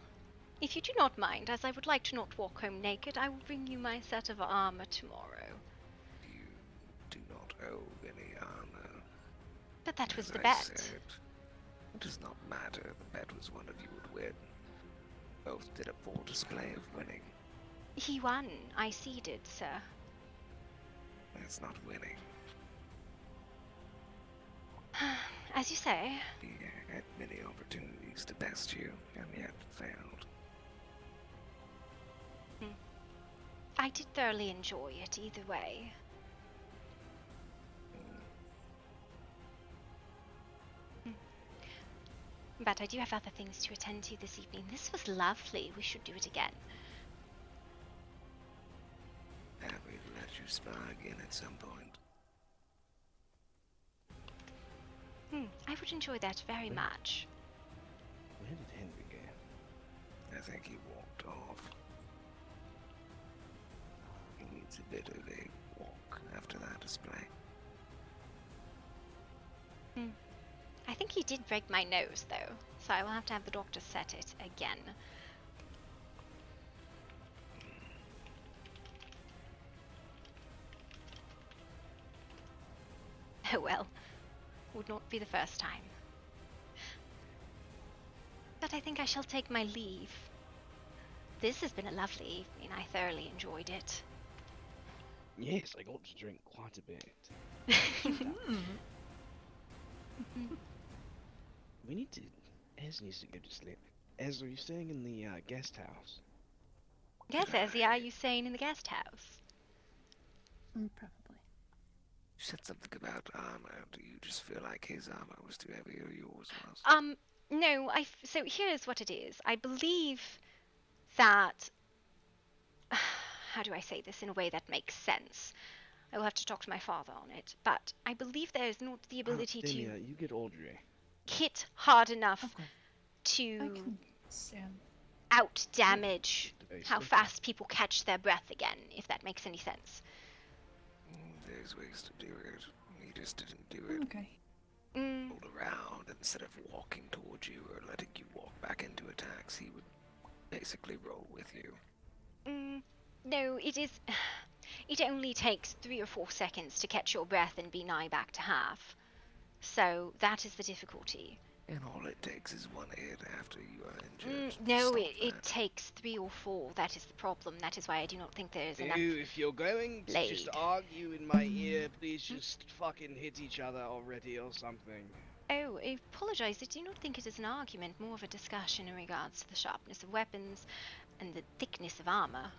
if you do not mind, as I would like to not walk home naked, I will bring you my set of armor tomorrow. You do not owe any armor. But that was As the I bet. said, it does not matter. The bet was one of you would win. Both did a poor display of winning. He won. I ceded, sir. That's not winning. As you say. He had many opportunities to best you, and yet failed. I did thoroughly enjoy it either way. But I do have other things to attend to this evening. This was lovely. We should do it again. Happy to let you spar again at some point. I would enjoy that very much. Where did Henry go? I think he walked off. He needs a bit of a walk after that display. I think he did break my nose, though, so I will have to have the doctor set it again. Oh well, would not be the first time. But I think I shall take my leave. This has been a lovely evening. I thoroughly enjoyed it. Yes, I got to drink quite a bit. We need to... Ez needs to go to sleep. Ez, are you staying in the guest house? Yes, Ezzy, are you staying in the guest house? Probably. You said something about armor. Do you just feel like his armor was too heavy or yours was? No, so here's what it is. I believe that... How do I say this in a way that makes sense? I will have to talk to my father on it, but I believe there is not the ability to Demia, you get Audrey. hit hard enough to out damage how fast people catch their breath again, if that makes any sense. There's ways to do it. He just didn't do it. Okay. Rolled around instead of walking towards you or letting you walk back into attacks. He would basically roll with you. No, it is... It only takes 3 or 4 seconds to catch your breath and be nigh back to half. So that is the difficulty. And all it takes is one hit after you are injured. No, it takes 3 or 4. That is the problem. That is why I do not think there is enough. If you're going to blade. just argue in my ear, please just fucking hit each other already or something. Oh, I apologise. I do not think it is an argument, more of a discussion in regards to the sharpness of weapons and the thickness of armour.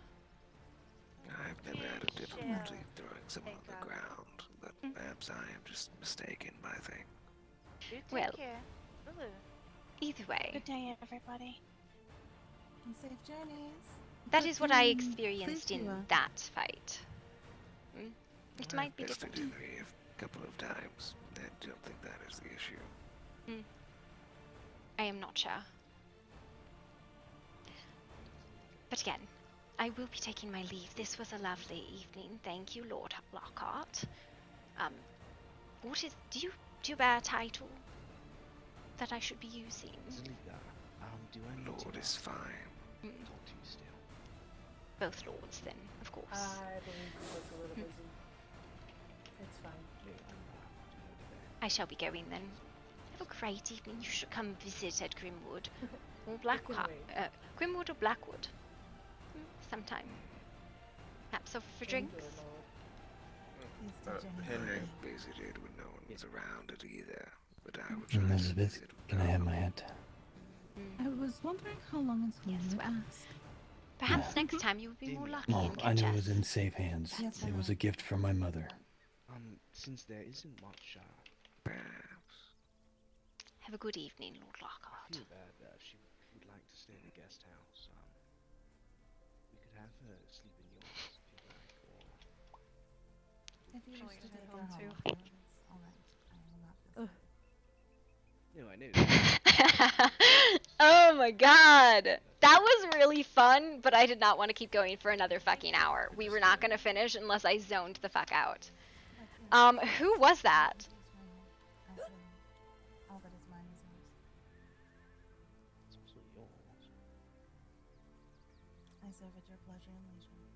I've never had a difficulty throwing someone on the ground, but perhaps I am just mistaken by things. Well, either way. Good day, everybody. And safe journeys. That is what I experienced in that fight. It might be I've different. tested Henry a couple of times. I don't think that is the issue. I am not sure. But again, I will be taking my leave. This was a lovely evening. Thank you, Lord Lockhart. What is? Do you bear a title that I should be using? Zelida, do I need Lord to is fine. talk to you still? Both lords, then, of course. I believe you look a little busy. It's fine. I shall be going then. Have a great evening. You should come visit at Grimwood. Or Blackwood. Grimwood or Blackwood. Sometime. Perhaps over for drinks. Henry visited when no one was around it either, but I would Elizabeth, can I have my hat? I was wondering how long until you asked. Perhaps next time you will be more lucky Oh, and I catch know it us. was in safe hands. Yes, It was a gift from my mother. Since there isn't much, Have a good evening, Lord Lockhart. I feel bad she would like to stay in the guest house. We could have her sleep in yours if you'd like, or... If you wish to take her home, too. alright. I will not feel No, I know. Oh my god! That was really fun, but I did not want to keep going for another fucking hour. We were not going to finish unless I zoned the fuck out. Who was that? All that is mine is yours. It's also yours. I serve at your pleasure and leisure.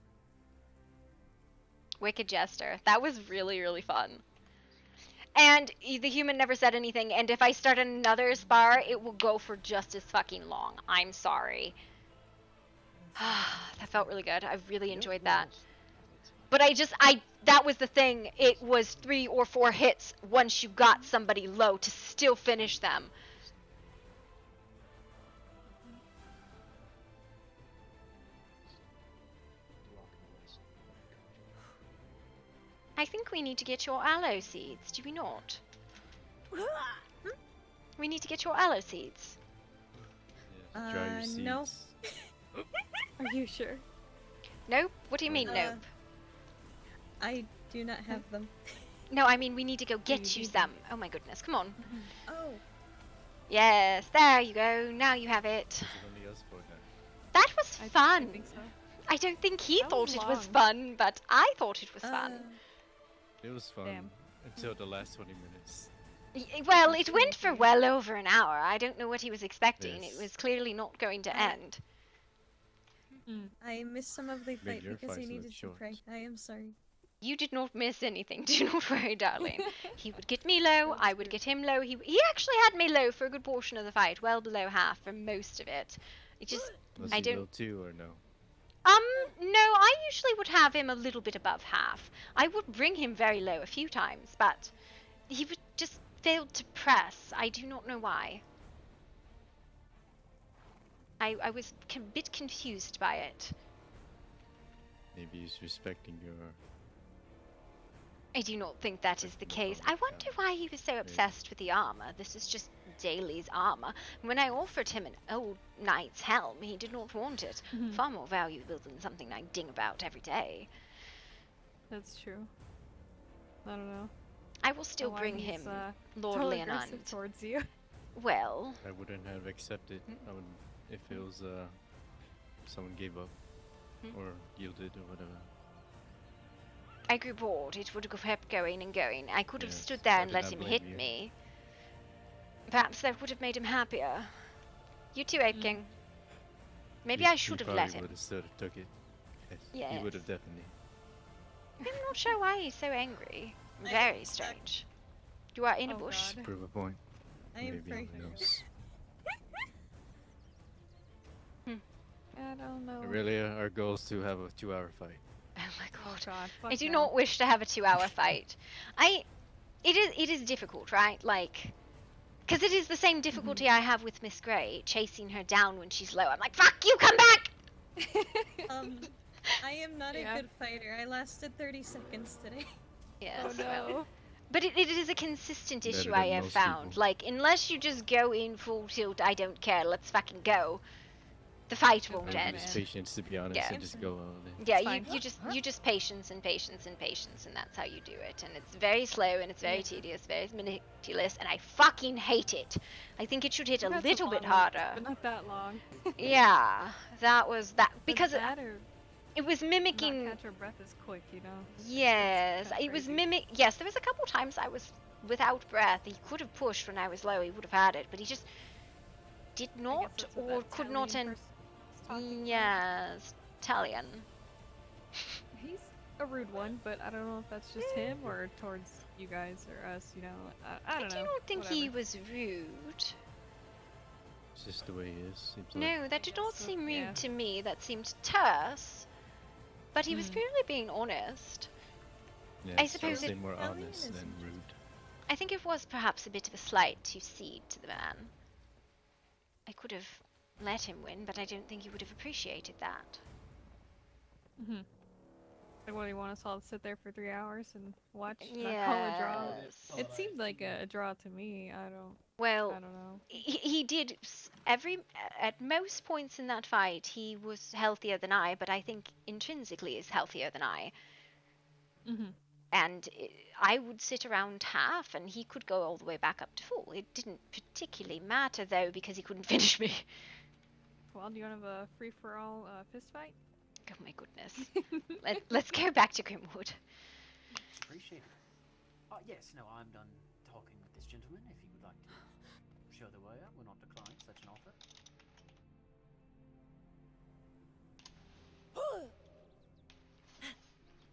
Wicked Jester. That was really, really fun. And the human never said anything, and if I start another spar, it will go for just as fucking long. I'm sorry. That felt really good. I really enjoyed that. But that was the thing. It was 3 or 4 hits once you got somebody low to still finish them. I think we need to get your aloe seeds, do we not? We need to get your aloe seeds. Yeah, dry your seeds. No. Are you sure? Nope? What do you mean, nope? I do not have them. No, I mean we need to go get you some. Oh my goodness, come on. Oh. Yes, there you go. Now you have it. That was fun. I don't think he thought it was fun, but I thought it was fun. It was fun until the last 20 minutes. Well, it went for well over an hour. I don't know what he was expecting. Yes. It was clearly not going to end. I missed some of the fight your because I fights look needed to short. pray. I am sorry. You did not miss anything. Do not worry, darling. He would get me low. I would get him low. He actually had me low for a good portion of the fight, well below half for most of it. It just Was I he don't. low too or no? No, I usually would have him a little bit above half. I would bring him very low a few times, but he would just failed to press. I do not know why. I was a bit confused by it. Maybe he's respecting your... I do not think that is the case. I wonder why he was so obsessed with the armor. This is just Daly's armor. When I offered him an old knight's helm, he did not want it. Far more valuable than something I ding about every day. That's true. I don't know. I will still Why bring he's, him, so Lord aggressive Leonard. towards you. Well, I wouldn't have accepted if it was someone gave up or yielded or whatever. I grew bored. It would have kept going and going. I could have Yes, stood there I and did let not him blame hit you. me. Perhaps that would have made him happier. You too, Ape King. Maybe I should have let him. Would have still took it. Yes. He would have definitely. I'm not sure why he's so angry. Very strange. You are in a bush. Prove a point. I am Maybe, free. who knows? I don't know. Really, our goal is to have a 2-hour fight. Oh my god. Fuck I do no. not wish to have a 2-hour fight. It is difficult, right? Like, because it is the same difficulty I have with Miss Grey, chasing her down when she's low. I'm like, fuck you, come back! I am not a good fighter. I lasted 30 seconds today. Yes, Oh, no. well. But it is a consistent Better issue than I have most found. people. Like, unless you just go in full tilt, I don't care, let's fucking go. The fight won't I end. use patience, to be honest, Yeah. and just go all in. Yeah, you just patience and patience and patience, and that's how you do it. And it's very slow and it's very tedious, very meticulous, and I fucking hate it. I think it should hit a That's little bit long one, harder. but not that long. Yeah, that was that because that or it was mimicking. not catch your breath as quick, you know. Yes, kinda it was crazy. Yes, there was a couple times I was without breath. He could have pushed when I was low, he would have had it, but he just did not or could not Yes, Italian. He's a rude one, but I don't know if that's just him or towards you guys or us, you know. I don't know. I don't think he Whatever. was rude. It's just the way he is. Seems like. No, that did not seem rude yeah. to me. That seemed terse. But he was purely being honest. Yeah, I suppose say it. more honest than rude. I think it was perhaps a bit of a slight to cede to the man. I could have let him win, but I don't think he would have appreciated that. Mhm. Like, what do you want us all to sit there for 3 hours and watch? Not call a draw? It seemed like a draw to me. I don't know. He did at most points in that fight. He was healthier than I, but I think intrinsically is healthier than I. And I would sit around half, and he could go all the way back up to full. It didn't particularly matter though, because he couldn't finish me. Well, do you want to have a free-for-all fist fight? Oh my goodness. Let's go back to Grimwood. It's appreciated. Yes, no, I'm done talking with this gentleman. If you would like to show the way up, we'll not decline such an offer.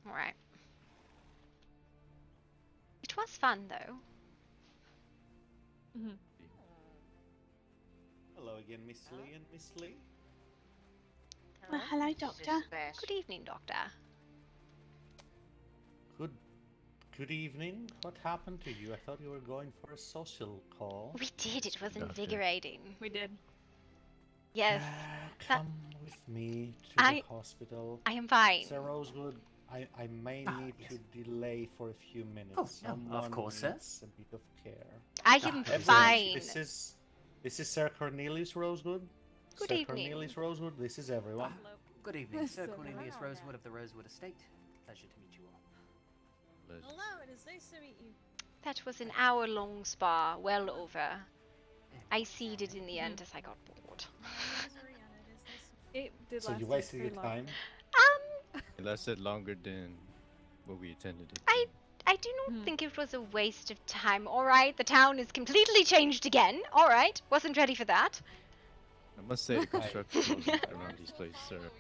Alright. It was fun though. Hello again, Miss Lee and Miss Lee. Well, hello, Doctor. Good evening, Doctor. Good evening. What happened to you? I thought you were going for a social call. We did. It was invigorating. We did. Yes. Come with me to the hospital. I am fine. Sir Rosewood, I may need to delay for a few minutes. Oh, no, Someone of course, sir. needs a bit of care. I am fine. This is Sir Cornelius Rosewood. Good Sir evening. Cornelius Rosewood, this is everyone. Good evening, Sir Cornelius Rosewood of the Rosewood Estate. Pleasure to meet you all. Hello, it is nice to meet you. That was an hour-long spa, well over. I ceded in the end as I got bored. It did So last you wasted your very long. time? It lasted longer than what we intended it. I do not think it was a waste of time. Alright, the town is completely changed again. Alright, wasn't ready for that. I must say the construction around these places are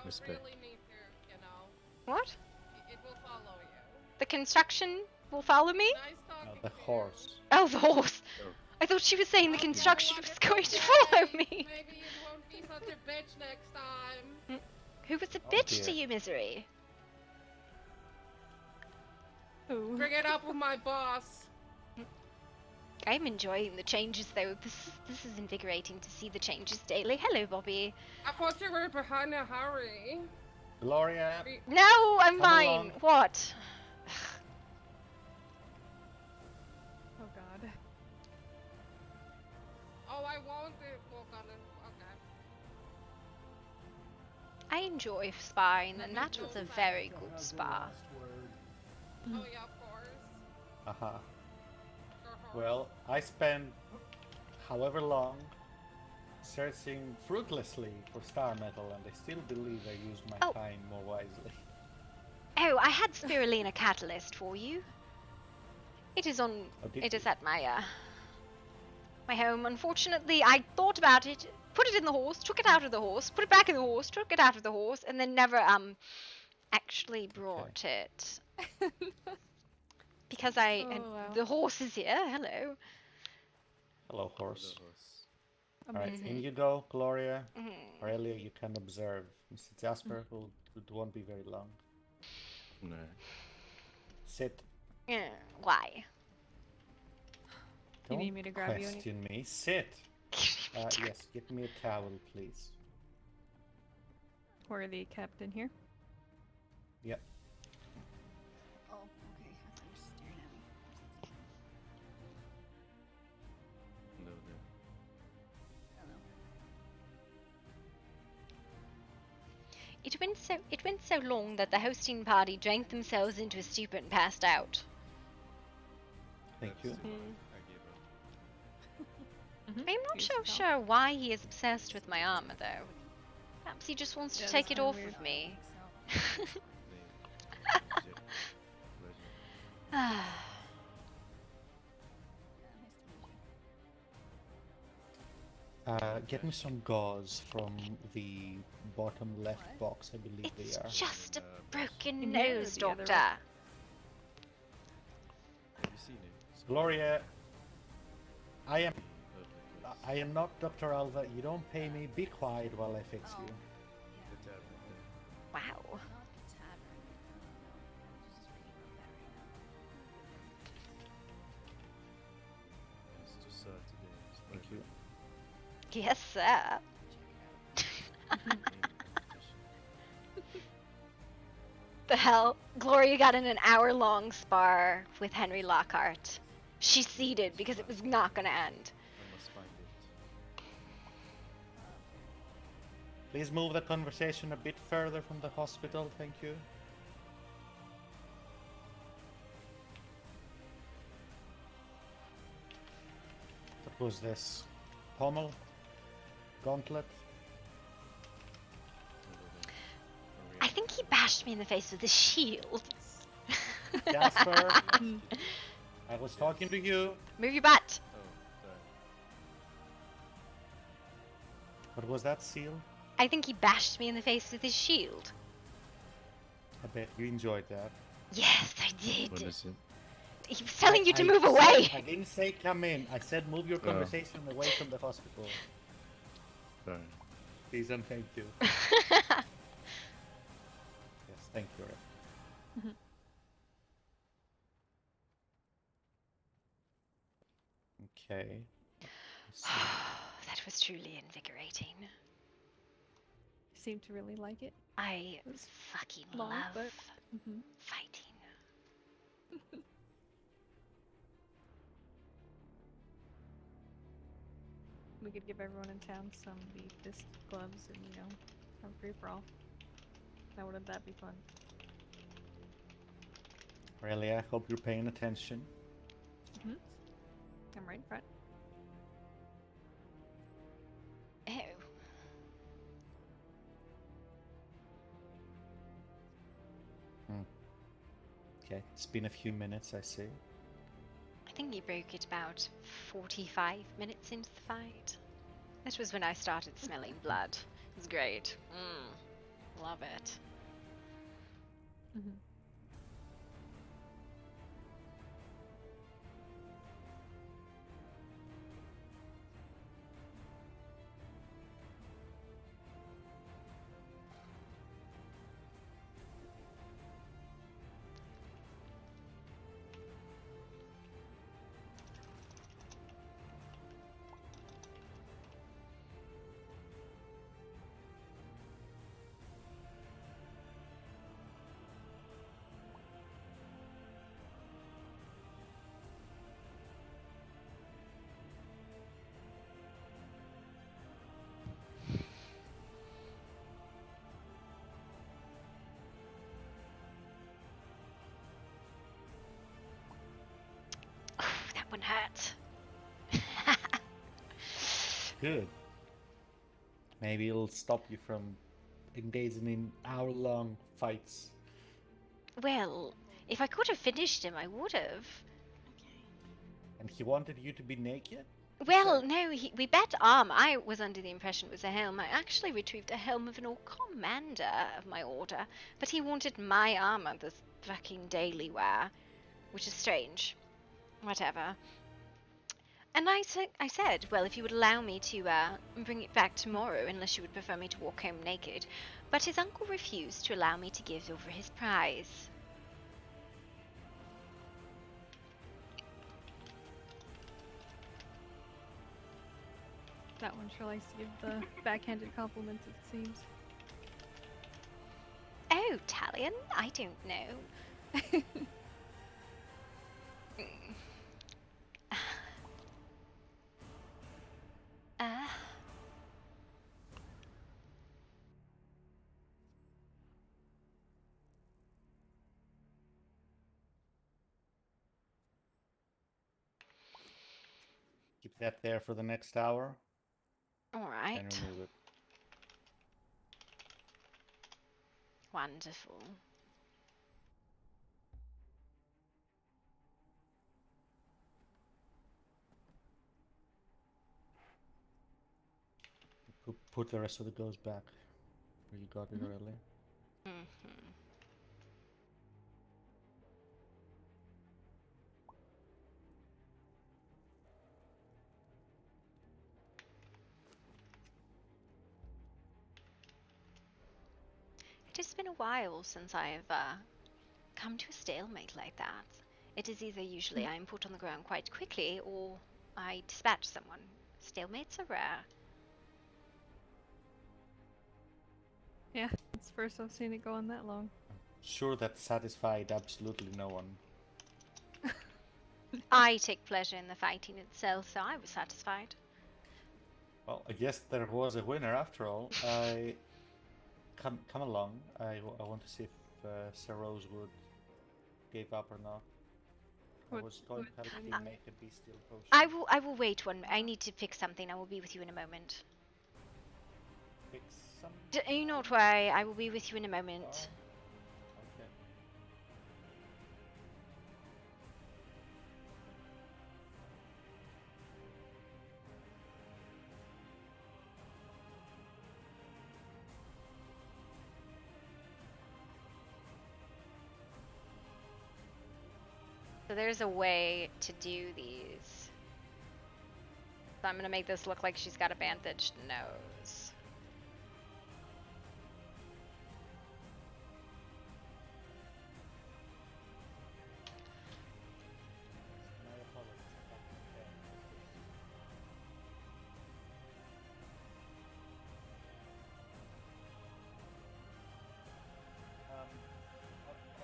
respect. What? It will follow you. The construction will follow me? No, the horse. Oh, the horse. I thought she was saying the construction was going to follow me. Maybe you won't be such a bitch next time. Who was a bitch to you, Misery? Bring it up with my boss. I'm enjoying the changes, though. This is invigorating to see the changes daily. Hello, Bobby. I thought you were behind a hurry. Gloria. No, I'm Come fine. along. What? Oh God. Oh, I won't walk on it. Okay. I enjoy sparring, and that was a very good spa. Oh yeah, of course. Haha. Well, I spent however long searching fruitlessly for star metal, and I still believe I used my time more wisely. Oh, I had spirulina catalyst for you. It is on. It is at my my home. Unfortunately, I thought about it, put it in the horse, took it out of the horse, put it back in the horse, took it out of the horse, and then never actually brought it. Because the horse is here. Hello. Hello, horse. Alright, in you go, Gloria. Aurelia, you can observe. Mr. Jasper won't be very long. No. Sit. Why? You need me to grab you? Question me. Sit. Yes, get me a towel, please. Or the captain here? Yep. Oh, okay. I thought you were staring at me. No, no. It went so long that the hosting party drank themselves into a stupor and passed out. Thank you. I'm not so sure why he is obsessed with my armor, though. Perhaps he just wants to take it off of me. Get me some gauze from the bottom left box, I believe they are. Just a broken In here or nose, the other Doctor. room? Have you seen it? Gloria, I am not Dr. Alva. You don't pay me. Be quiet while I fix you. The tavern. Wow. It's just today. Thank you. Yes, sir. The hell? Gloria got in an hour-long spar with Henry Lockhart. She ceded because it was not gonna end. I must find it. Please move the conversation a bit further from the hospital, thank you. What was this? Pommel? Gauntlet? I think he bashed me in the face with a shield. Jasper, I was talking to you. Move your butt. Oh, sorry. What was that, Seal? I think he bashed me in the face with his shield. I bet you enjoyed that. Yes, I did. What is it? He was telling you to move said- away. I didn't say come in. I said move your conversation away from the hospital. Sorry. Please and thank you. Yes, thank you. Rick. Okay. That was truly invigorating. You seem to really like it. I fucking long, love but- fighting. We could give everyone in town some beef fist gloves and, have a free for all. Now wouldn't that be fun? Really, I hope you're paying attention. I'm right in front. Ew. Okay, it's been a few minutes, I see. I think he broke it about 45 minutes into the fight. That was when I started smelling blood. It was great. Love it. That one hurt. Good. Maybe it'll stop you from engaging in hour-long fights. Well, if I could have finished him, I would have. And he wanted you to be naked? Well, no, we bet arm. I was under the impression it was a helm. I actually retrieved a helm of an old commander of my order, but he wanted my armor, this fucking daily wear, which is strange. Whatever. And I said, well, if you would allow me to bring it back tomorrow, unless you would prefer me to walk home naked. But his uncle refused to allow me to give over his prize. That one sure likes to give the backhanded compliments, it seems. Oh, Talion? I don't know. Keep that there for the next hour. Alright. And remove it. Wonderful. put the rest of the ghost back where you got it earlier. It has been a while since I've come to a stalemate like that. It is either usually I am put on the ground quite quickly, or I dispatch someone. Stalemates are rare. Yeah, it's the first I've seen it go on that long. Sure that satisfied absolutely no one. I take pleasure in the fighting itself, so I was satisfied. Well, I guess there was a winner after all. Come along. I want to see if Sir Rosewood gave up or not. I was going to help him make a bestial potion. I will wait one. I need to fix something. I will be with you in a moment. Fix something? You not worry. I will be with you in a moment. Okay. So there's a way to do these. So I'm gonna make this look like she's got a bandaged nose.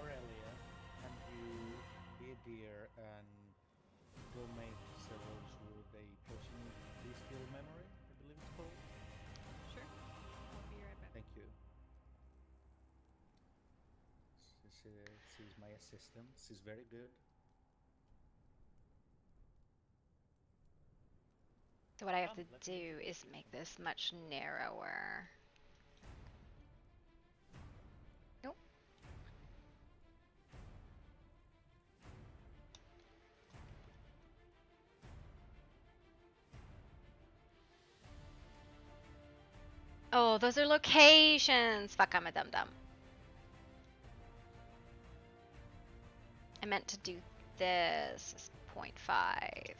Aurelia, can you be a dear and go make Sir Rosewood a potion of bestial memory, I believe it's called? Sure. I'll be right back. Thank you. She's my assistant. She's very good. So what I have to do is make this much narrower. Nope. Oh, those are locations! Fuck, I'm a dum-dum. I meant to do this as 0.5.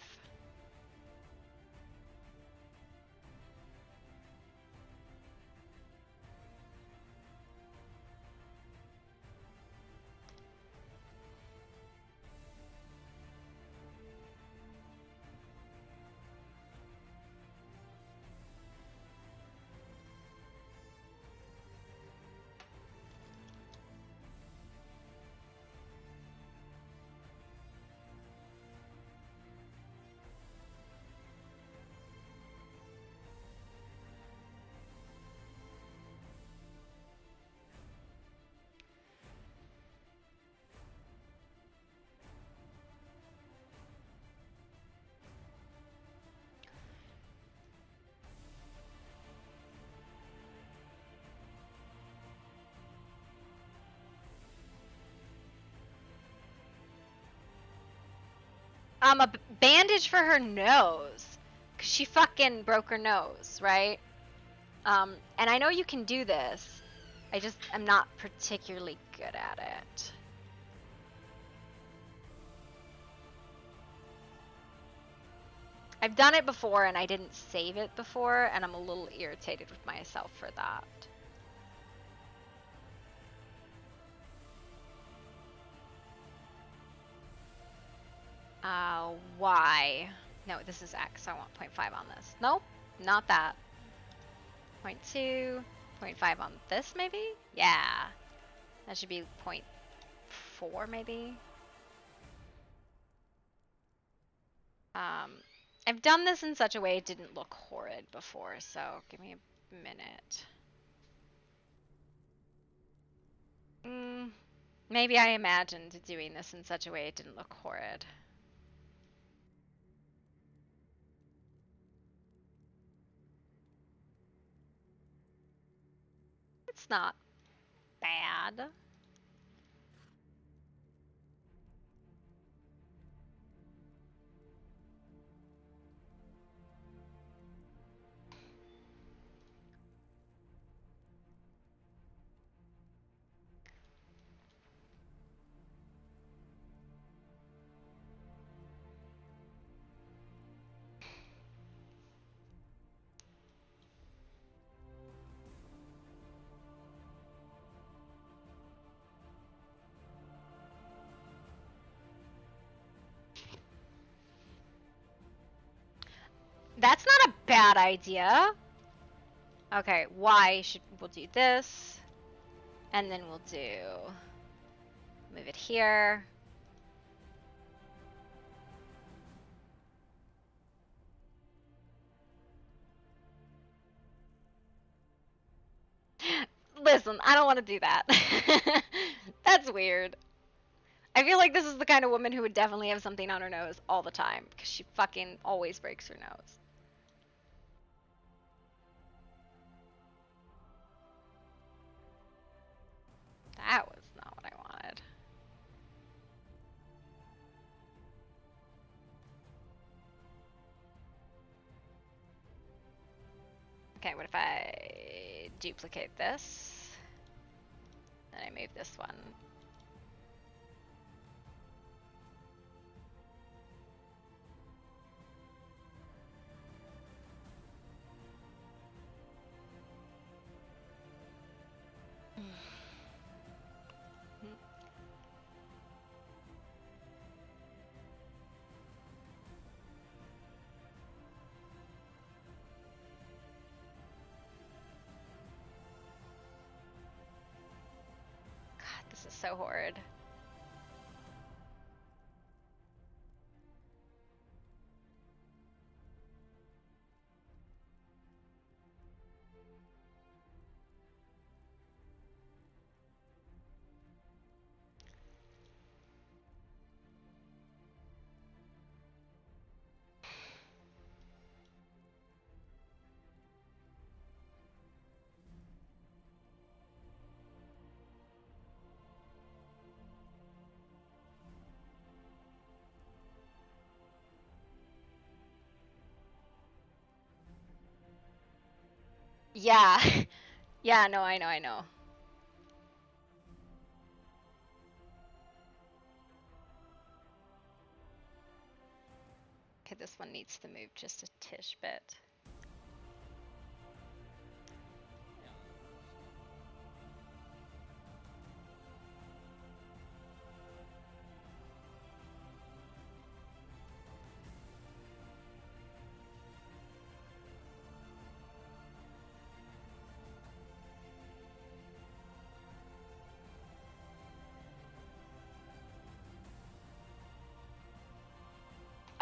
A bandage for her nose. 'Cause she fucking broke her nose, right? And I know you can do this. I just am not particularly good at it. I've done it before and I didn't save it before, and I'm a little irritated with myself for that. Why? No, this is X. I want 0.5 on this. Nope, not that. 0.2, 0.5 on this maybe? Yeah. That should be 0.4 maybe. I've done this in such a way it didn't look horrid before, so give me a minute. Maybe I imagined doing this in such a way it didn't look horrid. It's not bad. That's not a bad idea. Okay, we'll do this. And then we'll move it here. Listen, I don't want to do that. That's weird. I feel like this is the kind of woman who would definitely have something on her nose all the time, because she fucking always breaks her nose. That was not what I wanted. Okay, what if I duplicate this? Then I move this one. God, this is so horrid. Yeah. Yeah, no, I know. Okay, this one needs to move just a tish bit.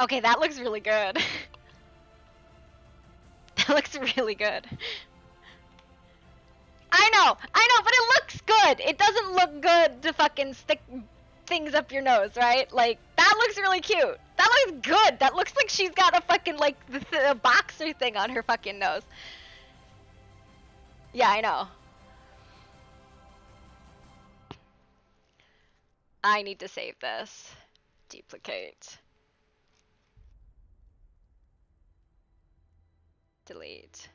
Okay, that looks really good. That looks really good. I know, but it looks good. It doesn't look good to fucking stick things up your nose, right? Like, that looks really cute. That looks good. That looks like she's got a fucking, like, the boxer thing on her fucking nose. Yeah, I know. I need to save this. Duplicate. Delete.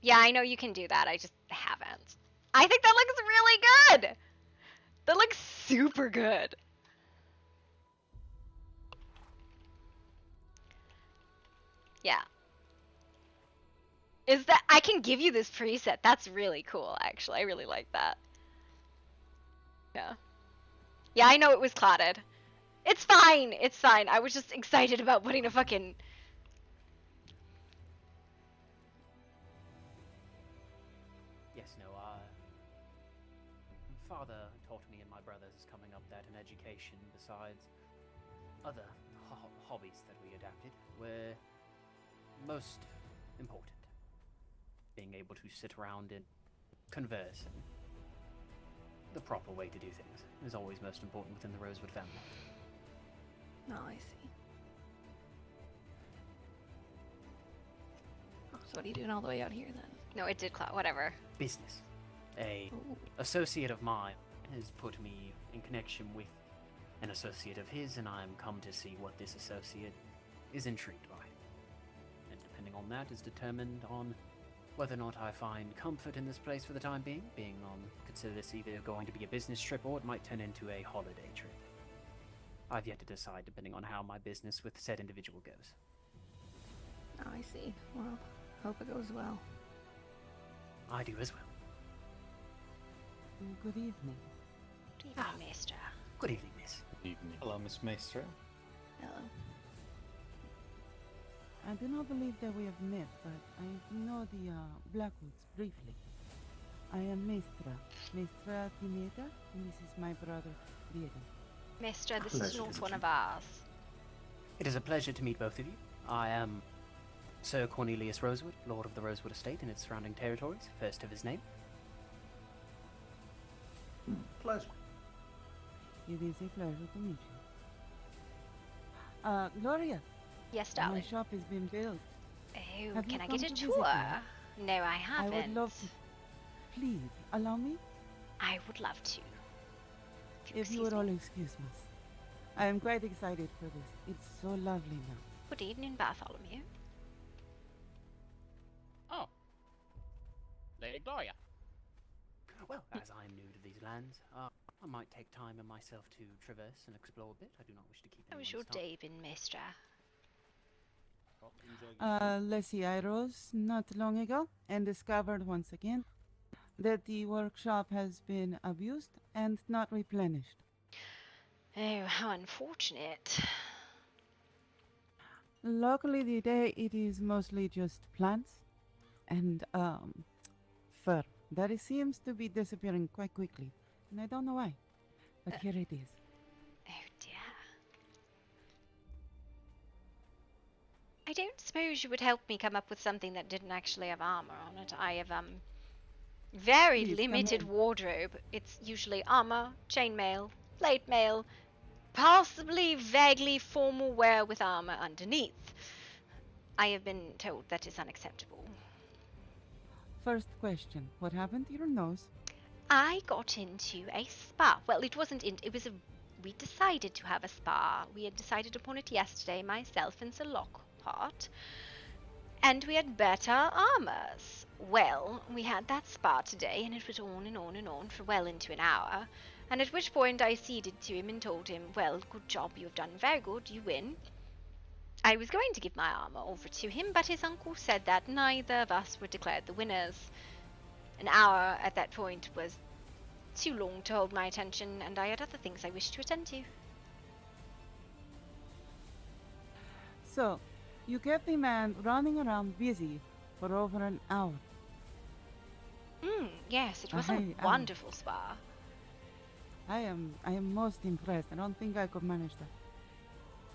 Yeah, I know you can do that. I just haven't. I think that looks really good. That looks super good. Yeah. Is that I can give you this preset. That's really cool, actually. I really like that. Yeah. Yeah, I know it was clotted. It's fine. It's fine. I was just excited about putting a fucking... Yes, no, Father taught me and my brothers coming up that an education, besides other hobbies that we adapted, were most important. Being able to sit around and converse and the proper way to do things is always most important within the Rosewood family. Oh, I see. Oh, so what are you doing all the way out here then? No, it did clot. Whatever. Business. A associate of mine has put me in connection with an associate of his, and I'm come to see what this associate is intrigued by. And depending on that is determined on whether or not I find comfort in this place for the time being, consider this either going to be a business trip or it might turn into a holiday trip. I've yet to decide depending on how my business with said individual goes. Oh, I see. Well, hope it goes well. I do as well. Good evening. Good evening, Maester. Good evening, miss. Evening. Hello, Miss Maestra. Hello. I do not believe that we have met, but I know the Blackwoods briefly. I am Maestra Pineda, and this is my brother, Diego. Mister, this is not one of ours. It is a pleasure to meet both of you. I am Sir Cornelius Rosewood, Lord of the Rosewood Estate and its surrounding territories, first of his name. Pleasure. It is a pleasure to meet you. Gloria. Yes, darling. My shop has been built. Oh, can I get a tour? No, I haven't. I would love to. Please, allow me? I would love to. If you would all excuse me. I am quite excited for this. It's so lovely now. Good evening, Bartholomew. Oh. Lady Gloria. Well, as I am new to these lands, I might take time and myself to traverse and explore a bit. I do not wish to keep How was your day been, Mister? Let's see, I rose not long ago and discovered once again that the workshop has been abused and not replenished. Oh, how unfortunate. Locally today it is mostly just plants and fur. That it seems to be disappearing quite quickly. And I don't know why. But here it is. Oh dear. I don't suppose you would help me come up with something that didn't actually have armor on it. I have very limited wardrobe. It's usually armor, chainmail, plate mail, possibly vaguely formal wear with armor underneath. I have been told that is unacceptable. First question, what happened to your nose? I got into a spa. Well, it wasn't we decided to have a spa. We had decided upon it yesterday, myself and Sir Lockhart. And we had better armors. Well, we had that spa today, and it was on and on and on for well into an hour. And at which point I ceded to him and told him, well, good job, you've done very good, you win. I was going to give my armor over to him, but his uncle said that neither of us were declared the winners. An hour at that point was too long to hold my attention, and I had other things I wished to attend to. So, you kept the man running around busy for over an hour. Yes, it was a wonderful spa. I am most impressed. I don't think I could manage that.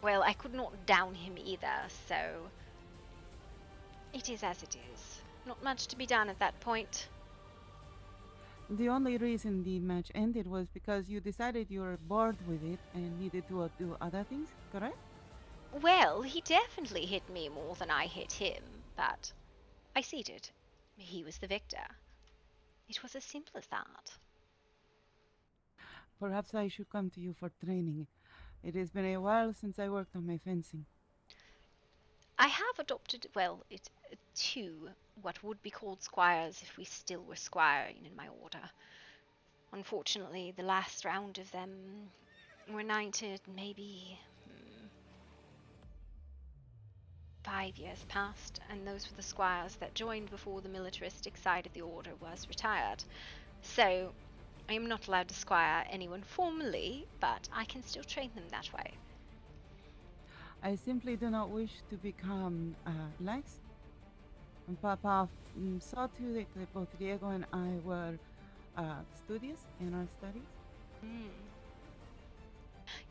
Well, I could not down him either, so it is as it is. Not much to be done at that point. The only reason the match ended was because you decided you were bored with it and needed to do other things, correct? Well, he definitely hit me more than I hit him, but I ceded. He was the victor. It was as simple as that. Perhaps I should come to you for training. It has been a while since I worked on my fencing. I have adopted, well, two what would be called squires if we still were squiring in my order. Unfortunately, the last round of them were knighted maybe 5 years past, and those were the squires that joined before the militaristic side of the order was retired. So, I am not allowed to squire anyone formally, but I can still train them that way. I simply do not wish to become lax. And Papa saw to it that both Diego and I were studious in our studies.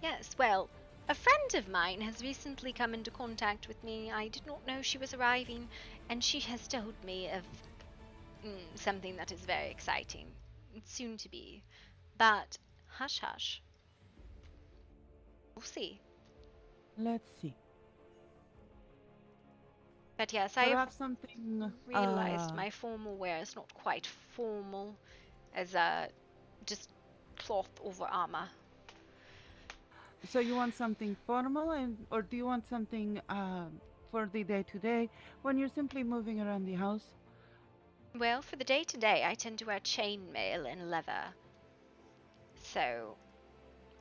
Yes, well, a friend of mine has recently come into contact with me. I did not know she was arriving, and she has told me of something that is very exciting. It's soon to be. But, hush hush. We'll see. Let's see. But yes, I have realized my formal wear is not quite formal as just cloth over armor. So you want something formal, or do you want something for the day-to-day when you're simply moving around the house? Well, for the day-to-day, I tend to wear chainmail and leather. So,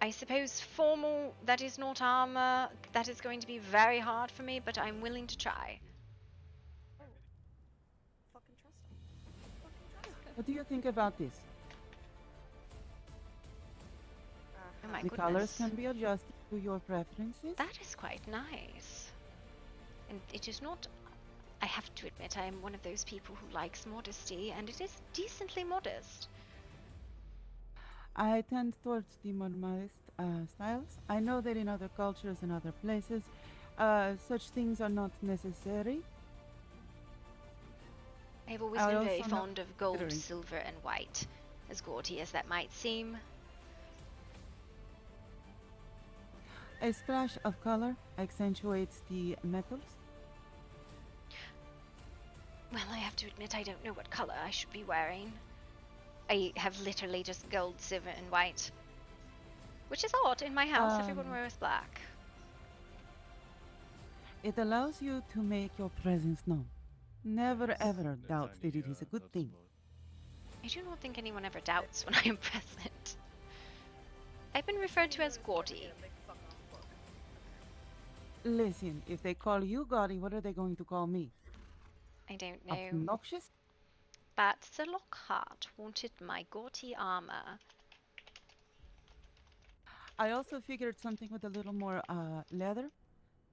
I suppose formal, that is not armor, that is going to be very hard for me, but I'm willing to try. What do you think about this? Oh my The goodness. colors can be adjusted to your preferences. That is quite nice. And it is not... I have to admit, I am one of those people who likes modesty, and it is decently modest. I tend towards the more modest styles. I know that in other cultures and other places, such things are not necessary. I've always been very fond of gold, silver, and white, as gaudy as that might seem. A splash of color accentuates the metals. Well, I have to admit I don't know what color I should be wearing. I have literally just gold, silver, and white. Which is odd. In my house, everyone wears black. It allows you to make your presence known. Never ever doubt that it is a good thing. I do not think anyone ever doubts when I am present. I've been referred to as gaudy. Listen, if they call you gaudy, what are they going to call me? I don't know. Obnoxious? But Sir Lockhart wanted my gaudy armor. I also figured something with a little more leather.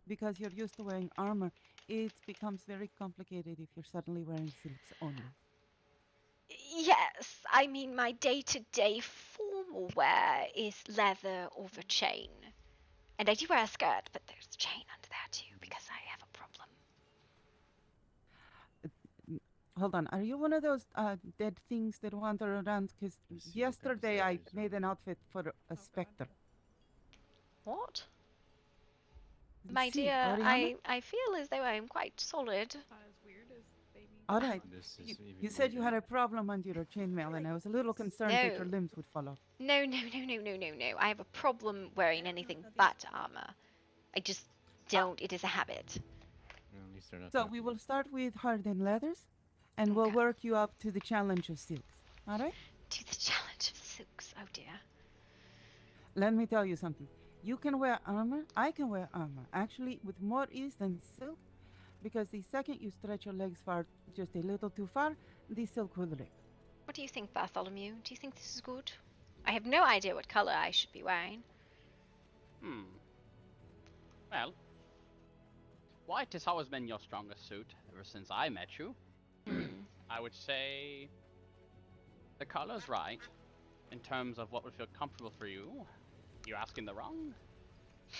Because you're used to wearing armor, it becomes very complicated if you're suddenly wearing silks only. Yes, I mean my day-to-day formal wear is leather over chain. And I do wear a skirt, but there's a chain under there too, because I have a problem. Hold on, are you one of those dead things that wander around? Because yesterday I made an outfit for a specter. What? My dear, I feel as though I am quite solid. All right. You said you had a problem under your chainmail, and I was a little concerned that your limbs would fall off. No. I have a problem wearing anything but armor. I just don't. It is a habit. So we will start with hardened leathers, and we'll work you up to the challenge of silks. All right? To the challenge of silks. Oh dear. Let me tell you something. You can wear armor. I can wear armor. Actually, with more ease than silk, because the second you stretch your legs far, just a little too far, the silk will rip. What do you think, Bartholomew? Do you think this is good? I have no idea what color I should be wearing. Well, white has always been your strongest suit ever since I met you. I would say the color's right in terms of what would feel comfortable for you. You're asking the wrong?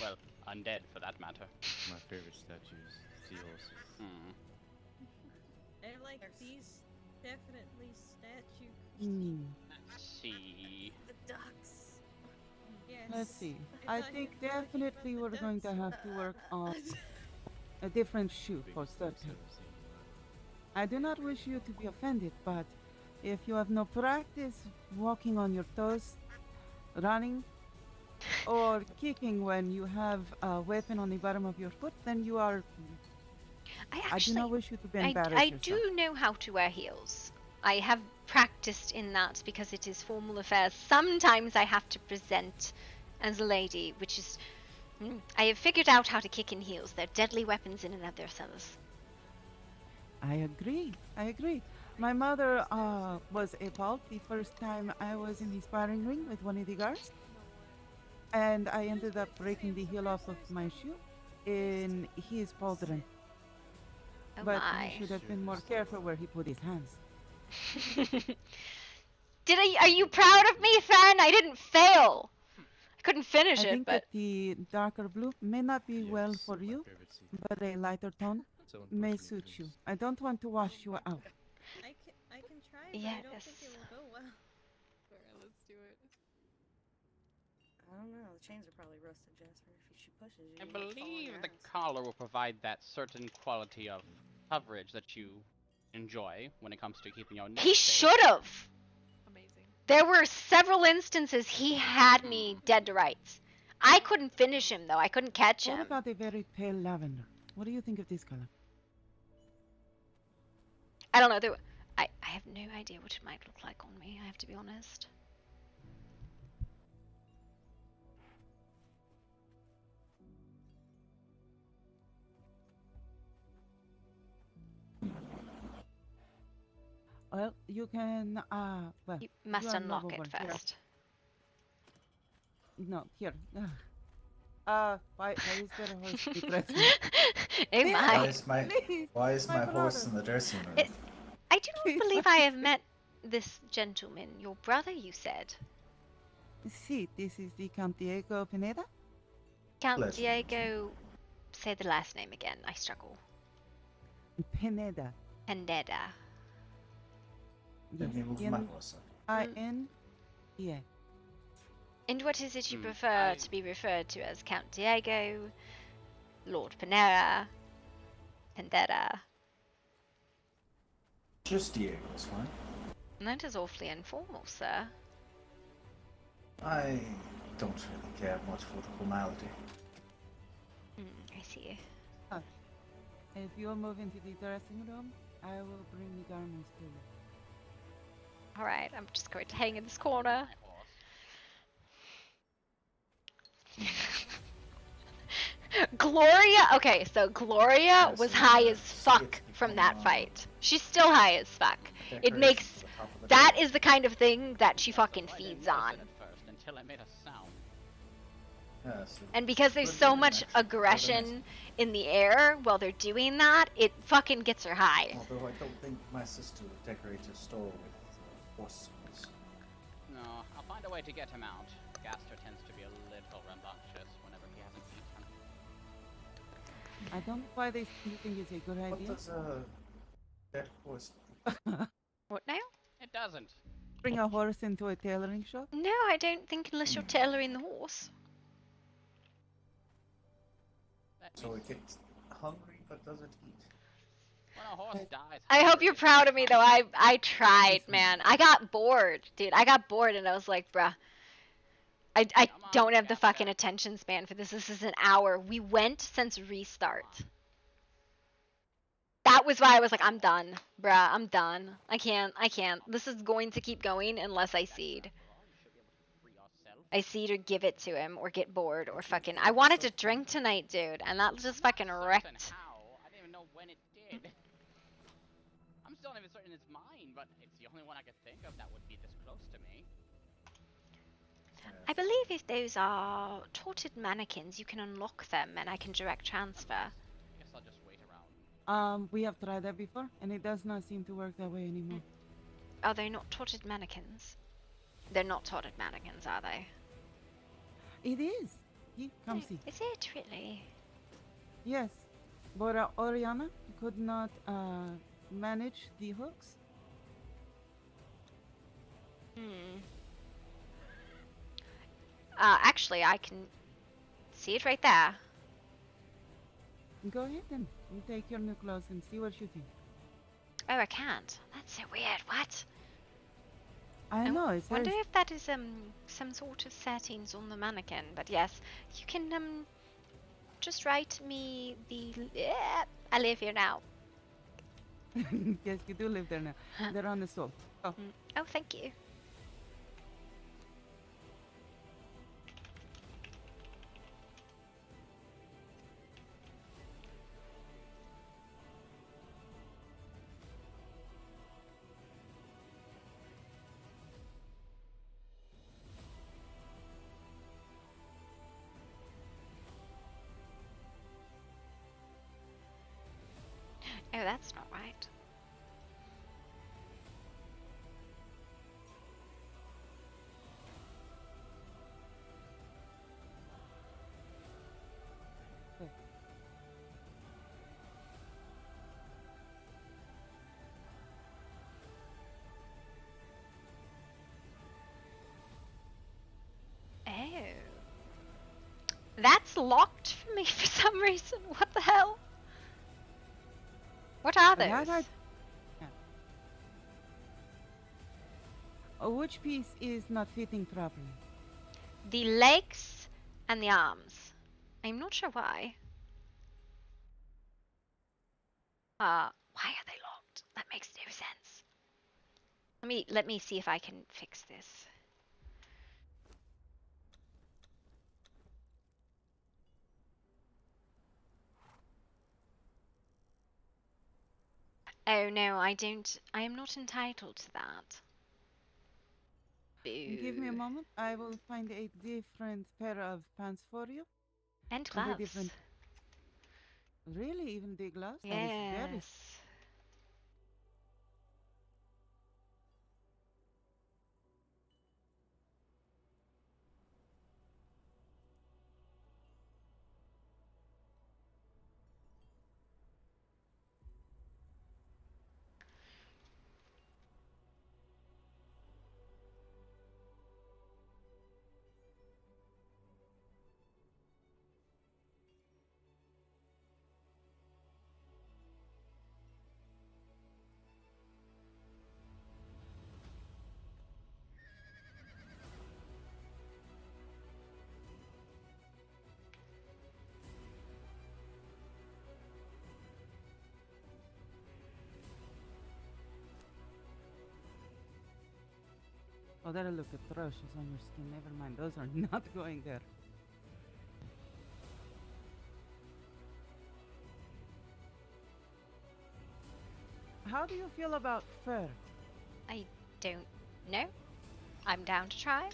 Well, undead for that matter. My favorite statues, seahorses. I like these definitely statues. Let's see. The ducks. Yes. Let's see. I think definitely we're going to have to work on a different shoe for certain. I do not wish you to be offended, but if you have no practice walking on your toes, running, or kicking when you have a weapon on the bottom of your foot, then you are... I do not wish you to be embarrassed I do know how to wear heels. I have practiced in that because it is formal affairs. Sometimes I have to present as a lady, which is... I have figured out how to kick in heels. They're deadly weapons in and of themselves. I agree. My mother was appalled the first time I was in the sparring ring with one of the guards. And I ended up breaking the heel off of my shoe in his pauldron. Oh but my. he should have been more careful where he put his hands. Are you proud of me, Fan? I didn't fail. I couldn't finish I it, think but... that the darker blue may not be well for you, but a lighter tone may suit you. I don't want to wash you out. I can try, but I don't think it will go well. Alright, let's do it. I don't know. The chains are probably rusted, Jasper. If she pushes you, I you might fall on believe your the ass. collar will provide that certain quality of coverage that you enjoy when it comes to keeping your neck He safe. should have. Amazing. There were several instances he had me dead to rights. I couldn't finish him, though. I couldn't catch him. What about a very pale lavender? What do you think of this color? I don't know. I have no idea what it might look like on me, I have to be honest. Well, you can, well... You must you are unlock noble it born. first. No, here. Why is there a horse in the dressing room? Oh my. Why is my horse in the dressing room? I do not believe I have met this gentleman. Your brother, you said. See, this is the Count Diego Pineda. Count Diego. Say the last name again. I struggle. Pineda. Pineda. Let me move my horse. I-N-E-A. And what is it you prefer to be referred to as? Count Diego, Lord Pineda, Pineda? Just Diego is fine. That is awfully informal, sir. I don't really care much for the formality. I see. If you'll move into the dressing room, I will bring the garments to you. Alright, I'm just going to hang in this corner. Gloria, okay, so Gloria was high as fuck from that fight. She's still high as fuck. It makes, that is the kind of thing that she fucking feeds on. Until I made a sound. And because there's so much aggression in the air while they're doing that, it fucking gets her high. Although I don't think my sister would decorate her store with horses. No, I'll find a way to get him out. Gaster tends to be a little rambunctious whenever he hasn't eaten. I don't know why they think it's a good idea. What does that horse? What now? It doesn't. Bring a horse into a tailoring shop? No, I don't think unless you're tailoring the horse. So it gets hungry but doesn't eat. When a horse dies. I hope you're proud of me though. I tried, man. I got bored, dude. I got bored and I was like, bruh. I don't have the fucking attention span for this. This is an hour. We went since restart. That was why I was like, I'm done. Bruh, I'm done. I can't. This is going to keep going unless I seed. I seed or give it to him or get bored or fucking. I wanted to drink tonight, dude, and that just fucking wrecked. I didn't even know when it did. I'm still not even certain it's mine, but it's the only one I could think of that would be this close to me. I believe if those are tortured mannequins, you can unlock them and I can direct transfer. I guess I'll just wait around. We have tried that before, and it does not seem to work that way anymore. Are they not tortured mannequins? They're not tortured mannequins, are they? It is. Come see. Is it really? Yes, but Oriana could not manage the hooks. Actually, I can see it right there. Go ahead then. You take your new clothes and see what you think. Oh, I can't. That's so weird. What? I know. It's wonder if that is some sort of settings on the mannequin. But yes, you can just write me the. I live here now. Yes, you do live there now. They're on the stove. Oh. Oh, thank you. Oh, that's not right. Oh. That's locked for me for some reason. What the hell? What are those? Which piece is not fitting properly? The legs and the arms. I'm not sure why. Why are they locked? That makes no sense. Let me see if I can fix this. Oh no, I am not entitled to that. Give me a moment. I will find a different pair of pants for you. And a gloves. different... Really? Even the gloves? That is very... Yes. Oh, that'll look atrocious on your skin. Never mind. Those are not going there. How do you feel about fur? I don't know. I'm down to try.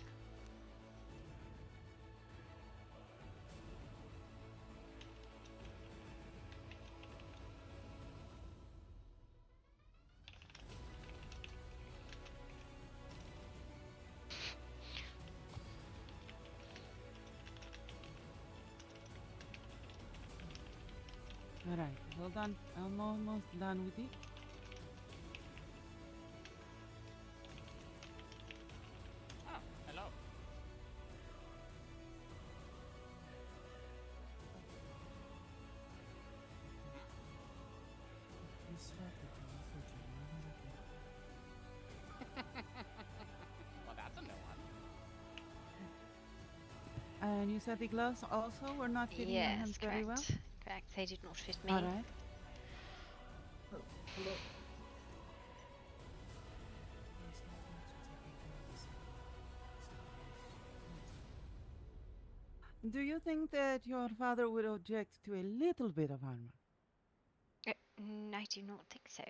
Alright, hold on. I'm almost done with it. Oh, hello. You sweated Well, that's a new one. And you said the gloves also were not fitting your hands very well? Correct. They did not fit me. Alright. Oh, hello. Do you think that your father would object to a little bit of armor? I do not think so.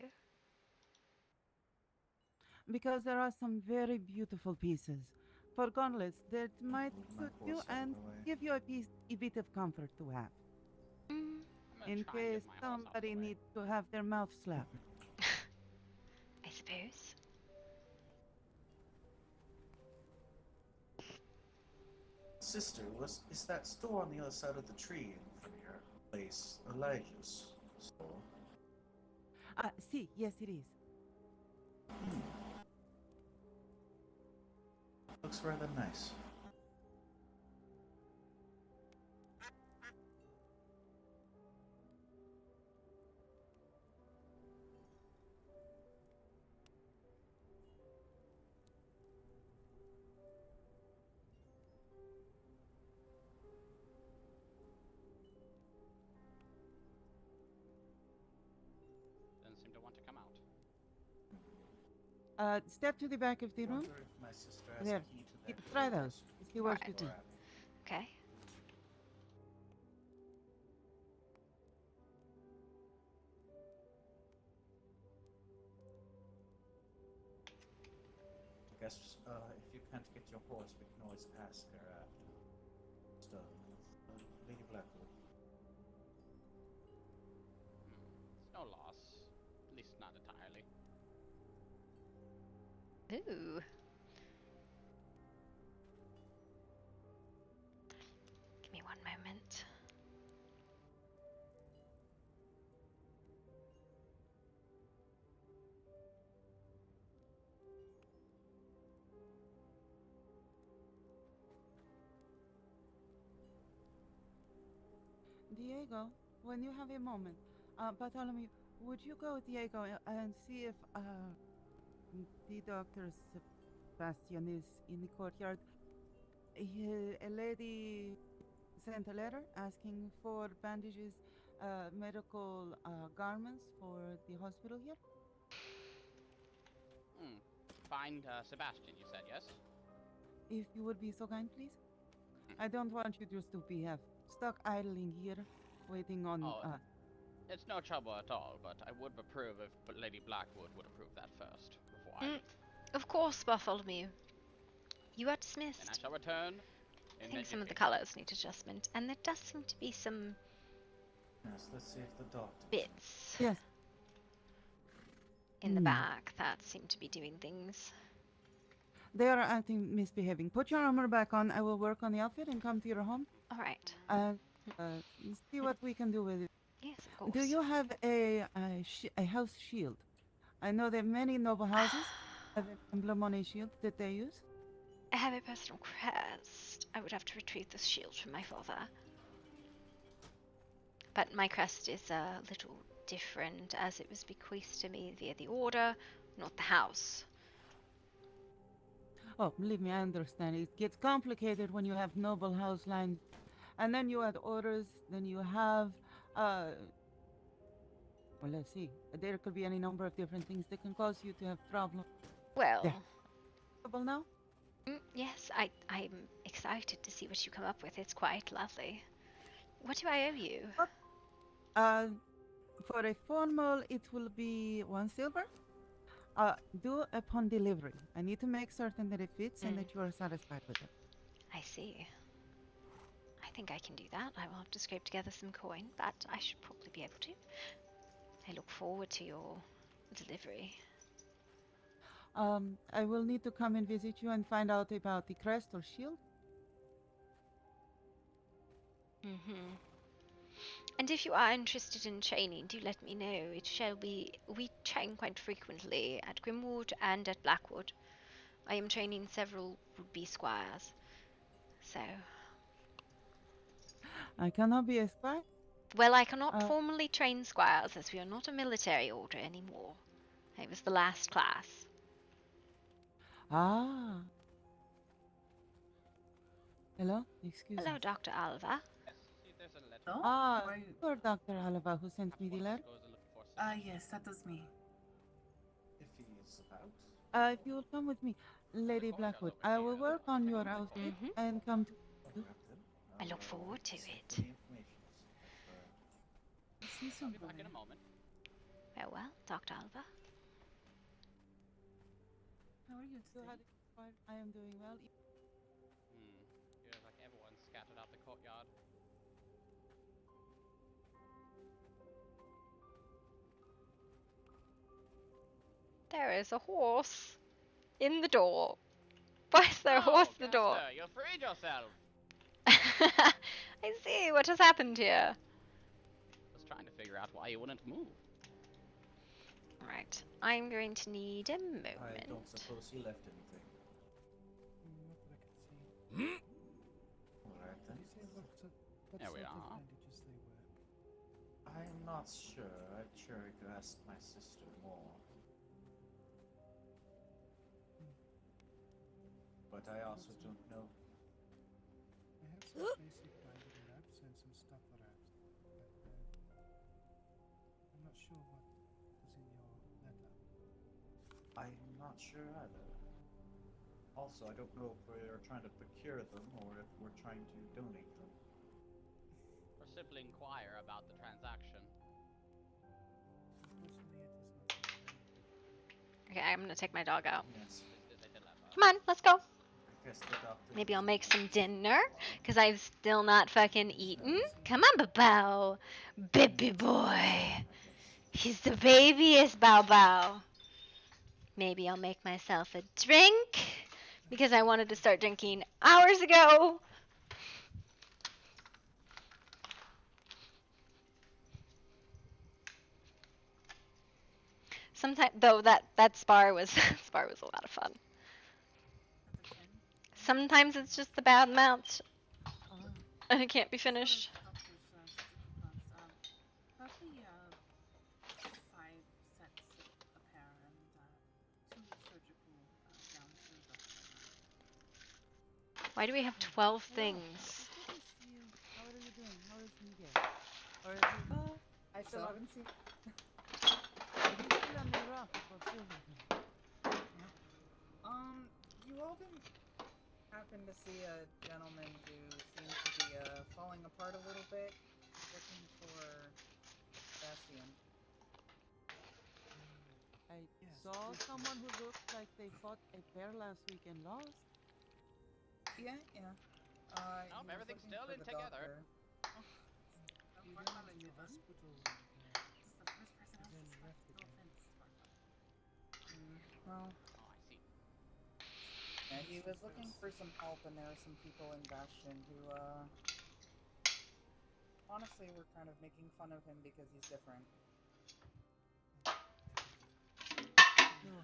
Because there are some very beautiful pieces for gauntlets that might suit you and give you a bit of comfort to have. In case somebody needs to have their mouth slapped. I suppose. Sister, is that store on the other side of the tree in front of your place Elijah's store? See, yes it is. Looks rather nice. Doesn't seem to want to come out. Step to the back of the room. Wonder if my sister has There. a key to that Try door. those. See what you do. Okay. I guess if you can't get your horse, we can always ask her after. Just, Lady Blackwood. It's no loss. At least not entirely. Ooh. Give me one moment. Diego, when you have a moment, Bartholomew, would you go, Diego, and see if the Dr. Sebastian is in the courtyard? A lady sent a letter asking for bandages, medical garments for the hospital here. Find Sebastian, you said, yes? If you would be so kind, please. I don't want you just to be stuck idling here, waiting on It's no trouble at all, but I would approve if Lady Blackwood would approve that first before I. Of course, Bartholomew. You are Then dismissed. I shall return. I think some of the colours need adjustment, and there does seem to be some Yes, let's see if the doctor. bits Yes. in the back that seem to be doing things. They are acting misbehaving. Put your armor back on. I will work on the outfit and come to your home. All right. And see what we can do with it. Yes, of course. Do you have a house shield? I know that many noble houses have an emblem on a shield that they use. I have a personal crest. I would have to retrieve this shield from my father. But my crest is a little different, as it was bequeathed to me via the order, not the house. Oh, believe me, I understand. It gets complicated when you have noble house lines. And then you add orders, then you have, well, let's see. There could be any number of different things that can cause you to have problems. Well... Yeah. Now? Yes, I'm excited to see what you come up with. It's quite lovely. What do I owe you? For a formal, it will be 1 silver. Due upon delivery. I need to make certain that it fits and that you are satisfied with it. I see. I think I can do that. I will have to scrape together some coin, but I should probably be able to. I look forward to your delivery. I will need to come and visit you and find out about the crest or shield. And if you are interested in training, do let me know. It shall be. We train quite frequently at Grimwood and at Blackwood. I am training several would-be squires. So. I cannot be a squire? Well, I cannot formally train squires as we are not a military order anymore. I was the last class. Ah. Hello? Excuse me. Hello, Dr. Alva. You're Dr. Alva who sent me the letter? Yes, that was me. If he is about. If you will come with me, Lady Blackwood, I will work on your outfit and come to you. I look forward to it. See you soon, Back in a moment. Farewell, Dr. Alva. How are you today? I am doing well. Feels like everyone's scattered out the courtyard. There is a horse in the door. Why is there a horse in the door? You freed yourself. I see. What has happened here? Just trying to figure out why you wouldn't move. Right. I'm going to need a moment. I don't suppose he left anything. Alright then. There we are. I'm not sure. I'm sure I could ask my sister more. But I also don't know. I have some basic Bible maps and some stuff that I'm not sure what was in your letter. I'm not sure either. Also, I don't know if we're trying to procure them or if we're trying to donate them. Or simply inquire about the transaction. Okay, I'm gonna take my dog out. Yes. Come on, let's go. Maybe I'll make some dinner, because I've still not fucking eaten. Come on, Bao. Baby boy. He's the babyest Bao Bao. Maybe I'll make myself a drink, because I wanted to start drinking hours ago. Sometimes, though, that spar was spar was a lot of fun. Sometimes it's just the bad mount, and it can't be finished. Probably 5 sets of apparel and 2 surgical gowns for the doctor. Why do we have 12 things? How are you doing? How is Miguel? Or is he... I still haven't seen. He's still on the rock for silver. You all didn't happen to see a gentleman who seemed to be falling apart a little bit, looking for Bastion. I saw someone who looked like they fought a bear last week and lost. Yeah, yeah. Nope, He was everything's looking still for in the together. doctor. You don't in the hospital. This is the first person else Then who's left no again. offense, Farfar. Well, Oh, I see. yeah, he was looking for some help, and there are some people in Bastion who, honestly were kind of making fun of him because he's different. No,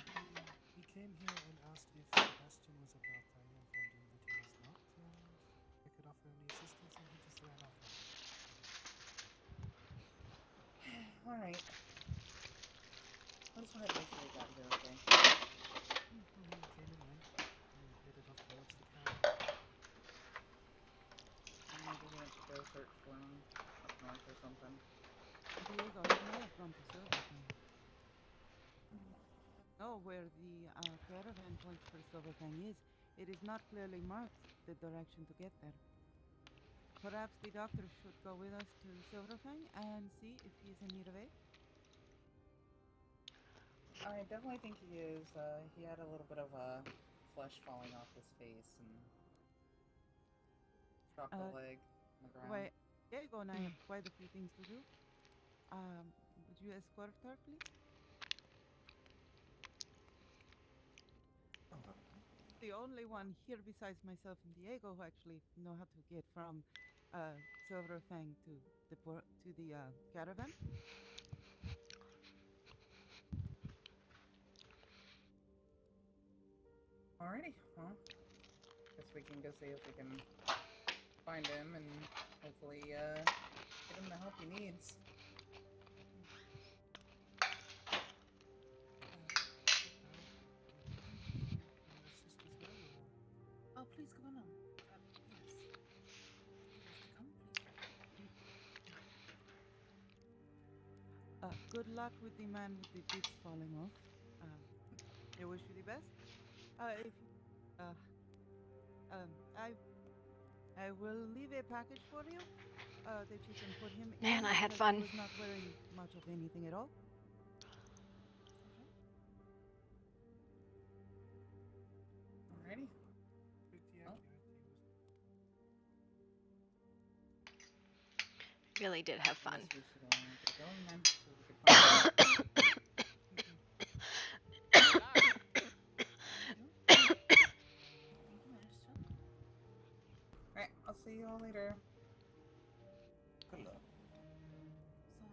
he came here and asked if Sebastian was about. I informed him that he was not, and I could offer any assistance, and he just ran off on me. Alright. I just wanted to make sure he got here okay. Well, he came and went, and headed off towards the camp. Maybe he went to go search for him up north or something. Diego, he may have gone to Silverfang. Oh, where the caravan point for Silverfang is. It is not clearly marked the direction to get there. Perhaps the doctor should go with us to Silverfang and see if he is in need of aid? I definitely think he is. He had a little bit of flesh falling off his face and dropped a leg on the ground. Wait, Diego and I have quite a few things to do. Would you escort her, please? The only one here besides myself and Diego who actually know how to get from Silverfang to the caravan. Alrighty, well, guess we can go see if we can find him and hopefully get him the help he needs. Oh, please come along. Yes. Come, please. Good luck with the man with the bits falling off. I wish you the best. I will leave a package for you that you can put him in. Man, I had because fun. He was not wearing much of anything at all. Alrighty. Really did have fun. Guess we should get going then, so we can find Alright, I'll see you all later. Good luck. So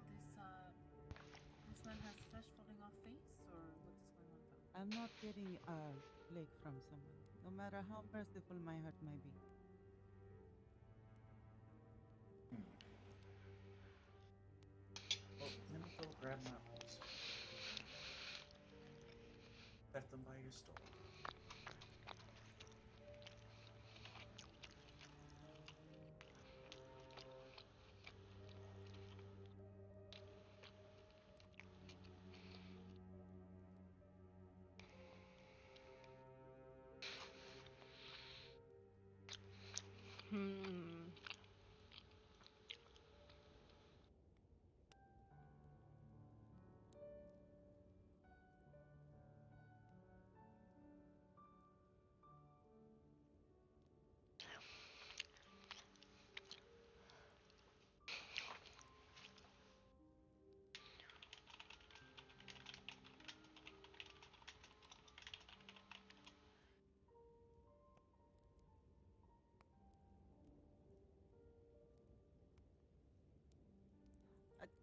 this man has flesh falling off face, or what is going on with him? I'm not getting a leg from someone, no matter how merciful my heart may be. Well, let me go grab my horse. Left them by your store.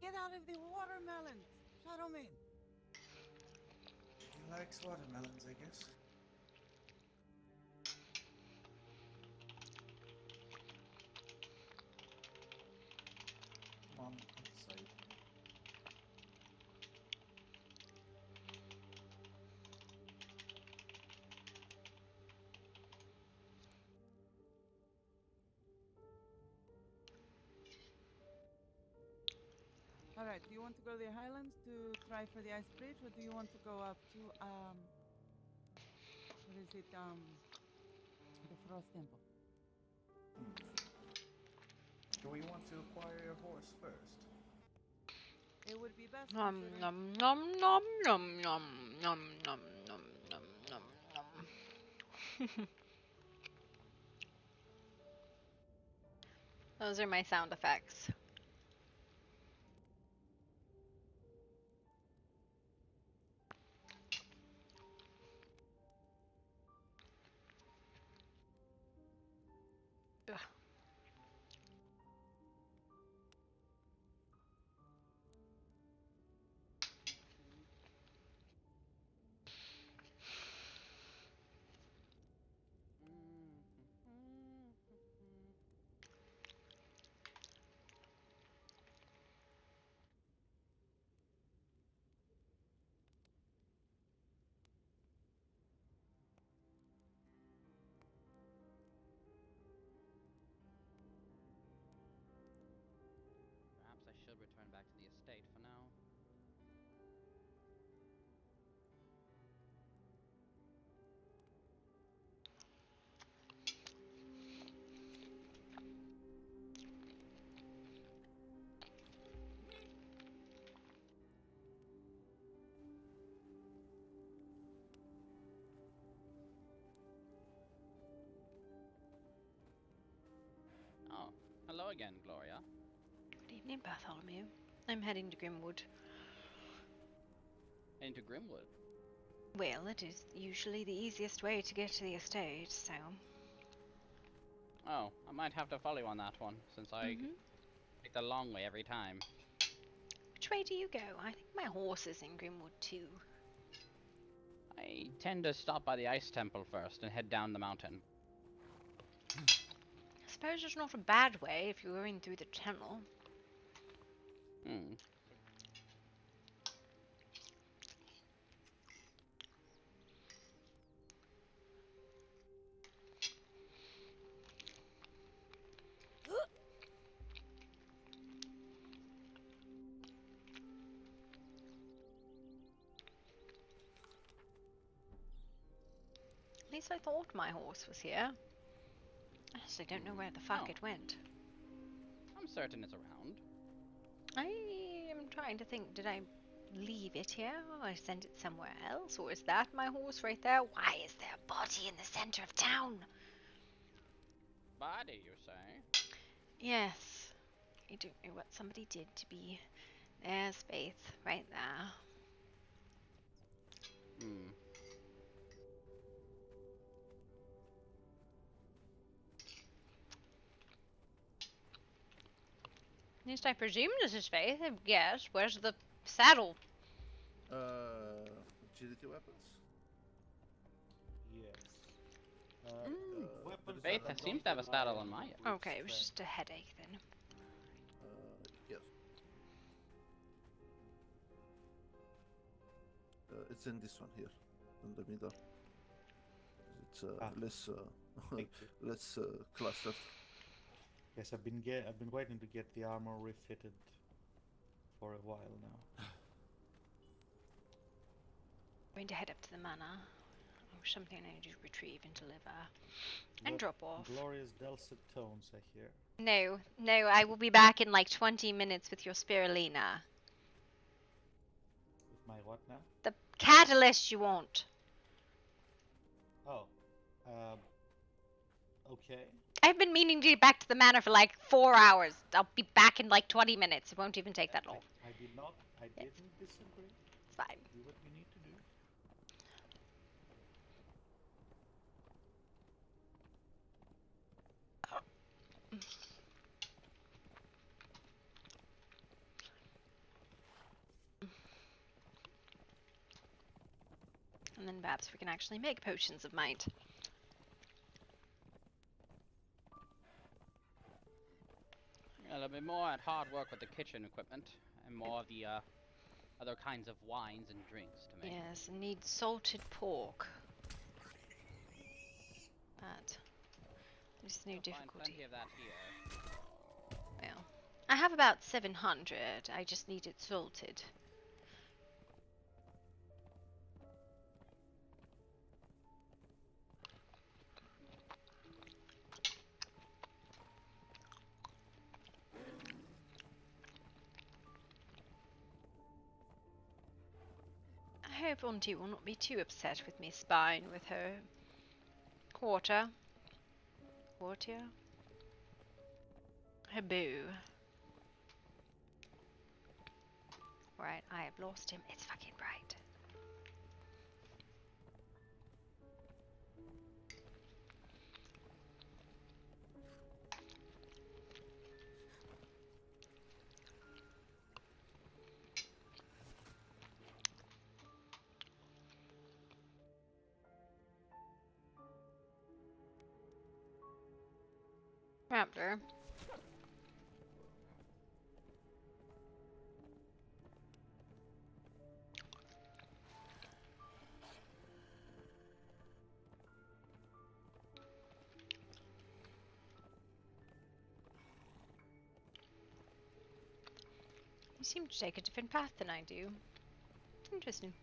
Get out of the watermelons! Shadowman! He likes watermelons, I guess. Come on, outside. Alright, do you want to go to the Highlands to try for the Ice Bridge, or do you want to go up to, what is it, the Frost Temple? Do we want to acquire your horse first? It would be best Nom considering... nom nom nom nom nom nom nom nom nom nom nom. Those are my sound effects. Ugh. Perhaps I should return back to the estate for now. Oh, hello again, Gloria. Good evening, Bartholomew. I'm heading to Grimwood. Into Grimwood. Well, it is usually the easiest way to get to the estate, so... Oh, I might have to follow you on that one, since I take the long way every time. Which way do you go? I think my horse is in Grimwood too. I tend to stop by the Ice Temple first and head down the mountain. I suppose it's not a bad way if you're going through the tunnel. Hmm. At least I thought my horse was here. I actually don't know where the fuck it went. I'm certain it's around. I am trying to think, did I leave it here or I sent it somewhere else? Or is that my horse right there? Why is there a body in the center of town? Body, you say? Yes. I don't know what somebody did to be. There's Faith, right there. Hmm. At least I presume this is Faith. Yes, where's the saddle? Agility weapons? Yes. Weapons Faith that seems don't to have a rely saddle on my brute Okay, it was strength. just a headache then. Yes. It's in this one here, in the middle. It's less less clustered. Yes, I've been waiting to get the armor refitted for a while now. Going to head up to the manor. Oh, something I need to retrieve and deliver. And drop off. Gloria's dulcet tones, I hear. No, no, I will be back in like 20 minutes with your spirulina. With my what now? The catalyst you want. Oh. Okay. I've been meaning to get back to the manor for like 4 hours. I'll be back in like 20 minutes. It won't even take that long. I didn't disagree. It's fine. Do what you need to do. And then perhaps we can actually make potions of might. Yeah, there'll be more at hard work with the kitchen equipment, and more of the other kinds of wines and drinks to make. Yes, I need salted pork. But there's no difficulty. Plenty of that here. Well, I have about 700. I just need it salted. I hope Auntie will not be too upset with me spying with her courtier. Boo. Right, I have lost him. It's fucking bright. Raptor. You seem to take a different path than I do. Interesting.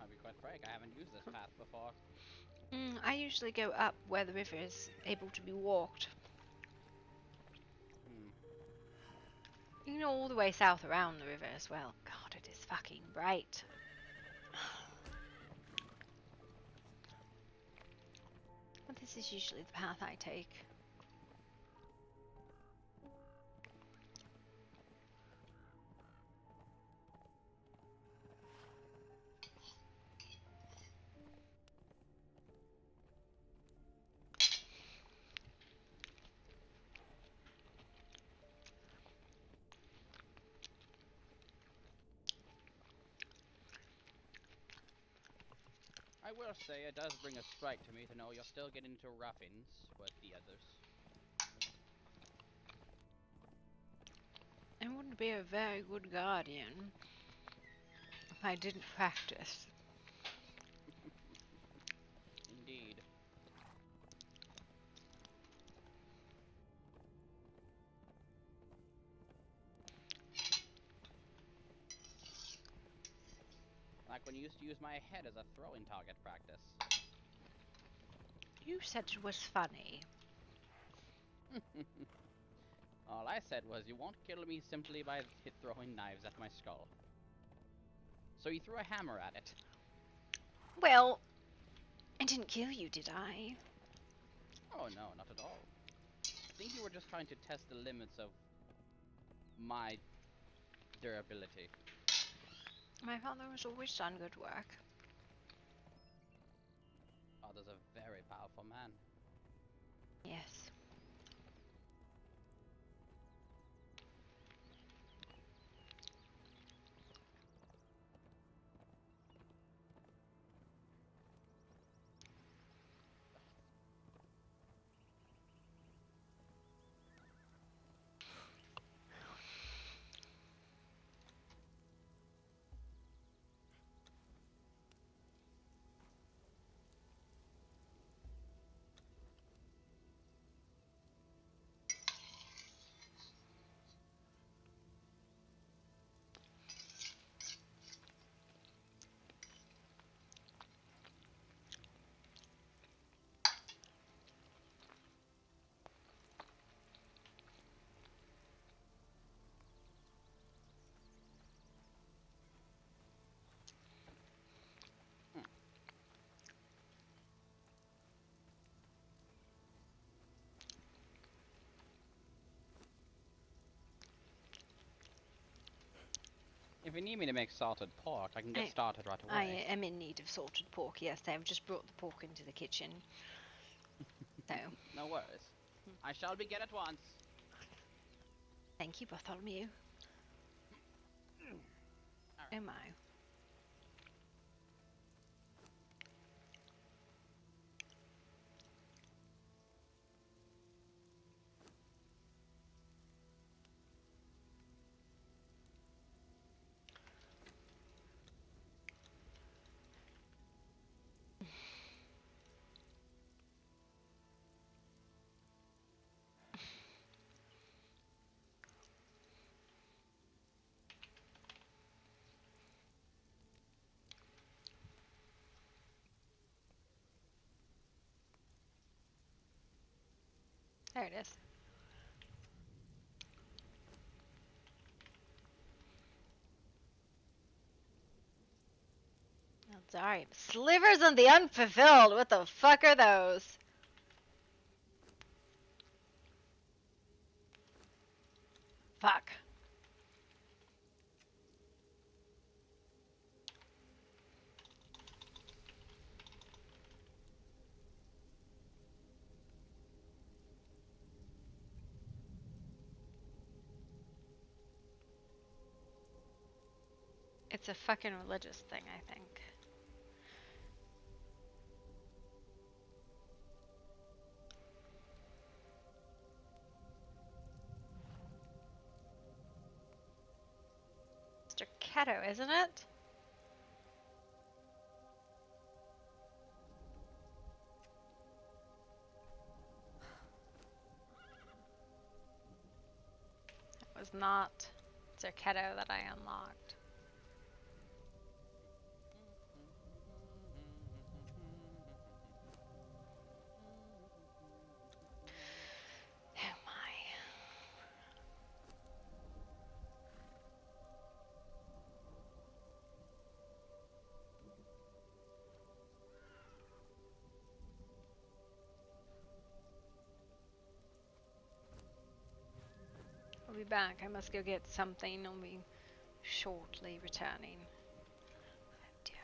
I'll be quite frank, I haven't used this path before. I usually go up where the river is able to be walked. You know, all the way south around the river as well. God, it is fucking bright. But this is usually the path I take. I will say it does bring a strike to me to know you're still getting into rough-ins with the others. I wouldn't be a very good guardian if I didn't practice. Indeed. Like when you used to use my head as a throwing target practice. You said it was funny. All I said was you won't kill me simply by throwing knives at my skull. So you threw a hammer at it. Well, I didn't kill you, did I? Oh no, not at all. I think you were just trying to test the limits of my durability. My father has always done good work. Father's a very powerful man. Yes. If you need me to make salted pork, I can get started right away. I am in need of salted pork, yes. I've just brought the pork into the kitchen. So. No worries. I shall begin at once. Thank you, Bartholomew. Oh my. There it is. Oh, sorry. Slivers on the unfulfilled. What the fuck are those? It's a fucking religious thing, I think. Mr. Keto, isn't it? It was not Zerketo that I unlocked. Oh my. I'll be back. I must go get something. I'll be shortly returning. Oh dear.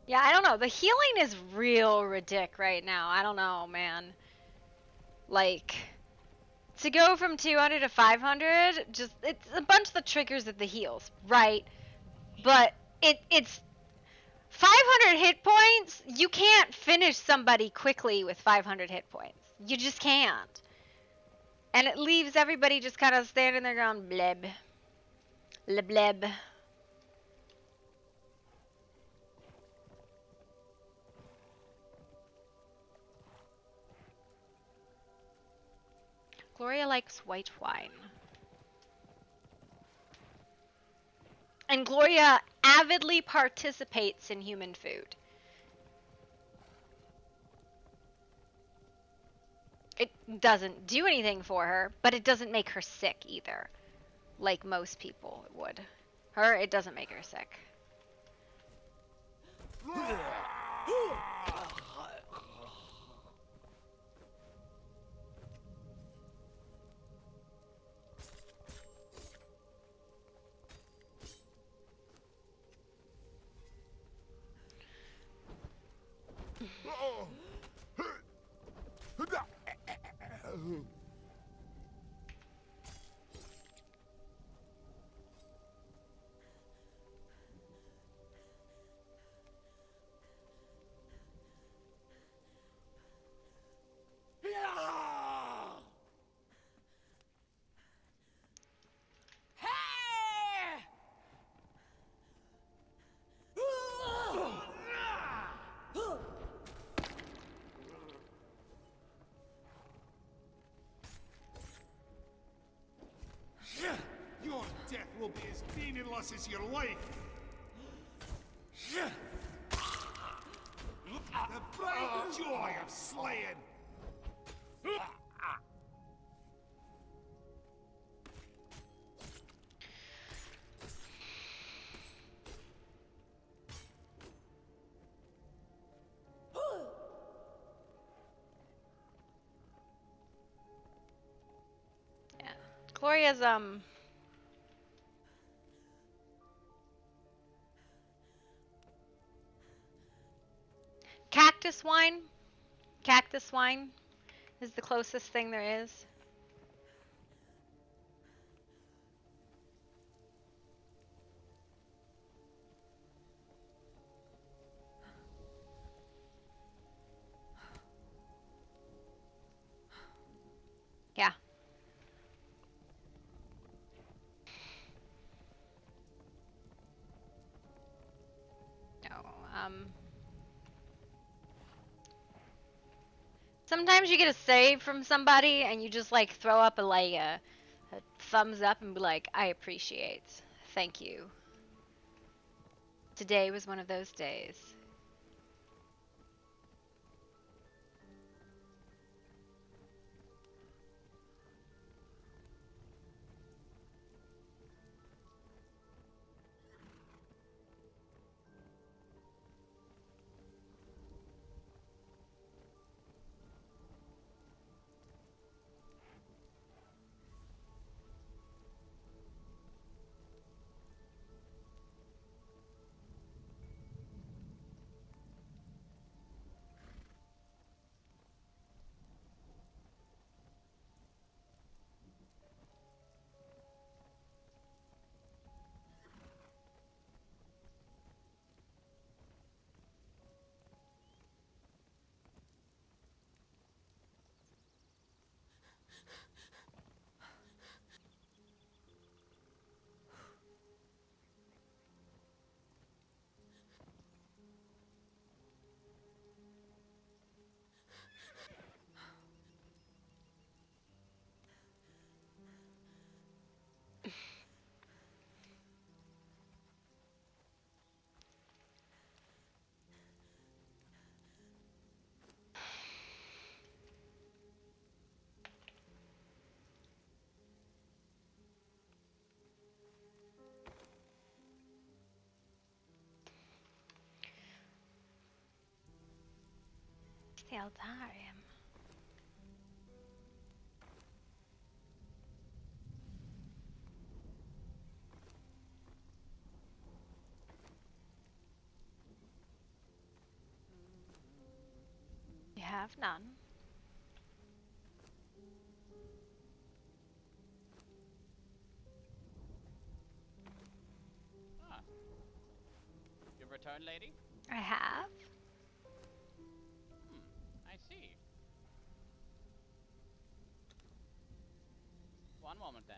Yeah, I don't know. The healing is real ridic right now. I don't know, man. Like, to go from 200 to 500, just, it's a bunch of the triggers of the heals, right? But it's 500 hit points. You can't finish somebody quickly with 500 hit points. You just can't. And it leaves everybody just kind of standing there going bleb. Bleb bleb. Gloria likes white wine. And Gloria avidly participates in human food. It doesn't do anything for her, but it doesn't make her sick either. Like most people would. Her, it doesn't make her sick. Your death will be as meaningless as your life. The bright joy of slaying. Yeah. Gloria's cactus wine. Cactus wine is the closest thing there is. Yeah. No, sometimes you get a save from somebody and you just like throw up a thumbs up and be like, I appreciate. Thank you. Today was one of those days. the Eldarium. You have none. Ah. You've returned, lady? I have. I see. One moment then.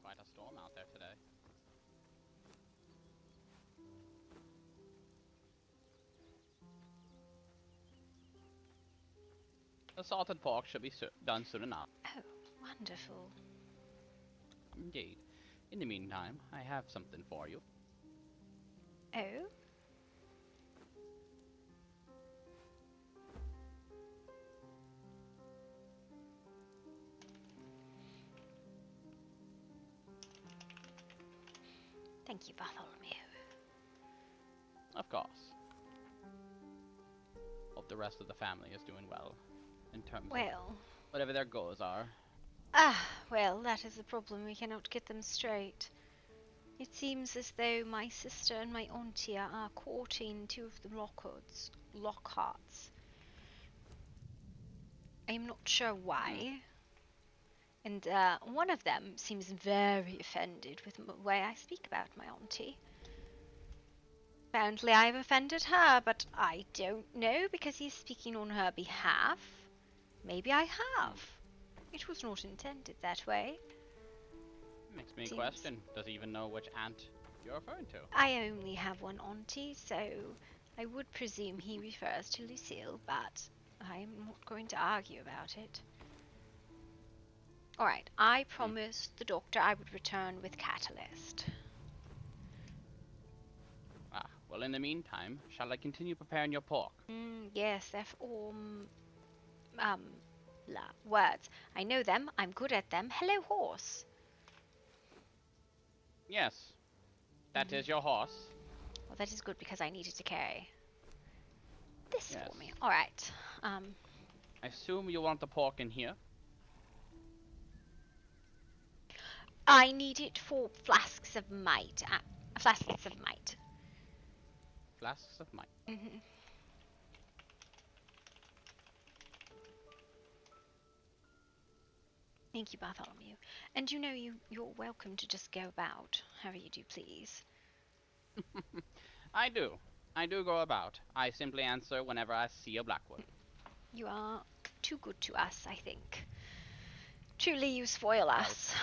Quite a storm out there today. The salted pork should be done soon enough. Oh, wonderful. Indeed. In the meantime, I have something for you. Oh? Thank you, Bartholomew. Of course. Hope the rest of the family is doing well, in terms of whatever their goals are. Ah, well, that is the problem. We cannot get them straight. It seems as though my sister and my auntie are courting two of the Lockharts. I'm not sure why. And one of them seems very offended with the way I speak about my auntie. Apparently I've offended her, but I don't know because he's speaking on her behalf. Maybe I have. It was not intended that way. Makes me question, does he even know which aunt you're referring to? I only have one auntie, so I would presume he refers to Lucille, but I'm not going to argue about it. Alright, I promised the doctor I would return with Catalyst. Ah, well in the meantime, shall I continue preparing your pork? Yes, they're words. I know them, I'm good at them. Hello, horse. Yes, that is your horse. Well, that is good because I needed to carry this for me. Alright, I assume you want the pork in here? I need it for flasks of might. Flasks of might. Flasks of might. Thank you, Bartholomew. And you know you're welcome to just go about however you do please. I do. I do go about. I simply answer whenever I see a Blackwood. You are too good to us, I think. Truly you spoil us.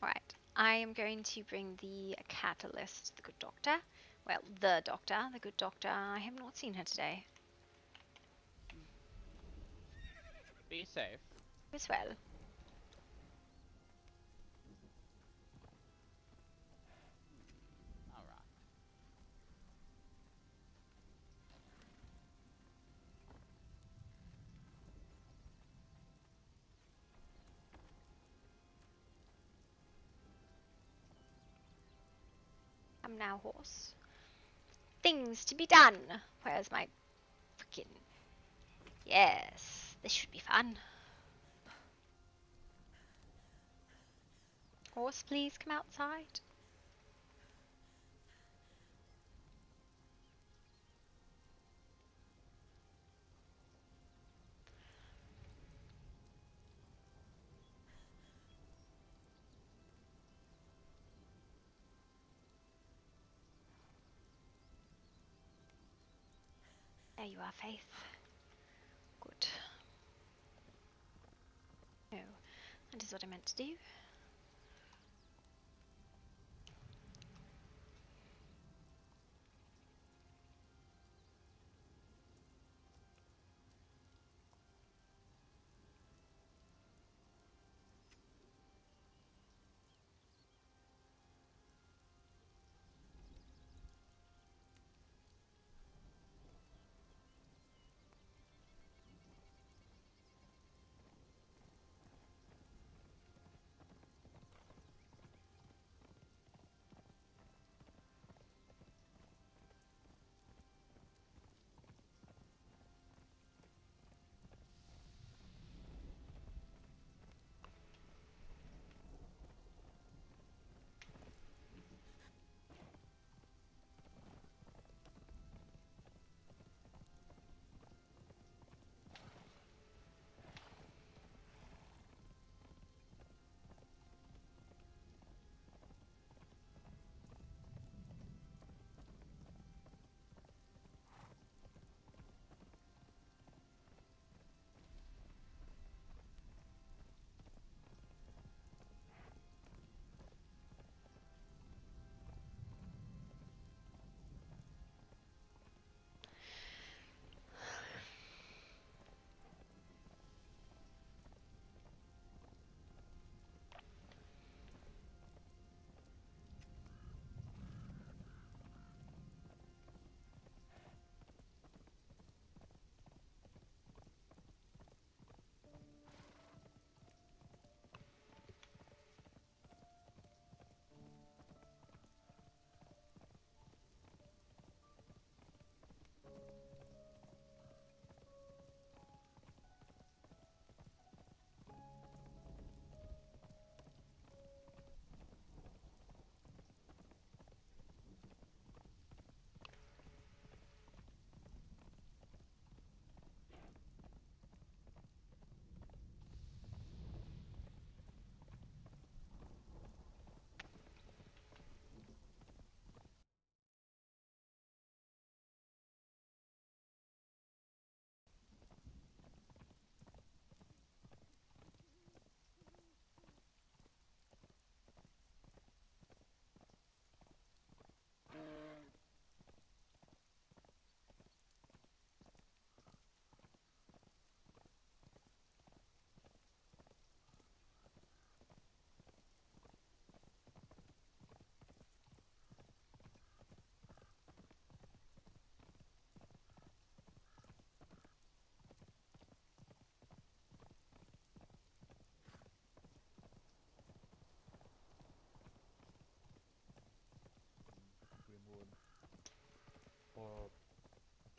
Alright, I am going to bring the catalyst to the good doctor. Well, the good doctor. I have not seen her today. Be safe. As well. Alright. Come now, horse. Things to be done. Where's my freaking... Yes, this should be fun. Horse, please come outside. There you are, Faith. Good. Oh, that is what I meant to do.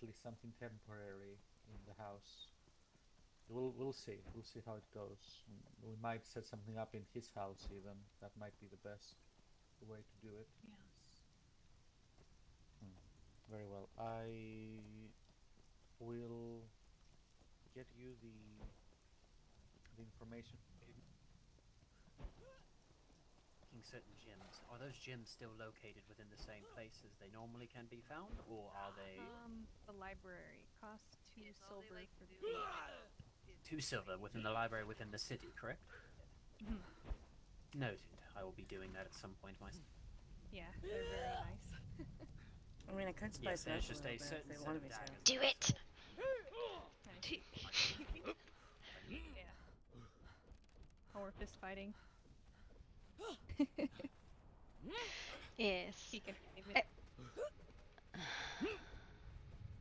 least something temporary in the house. We'll see. We'll see how it goes. We might set something up in his house even. That might be the best way to do it. Yes. Very well. I will get you the information. Certain gems. Are those gems still located within the same places they normally can be found, or are they? The library costs 2 silver for 2 silver within the library within the city, correct? Noted. I will be doing that at some point myself. Yeah, they're very nice. I mean, I could spice Yes, it there's up just a a little bit certain if they set want of to be daggers. Do it! Yeah. Or fist fighting. Yes. He can name it.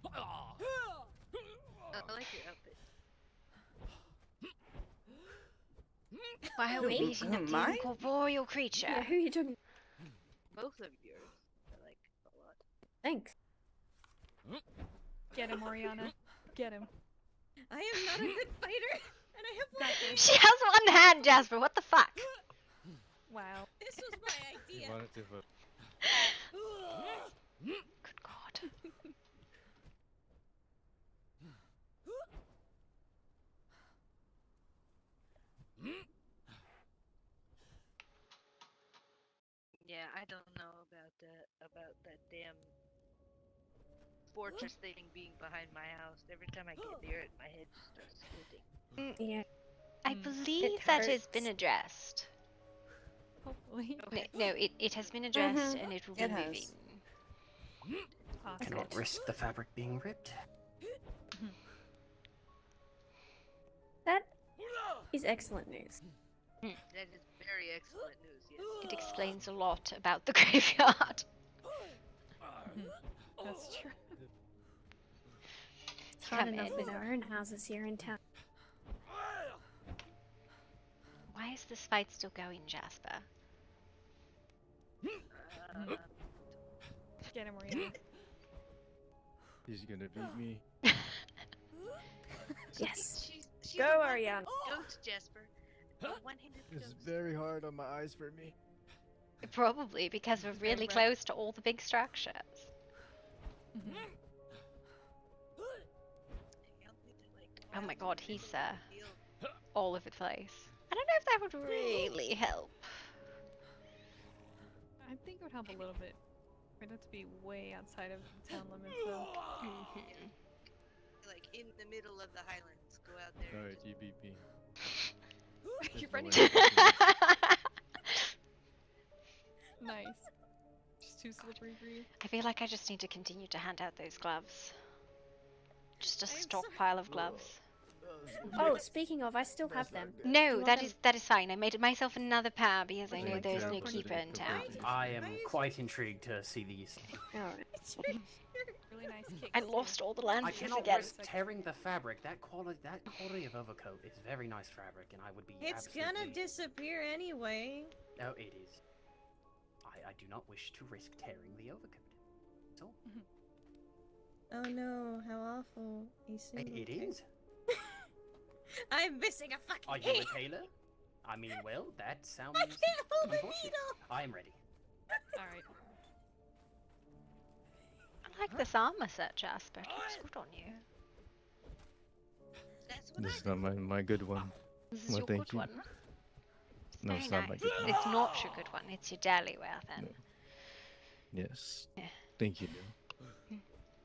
I like your outfit. Why are we beating up the incorporeal creature? Yeah, who are you talking? Both of yours, I like a lot. Thanks. Get him, Oriana. Get him. I am not a good fighter, and I have one. She has one hand, Jasper. What the fuck? Wow. This was my idea. Good God. Yeah, I don't know about that damn fortress thing being behind my house. Every time I get near it, my head just starts splitting. Yeah. I believe that has been addressed. Hopefully. No, it has been addressed and it will be moving. Cannot risk the fabric being ripped. That is excellent news. That is very excellent news, yes. It explains a lot about the graveyard. That's true. It's hard Come enough in. with our own houses here in town. Why is this fight still going, Jasper? Get him, Oriana. He's gonna beat me. Yes. She's Go, a one-handed Ariana. Ghost, Jasper. A one-handed It's ghost. very hard on my eyes for me. Probably because we're really close to all the big structures. Oh my God, he's all over the place. I don't know if that would really help. I think it would help a little bit. We'd have to be way outside of the town limits, though. Like in the middle of the Highlands. Go out there. Alright, you beat me. You're no running. way. Nice. Just too slippery for you. I feel like I just need to continue to hand out those gloves. Just a stockpile of gloves. Oh, speaking of, I still have them. No, that is fine. I made myself another pair because I know there's no keeper in town. I am quite intrigued to see these. Alright. Really nice kicks. I lost all the I lances cannot again. risk tearing the fabric. That quality of overcoat is very nice fabric, and I would be It's absolutely... gonna disappear anyway. No, it is. I do not wish to risk tearing the overcoat. That's all. Oh no, how awful. It is. I'm missing a fucking Are you needle. a tailor? I mean, well, that sounds I can't hold a unfortunate. needle. I am ready. Alright. I like this armor set, Jasper. It looks good on you. This is not my good one. This is Well, your thank good you. one. No, Very it's not my nice. good one. It's not your good one. It's your daily wear then. Yes. Yeah. Thank you.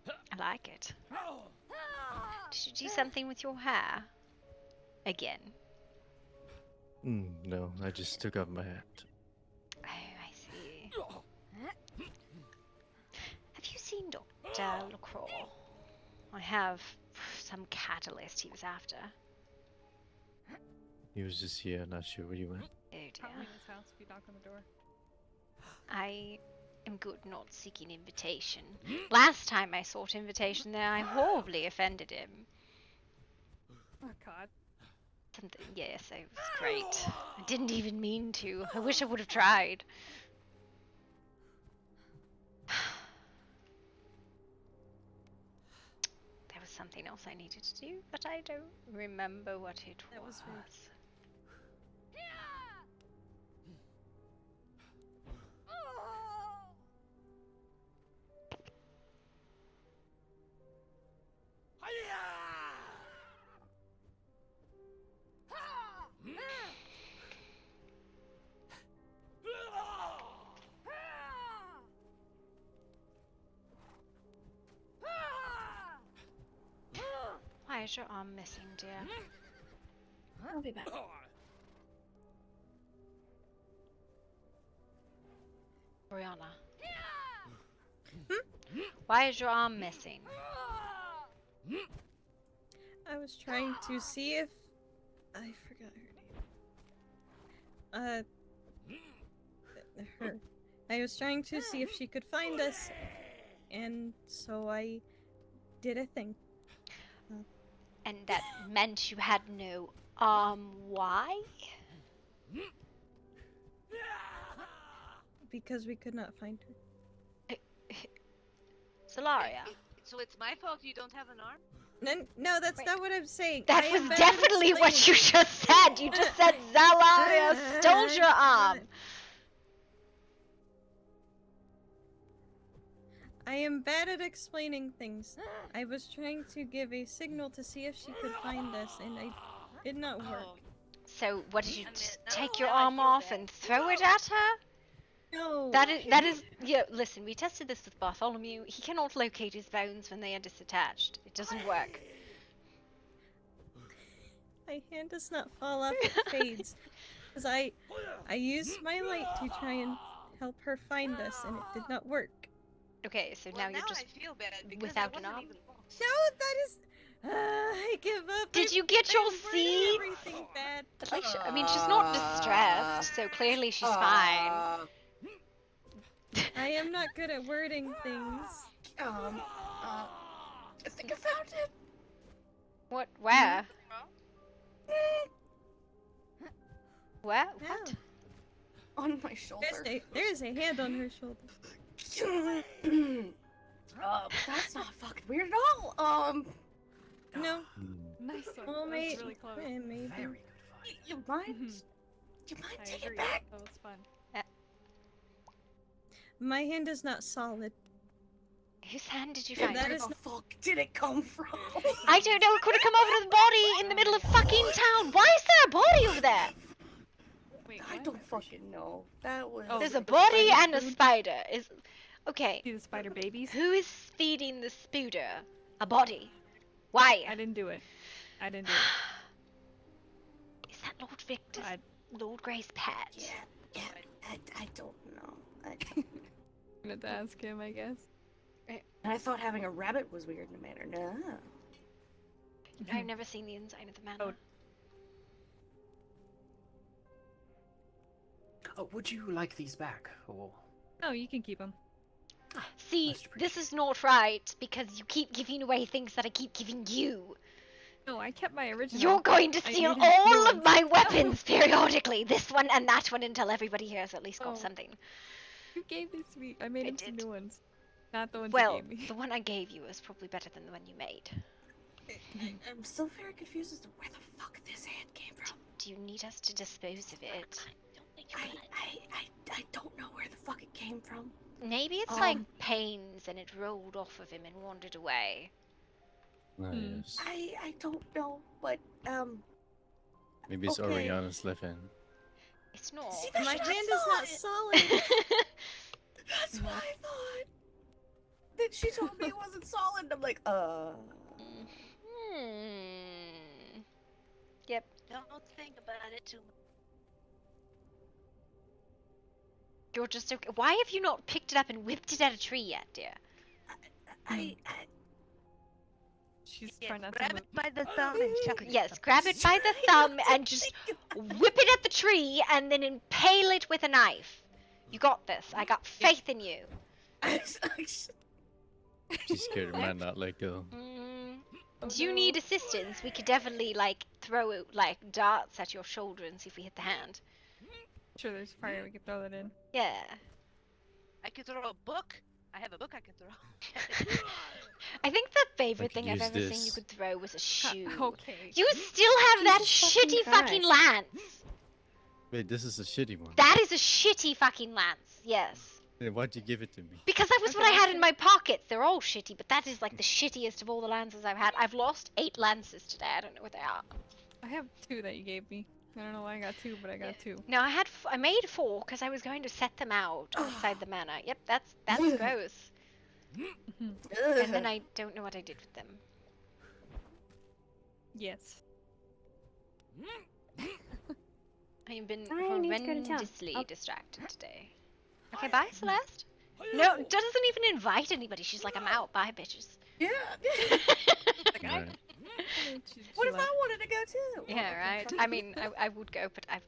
I like it. Did you do something with your hair? Again. No, I just took off my hat. Oh, I see. Have you seen Dr. LaCroix? I have some catalyst he was after. He was just here, not sure where you went. Oh dear. Probably in his house if you knock on the door. I am good not seeking invitation. Last time I sought invitation there, I horribly offended him. Oh God. Something, yes, it was great. I didn't even mean to. I wish I would have tried. something else I needed to do, but I don't remember what it That was rude. Why is your arm missing, dear? I'll be back. Brianna. Why is your arm missing? I was trying to see if I forgot her name. Her. I was trying to see if she could find us, and so I did a thing. And that meant you had no arm. Why? Because we could not find her. Solaria. So it's my fault you don't have an arm? No, that's not what I'm saying. That I was am bad at definitely what you explaining. just said. You just said Zalaria stole your arm. I am bad at explaining things. I was trying to give a signal to see if she could find us, and I did not work. So, what did you just take your arm off and throw it at her? No. That is. Yeah. Listen, we tested this with Bartholomew. He cannot locate his bones when they are disattached. It doesn't work. My hand does not fall off; it fades. Because I used my light to try and help her find us, and it did not work. Okay, so now you're just I feel bad because without I an wasn't arm. even lost. No, that is. I give up. Did you get your seed? Everything bad. At least, I mean, she's not distressed, so clearly she's fine. I am not good at wording things. I think I found it. What? Where? Where? What? On my shoulder. There's a hand on her shoulder. That's not fucking weird at all. No. Nice one. Well, That was really clever. maybe. You mind? You mind I taking agree. it back? That was fun. My hand is not solid. Whose hand did you find? Where the fuck did it come from? I don't know. It could have come over the body in the middle of fucking town. Why is there a body over there? Wait, I don't fucking know. That was. There's a body and a spider. Okay. See the spider babies? Who is feeding the spooder? A body. Why? I didn't do it. I didn't do it. Is that Lord Victor's, Lord Grey's pet? Yeah. I don't know. I'm gonna have to ask him, I guess. And I thought having a rabbit was weird in a manner. No. I've never seen the inside of the manor. Oh, would you like these back, or? No, you can keep them. See, this is not right, because you keep giving away things that I keep giving you. No, I kept my original. You're going to I steal needed new all of ones. my weapons periodically. This one and that one until everybody here has at least got something. You gave these to me. I made him some new ones. Not the ones Well, you gave me. the one I gave you was probably better than the one you made. I'm still very confused as to where the fuck this hand came from. Do you need us to dispose of it? I don't know where the fuck it came from. Maybe it's like pains and it rolled off of him and wandered away. Nice. I don't know, but Maybe it's okay. Oriana's living. It's not. See, that's My what hand I is not thought. solid. That's what I thought. Then she told me it wasn't solid. I'm like, Yep. Don't think about it too much. You're just okay. Why have you not picked it up and whipped it at a tree yet, dear? She's trying not to Grab move. it by the thumb and chuck it. Yes, grab it by the thumb and just whip it at the tree and then impale it with a knife. You got this. I got faith in you. She's scared it might not let go. Do you need assistance? We could definitely throw darts at your shoulder and see if we hit the hand. Sure, there's fire. We can throw that in. Yeah. I could throw a book. I have a book I can throw. I think that favorite could thing I've use ever seen you this. could throw was a shoe. Okay. You still have that Jesus shitty fucking Christ. lance. Wait, this is a shitty one. That is a shitty fucking lance. Yes. Hey, why'd you give it to me? Because that was what I had in my pockets. They're all shitty, but that is like the shittiest of all the lances I've had. I've lost 8 lances today. I don't know what they are. I have 2 that you gave me. I don't know why I got 2, but I got 2. No, I made 4 because I was going to set them out outside the manor. Yep, that's gross. And then I don't know what I did with them. Yes. I've been I need to go to town. horrendously distracted today. Okay, bye, Celeste. No, doesn't even invite anybody. She's like, I'm out. Bye, bitches. Yeah. Right. What if I wanted to go too? Yeah, right. I mean, I would go, but I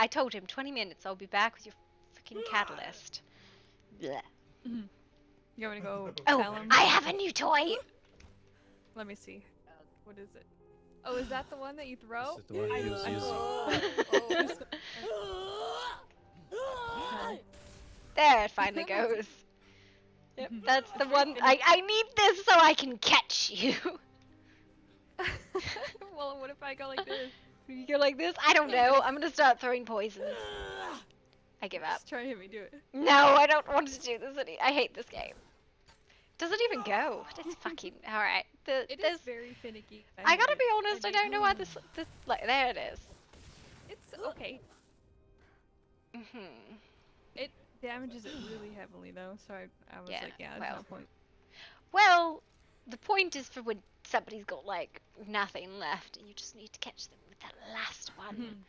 told him 20 minutes. I'll be back with your freaking catalyst. Blech. You want me to go Oh, tell him? I have a new toy. Let me see. What is it? Oh, is that the one that you throw? This is the one he was using. There it finally goes. Yep, that's the one. I need this so I can catch you. Well, what if I go like this? You go like this? I don't know. I'm gonna start throwing poisons. I give up. Just try to hit me, do it. No, I don't want to do this. I hate this game. Doesn't even go. It's fucking alright. It is very finicky. I gotta be honest. I don't know why this like there it is. It's okay. It damages it really heavily though, so I was like, yeah, there's no point. Well, the point is for when somebody's got like nothing left, and you just need to catch them with that last one.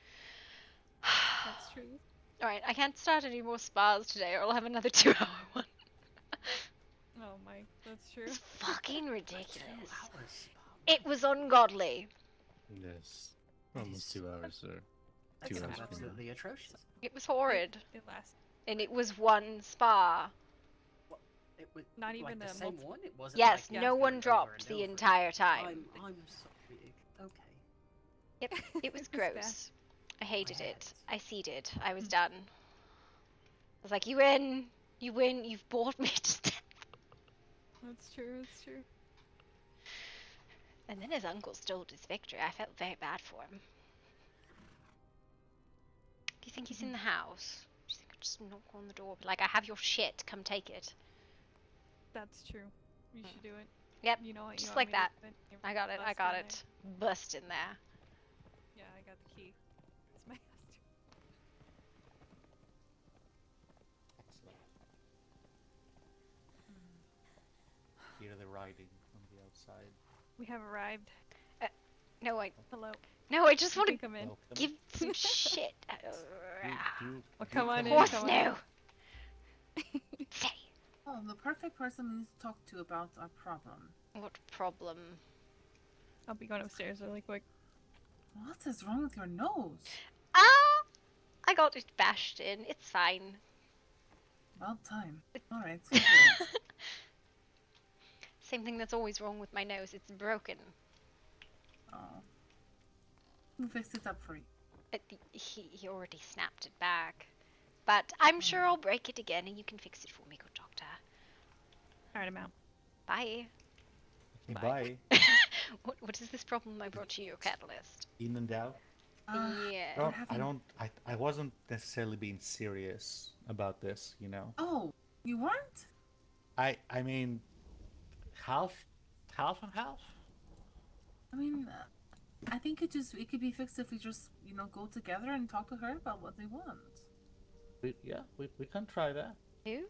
That's true. Alright, I can't start any more spas today, or I'll have another 2-hour one. Oh my, that's true. It's fucking ridiculous. It was ungodly. Yes. Almost 2 hours, sir. 2 That's hours. absolutely atrocious. It was horrid. It lasts. And it was one spa. It was not even like the same one. It wasn't. Yes, like no going one over dropped and the over. entire time. I'm sorry. Okay. Yep, it was It's bad. gross. I hated it. I ceded. I was done. I was like, you win, you've bored me to death. That's true. That's true. And then his uncle stole his victory. I felt very bad for him. Do you think he's in the house? Do you think I'll just knock on the door? Be like, I have your shit. Come take it. That's true. You should do it. Yep. You know what? Just like that. I got it. I got it. Bust in there. Yeah, I got the key. It's my house too. Hear the riding on the outside. We have arrived. No, Hello. No, I just want You to can come in. give some shit. Well, come on in. Horse Come on no. Oh, the perfect person we need to talk to about our problem. What problem? I'll be going upstairs really quick. What is wrong with your nose? I got it bashed in. It's fine. About time. Alright. Same thing that's always wrong with my nose. It's broken. Oh. We'll fix it up for you. He already snapped it back. But I'm sure I'll break it again and you can fix it for me, good doctor. Alright, I'm out. Bye. Bye. What is this problem I brought to your catalyst? In and out. Yeah. I wasn't necessarily being serious about this, you know. Oh, you weren't? I mean, half and half. I mean, I think it could be fixed if we just, go together and talk to her about what they want. We can try that. You?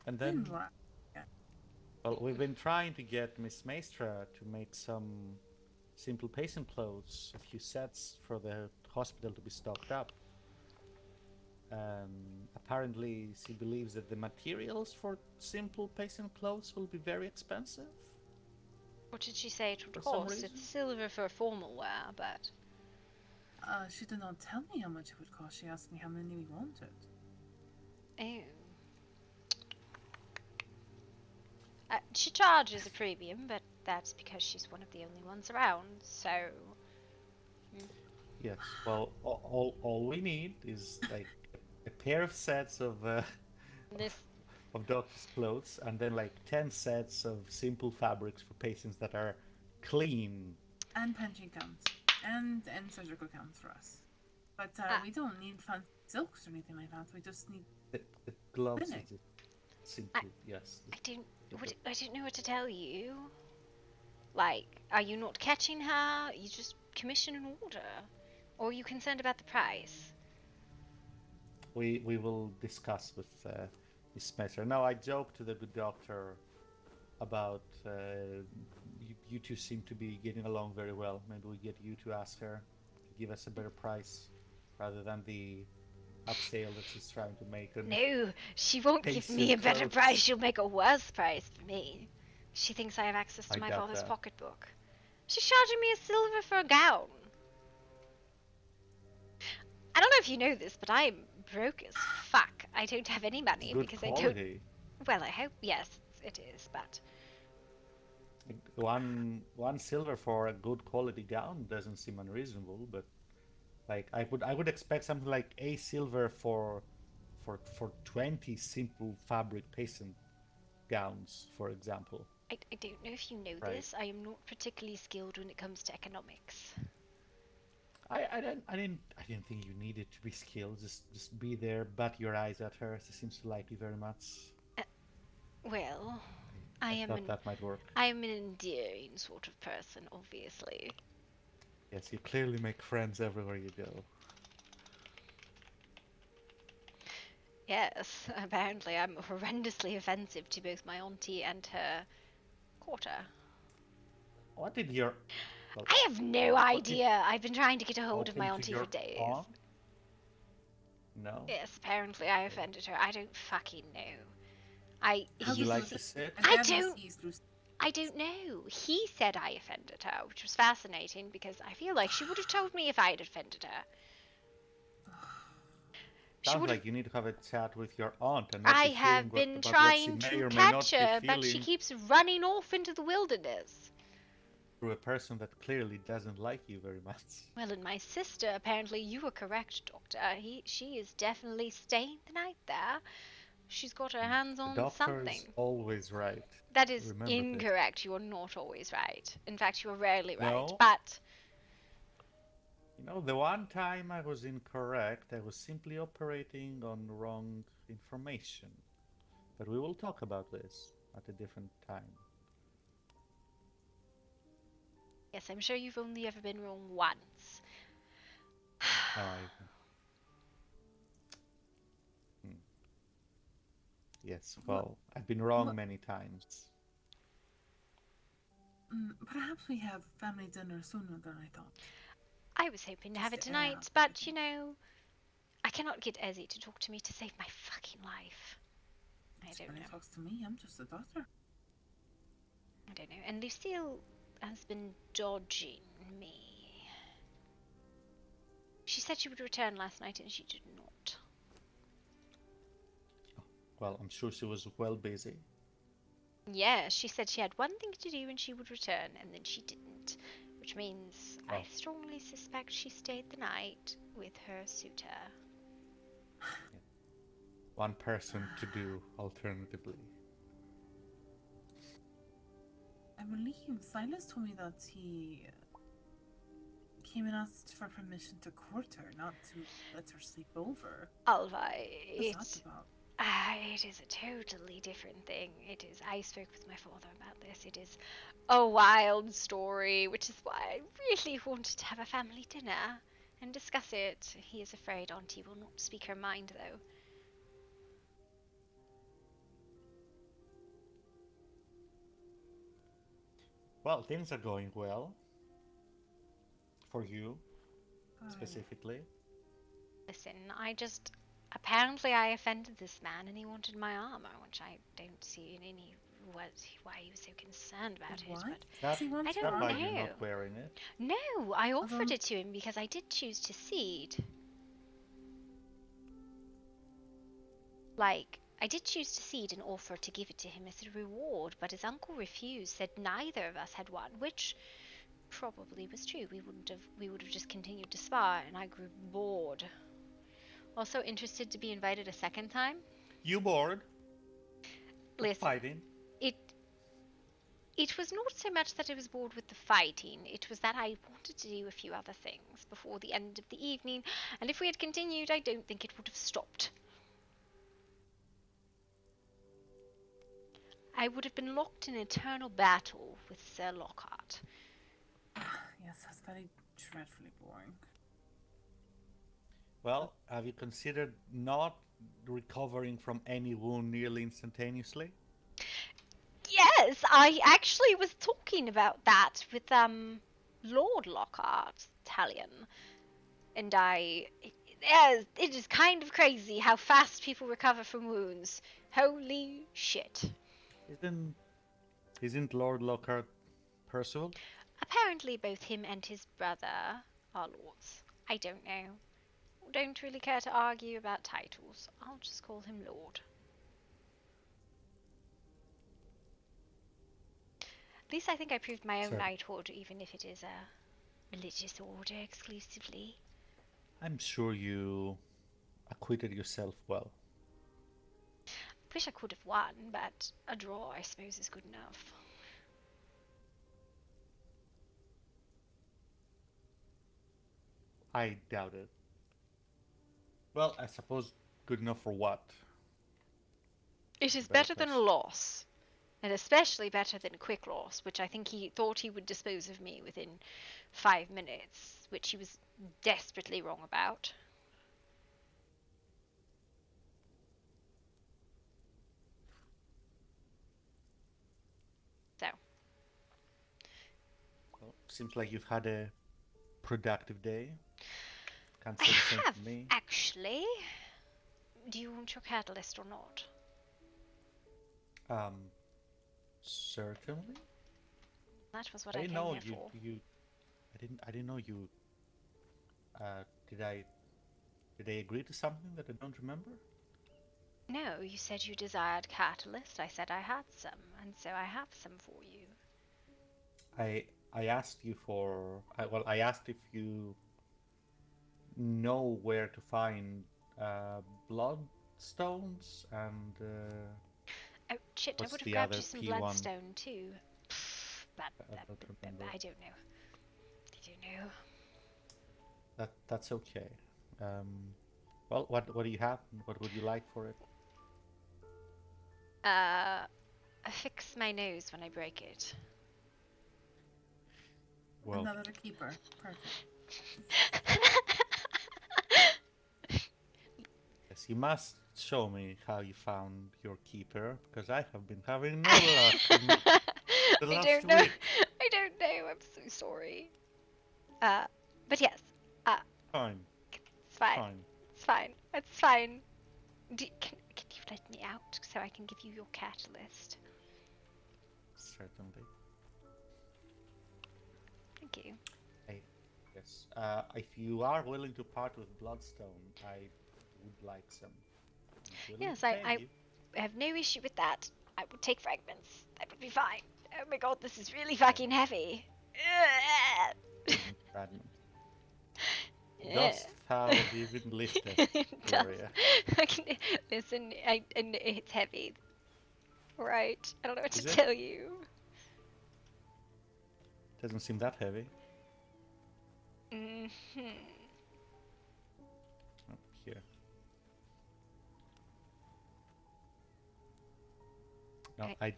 And then, well, we've been trying to get Miss Maestra to make some simple patient clothes, a few sets for the hospital to be stocked up. Apparently, she believes that the materials for simple patient clothes will be very expensive. What did she say it would For some cost? reason. It's silver for formal wear, but... She did not tell me how much it would cost. She asked me how many we wanted. Oh. She charges a premium, but that's because she's one of the only ones around, so... Yes, well, all we need is, like, a pair of sets of, This... of doctor's clothes, and then like 10 sets of simple fabrics for patients that are clean. And pension counts. And surgical counts for us. But we don't need fancy silks or anything like that. We just need The gloves linen. is simple, yes. I don't know what to tell you. Like, are you not catching her? You just commission an order. Or are you concerned about the price? We will discuss with Miss Spencer. No, I joked to the good doctor about you two seem to be getting along very well. Maybe we get you to ask her to give us a better price rather than the upsale that she's trying to make. No, she won't give me a better price. She'll make a worse price for me. She thinks I have access to my father's pocketbook. She's charging me a silver for a gown. I don't know if you know this, but I'm broke as fuck. I don't have any money because quality. I don't. Well, I hope yes, it is, but one silver for a good quality gown doesn't seem unreasonable, but like I would expect something like a silver for 20 simple fabric patient gowns, for example. I don't know if you know this. I am not particularly skilled when it comes to economics. I didn't think you needed to be skilled. Just be there, bat your eyes at her. She seems to like you very much. Well, I thought that might work. I am an endearing sort of person, obviously. Yes, you clearly make friends everywhere you go. Yes, apparently I'm horrendously offensive to both my auntie and her quarter. What did your... Well, I have no idea. I've been trying to get a hold of my auntie for days. Aunt? No? Yes, apparently I offended her. I don't fucking know. Would you like to sit? I don't know. He said I offended her, which was fascinating because I feel like she would have told me if I had offended her. Sounds like you need to have a chat with your aunt. And I have been trying to catch her, but she keeps running off into the wilderness. Through a person that clearly doesn't like you very much. Well, and my sister, apparently you were correct, Doctor. She is definitely staying the night there. She's got her hands on something. Doctor is always right. That is incorrect. You are not always right. In fact, you are rarely right. No. But you know, the one time I was incorrect, I was simply operating on wrong information. But we will talk about this at a different time. Yes, I'm sure you've only ever been wrong once. Yes, well, I've been wrong many times. Perhaps we have family dinner sooner than I thought. I was hoping to have it tonight, but, you know, I cannot get Ezzy to talk to me to save my fucking life. I don't know. He talks to me, I'm just a doctor. I don't know. And Lucille has been dodging me. She said she would return last night and she did not. Well, I'm sure she was well busy. Yeah, she said she had one thing to do and she would return, and then she didn't. Which means I strongly suspect she stayed the night with her suitor. One person to do, alternatively. I believe Silas told me that he came and asked for permission to court her, not to let her sleep over. Alright. What's that about? It is a totally different thing. It is. I spoke with my father about this. It is a wild story, which is why I really wanted to have a family dinner and discuss it. He is afraid Auntie will not speak her mind, though. Well, things are going well. For you, specifically. Listen, apparently I offended this man and he wanted my armor, which I don't see in any why he was so concerned about it. But I don't know. You're not wearing it. No, I offered it to him because I did choose to cede. Like, I did choose to cede and offer to give it to him as a reward, but his uncle refused, said neither of us had won, which probably was true. We would have just continued to spar, and I grew bored. Also interested to be invited a second time? You bored? Listen, fighting. It was not so much that I was bored with the fighting, it was that I wanted to do a few other things before the end of the evening, and if we had continued, I don't think it would have stopped. I would have been locked in eternal battle with Sir Lockhart. Yes, that's very dreadfully boring. Well, have you considered not recovering from any wound nearly instantaneously? Yes, I actually was talking about that with Lord Lockhart, Talion, and it is kind of crazy how fast people recover from wounds. Holy shit. Isn't Lord Lockhart Percival? Apparently both him and his brother are lords. I don't know. Don't really care to argue about titles. I'll just call him Lord. At least I think I proved my own knighthood, even if it is a religious order exclusively. I'm sure you acquitted yourself well. Wish I could have won, but a draw, I suppose, is good enough. I doubt it. Well, I suppose good enough for what? It is better than a loss. And especially better than quick loss, which I think he thought he would dispose of me within 5 minutes, which he was desperately wrong about. So. Well, seems like you've had a productive day. Can't say the same for me. Actually. Do you want your catalyst or not? Certainly. That was what I came here for. I didn't know you. Did I agree to something that I don't remember? No, you said you desired catalyst. I said I had some, and so I have some for you. I asked you for. I asked if you know where to find bloodstones and. Oh shit! I would have grabbed you some bloodstone too. But I don't know. That's okay. Well, what do you have? What would you like for it? Fix my nose when I break it. Well, another keeper. Perfect. Yes, you must show me how you found your keeper, because I have been having no luck the last week. I don't know. I'm so sorry. But yes. Fine. It's fine. It's fine. It's fine. Can you let me out so I can give you your catalyst? Certainly. Thank you. Yes. If you are willing to part with bloodstone, I would like some. Yes, I have no issue with that. I would take fragments. That would be fine. Oh my god, this is really fucking heavy. Fragment. Dost thou even lifted, Gloria? Listen, it's heavy. Right. I don't know what to tell you. Doesn't seem that heavy. Up here. No, I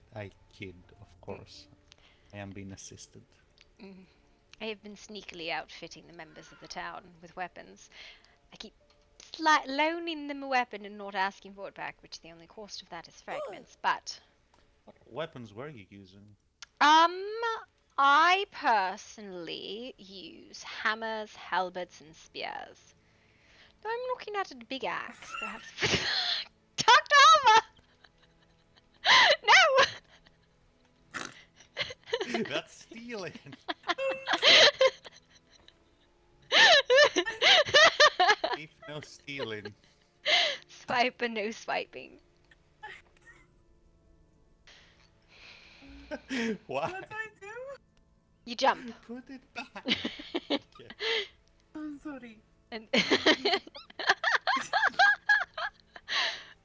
kid, of course. I am being assisted. I have been sneakily outfitting the members of the town with weapons. I keep loaning them a weapon and not asking for it back, which the only cost of that is fragments, but... What weapons were you using? I personally use hammers, halberds, and spears. Though I'm looking at a big axe, perhaps. Dr. Alva! No! That's stealing! If no stealing. Swipe and no swiping. What? What do I do? You jump. Put it back. Okay. I'm sorry. And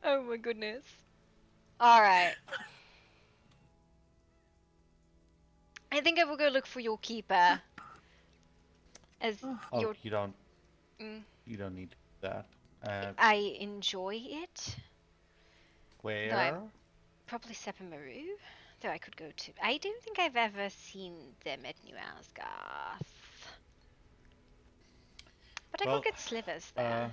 oh my goodness. Alright. I think I will go look for your keeper. As Oh, your... you don't. Mm. You don't need that. I enjoy it. Where? Though I'm probably Sepamaru. Though I could go to... I don't think I've ever seen them at New Asgarth. But I could get slivers there.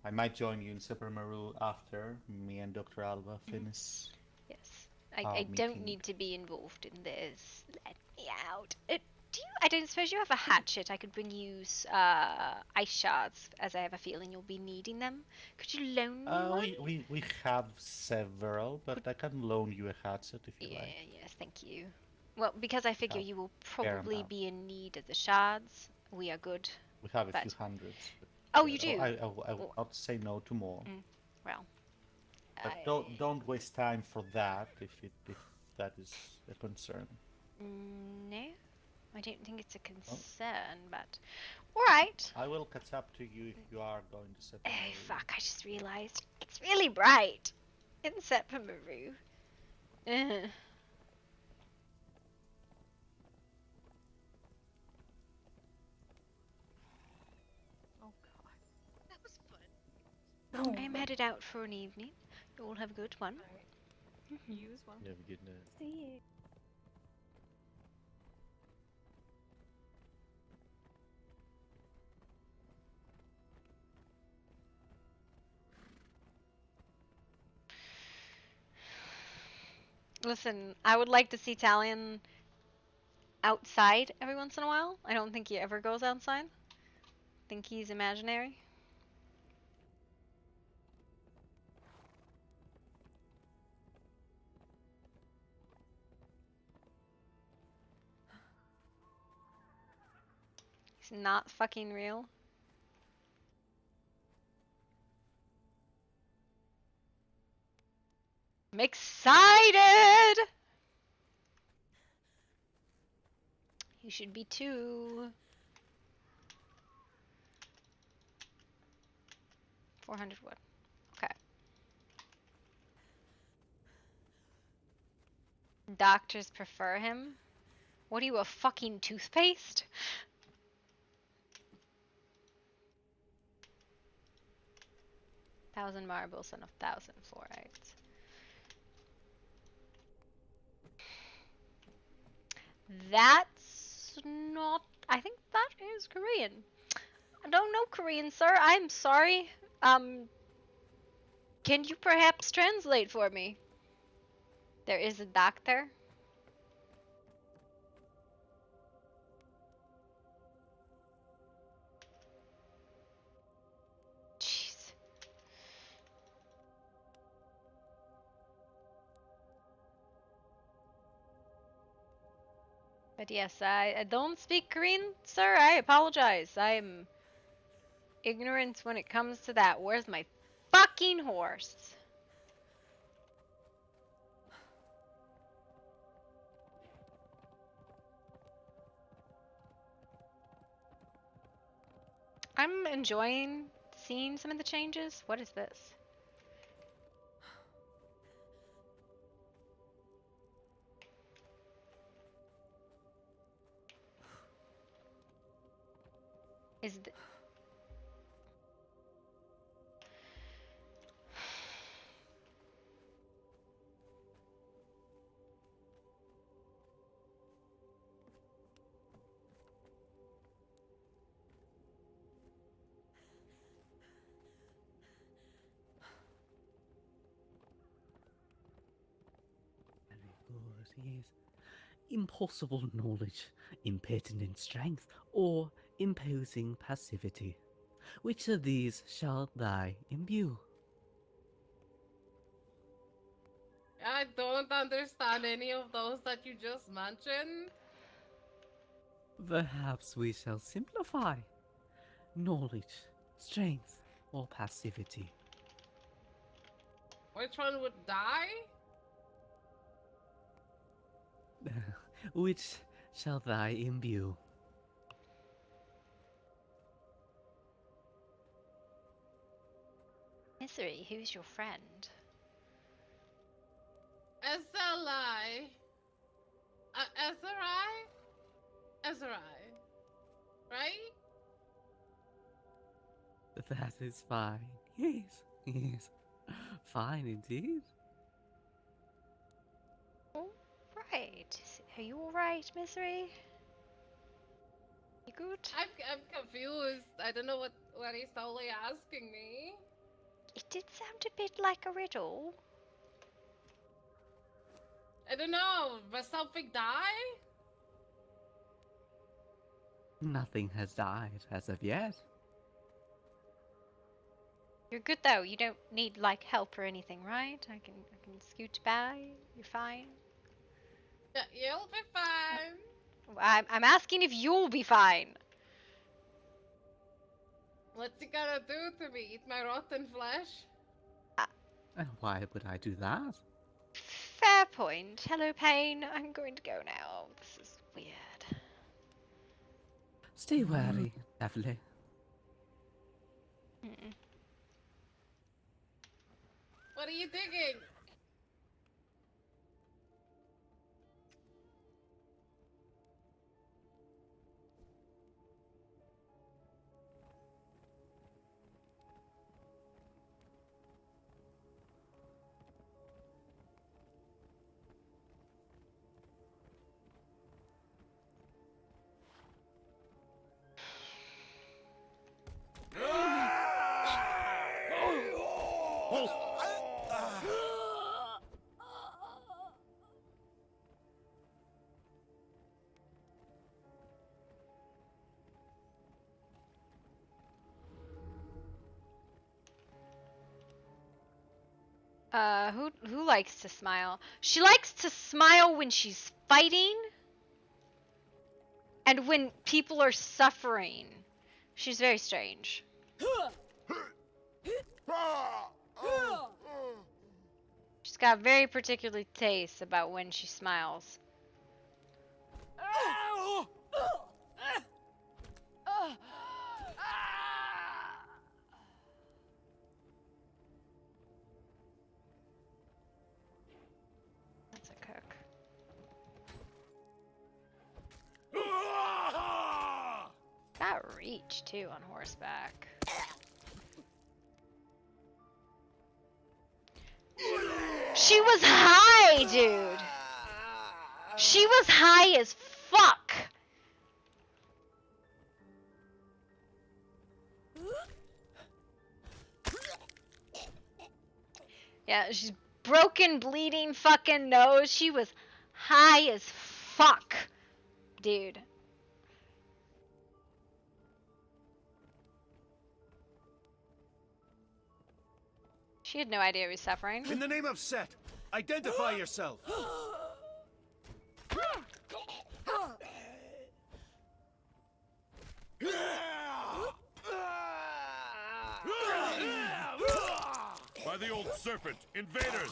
I might join you in Sepamaru after me and Dr. Alba finish. Yes. I don't need to be involved in this. Let me out. I don't suppose you have a hatchet. I could bring you ice shards, as I have a feeling you'll be needing them. Could you loan me one? We have several, but I can loan you a hatchet if you like. Yes, thank you. Well, because I figure you will probably be in need of the shards. We are good. We have a few hundreds. Oh, you do? I will not say no to more. Well. But don't waste time for that if that is a concern. No, I don't think it's a concern, but alright. I will catch up to you if you are going to Sepamaru. Oh, fuck, I just realised. It's really bright in Sepamaru. Oh god. That was fun. I'm headed out for an evening. You all have a good one. You as well. You have a good night. See you. Listen, I would like to see Talion outside every once in a while. I don't think he ever goes outside. I think he's imaginary. He's not fucking real. I'm excited! You should be too. 400 wood. Okay. Doctors prefer him? What are you, a fucking toothpaste? Thousand marbles and 1,000 fluorides. That's not... I think that is Korean. I don't know Korean, sir. I'm sorry. Can you perhaps translate for me? There is a doctor. Jeez. But yes, I don't speak Korean, sir. I apologize. I'm ignorant when it comes to that. Where's my fucking horse? I'm enjoying seeing some of the changes. What is this? Is the... Yes. Impossible knowledge, impertinent strength, or imposing passivity. Which of these shall thy imbue? I don't understand any of those that you just mentioned. Perhaps we shall simplify. Knowledge, strength, or passivity. Which one would die? Which shall thy imbue? Miss Misery, who's your friend? Ezeli. Ezrai? Ezrai. Right? That is fine. Yes, yes. Fine indeed. Right. Are you alright, Misery? You good? I'm confused. I don't know what he's totally asking me. It did sound a bit like a riddle. I don't know. Must something die? Nothing has died as of yet. You're good though. You don't need like help or anything, right? I can scoot by. You're fine. Yeah, you'll be fine. I'm asking if you'll be fine. What's he gonna do to me? Eat my rotten flesh? And why would I do that? Fair point. Hello, Pain. I'm going to go now. This is weird. Stay wary, Lovely. What are you digging? Who likes to smile? She likes to smile when she's fighting and when people are suffering. She's very strange. She's got very particular taste about when she smiles. That's a cook. Got reach too on horseback. She was high, dude. She was high as fuck. Yeah, she's broken, bleeding fucking nose. She was high as fuck, dude. She had no idea he was suffering. In the name of Set, identify yourself. By the old serpent, invaders!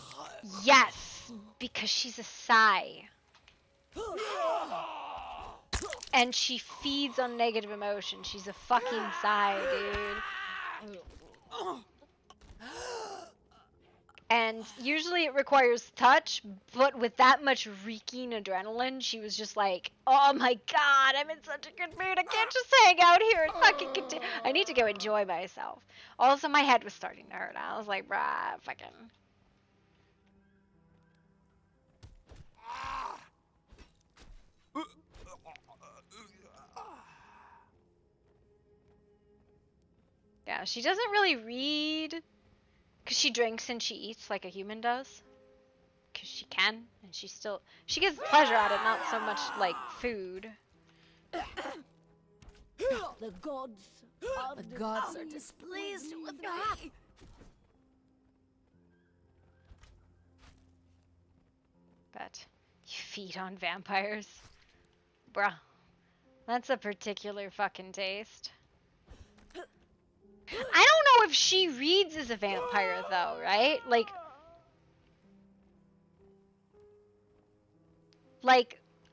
Yes, because she's a Psy. And she feeds on negative emotion. She's a fucking Psy, dude. And usually it requires touch, but with that much reeking adrenaline, she was just like, oh my god, I'm in such a good mood. I can't just hang out here and fucking continue. I need to go enjoy myself. Also, my head was starting to hurt. I was like, bruh, fucking. Yeah, she doesn't really read. Because she drinks and she eats like a human does. Because she can, and she gets pleasure out of it, not so much like food. The gods are displeased with me. But you feed on vampires? Bruh. That's a particular fucking taste. I don't know if she reads as a vampire though, right? Like,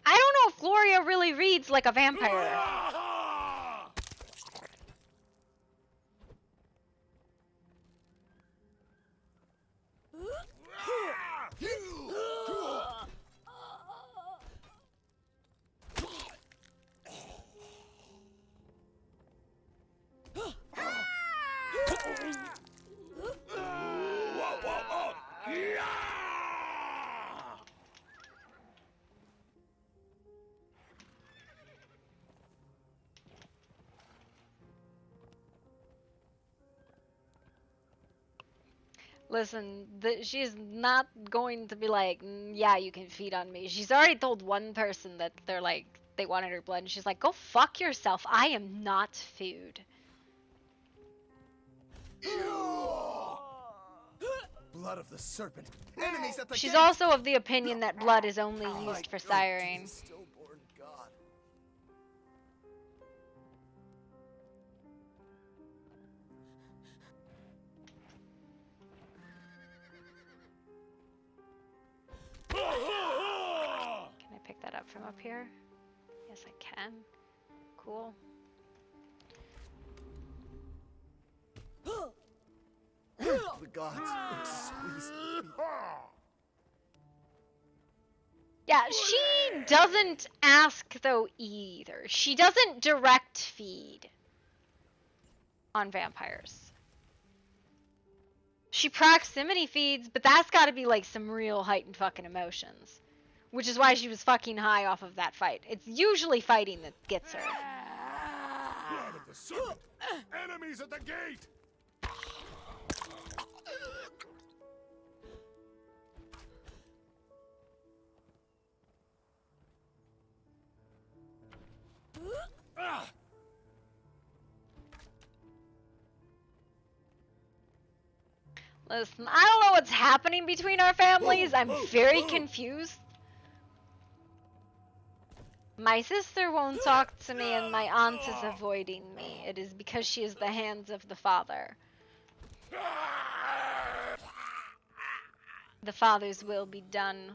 I don't know if Gloria really reads like a vampire. Listen, she's not going to be like, yeah, you can feed on me. She's already told one person that they're like, they wanted her blood, and she's like, go fuck yourself. I am not food. Blood of the serpent. Enemies at the She's gate. also of the opinion that blood is only used for siren. Stillborn god. Can I pick that up from up here? Yes, I can. Cool. The gods. Please. Yeah, she doesn't ask though either. She doesn't direct feed on vampires. She proximity feeds, but that's gotta be like some real heightened fucking emotions. Which is why she was fucking high off of that fight. It's usually fighting that gets her. Blood of the serpent. Enemies at the gate. Listen, I don't know what's happening between our families. I'm very confused. My sister won't talk to me and my aunt is avoiding me. It is because she is the hands of the father. The father's will be done.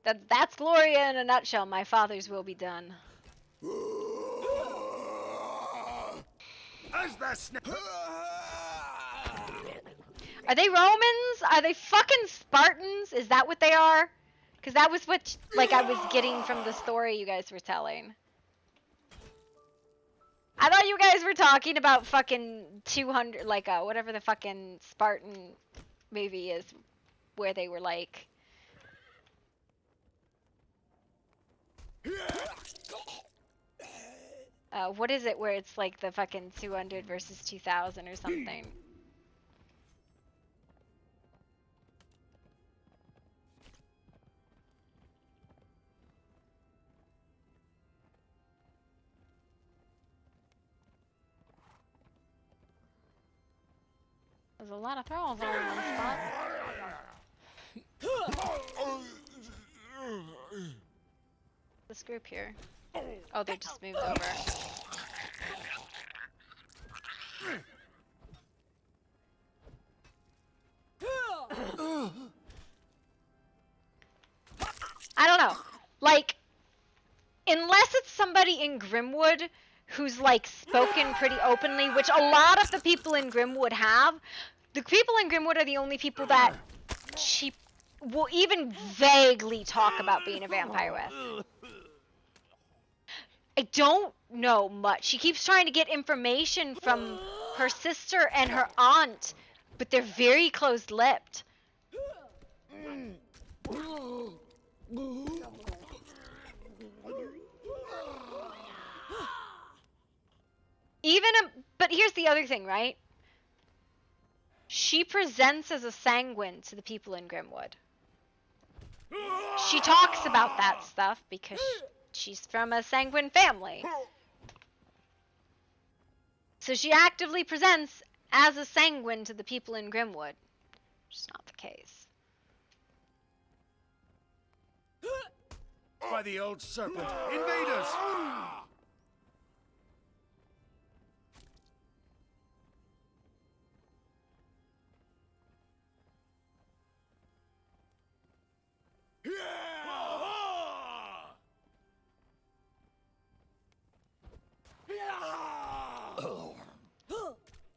That's Gloria in a nutshell. My father's will be done. Are they Romans? Are they fucking Spartans? Is that what they are? Because that was what, like, I was getting from the story you guys were telling. I thought you guys were talking about fucking 200, like, whatever the fucking Spartan movie is, where they were like... what is it where it's like the fucking 200 versus 2000 or something? There's a lot of thralls all in one spot. This group here. Oh, they just moved over. I don't know. Like, unless it's somebody in Grimwood who's, like, spoken pretty openly, which a lot of the people in Grimwood have, the people in Grimwood are the only people that she will even vaguely talk about being a vampire with. I don't know much. She keeps trying to get information from her sister and her aunt, but they're very closed-lipped. But here's the other thing, right? She presents as a sanguine to the people in Grimwood. She talks about that stuff because she's from a sanguine family. So she actively presents as a sanguine to the people in Grimwood, which is not the case. By the old serpent, invaders!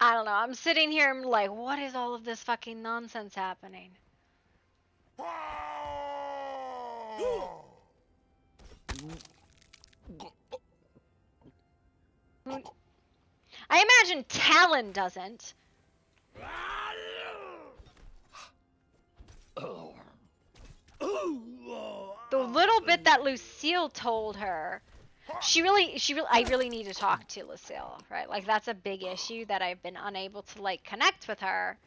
I don't know, I'm sitting here, I'm like, what is all of this fucking nonsense happening? I imagine Talon doesn't. The little bit that Lucille told her, I really need to talk to Lucille, right? Like, that's a big issue that I've been unable to, like, connect with her.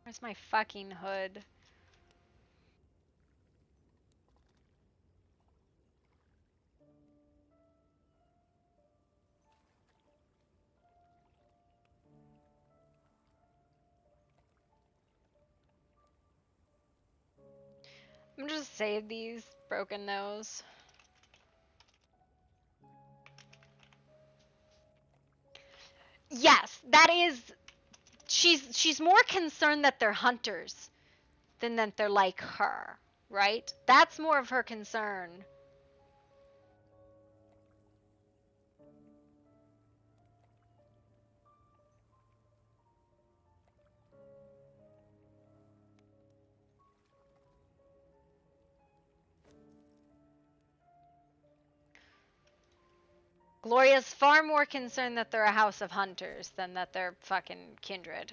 Where's my fucking hood? I'm gonna just save these broken nose. Yes, that is. She's more concerned that they're hunters than that they're like her, right? That's more of her concern. Gloria's far more concerned that they're a house of hunters than that they're fucking kindred.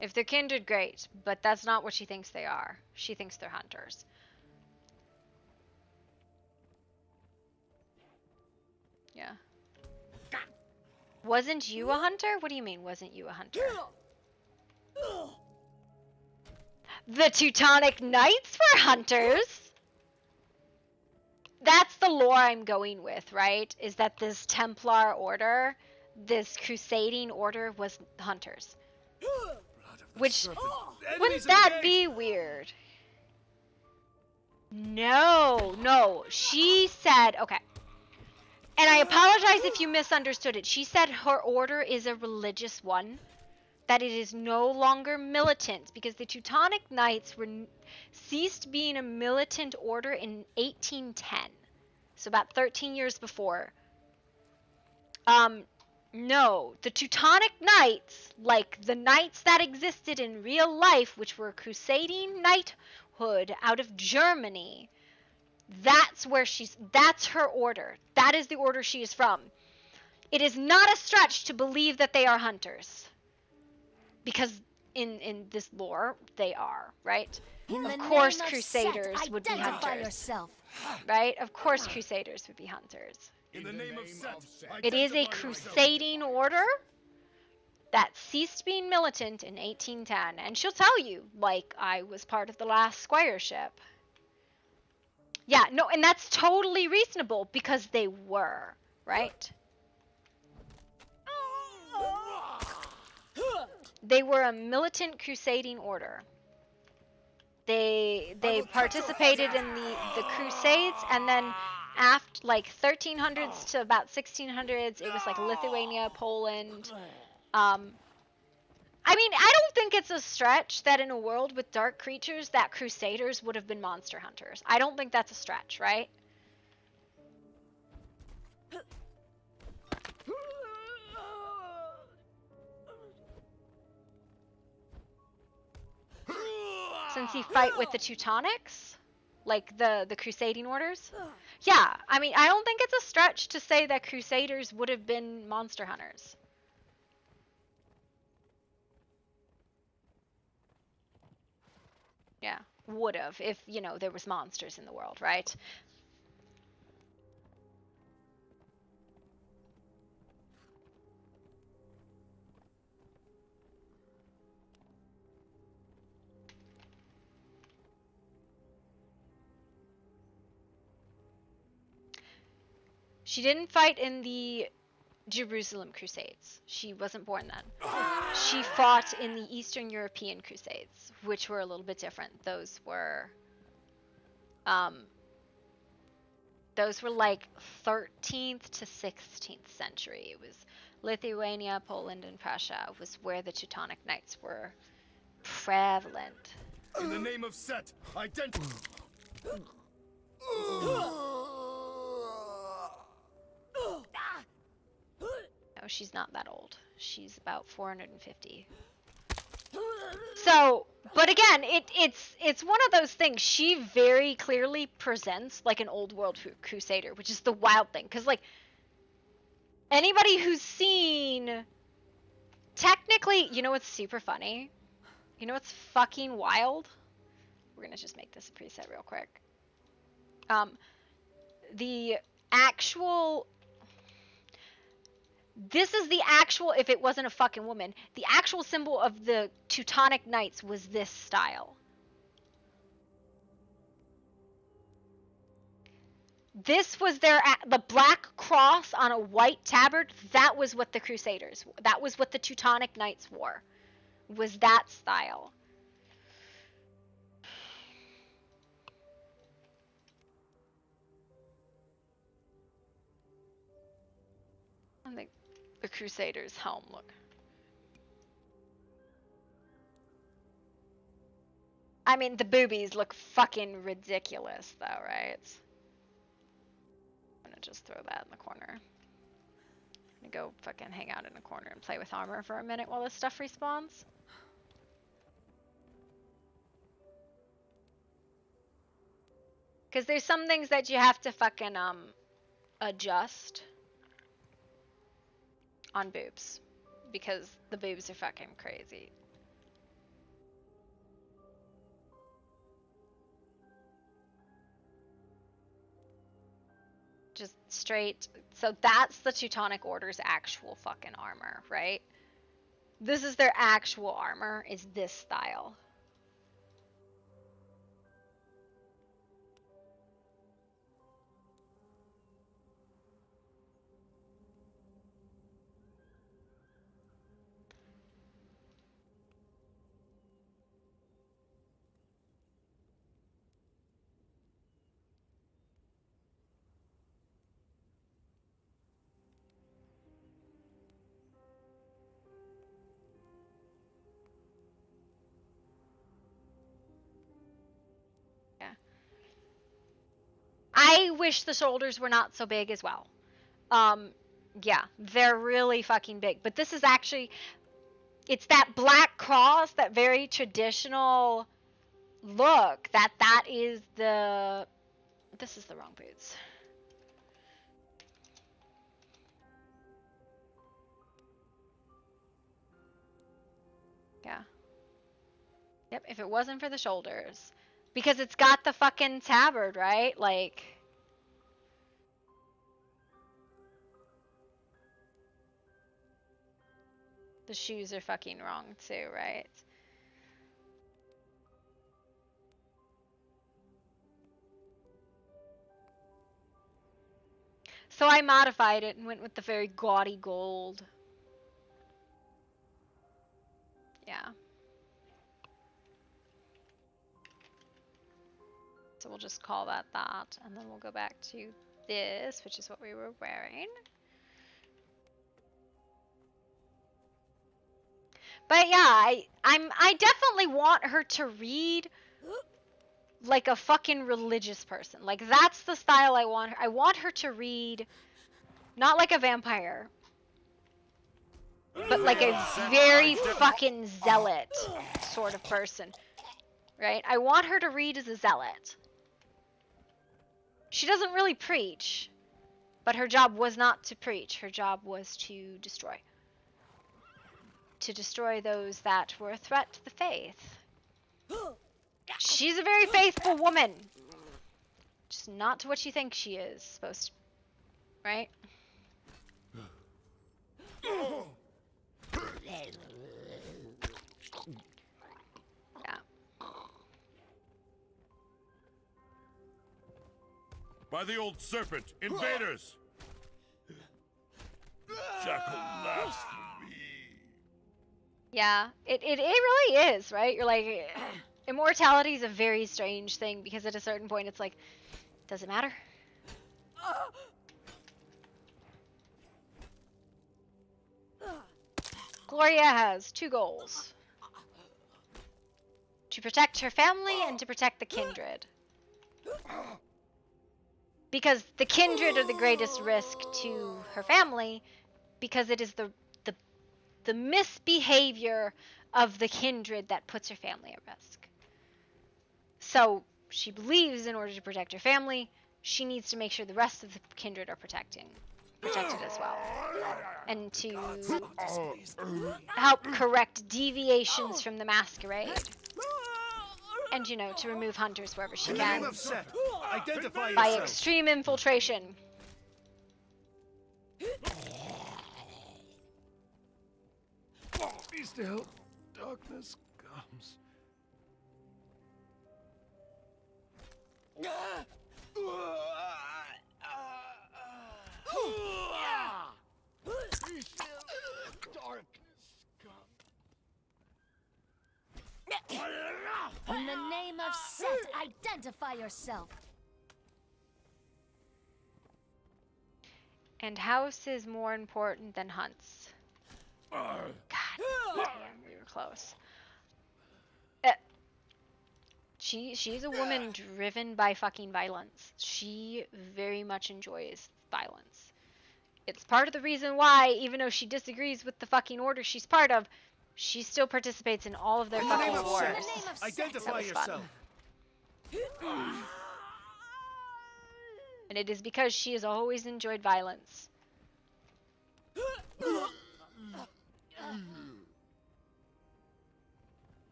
If they're kindred, great, but that's not what she thinks they are. She thinks they're hunters. Yeah. Wasn't you a hunter? What do you mean, wasn't you a hunter? The Teutonic Knights were hunters! That's the lore I'm going with, right? Is that this Templar order, this crusading order, was hunters. Which, wouldn't that be weird? No, she said, okay. And I apologize if you misunderstood it. She said her order is a religious one, that it is no longer militant, because the Teutonic Knights ceased being a militant order in 1810. So about 13 years before. No, the Teutonic Knights, like the knights that existed in real life, which were crusading knighthood out of Germany, that's her order. That is the order she is from. It is not a stretch to believe that they are hunters. Because in this lore, they are, right? Of course crusaders would be hunters. Right? Of course crusaders would be hunters. In the name of Set, It is a crusading order that ceased being militant in 1810. And she'll tell you, like, I was part of the last squireship. Yeah, no, and that's totally reasonable because they were, right? They were a militant crusading order. They participated in the Crusades, and then after like 1300s to about 1600s, it was like Lithuania, Poland. I mean, I don't think it's a stretch that in a world with dark creatures that crusaders would have been monster hunters. I don't think that's a stretch, right? Since he fight with the Teutonics, like the crusading orders. Yeah, I mean, I don't think it's a stretch to say that crusaders would have been monster hunters. Yeah, would have if, you know, there was monsters in the world, right? She didn't fight in the Jerusalem Crusades. She wasn't born then. She fought in the Eastern European Crusades, which were a little bit different. Those were like 13th to 16th century. It was Lithuania, Poland, and Prussia was where the Teutonic Knights were prevalent. In the name of Set, identify. No, she's not that old. She's about 450. So, but again, it's one of those things. She very clearly presents like an old world crusader, which is the wild thing. Because, like, anybody who's seen... Technically, you know what's super funny? You know what's fucking wild? We're gonna just make this a preset real quick. The actual... This is the actual, if it wasn't a fucking woman, the actual symbol of the Teutonic Knights was this style. This was the black cross on a white tabard. That was what the Crusaders, that was what the Teutonic Knights wore, was that style. And the Crusaders' helm, look. I mean, the boobies look fucking ridiculous, though, right? I'm gonna just throw that in the corner. I'm gonna go fucking hang out in a corner and play with armor for a minute while this stuff respawns. Because there's some things that you have to fucking, adjust on boobs. Because the boobs are fucking crazy. Just straight. So that's the Teutonic Order's actual fucking armor, right? This is their actual armor, is this style. I wish the shoulders were not so big as well. Yeah, they're really fucking big. But this is actually, it's that black cross, that very traditional look. That is the, this is the wrong boots. Yeah. Yep, if it wasn't for the shoulders. Because it's got the fucking tabard, right? Like... The shoes are fucking wrong too, right? So I modified it and went with the very gaudy gold. Yeah. So we'll just call that that, and then we'll go back to this, which is what we were wearing. But yeah, I definitely want her to read like a fucking religious person. Like that's the style I want her. I want her to read not like a vampire, but like a very fucking zealot sort of person. Right? I want her to read as a zealot. She doesn't really preach, but her job was not to preach. Her job was to destroy. To destroy those that were a threat to the faith. She's a very faithful woman. Just not to what you think she is supposed to. Right? Yeah. By the old serpent, invaders! Jackal laughs for me. Yeah, it really is, right? You're like, immortality is a very strange thing because at a certain point it's like, does it matter? Gloria has 2 goals. To protect her family and to protect the kindred. Because the kindred are the greatest risk to her family because it is the misbehavior of the kindred that puts her family at risk. So she believes in order to protect her family, she needs to make sure the rest of the kindred are protected as well. And to help correct deviations from the masquerade. And, you know, to remove hunters wherever she can. By extreme infiltration. Be still. Darkness comes. Be still. Darkness comes. In the name of Set, identify yourself. And house is more important than hunts. God damn, we were close. She's a woman driven by fucking violence. She very much enjoys violence. It's part of the reason why, even though she disagrees with the fucking order she's part of, she still participates in all of their fucking wars. Identify yourself. And it is because she has always enjoyed violence.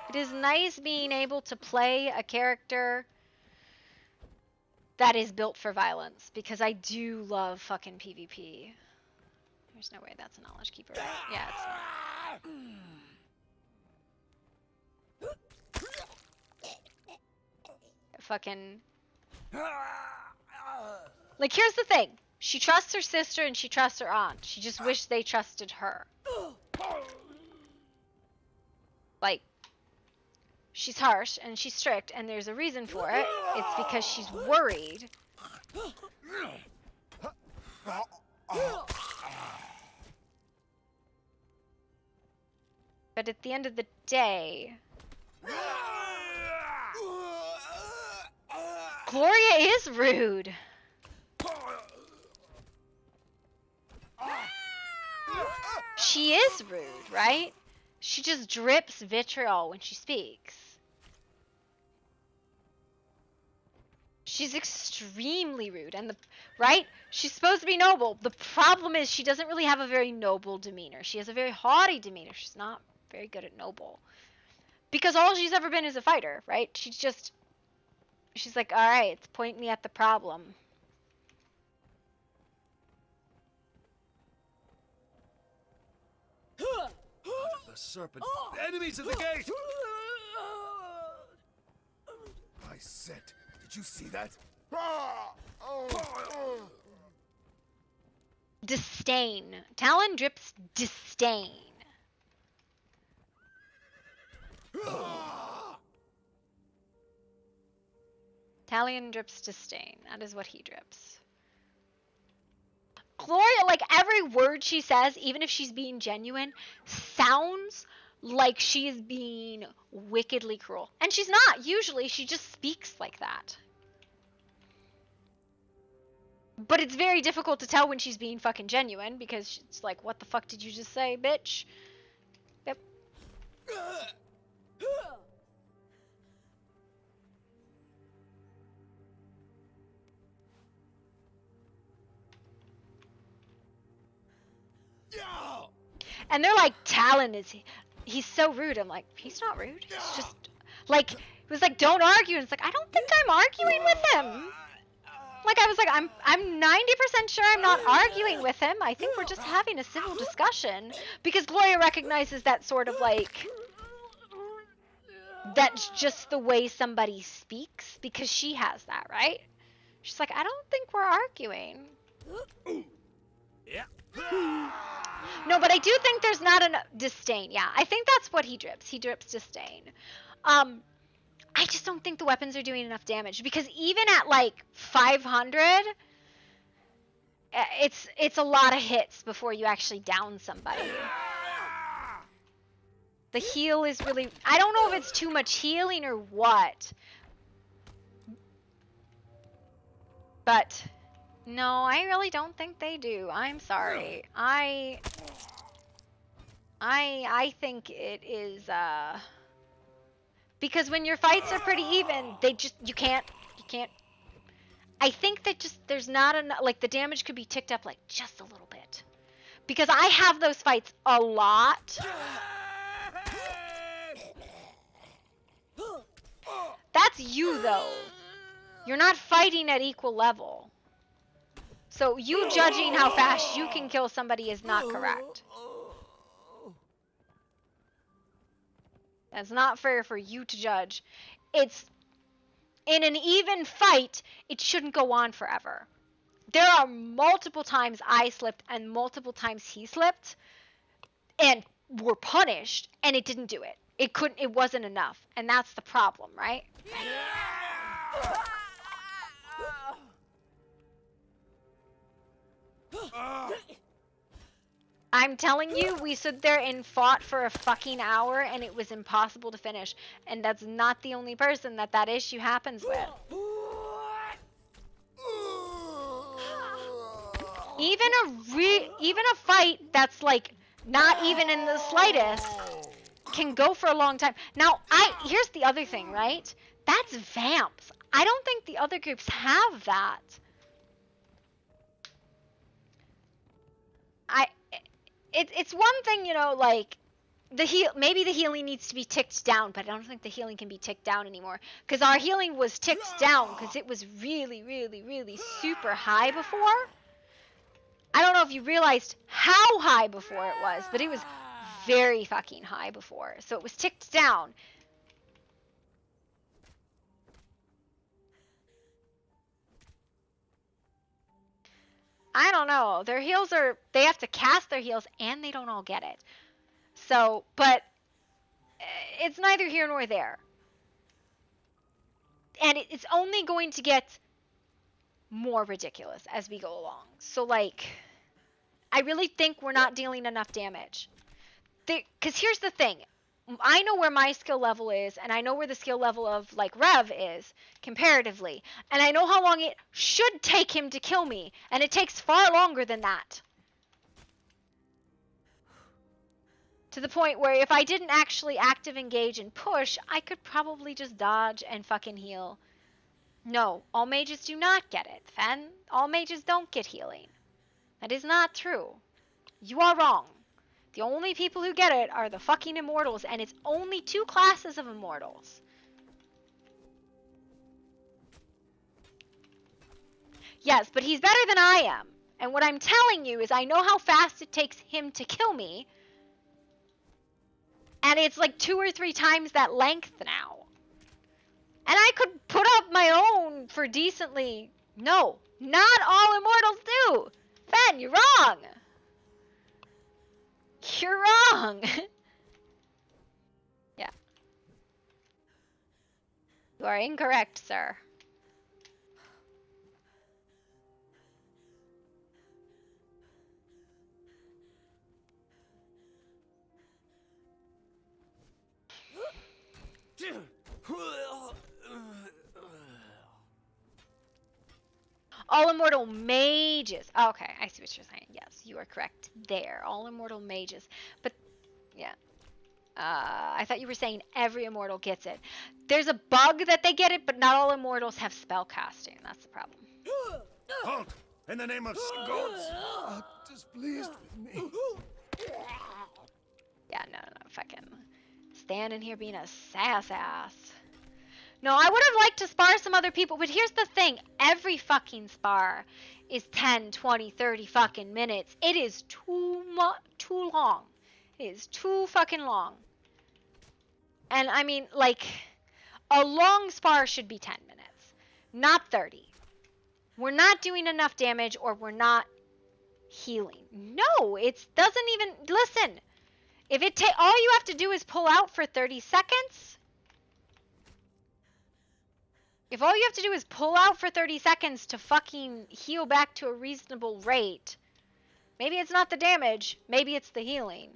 It is nice being able to play a character that is built for violence, because I do love fucking PvP. There's no way that's a knowledge keeper, right? Yeah, it's not. Fucking... Like, here's the thing. She trusts her sister and she trusts her aunt. She just wished they trusted her. Like, she's harsh and she's strict, and there's a reason for it. It's because she's worried. But at the end of the day, Gloria is rude. She is rude, right? She just drips vitriol when she speaks. She's extremely rude, and right? She's supposed to be noble. The problem is she doesn't really have a very noble demeanor. She has a very haughty demeanor. She's not very good at noble. Because all she's ever been is a fighter, right? She's like, alright, point me at the problem. The serpent. Enemies at the gate! I said, did you see that? Disdain. Talon drips disdain. Talion drips disdain. That is what he drips. Gloria, like, every word she says, even if she's being genuine, sounds like she is being wickedly cruel. And she's not. Usually, she just speaks like that. But it's very difficult to tell when she's being fucking genuine, because it's like, what the fuck did you just say, bitch? Yep. And they're like, Talon he's so rude. I'm like, he's not rude. He's just, like, it was like, don't argue. And it's like, I don't think I'm arguing with him. Like, I was like, I'm 90% sure I'm not arguing with him. I think we're just having a civil discussion. Because Gloria recognizes that sort of, like, that's just the way somebody speaks. Because she has that, right? She's like, I don't think we're arguing. Yeah. No, but I do think there's not enough disdain. Yeah, I think that's what he drips. He drips disdain. I just don't think the weapons are doing enough damage, because even at like 500, it's a lot of hits before you actually down somebody. The heal is really, I don't know if it's too much healing or what, but no, I really don't think they do. I'm sorry. I think it is, because when your fights are pretty even, you can't, I think that just, there's not enough, like, the damage could be ticked up, like, just a little bit. Because I have those fights a lot. That's you, though. You're not fighting at equal level. So you judging how fast you can kill somebody is not correct. That's not fair for you to judge. It's in an even fight, it shouldn't go on forever. There are multiple times I slipped and multiple times he slipped and were punished, and it didn't do it. It wasn't enough, and that's the problem, right? I'm telling you, we stood there and fought for a fucking hour, and it was impossible to finish. And that's not the only person that issue happens with. Even a fight that's like not even in the slightest can go for a long time. Now, here's the other thing, right? That's vamps. I don't think the other groups have that. It's one thing, you know, like maybe the healing needs to be ticked down, but I don't think the healing can be ticked down anymore, because our healing was ticked down because it was really, really, really super high before. I don't know if you realized how high before it was, but it was very fucking high before, so it was ticked down. I don't know. Their heals they have to cast their heals, and they don't all get it. So, but it's neither here nor there. And it's only going to get more ridiculous as we go along. So, like, I really think we're not dealing enough damage. Because here's the thing. I know where my skill level is, and I know where the skill level of, like, Rev is, comparatively. And I know how long it should take him to kill me, and it takes far longer than that. To the point where if I didn't actually active engage and push, I could probably just dodge and fucking heal. No, all mages do not get it, Fen. All mages don't get healing. That is not true. You are wrong. The only people who get it are the fucking immortals, and it's only 2 classes of immortals. Yes, but he's better than I am. And what I'm telling you is I know how fast it takes him to kill me. And it's like 2 or 3 times that length now. And I could put up my own for decently. No, not all immortals do. Fen, you're wrong. You're wrong. Yeah. You are incorrect, sir. All immortal mages. Oh, okay, I see what you're saying. Yes, you are correct there. All immortal mages. But, yeah. I thought you were saying every immortal gets it. There's a bug that they get it, but not all immortals have spell casting. That's the problem. Halt! In the name of gods! Displeased with me. Yeah, no, fucking standing here being a sass ass. No, I would have liked to spar some other people, but here's the thing. Every fucking spar is 10, 20, 30 fucking minutes. It is too long. It is too fucking long. And I mean, like, a long spar should be 10 minutes, not 30. We're not doing enough damage, or we're not healing. No, it doesn't even, listen. If all you have to do is pull out for 30 seconds, if all you have to do is pull out for 30 seconds to fucking heal back to a reasonable rate, maybe it's not the damage, maybe it's the healing.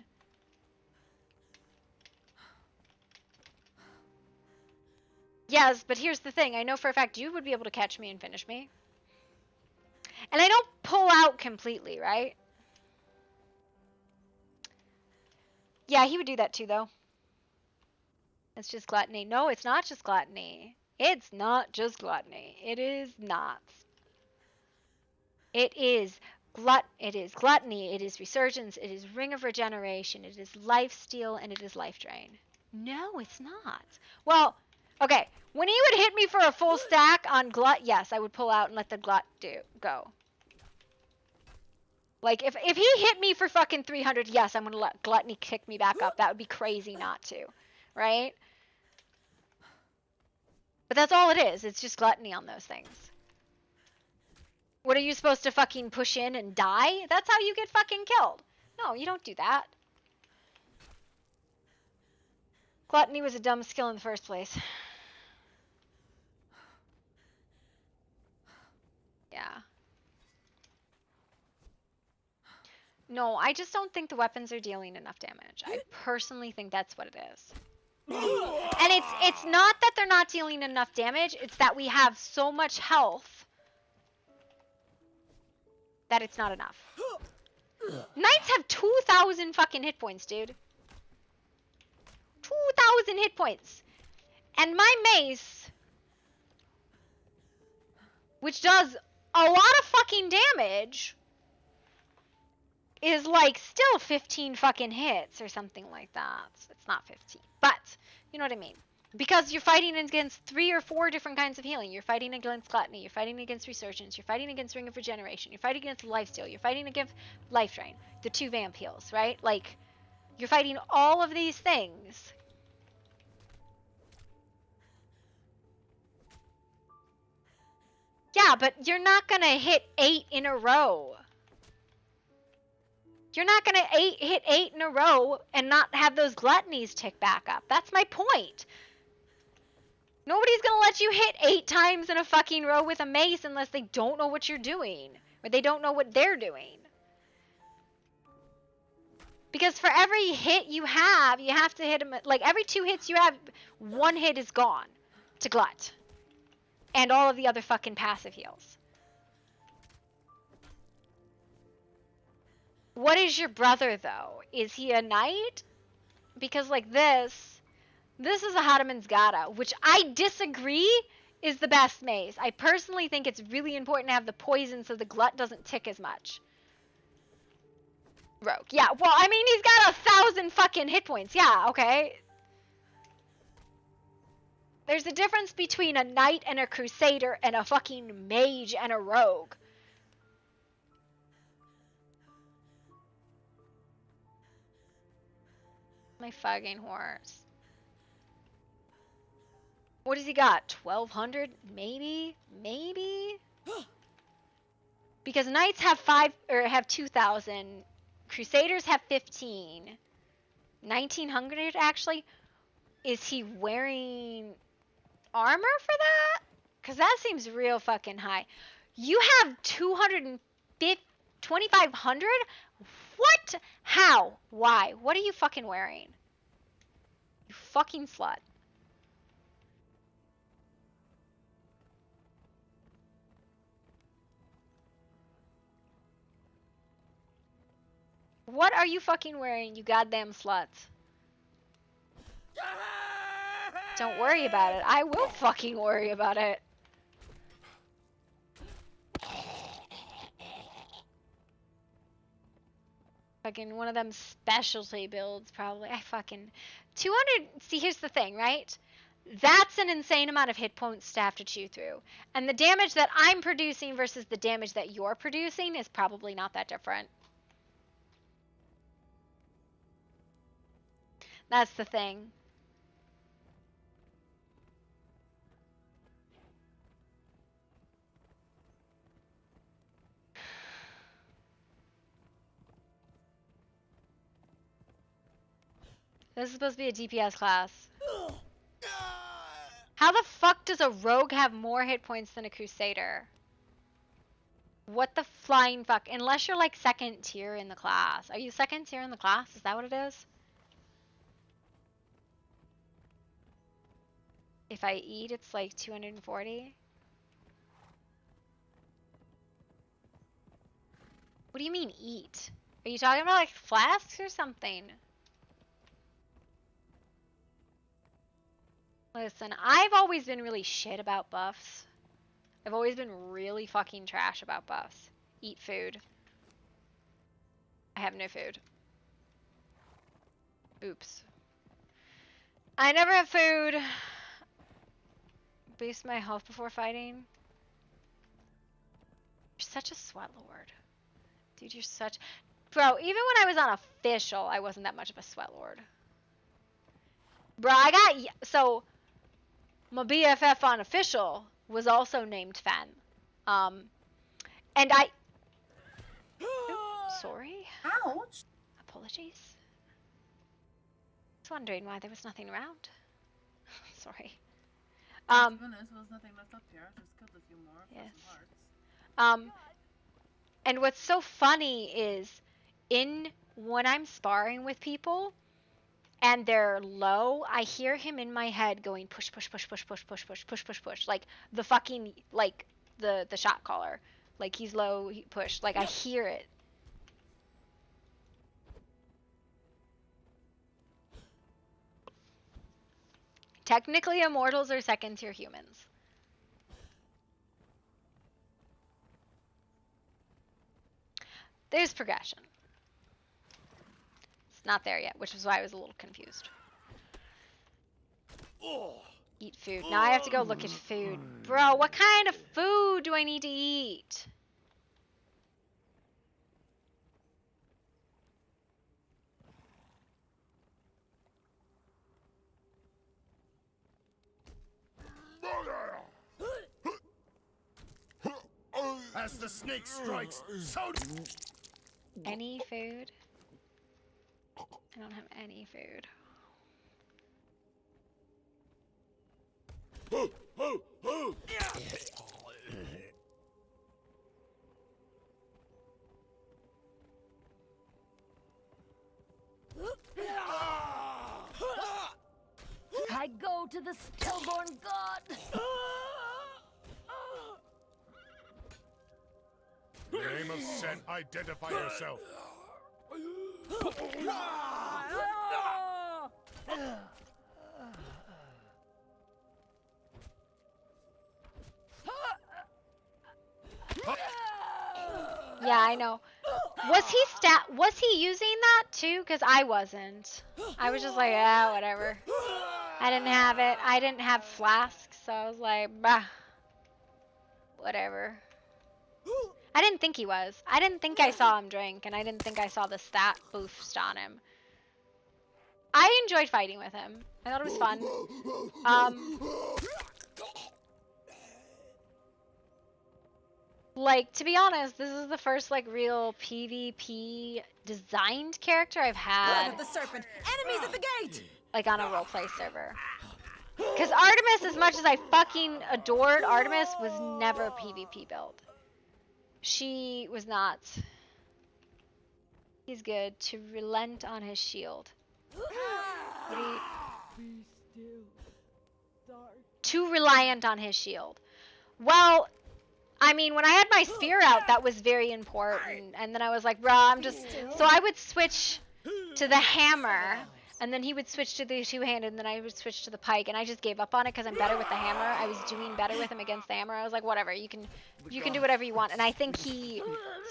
Yes, but here's the thing. I know for a fact you would be able to catch me and finish me. And I don't pull out completely, right? Yeah, he would do that too, though. It's just gluttony. No, it's not just gluttony. It's not just gluttony. It is not. It is gluttony. It is resurgence. It is ring of regeneration. It is life steal, and it is life drain. No, it's not. Well, okay. When he would hit me for a full stack on glut, yes, I would pull out and let the glut go. Like, if he hit me for fucking 300, yes, I'm gonna let gluttony kick me back up. That would be crazy not to. right? But that's all it is. It's just gluttony on those things. What are you supposed to fucking push in and die? That's how you get fucking killed. No, you don't do that. Gluttony was a dumb skill in the first place. Yeah. No, I just don't think the weapons are dealing enough damage. I personally think that's what it is. And it's not that they're not dealing enough damage, it's that we have so much health that it's not enough. Knights have 2,000 fucking hit points, dude. 2,000 hit points. And my mace, which does a lot of fucking damage, is like still 15 fucking hits or something like that. It's not 15, but you know what I mean. Because you're fighting against 3 or 4 different kinds of healing. You're fighting against gluttony, you're fighting against resurgence, you're fighting against ring of regeneration, you're fighting against lifesteal, you're fighting against life drain, the 2 vamp heals, right? Like, you're fighting all of these things. Yeah, but you're not gonna hit 8 in a row. You're not gonna hit 8 in a row and not have those gluttonies tick back up. That's my point. Nobody's gonna let you hit 8 times in a fucking row with a mace unless they don't know what you're doing. Or they don't know what they're doing. Because for every hit you have to hit them, like every 2 hits you have, 1 hit is gone to glut. And all of the other fucking passive heals. What is your brother, though? Is he a knight? Because, like, this is a Hadaman's Gata, which I disagree is the best mace. I personally think it's really important to have the poison so the glut doesn't tick as much. Rogue. Yeah, well, I mean, he's got 1,000 fucking hit points. Yeah, okay. There's a difference between a knight and a crusader and a fucking mage and a rogue. My fucking horse. What has he got? 1,200? Maybe? Maybe? Because knights have 2,000. Crusaders have 15. 1,900 actually? Is he wearing armor for that? Because that seems real fucking high. You have 2,500? What? How? Why? What are you fucking wearing? You fucking slut. What are you fucking wearing, you goddamn sluts? Don't worry about it. I will fucking worry about it. Fucking one of them specialty builds, probably. I fucking... 200... See, here's the thing, right? That's an insane amount of hit points to have to chew through. And the damage that I'm producing versus the damage that you're producing is probably not that different. That's the thing. This is supposed to be a DPS class. How the fuck does a rogue have more hit points than a crusader? What the flying fuck? Unless you're like 2nd tier in the class. Are you 2nd tier in the class? Is that what it is? If I eat, it's like 240. What do you mean eat? Are you talking about like flasks or something? Listen, I've always been really shit about buffs. I've always been really fucking trash about buffs. Eat food. I have no food. Oops. I never have food. Boost my health before fighting. You're such a sweat lord. Dude, you're such... Bro, even when I was on official, I wasn't that much of a sweat lord. Bruh, I got so my BFF on official was also named Fen. And I sorry. Ouch. Apologies. I was wondering why there was nothing around. Sorry. To be honest, there was nothing left up here. Just killed a few more. Yes. Some hearts. And what's so funny is when I'm sparring with people and they're low, I hear him in my head going push, push, push, push, push, push, push, push, push, push, like the fucking like the shot caller. Like he's low, he push. Like I hear it. Technically, immortals are second-tier humans. There's progression. It's not there yet, which is why I was a little confused. Eat food. Now I have to go look at food. Bro, what kind of food do I need to eat? As the snake strikes, so Any food? I don't have any food. I go to the stillborn god. Name of Set, identify yourself. Yeah, I know. Was he using that too? Cause I wasn't. I was just like, ah, whatever. I didn't have it. I didn't have flasks, so I was like, bah, whatever. I didn't think he was. I didn't think I saw him drink, and I didn't think I saw the stat boost on him. I enjoyed fighting with him. I thought it was fun. Like, to be honest, this is the first, like, real PvP designed character I've had. The serpent. Enemies at the gate. Like, on a roleplay server. Because Artemis, as much as I fucking adored Artemis, was never a PvP build. She was not. He's good. To relent on his shield. What do you... Be still. Dark. Too reliant on his shield. Well, I mean, when I had my spear out, that was very important. And then I was like, bruh, I'm just... So I would switch to the hammer, and then he would switch to the two-handed, and then I would switch to the pike, and I just gave up on it because I'm better with the hammer. I was doing better with him against the hammer. I was like, whatever, you can do whatever you want. And I think he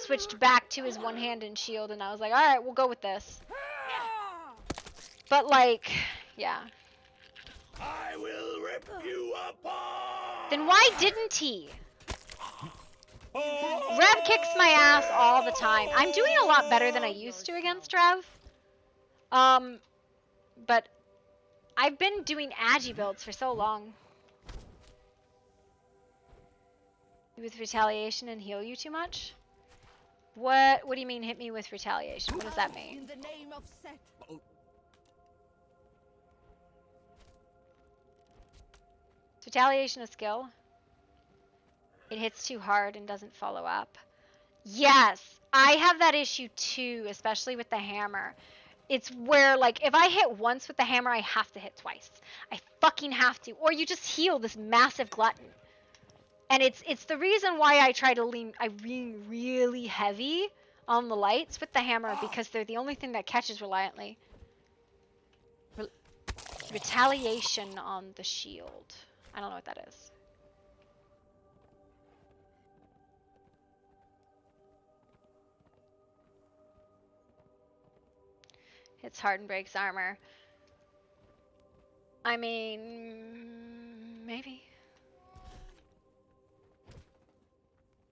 switched back to his one-handed shield, and I was like, alright, we'll go with this. But, like, yeah. I will rip you apart. Then why didn't he? Rev kicks my ass all the time. I'm doing a lot better than I used to against Rev. But I've been doing agi builds for so long. With retaliation and heal you too much? What do you mean hit me with retaliation? What does that mean? In the name of Set. Is retaliation a skill? It hits too hard and doesn't follow up. Yes, I have that issue too, especially with the hammer. It's where, like, if I hit once with the hammer, I have to hit twice. I fucking have to. Or you just heal this massive glutton. And it's the reason why I try to lean really heavy on the lights with the hammer, because they're the only thing that catches reliantly. Retaliation on the shield. I don't know what that is. Hits hard and breaks armor. I mean, maybe.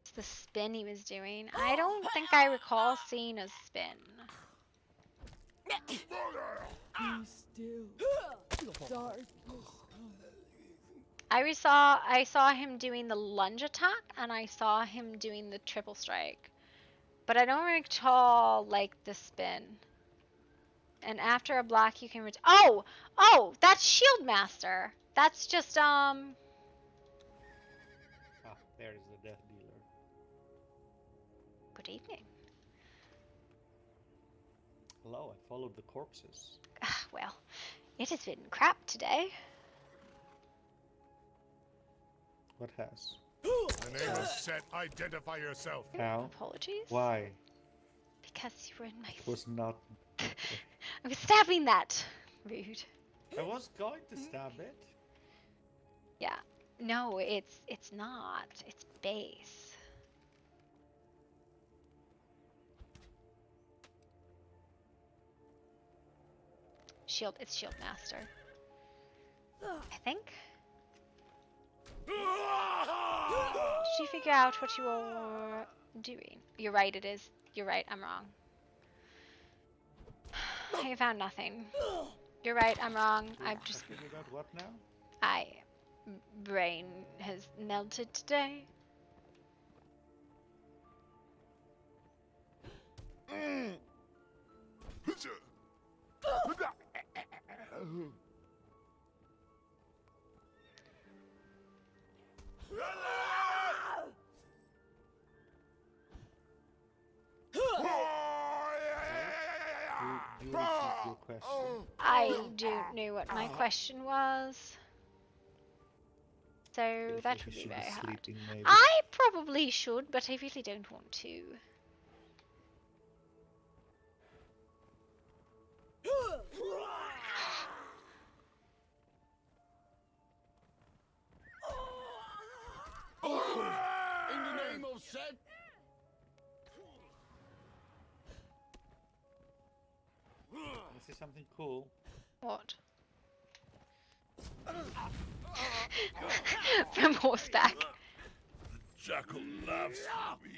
It's the spin he was doing. I don't think I recall seeing a spin. Be still. Darkness. I saw him doing the lunge attack, and I saw him doing the triple strike. But I don't recall, like, the spin. And after a block, you can oh! Oh! That's Shield Master! That's just, Ah, there is the death dealer. Good evening. Hello, I followed the corpses. Well, it has been crap today. What has? The name is set. Identify yourself. How? Apologies. Why? Because you were in my... It was not... I was stabbing that. Rude. I was going to stab it. Yeah. No, it's not. It's base. It's Shield Master. I think. Did you figure out what you were doing? You're right, it is. You're right, I'm wrong. I found nothing. You're right, I'm wrong. I've just... I figured out what now? Brain has melted today. You repeat your question. I don't know what my question was. So that would be very hard. Maybe. I probably should, but I really don't want to. In the name of Set. This is something cool. What? From horseback. The jackal laughs at me.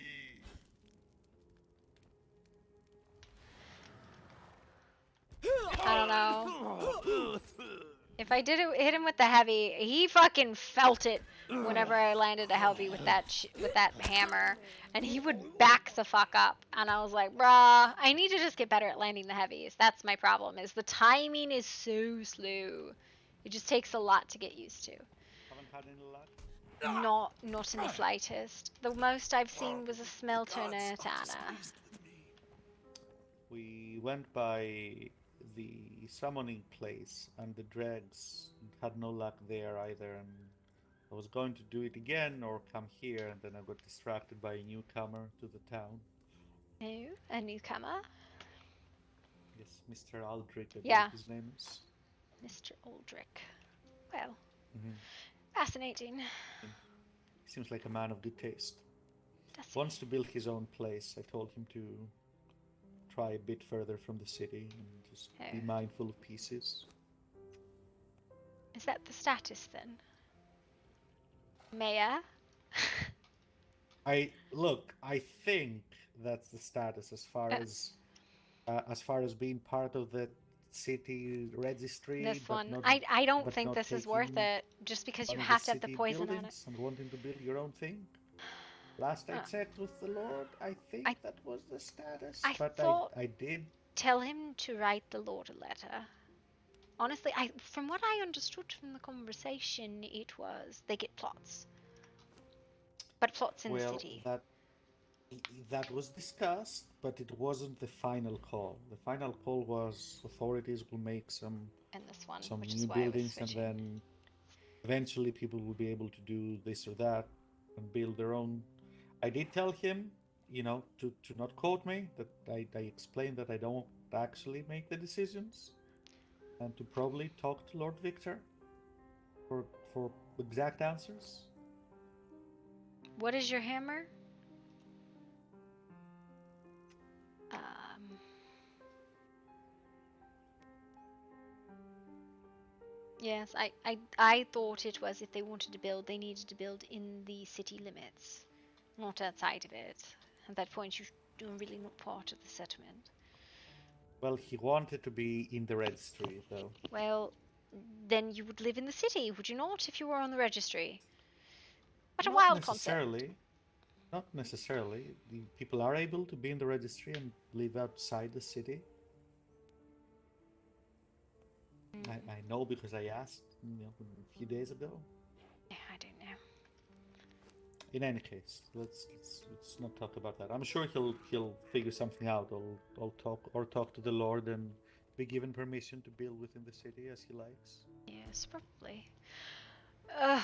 I don't know. If I did hit him with the heavy, he fucking felt it whenever I landed a heavy with that hammer, and he would back the fuck up. And I was like, bruh, I need to just get better at landing the heavies. That's my problem. Is the timing is so slow. It just takes a lot to get used to. Haven't had any luck? Not in the slightest. The most I've seen was a smelter and a Tana. We went by the summoning place, and the dregs had no luck there either, and I was going to do it again or come here, and then I got distracted by a newcomer to the town. No, a newcomer? Yes, Mr. Aldrich, I Yeah. believe his name is. Mr. Aldrich. Well, Mm-hmm. fascinating. Seems like a man of good taste. Does he? Wants to build his own place. I told him to try a bit further from the city and just be mindful of pieces. Is that the status then? Mayor? I think that's the status as far as being part of the city registry. This but one. not- I don't but think not this is worth taking it just because you on have to have the city poison on it. buildings and wanting to build your own thing. Last I checked with the Lord, I think that was the status. I did. Tell him to write the Lord a letter. Honestly, from what I understood from the conversation, it was they get plots. But plots in the city. That was discussed, but it wasn't the final call. The final call was authorities will make some new buildings, and then eventually people will be able to do this or that and build their own. I did tell him, to not quote me, that I explained that I don't actually make the decisions, and to probably talk to Lord Victor for exact answers. What is your hammer? Yes, I thought it was if they wanted to build, they needed to build in the city limits, not outside of it. At that point, you're really not part of the settlement. Well, he wanted to be in the registry, though. Well, then you would live in the city, would you not, if you were on the registry? What a Not wild concept. necessarily. Not necessarily. The people are able to be in the registry and live outside the city. I know because I asked, a few days ago. Yeah, I don't know. In any case, let's not talk about that. I'm sure he'll figure something out. I'll talk to the Lord and be given permission to build within the city as he likes. Yes, probably. Where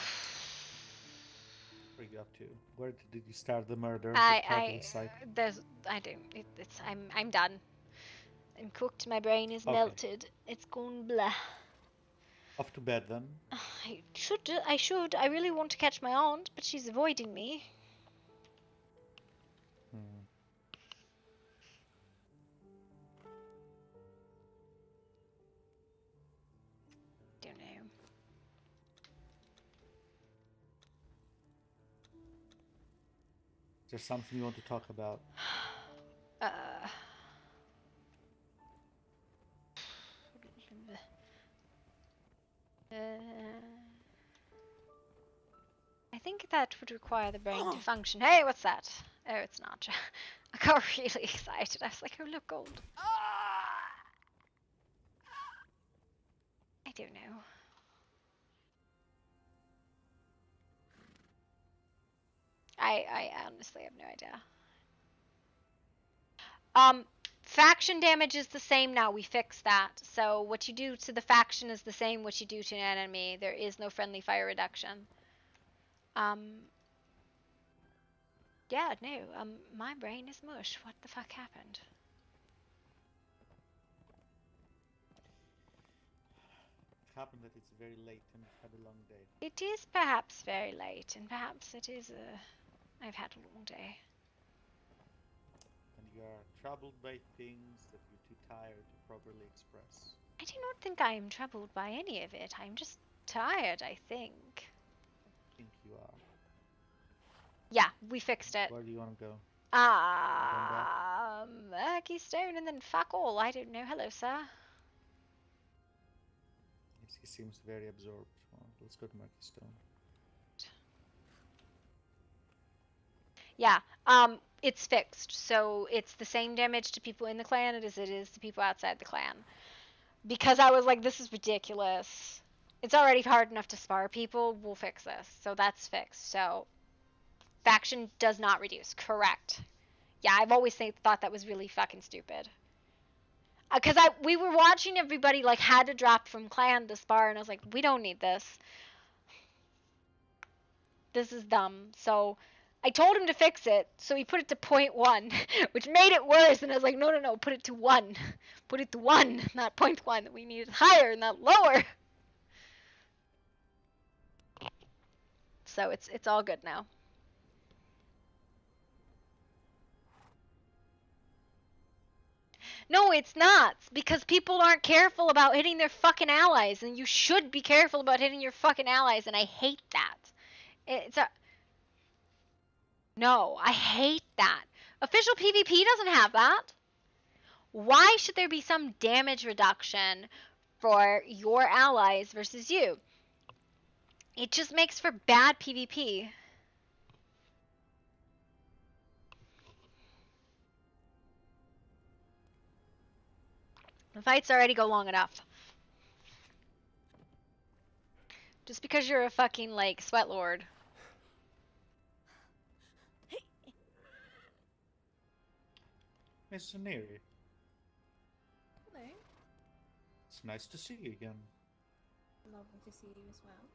are you up to? Where did you start the murder? I'm done. I'm cooked. My brain is melted. It's gone blah. Off to bed then. I should. I really want to catch my aunt, but she's avoiding me. Don't know. Is there something you want to talk about? I think that would require the brain to function. Hey, what's that? Oh, it's not. I got really excited. I was like, oh, look, gold. I don't know. I honestly have no idea. Faction damage is the same now. We fixed that. So what you do to the faction is the same what you do to an enemy. There is no friendly fire reduction. Yeah, no. My brain is mush. What the fuck happened? It happened that it's very late and you've had a long day. It is perhaps very late, and perhaps it is I've had a long day. And you are troubled by things that you're too tired to properly express. I do not think I am troubled by any of it. I'm just tired, I think. I think you are. Yeah, we fixed it. Where do you want to go? Murky Stone and then fuck all. I don't know. Hello, sir. Yes, he seems very absorbed. Well, let's go to Murky Stone. Yeah, it's fixed. So it's the same damage to people in the clan as it is to people outside the clan. Because I was like, this is ridiculous. It's already hard enough to spar people. We'll fix this. So that's fixed. So faction does not reduce. Correct. Yeah, I've always thought that was really fucking stupid. Because we were watching everybody like had to drop from clan to spar, and I was like, we don't need this. This is dumb. So I told him to fix it, so he put it to 0.1, which made it worse. And I was like, no, put it to 1. Put it to 1, not 0.1. We need it higher, not lower. So it's all good now. No, it's not, because people aren't careful about hitting their fucking allies, and you should be careful about hitting your fucking allies, and I hate that. No, I hate that. Official PvP doesn't have that. Why should there be some damage reduction for your allies versus you? It just makes for bad PvP. The fights already go long enough. Just because you're a fucking, like, sweat lord. Miss Neri. Hello. It's nice to see you again. Lovely to see you as well.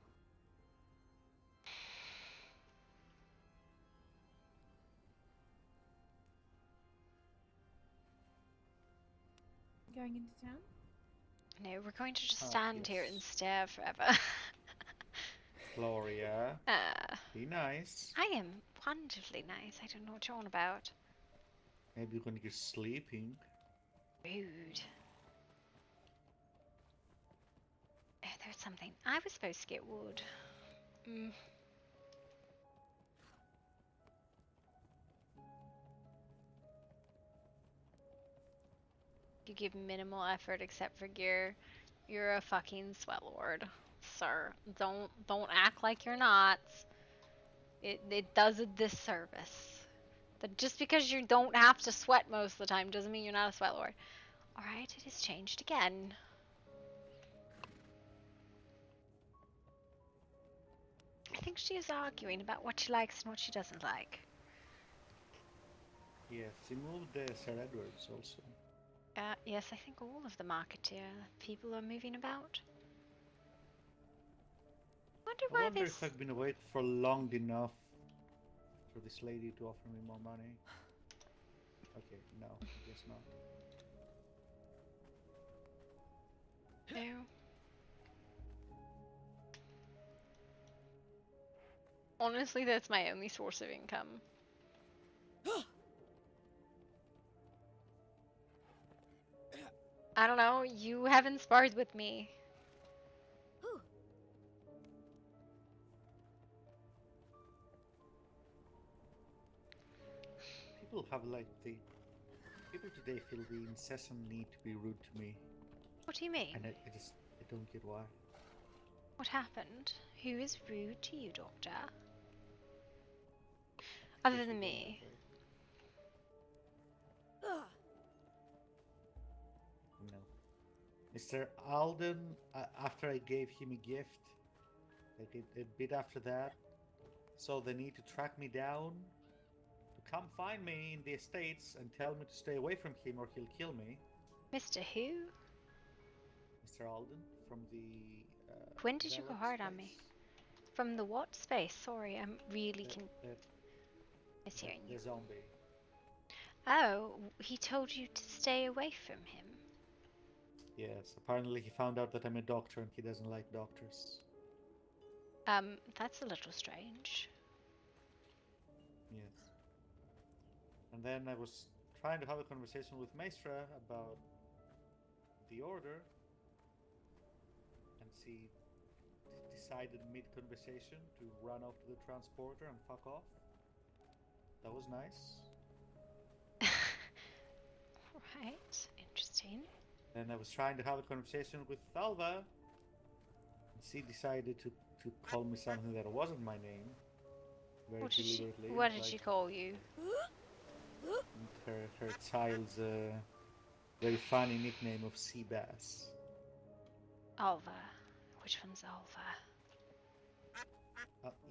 Going into town? No, we're going to just stand here and stare forever. Gloria, be nice. I am wonderfully nice. I don't know what you're on about. Maybe when you're sleeping. Rude. Oh, there's something. I was supposed to get wood. You give minimal effort except for gear. You're a fucking sweat lord, sir. Don't act like you're not. It does a disservice. That just because you don't have to sweat most of the time doesn't mean you're not a sweat lord. Alright, it has changed again. I think she is arguing about what she likes and what she doesn't like. Yes, he moved Sir Edwards also. Yes, I think all of the marketeer people are moving about. I wonder if I've been awake for long enough for this lady to offer me more money. Okay, no, I guess not. No. Honestly, that's my only source of income. I don't know, you haven't sparred with me. People have like people today feel the incessant need to be rude to me. What do you mean? And I don't get why. What happened? Who is rude to you, Doctor? Other than me. No. Mr. Alden, after I gave him a gift, like a bit after that, so they need to track me down, to come find me in the estates and tell me to stay away from him or he'll kill me. Mr. Who? Mr. Alden from the... when did you go hard on me? From the what space? Sorry, I'm really mishearing you. The zombie. Oh, he told you to stay away from him. Yes, apparently he found out that I'm a doctor and he doesn't like doctors. That's a little strange. Yes. And then I was trying to have a conversation with Maestra about the order, and she decided mid-conversation to run off to the transporter and fuck off. That was nice. Right, interesting. And I was trying to have a conversation with Thalva, and she decided to call me something that wasn't my name. Very deliberately. What did she call you? Her child's very funny nickname of Seabass. Alva. Which one's Alva?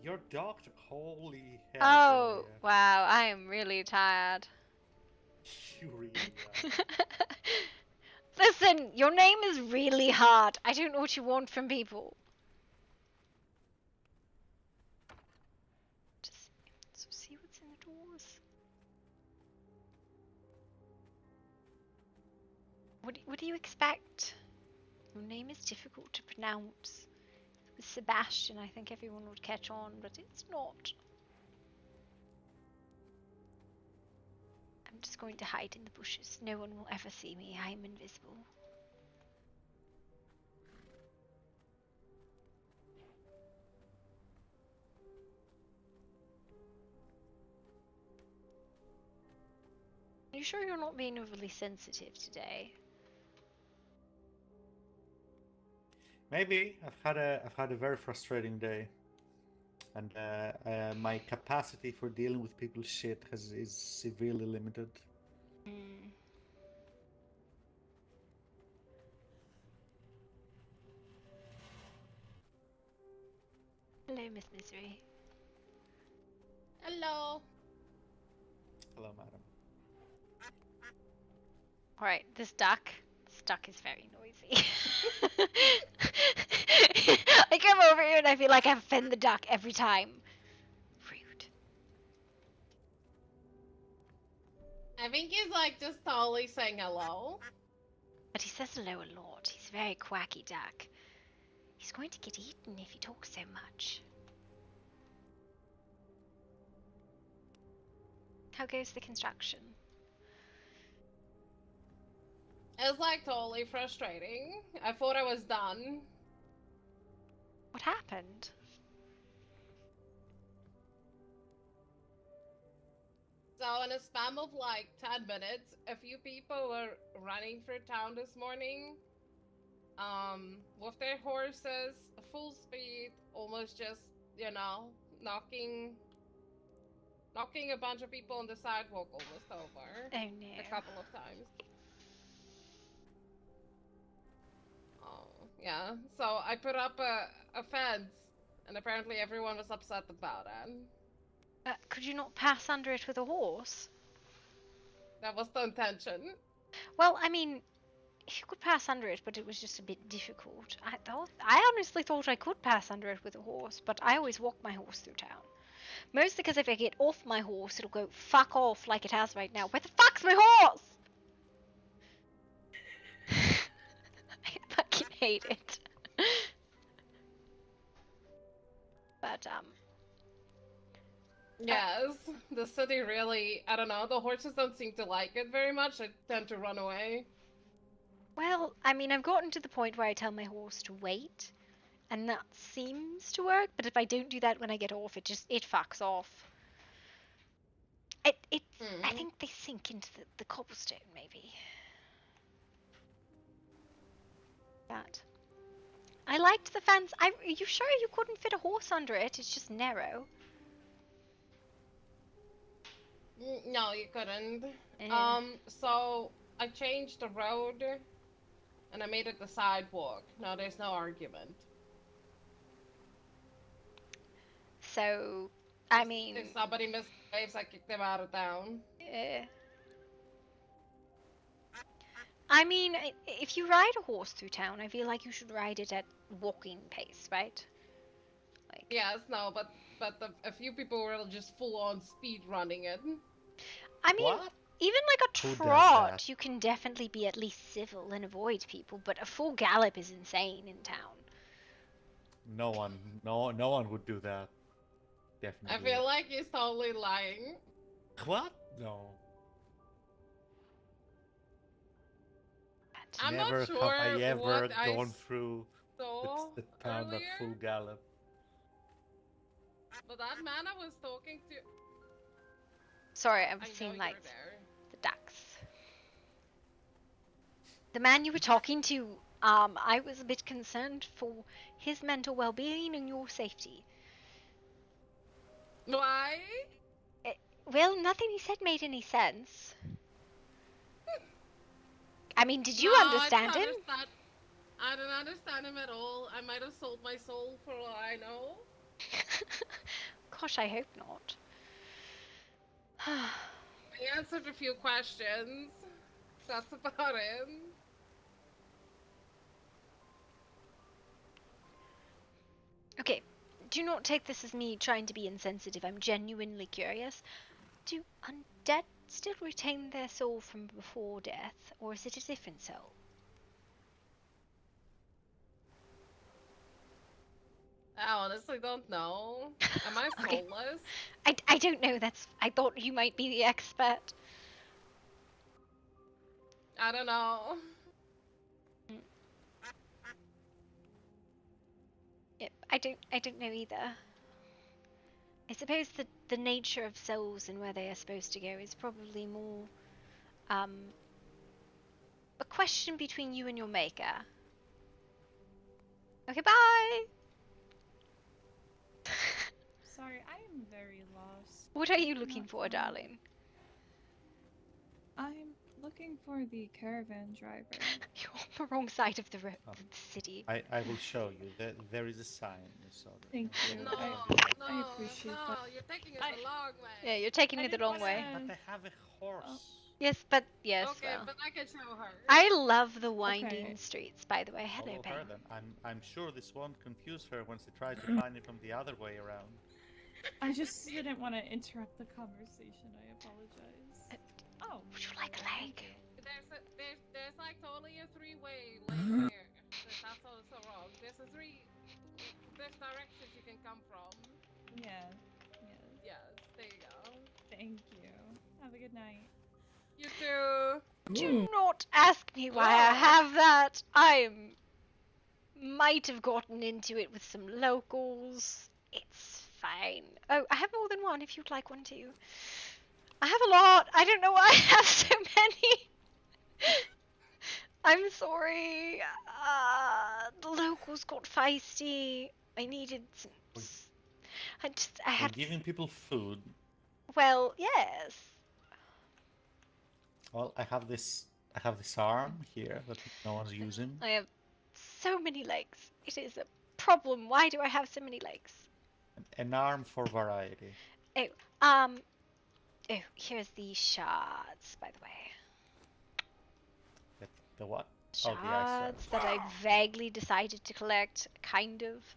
Your doctor, holy hell. Oh, Gloria. wow, I am really tired. You really are. Listen, your name is really hard. I don't know what you want from people. Just see what's in the doors. What do you expect? Your name is difficult to pronounce. With Sebastian, I think everyone would catch on, but it's not. I'm just going to hide in the bushes. No one will ever see me. I am invisible. Are you sure you're not being overly sensitive today? Maybe. I've had a very frustrating day, and my capacity for dealing with people's shit is severely limited. Hello, Miss Misery. Hello. Hello, madam. Alright, this duck is very noisy. I come over here and I feel like I offend the duck every time. Rude. I think he's like just totally saying hello. But he says hello a lot. He's a very quacky duck. He's going to get eaten if he talks so much. How goes the construction? It's like totally frustrating. I thought I was done. What happened? So in a span of like 10 minutes, a few people were running through town this morning, with their horses, full speed, almost just, you know, knocking a bunch of people on the sidewalk almost over. Oh no. A couple of times. Oh, yeah. So I put up a fence, and apparently everyone was upset about it. Could you not pass under it with a horse? That was the intention. Well, I mean, if you could pass under it, but it was just a bit difficult. I honestly thought I could pass under it with a horse, but I always walk my horse through town. Mostly because if I get off my horse, it'll go fuck off like it has right now. Where the fuck's my horse? I fucking hate it. But, Yes, the city really, I don't know, the horses don't seem to like it very much. They tend to run away. Well, I mean, I've gotten to the point where I tell my horse to wait, and that seems to work, but if I don't do that when I get off, it fucks off. I think they sink into the cobblestone, maybe. But I liked the fence. Are you sure you couldn't fit a horse under it? It's just narrow. No, you couldn't. So I changed the road, and I made it the sidewalk. Now there's no argument. So, I mean... If somebody misbehaves, I kick them out of town. I mean, if you ride a horse through town, I feel like you should ride it at walking pace, right? Like... Yes, no, but a few people were just full-on speed running it. I mean, even like a trot, you can definitely be at least civil and avoid people, but a full gallop is insane in town. No one would do that. Definitely. I feel like he's totally lying. What? No. I'm Never not sure have I ever what gone through the town earlier, at full gallop. but that man I was talking to... Sorry, I was seeing like the ducks. The man you were talking to, I was a bit concerned for his mental well-being and your safety. Why? Well, nothing he said made any sense. I mean, did you understand him? I don't understand him at all. I might have sold my soul for all I know. Gosh, I hope not. I answered a few questions. That's about it. Okay, do not take this as me trying to be insensitive. I'm genuinely curious. Do undead still retain their soul from before death, or is it a different soul? I honestly don't know. Am I soulless? I don't know. I thought you might be the expert. I don't know. Yep, I don't know either. I suppose the nature of souls and where they are supposed to go is probably more a question between you and your maker. Okay, bye. Sorry, I am very lost. What are you looking for, darling? I'm looking for the caravan driver. You're on the wrong side of the road, the city. I will show you. There is a sign. You saw that. Thank you. No, I appreciate that. You're taking it the long way. Yeah, you're taking it the wrong way. But I have a horse. Yes, but yes. Okay, well. but I can show her. I love the winding streets, by the way. Hello, Follow Ben. her then. I'm sure this won't confuse her once they try to find it from the other way around. I just didn't want to interrupt the conversation. I apologize. Oh, would you like a leg? There's like totally a three-way lane here. That's also wrong. There's directions you can come from. Yeah. Yes, there you go. Thank you. Have a good night. You too. Do not ask me why I have that. Might have gotten into it with some locals. It's fine. Oh, I have more than one if you'd like one too. I have a lot. I don't know why I have so many. I'm sorry. The locals got feisty. I needed some. I We're had. giving people food. Well, yes. Well, I have this arm here that no one's using. I have so many legs. It is a problem. Why do I have so many legs? An arm for variety. Oh, oh, here's the shards, by the way. The what? Shards that I vaguely decided to collect, kind of.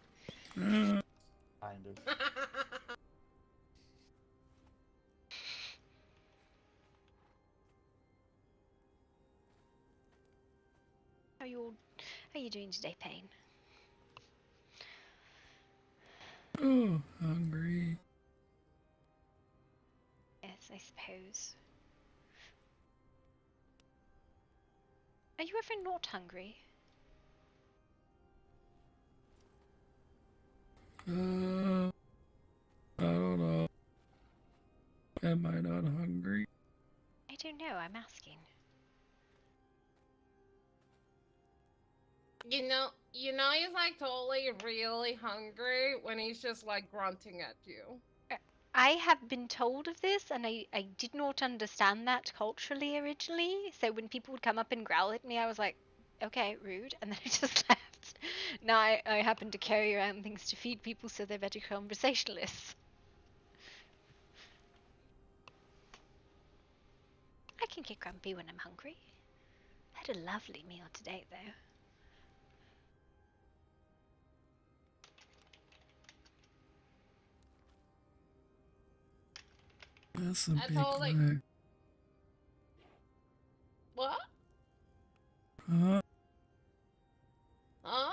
Kind of. How are you doing today, Payne? Oh, hungry. Yes, I suppose. Are you ever not hungry? I don't know. Am I not hungry? I don't know, I'm asking. You know he's like totally really hungry when he's just like grunting at you. I have been told of this, and I did not understand that culturally originally. So when people would come up and growl at me, I was like, okay, rude, and then I just left. Now I happen to carry around things to feed people, so they're better conversationalists. I can get grumpy when I'm hungry. I had a lovely meal today, though. That's a big totally... leg. What? Huh? Huh?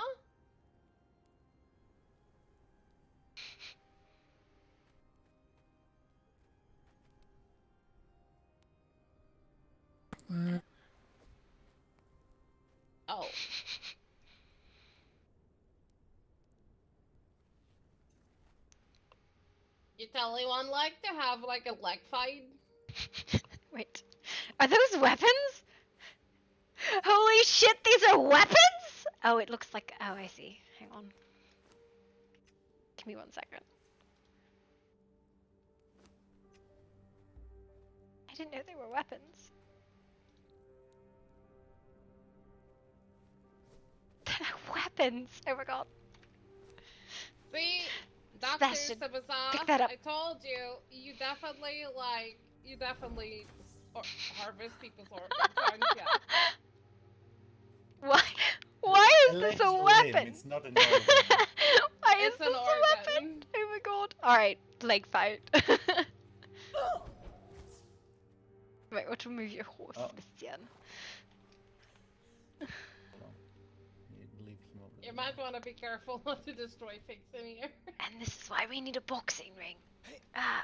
Oh. You totally want like to have like a leg fight? Wait, are those weapons? Holy shit, these are weapons? Oh, it looks like. Oh, I see. Hang on. Give me 1 second. I didn't know they were weapons. Weapons! Oh my god. See, Dr. Sabazar, pick that up. I told you, you definitely harvest people's organs, aren't you? Why is this a weapon? It's not an organ. Why is this a weapon? Oh my god. Alright, leg fight. Wait, what to move your horse, Bastian? You might want to be careful not to destroy things in here. And this is why we need a boxing ring. Ah.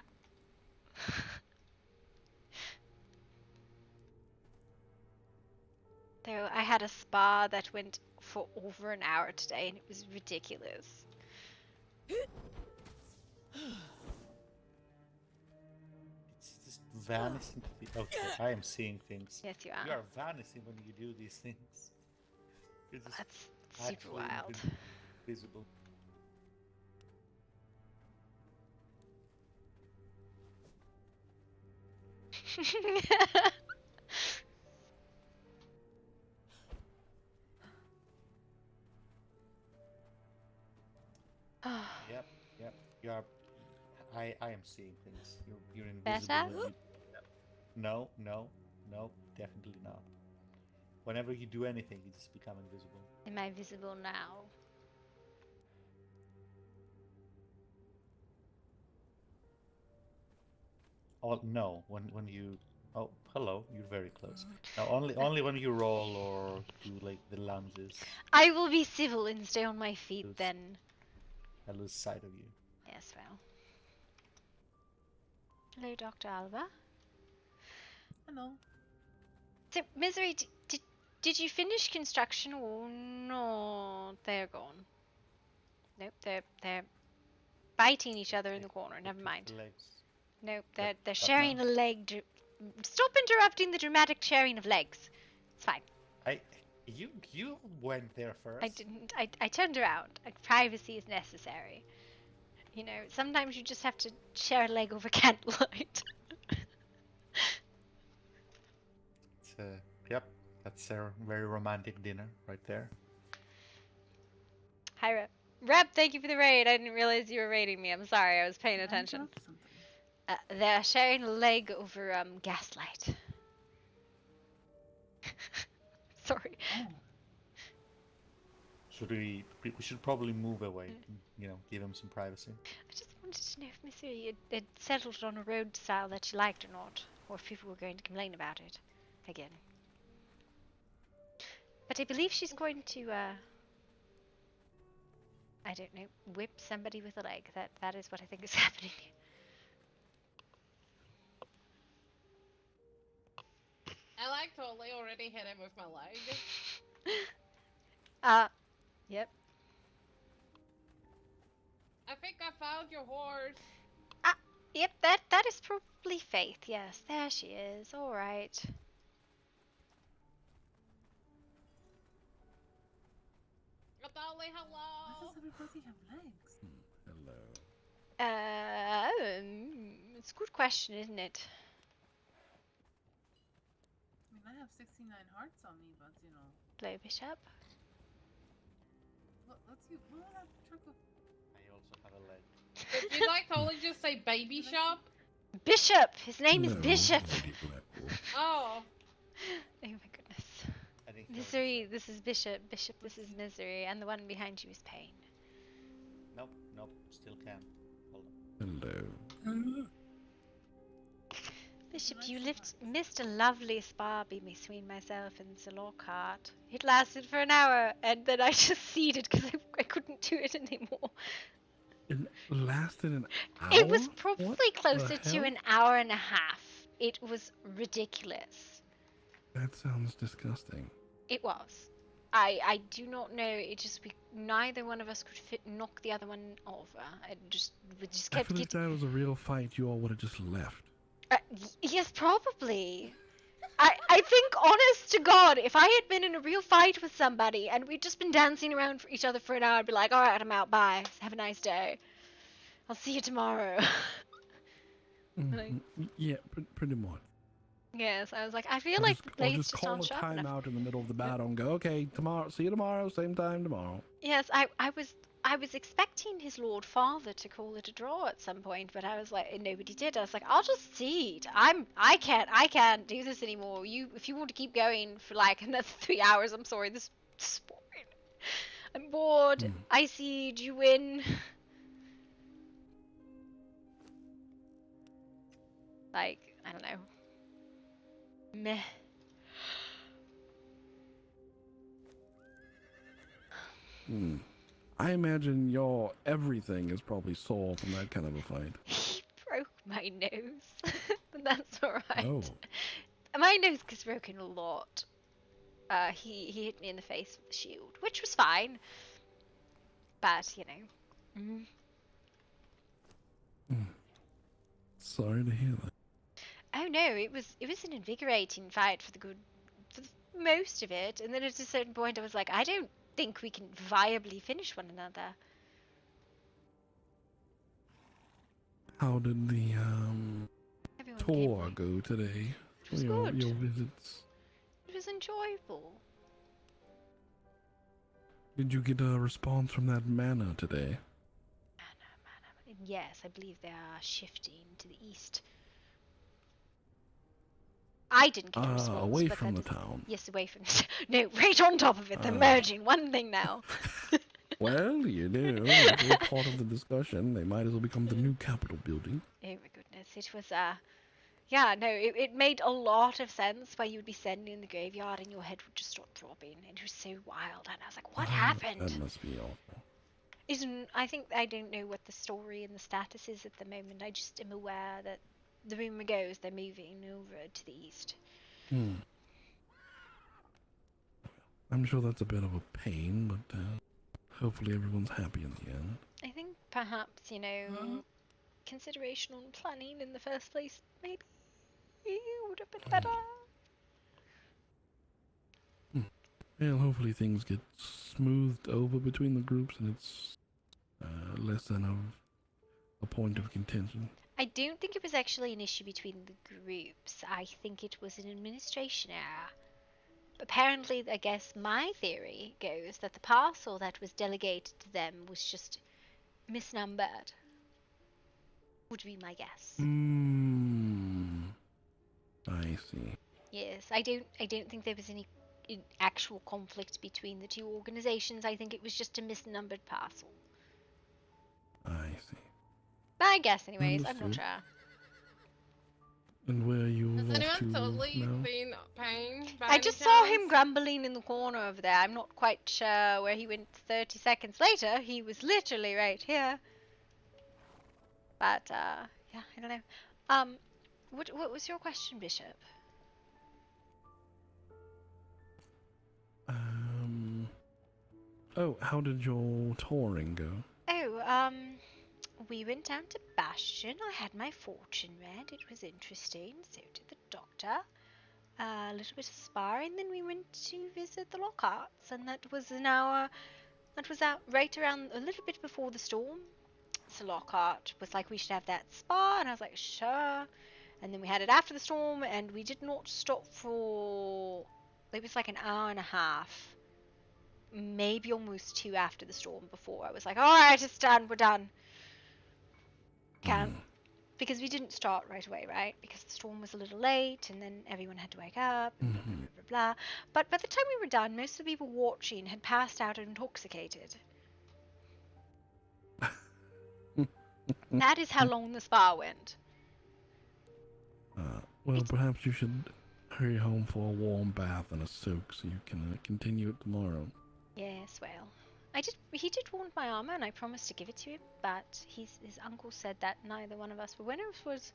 Though I had a spa that went for over an hour today and it was ridiculous. It's just vanishing to the... Okay, I am seeing things. Yes, you are. You are vanishing when you do these things. It's just That's super wild. Visible. Yep. You are. I am seeing things. You're invisible. Better? No, definitely not. Whenever you do anything, you just become invisible. Am I visible now? Oh no, when you... Oh, hello, you're very close. Now only when you roll or do like the lunges. I will be civil and stay on my feet then. I lose sight of you. Yes, well. Hello, Dr. Alba. Hello. So, Misery, did you finish construction or no? They're gone. Nope, they're fighting each other in the corner. Never mind. Legs. Nope. They're sharing a leg. Stop interrupting the dramatic sharing of legs. It's fine. You went there first. I didn't. I turned around. Privacy is necessary. You know, sometimes you just have to share a leg over candlelight. Yep, that's a very romantic dinner right there. Hi, Rep. Rep, thank you for the raid. I didn't realize you were raiding me. I'm sorry. I was paying attention. They're sharing a leg over gaslight. Sorry. Should we should probably move away. You know, give him some privacy. I just wanted to know if Misery had settled on a road style that you liked or not, or if people were going to complain about it again. But I believe she's going to, I don't know, whip somebody with a leg. That is what I think is happening here. I like totally already hit him with my leg. Yep. I think I found your horse. Yep, that is probably Faith. Yes, there she is. All right. Dolly, hello. Why does everybody have legs? Hello. It's a good question, isn't it? I mean, I have 69 hearts on me, but you know. Hello, Bishop. Let's see. What was that truck of? I also have a leg. Did you like totally just say baby shop? Bishop. His name is Bishop. Oh. Oh my goodness. Misery, this is Bishop. Bishop, this is Misery. And the one behind you is Pain. Nope, still can't. Hold on. Hello. Bishop, you missed a lovely spar between myself and Sir Lockhart. It lasted for an hour, and then I just ceded because I couldn't do it anymore. It lasted an hour? It was probably What closer the to hell? an hour and a half. It was ridiculous. That sounds disgusting. It was. I do not know. It just neither one of us could knock the other one over. We just I kept feel like that was a real fight. You all would have just left. Yes, probably. I think, honest to God, if I had been in a real fight with somebody and we'd just been dancing around for each other for an hour, I'd be like, all right, I'm out. Bye. Have a nice day. I'll see you tomorrow. Yeah, pretty much. Yes, I was like, I feel like the I'll blades just just call aren't a sharp enough. timeout in the middle of the battle and go, okay, tomorrow, see you tomorrow, same time tomorrow. Yes, I was expecting his Lord Father to call it a draw at some point, but I was like, nobody did. I was like, I'll just cede. I can't do this anymore. If you want to keep going for like another 3 hours, I'm sorry, this is boring. I'm bored. I cede. You win. Like, I don't know. Meh. I imagine your everything is probably sore from that kind of a fight. He broke my nose. That's alright. Oh. My nose gets broken a lot. He hit me in the face with the shield, which was fine. But, you know. Sorry to hear that. Oh no, it was an invigorating fight for most of it, and then at a certain point I was like, I don't think we can viably finish one another. How did the tour go today? It was your good. Your visits. It was enjoyable. Did you get a response from that manor today? Yes, I believe they are shifting to the east. I didn't get a response. Away but from the town. Yes, away from the No, right on top of it. They're merging. One thing now. Well, you know, if we're part of the discussion, they might as well become the new Capitol building. Oh my goodness, it was yeah, no, it made a lot of sense where you would be standing in the graveyard and your head would just start throbbing, and it was so wild, and I was like, what happened? That must be awful. I think I don't know what the story and the status is at the moment. I just am aware that the rumor goes they're moving over to the east. I'm sure that's a bit of a pain, but hopefully everyone's happy in the end. I think perhaps, you know, consideration on planning in the first place, maybe it would have been better. Well, hopefully things get smoothed over between the groups and it's less than a point of contention. I don't think it was actually an issue between the groups. I think it was an administration error. Apparently, I guess my theory goes that the parcel that was delegated to them was just misnumbered. Would be my guess. I see. Yes, I don't think there was any actual conflict between the two organizations. I think it was just a misnumbered parcel. I see. My guess, anyways. I'm not Understood. sure. And where are you Has off anyone to totally now? seen Pain? I just saw him grumbling in the corner over there. I'm not quite sure where he went 30 seconds later. He was literally right here. But, yeah, I don't know. What was your question, Bishop? Oh, how did your touring go? Oh, we went down to Bastion. I had my fortune read. It was interesting. So did the doctor. A little bit of sparring. Then we went to visit the Lockharts, and that was an hour. That was out right around a little bit before the storm. So Lockhart was like, we should have that spa, and I was like, sure. And then we had it after the storm, and we did not stop for. It was like an hour and a half. Maybe almost 2 after the storm before I was like, alright, it's done, we're done. Can't. Because we didn't start right away, right? Because the storm was a little late and then everyone had to wake up and blah, blah, blah, blah, blah. But by the time we were done, most of the people watching had passed out intoxicated. That is how long the spa went. Well, perhaps you should hurry home for a warm bath and a soak so you can continue it tomorrow. Yes, well, he did want my armor, and I promised to give it to him. But his uncle said that neither one of us were winners.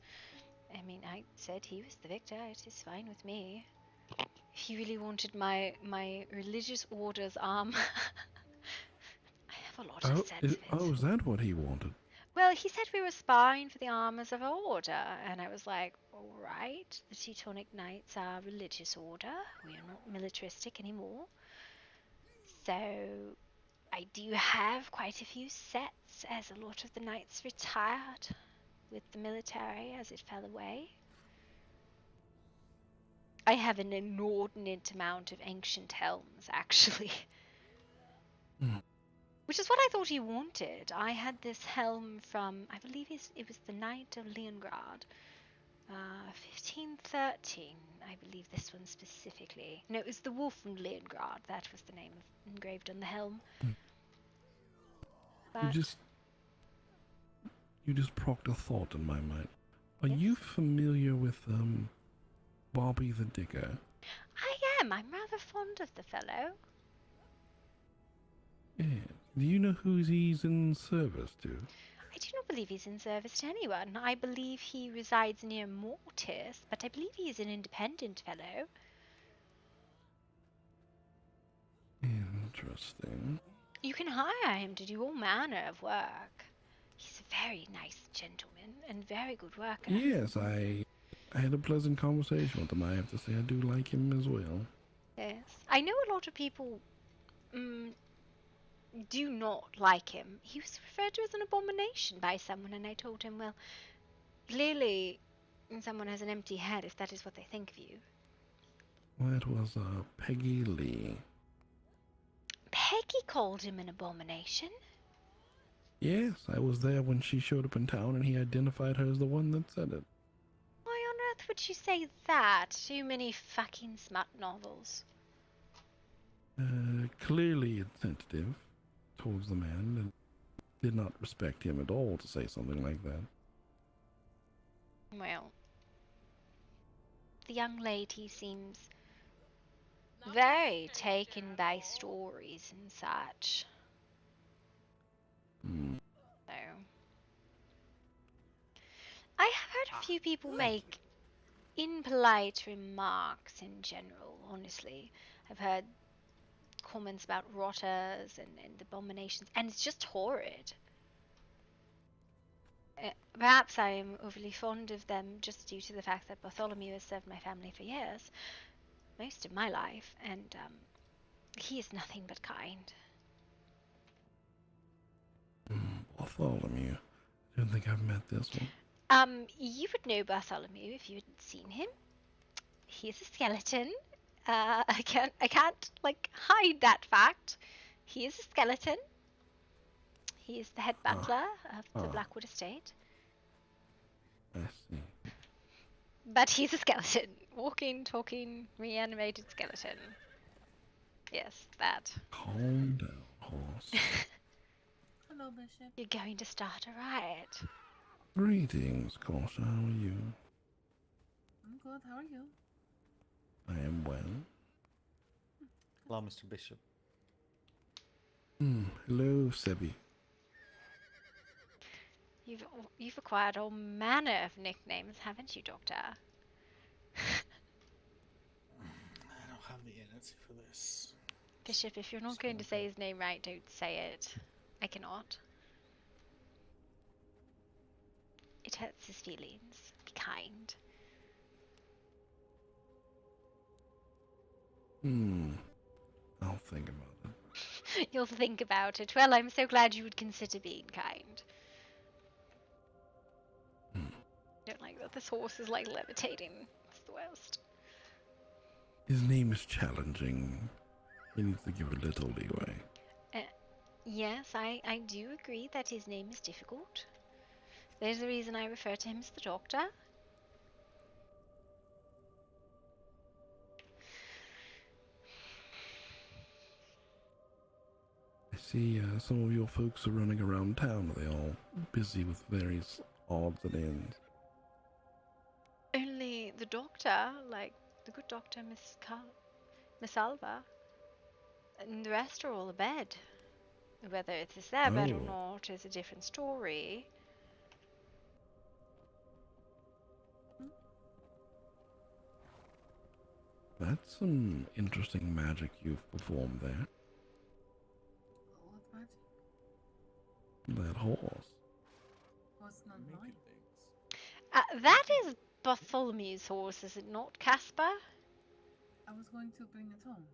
I mean, I said he was the victor. It is fine with me. He really wanted my religious order's armor. I have a lot of sense of it. Oh, is that what he wanted? Well, he said we were sparring for the armors of our order, and I was like, all right. The Teutonic Knights are a religious order. We are not militaristic anymore. So I do have quite a few sets, as a lot of the knights retired with the military as it fell away. I have an inordinate amount of ancient helms, actually. Which is what I thought he wanted. I had this helm from, I believe it was the Knight of Leningrad. 1513, I believe this one specifically. No, it was the Wolf from Leningrad. That was the name engraved on the helm. But You just procked a thought in my mind. Are you familiar with Bobby the Digger? I am. I'm rather fond of the fellow. Yeah. Do you know who he's in service to? I do not believe he's in service to anyone. I believe he resides near Mortis, but I believe he is an independent fellow. Interesting. You can hire him to do all manner of work. He's a very nice gentleman and very good worker. Yes, I had a pleasant conversation with him. I have to say I do like him as well. Yes. I know a lot of people do not like him. He was referred to as an abomination by someone, and I told him, well, clearly someone has an empty head if that is what they think of you. Well, it was Peggy Lee. Peggy called him an abomination? Yes, I was there when she showed up in town and he identified her as the one that said it. Why on earth would she say that? Too many fucking smut novels. Clearly insensitive towards the man and did not respect him at all to say something like that. Well, the young lady seems very taken by stories and such. So, I have heard a few people make impolite remarks in general, honestly. I've heard comments about rotters and abominations, and it's just horrid. Perhaps I am overly fond of them just due to the fact that Bartholomew has served my family for years, most of my life, and he is nothing but kind. Bartholomew. I don't think I've met this one. You would know Bartholomew if you had seen him. He's a skeleton. I can't like hide that fact. He is a skeleton. He is the head butler of the Blackwood estate. I see. But he's a skeleton. Walking, talking, reanimated skeleton. Yes, that. Calm down, horse. Hello, Bishop. You're going to start a riot. Greetings, Corsha. How are you? I'm good. How are you? I am well. Hello, Mr. Bishop. Hello, Sebi. You've acquired all manner of nicknames, haven't you, Doctor? I don't have the energy for this. Bishop, if you're not going to say his name right, don't say it. I cannot. It hurts his feelings. Be kind. I'll think about it. You'll think about it. Well, I'm so glad you would consider being kind. Don't like that this horse is like levitating. It's the worst. His name is challenging. He needs to give a little leeway. Yes, I do agree that his name is difficult. There's a reason I refer to him as the Doctor. I see some of your folks are running around town. Are they all busy with various odds and ends? Only the Doctor, like the good Doctor, Miss Alva, and the rest are all abed. Whether it is their bed or not is a different story. That's some interesting magic you've performed there. What magic? That horse. What's not mine? That is Bartholomew's horse, is it not, Casper? I was going to bring it home.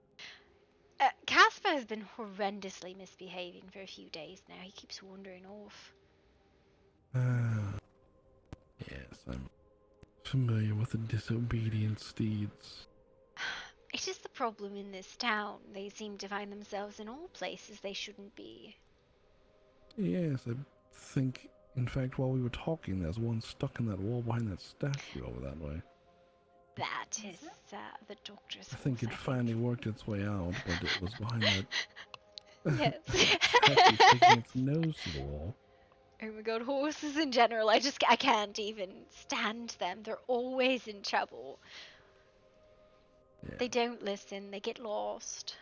Casper has been horrendously misbehaving for a few days now. He keeps wandering off. Yes, I'm familiar with the disobedient steeds. It is the problem in this town. They seem to find themselves in all places they shouldn't be. Yes, I think, in fact, while we were talking, there's one stuck in that wall behind that statue over that way. That is the Doctor's I think horse, it finally worked its way out, but it was behind that Yes. statue sticking its nose to the wall. Oh my god, horses in general, I can't even stand them. They're always in trouble. Yeah. They don't listen, they get lost.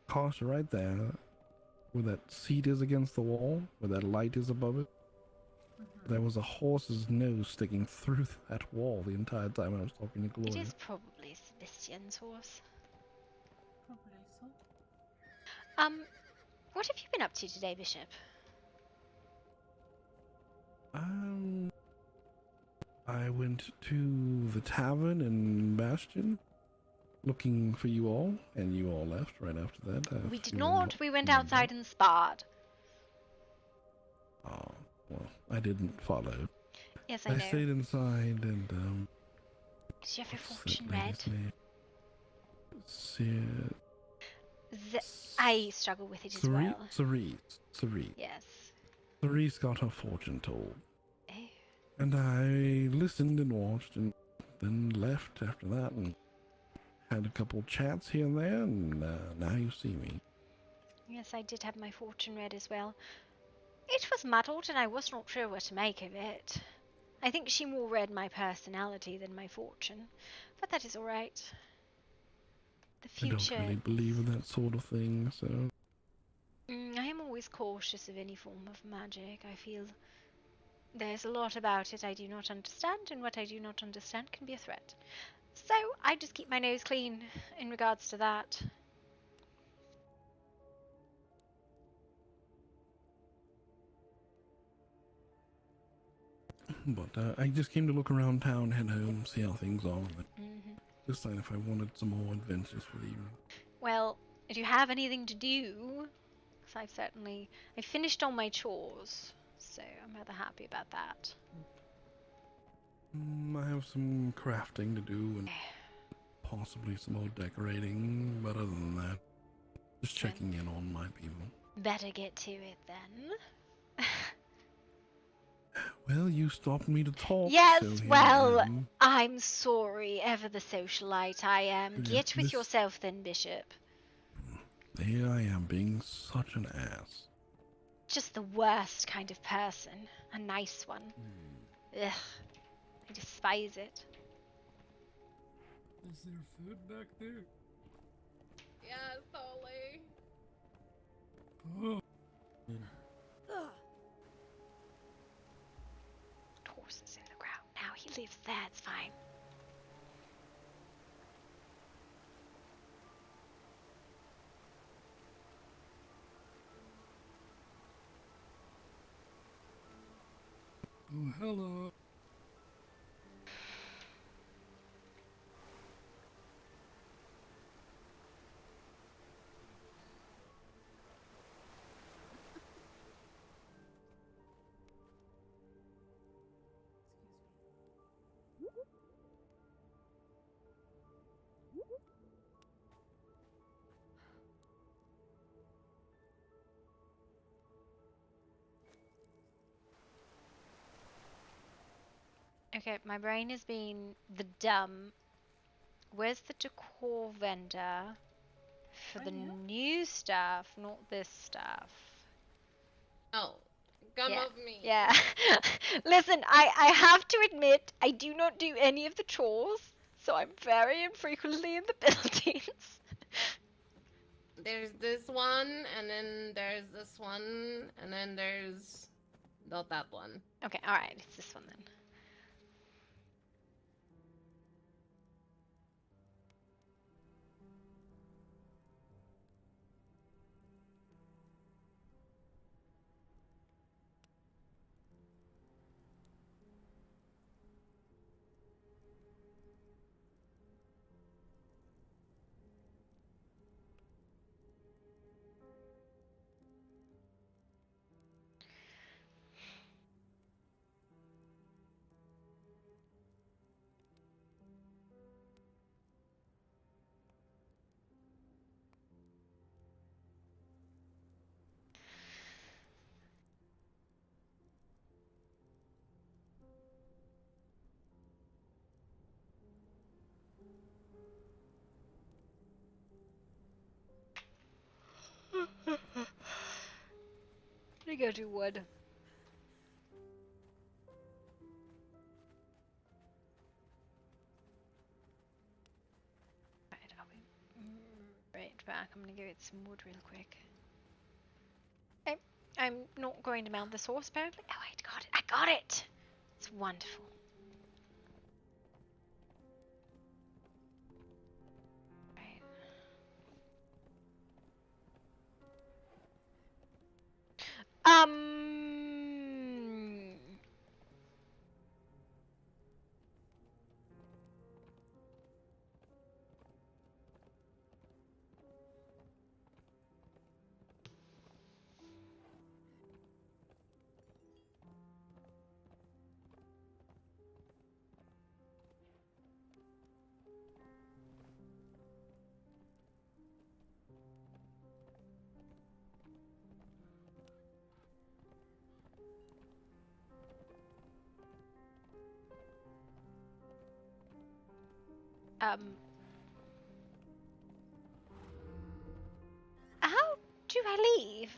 Costa, right there, where that seat is against the wall, where that light is above it, there was a horse's nose sticking through that wall the entire time I was talking to Gloria. It is probably Sebastian's horse. Probably so. What have you been up to today, Bishop? I went to the tavern in Bastion, looking for you all, and you all left right after that. We did not. We went outside and sparred. Oh, well, I didn't follow. Yes, I know. I stayed inside and, Did you have your fortune read? I struggle with it as well. Cerise. Yes. Cerise got her fortune told. Oh. And I listened and watched and then left after that and had a couple chats here and there, and now you see me. Yes, I did have my fortune read as well. It was muddled and I was not sure what to make of it. I think she more read my personality than my fortune, but that is alright. The future... I don't really believe in that sort of thing, so... I am always cautious of any form of magic. I feel there's a lot about it I do not understand, and what I do not understand can be a threat. So I just keep my nose clean in regards to that. But I just came to look around town, head home, see how things are. Mm-hmm. Decide if I wanted some more adventures for the evening. Well, do you have anything to do? Because I finished all my chores, so I'm rather happy about that. I have some crafting to do and possibly some more decorating, but other than that, just checking in on my people. Better get to it then. Well, you stopped me to talk. Yes, so here well, I am. I'm sorry, ever the socialite I am. Yeah, Get with yourself then, Bishop. Here I am being such an ass. Just the worst kind of person. A nice one. Ugh. I despise it. Is there food back there? Yes, Oli. Oh. Horses in the ground. Now he lives there, it's fine. Oh, hello. Okay, my brain has been the dumb. Where's the decor vendor for the new stuff, not this stuff? Oh, come Yeah. of me. Yeah. Listen, I have to admit, I do not do any of the chores, so I'm very infrequently in the buildings. There's this one, and then there's this one, and then there's not that one. Okay, alright, it's this one then. Let me go do wood. Right, I'll be right back. I'm gonna go get some wood real quick. Okay, I'm not going to mount this horse apparently. Oh, I got it. I got it! It's wonderful. Right. How do I leave?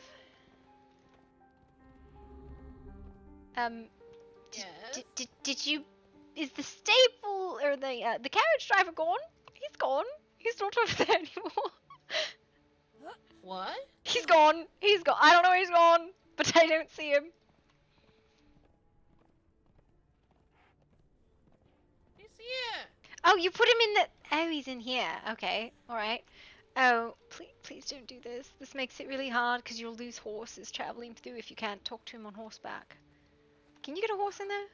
Yes. Did you? Is the stable or the carriage driver gone? He's gone. He's not over there anymore. What? He's gone. He's gone. I don't know where he's gone, but I don't see him. He's here. Oh, you put him in the. Oh, he's in here. Okay, all right. Oh, please don't do this. This makes it really hard because you'll lose horses traveling through if you can't talk to him on horseback. Can you get a horse in there?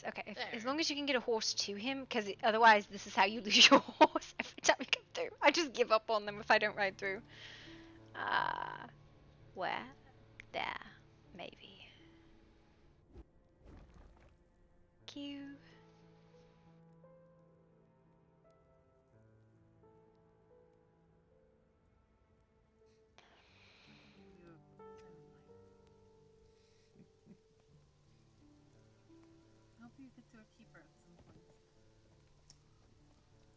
Okay, as long as you can get a horse to him, because otherwise this is how you lose your horse every time you come through. I just give up on them if I don't ride through. Where? There. Maybe. Cute. I hope you get to a keeper at some point.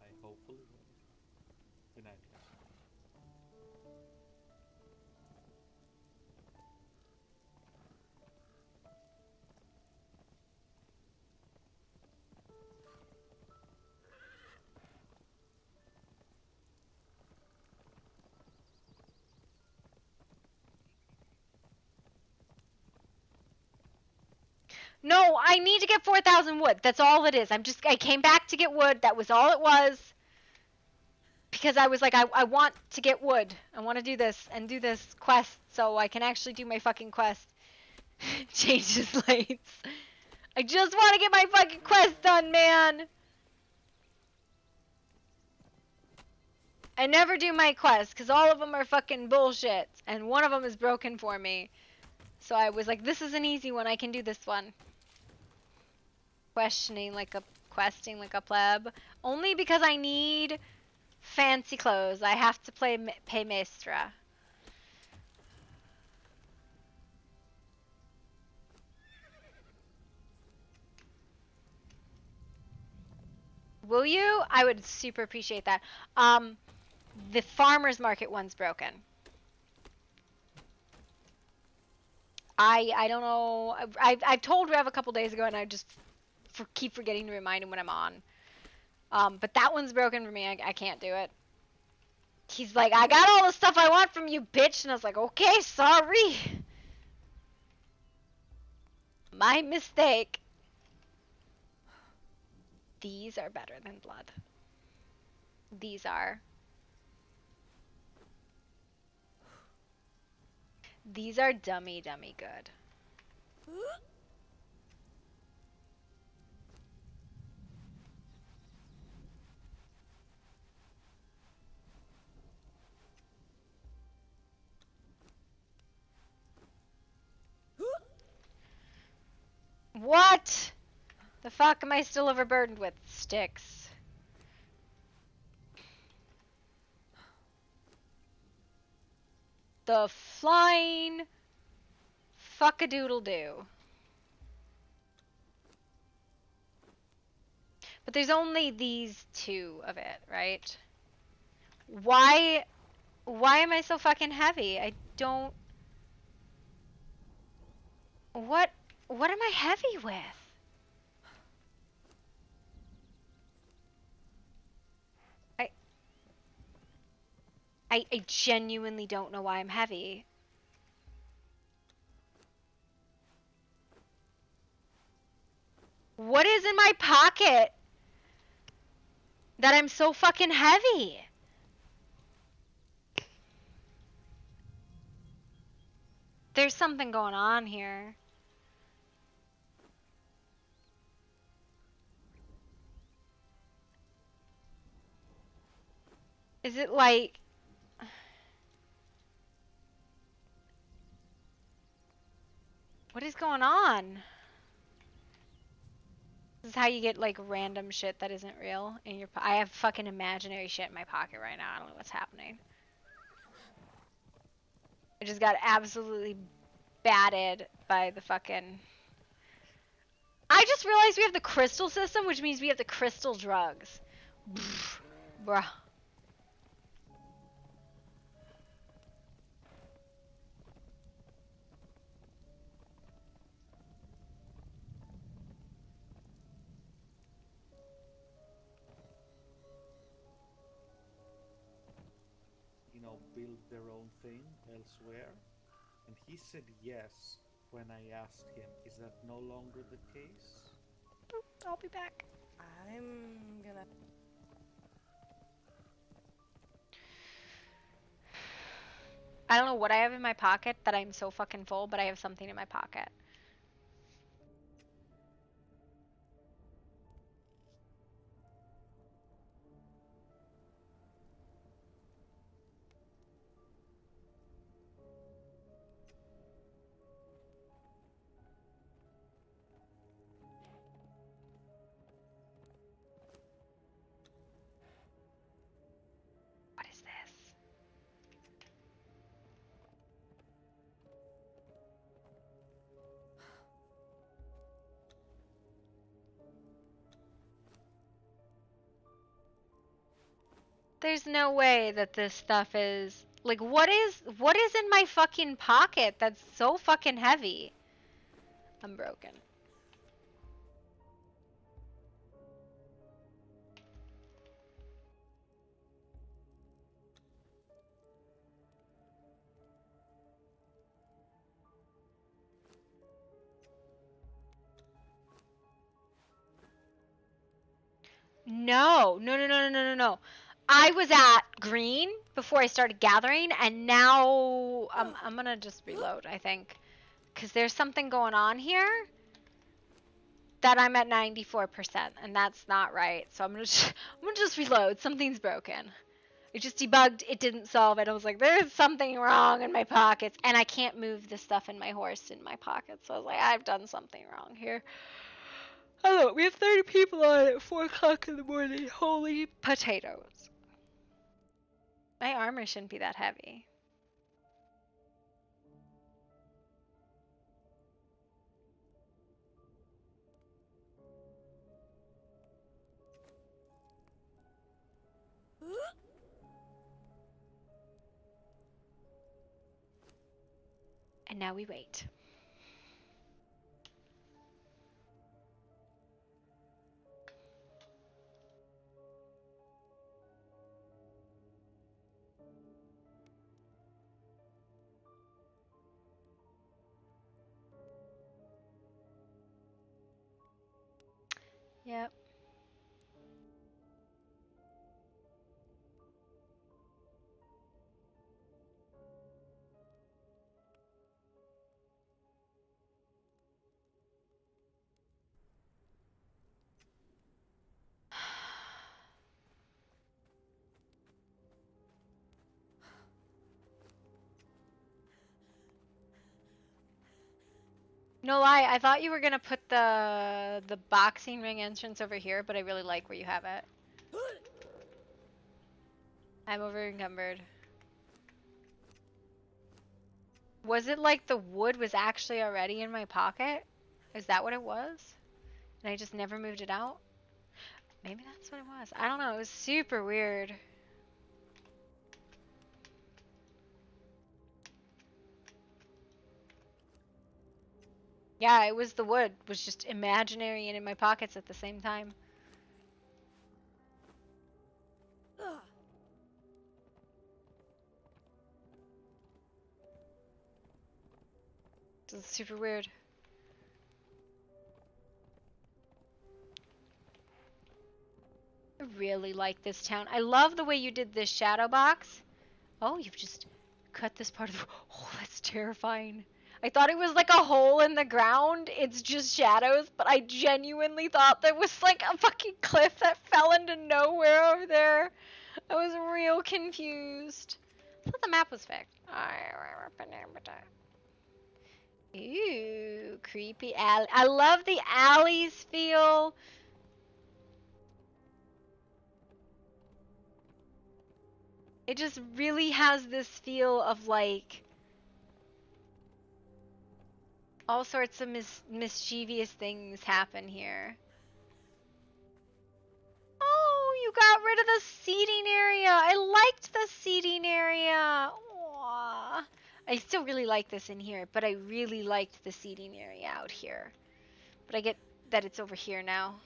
I hopefully will. In that case. No, I need to get 4,000 wood. That's all it is. I came back to get wood. That was all it was. Because I was like, I want to get wood. I want to do this and do this quest so I can actually do my fucking quest. Change his lanes. I just want to get my fucking quest done, man. I never do my quests because all of them are fucking bullshit. And one of them is broken for me. So I was like, this is an easy one. I can do this one. Questing like a pleb. Only because I need fancy clothes. I have to pay Maestra. Will you? I would super appreciate that. The farmer's market one's broken. I don't know. I've told Rev a couple days ago, and I just keep forgetting to remind him when I'm on. But that one's broken for me. I can't do it. He's like, I got all the stuff I want from you, bitch. And I was like, okay, sorry. My mistake. These are better than blood. These are. These are dummy good. What? The fuck am I still overburdened with? Sticks. The flying fuck-a-doodle-doo. But there's only these two of it, right? Why am I so fucking heavy? I don't... What am I heavy with? I genuinely don't know why I'm heavy. What is in my pocket that I'm so fucking heavy? There's something going on here. Is it like... What is going on? This is how you get like random shit that isn't real in your I have fucking imaginary shit in my pocket right now. I don't know what's happening. I just got absolutely batted by the fucking... I just realized we have the crystal system, which means we have the crystal drugs. Bruh. Build their own thing elsewhere? And he said yes when I asked him, is that no longer the case? I'll be back. I'm gonna... I don't know what I have in my pocket that I'm so fucking full, but I have something in my pocket. There's no way that this stuff is like what is in my fucking pocket that's so fucking heavy? I'm broken. No, no, no, no, no, no, no, no. I was at green before I started gathering, and now I'm gonna just reload, I think. Because there's something going on here that I'm at 94%, and that's not right. So I'm gonna just reload. Something's broken. It just debugged, it didn't solve it. I was like, there's something wrong in my pockets, and I can't move the stuff in my horse in my pockets. So I was like, I've done something wrong here. Oh, we have 30 people on at 4 o'clock in the morning. Holy potatoes. My armor shouldn't be that heavy. And now we wait. Yep. No lie, I thought you were gonna put the boxing ring entrance over here, but I really like where you have it. I'm over encumbered. Was it like the wood was actually already in my pocket? Is that what it was? And I just never moved it out? Maybe that's what it was. I don't know. It was super weird. Yeah, it was the wood. It was just imaginary and in my pockets at the same time. It's super weird. I really like this town. I love the way you did this shadow box. Oh, you've just cut this part of the... Oh, that's terrifying. I thought it was like a hole in the ground. It's just shadows, but I genuinely thought there was like a fucking cliff that fell into nowhere over there. I was real confused. I thought the map was fixed. Ooh, creepy alley. I love the alleys feel. It just really has this feel of like all sorts of mischievous things happen here. Oh, you got rid of the seating area. I liked the seating area. Aww. I still really like this in here, but I really liked the seating area out here. But I get that it's over here now.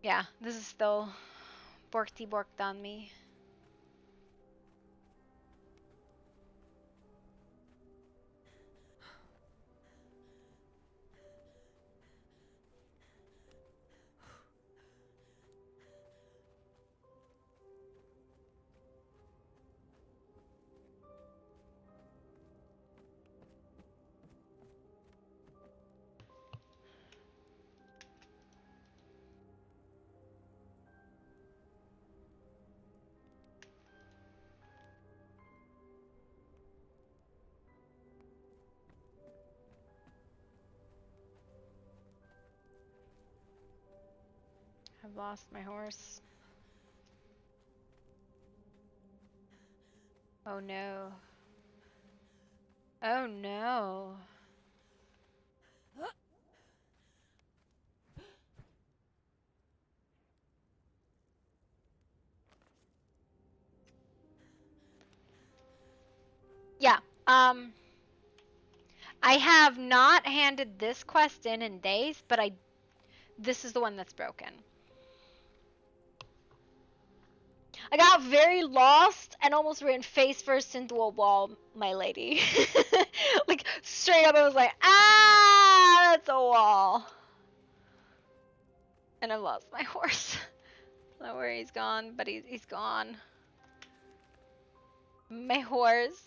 Yeah, this is still borkty borked on me. I've lost my horse. Oh no. Oh no. Yeah. I have not handed this quest in days, but this is the one that's broken. I got very lost and almost ran face first into a wall, my lady. Like, straight up, I was like, ah, that's a wall. And I lost my horse. I don't know where he's gone, but he's gone. My horse.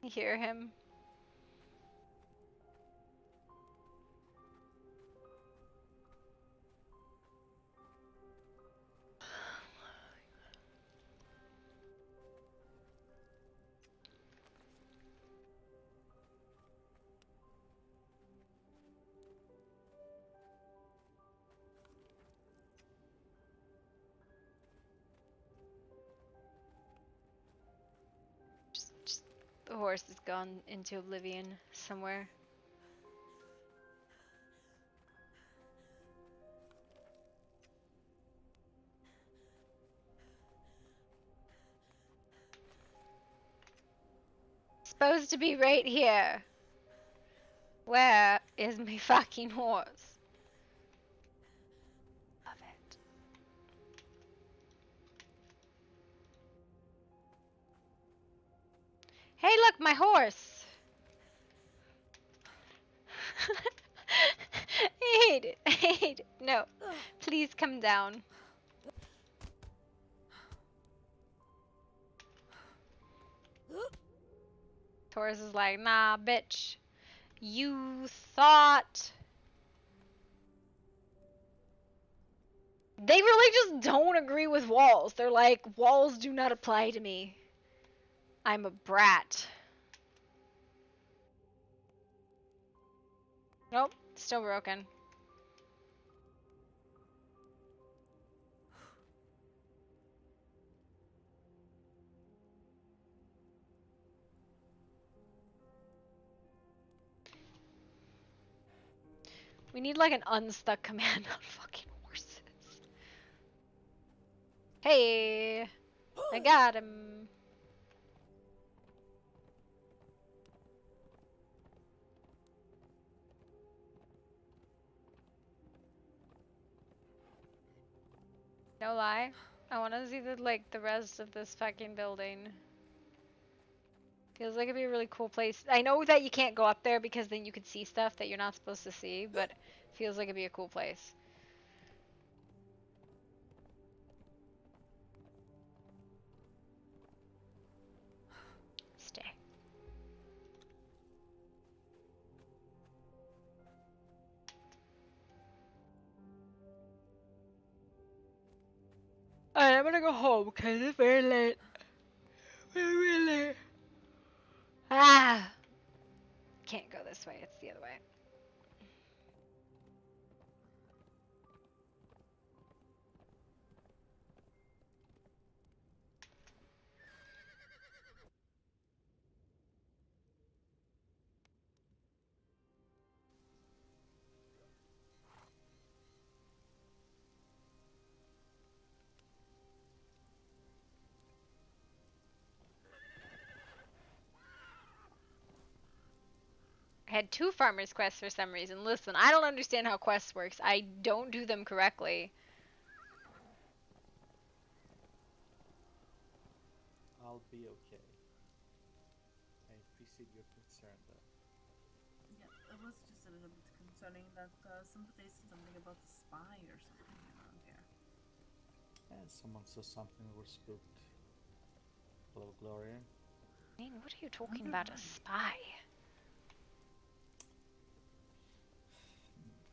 You hear him? Just the horse is gone into oblivion somewhere. Supposed to be right here. Where is my fucking horse? Love it. Hey, look, my horse. I hate it. I hate it. No. Please come down. Taurus is like, nah, bitch. You thought... They really just don't agree with walls. They're like, walls do not apply to me. I'm a brat. Nope, still broken. We need like an unstuck command on fucking horses. Hey, I got him. No lie, I want to see the rest of this fucking building. Feels like it'd be a really cool place. I know that you can't go up there because then you could see stuff that you're not supposed to see, but feels like it'd be a cool place. Stay. Alright, I'm gonna go home because it's very late. Very late. Ah! Can't go this way, it's the other way. I had 2 farmers quests for some reason. Listen, I don't understand how quests works. I don't do them correctly. I'll be okay. I appreciate your concern though. Yeah, it was just a little bit concerning that somebody said something about a spy or something around here. Yeah, someone saw something or spooked. Hello, Gloria. I mean, what are you talking about, a spy?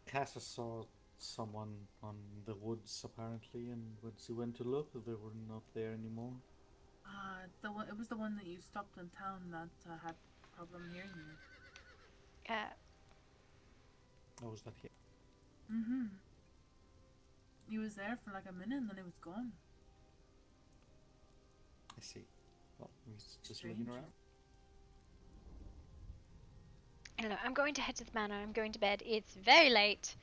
Casa saw someone on the woods apparently, and once he went to look, they were not there anymore. It was the one that you stopped in town that had problem hearing you. Yeah. Oh, was that here? Mm-hmm. He was there for like a minute and then he was gone. I see. Well, he's just looking around. Hello, I'm going to head to the manor. I'm going to bed. It's very late.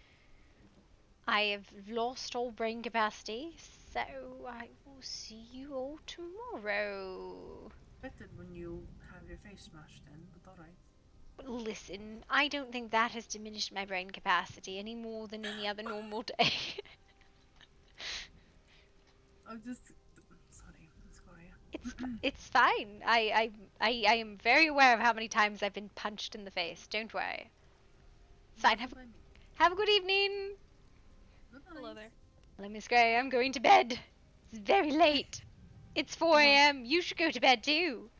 I have lost all brain capacity, So I will see you all tomorrow. Expected when you have your face smashed in, but alright. Listen, I don't think that has diminished my brain capacity any more than any other normal day. I'm just sorry, Miss Gloria. It's fine. I am very aware of how many times I've been punched in the face. Don't worry. It's fine. Have a good evening. Hello there. Hello, Miss Gray. I'm going to bed. It's very late. It's 4 a.m. You should go to bed too.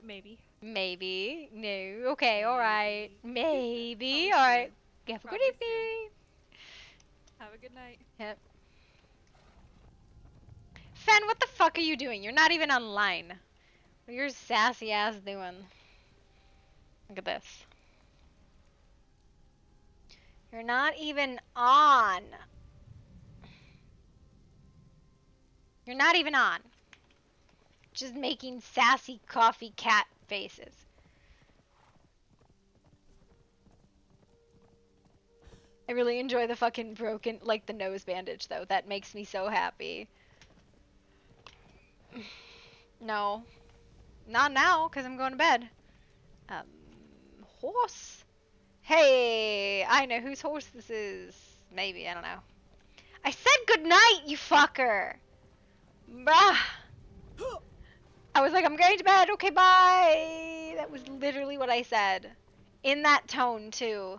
Maybe. Maybe. No. Okay. All right. Maybe. All right. Have a good evening. Have a good night. Yep. Fen, what the fuck are you doing? You're not even online. What are your sassy ass doing? Look at this. You're not even on. You're not even on. Just making sassy coffee cat faces. I really enjoy the fucking broken, like the nose bandage though. That makes me so happy. No. Not now, because I'm going to bed. Horse? Hey, I know whose horse this is. Maybe, I don't know. I said goodnight, you fucker! Bruh! I was like, I'm going to bed, okay, bye! That was literally what I said. In that tone, too.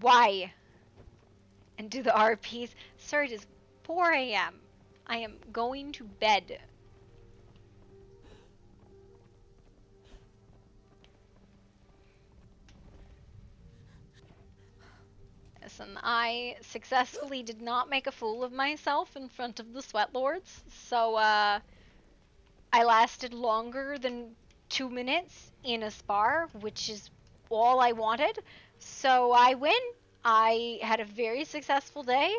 Why? And do the RPs. Sir, it is 4 a.m. I am going to bed. Listen, I successfully did not make a fool of myself in front of the Sweat Lords, so I lasted longer than 2 minutes in a spar, which is all I wanted. So I win. I had a very successful day.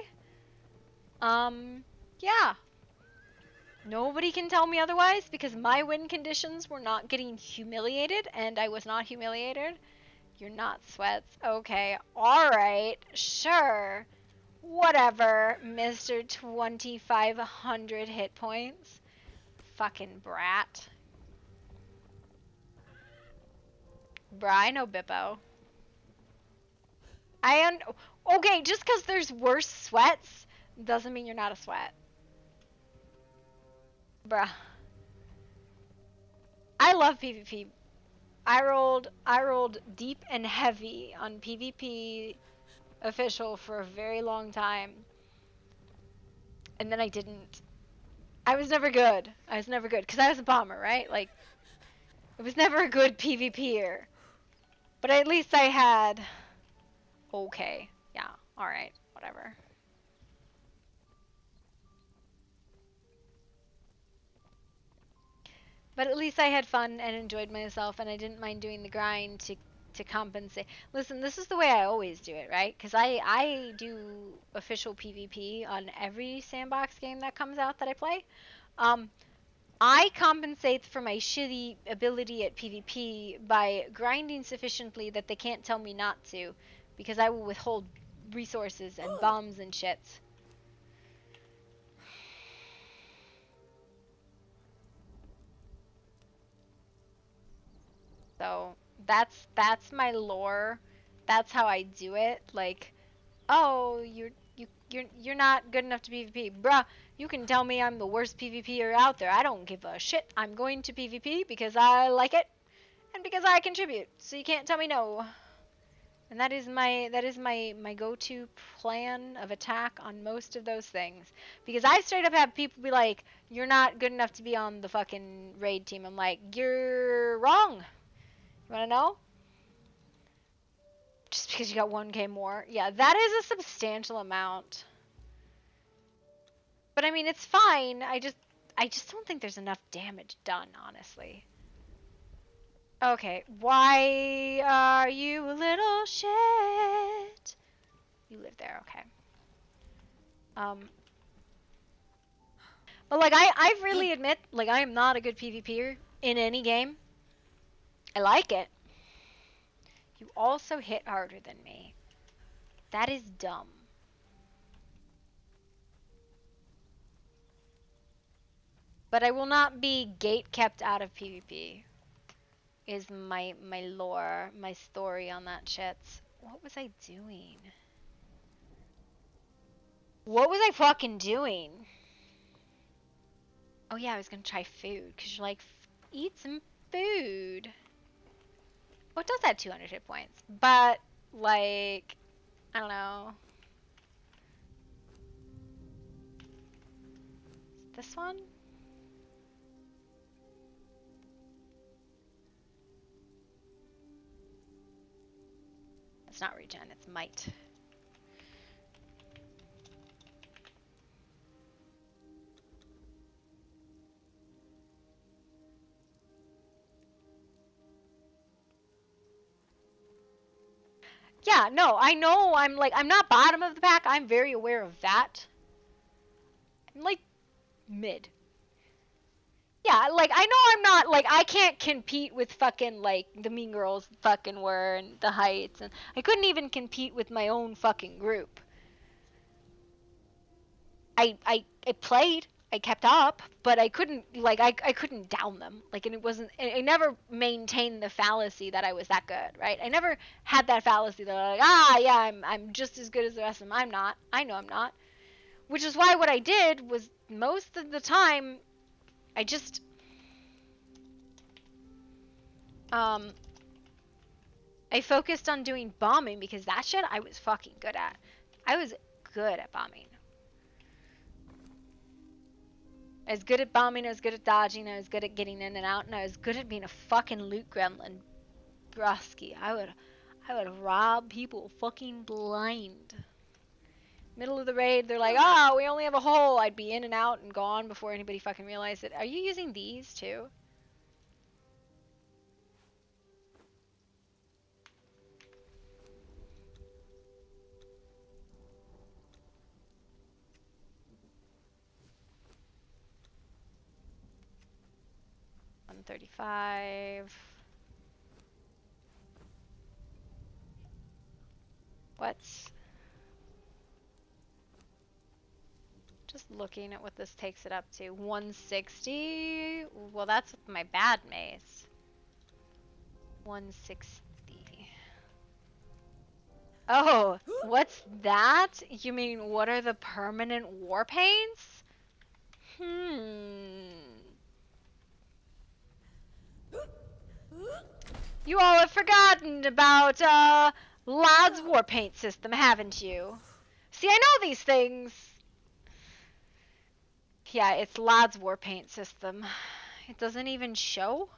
Yeah. Nobody can tell me otherwise because my win conditions were not getting humiliated, and I was not humiliated. You're not sweats. Okay. Alright. Sure. Whatever, Mr. 2500 hit points. Fucking brat. Bruh, I know Bippo. Okay, just because there's worse sweats doesn't mean you're not a sweat. Bruh. I love PvP. I rolled deep and heavy on PvP official for a very long time. And then I didn't. I was never good. I was never good. Because I was a bomber, right? Like, it was never a good PvPer. But at least I had... Okay. Yeah. Alright. Whatever. But at least I had fun and enjoyed myself, and I didn't mind doing the grind to compensate. Listen, this is the way I always do it, right? Because I do official PvP on every sandbox game that comes out that I play. I compensate for my shitty ability at PvP by grinding sufficiently that they can't tell me not to, because I will withhold resources and bombs and shits. So that's my lore. That's how I do it. Like, oh, you're not good enough to PvP, bruh. You can tell me I'm the worst PvPer out there. I don't give a shit. I'm going to PvP because I like it and because I contribute. So you can't tell me no. And that is my go-to plan of attack on most of those things. Because I straight up have people be like, you're not good enough to be on the fucking raid team. I'm like, you're wrong. You wanna know? Just because you got 1k more. Yeah, that is a substantial amount. But I mean, it's fine. I just don't think there's enough damage done, honestly. Okay, why are you a little shit? You live there, okay. But like, I really admit, like, I am not a good PvPer in any game. I like it. You also hit harder than me. That is dumb. But I will not be gate kept out of PvP. Is my lore, my story on that shit. What was I doing? What was I fucking doing? Oh yeah, I was gonna try food, cause you're like, eat some food. Oh, it does add 200 hit points, but like, I don't know. This one? It's not regen, it's might. Yeah, no, I know I'm not bottom of the pack. I'm very aware of that. I'm like mid. Yeah, like I know I'm not like I can't compete with fucking like the Mean Girls fucking were and the Heights, and I couldn't even compete with my own fucking group. I played, I kept up, but I couldn't like I couldn't down them. Like, and it wasn't I never maintained the fallacy that I was that good, right? I never had that fallacy that I'm like, yeah, I'm just as good as the rest of them. I'm not. I know I'm not. Which is why what I did was most of the time I just I focused on doing bombing because that shit I was fucking good at. I was good at bombing. I was good at bombing, I was good at dodging, I was good at getting in and out, and I was good at being a fucking loot gremlin. Brusky. I would rob people fucking blind. Middle of the raid, they're like, oh, we only have a hole. I'd be in and out and gone before anybody fucking realized it. Are you using these too? $135. What's just looking at what this takes it up to? 160. Well, that's with my bad mace. 160. Oh, what's that? You mean what are the permanent war paints? You all have forgotten about Lad's war paint system, haven't you? See, I know these things. Yeah, it's Lad's war paint system. It doesn't even show.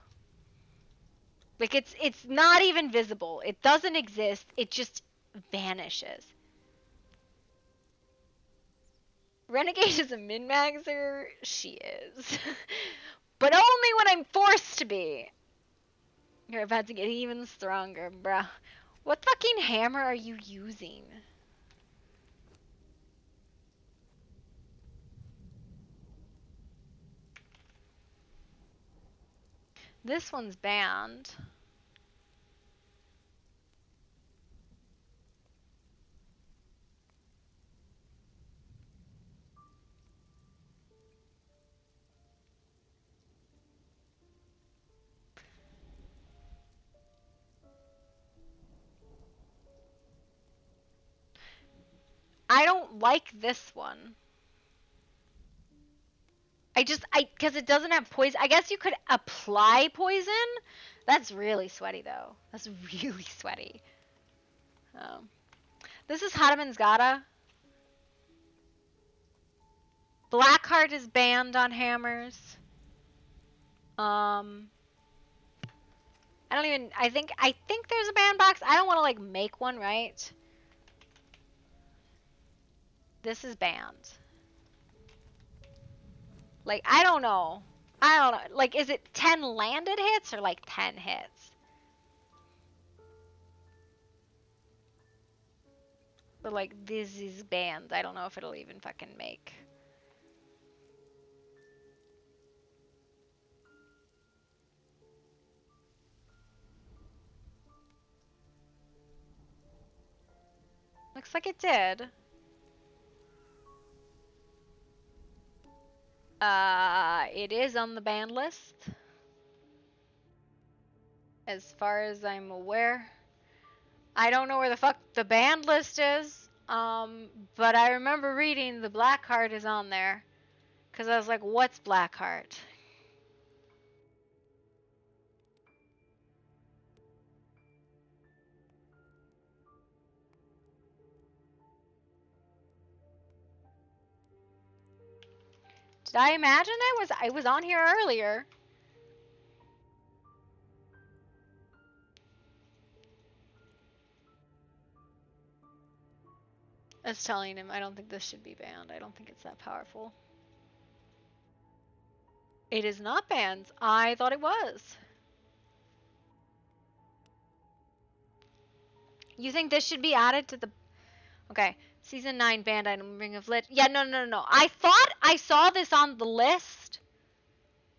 Like it's not even visible. It doesn't exist. It just vanishes. Renegade is a min-maxer? She is. But only when I'm forced to be. You're about to get even stronger, bruh. What fucking hammer are you using? This one's banned. I don't like this one. Because it doesn't have poison. I guess you could apply poison. That's really sweaty, though. That's really sweaty. This is Hardeman's Gata. Blackheart is banned on hammers. I think there's a ban box. I don't want to, like, make one, right? This is banned. Like, I don't know. Like, is it 10 landed hits or, like, 10 hits? But, like, this is banned. I don't know if it'll even fucking make. Looks like it did. It is on the ban list. As far as I'm aware. I don't know where the fuck the banned list is. But I remember reading the Blackheart is on there. Cause I was like, what's Blackheart? Did I imagine I was on here earlier? I was telling him I don't think this should be banned. I don't think it's that powerful. It is not banned. I thought it was. You think this should be added to the... Okay. Season 9 banned item, Ring of Lit. Yeah, no. I thought I saw this on the list.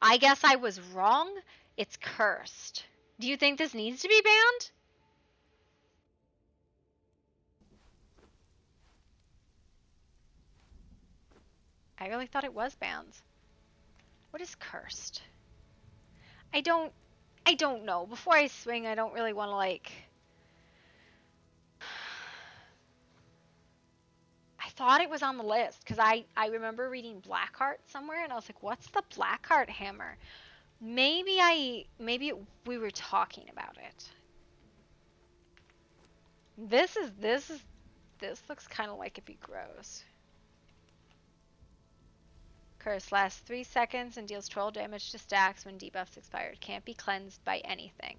I guess I was wrong. It's cursed. Do you think this needs to be banned? I really thought it was banned. What is cursed? I don't know. Before I swing, I don't really want to, like... I thought it was on the list, because I remember reading Blackheart somewhere, and I was like, what's the Blackheart hammer? Maybe we were talking about it. This looks kind of like it'd be gross. Curse lasts 3 seconds and deals 12 damage to stacks when debuffs expired. Can't be cleansed by anything.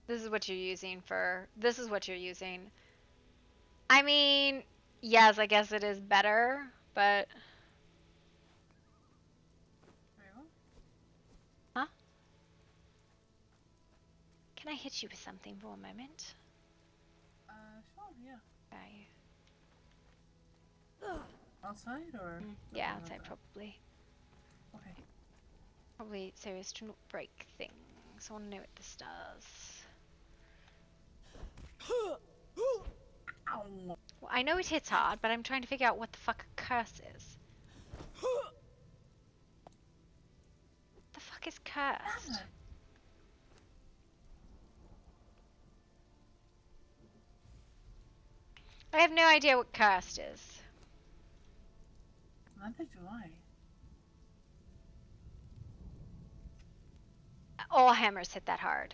This is what you're using for... This is what you're using. I mean, yes, I guess it is better, but... Huh? Can I hit you with something for a moment? Sure, yeah. Okay. Outside or? Yeah, outside probably. Okay. Probably serious to not break things. I want to know what this does. Well, I know it hits hard, but I'm trying to figure out what the fuck a curse is. What the fuck is cursed? I have no idea what cursed is. Neither do I. All hammers hit that hard.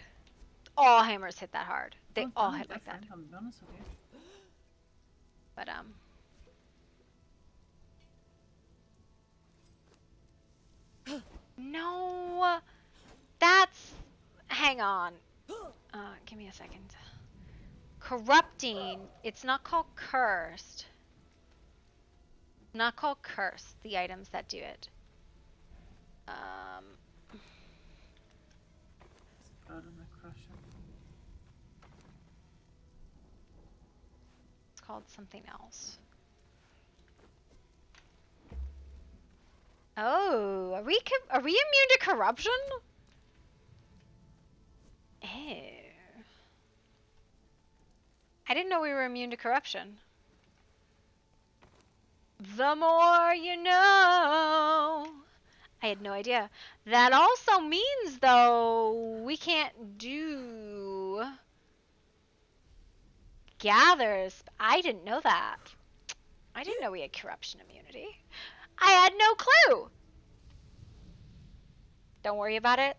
All hammers hit that hard. They all hit like that. I'm honest with you. But no, that's... Hang on. Give me a second. Corrupting. It's not called cursed. Not called cursed, the items that do it. It's called something else. Oh, are we immune to corruption? Ew. I didn't know we were immune to corruption. The more you know. I had no idea. That also means, though, we can't do gathers. I didn't know that. I didn't know we had corruption immunity. I had no clue. Don't worry about it.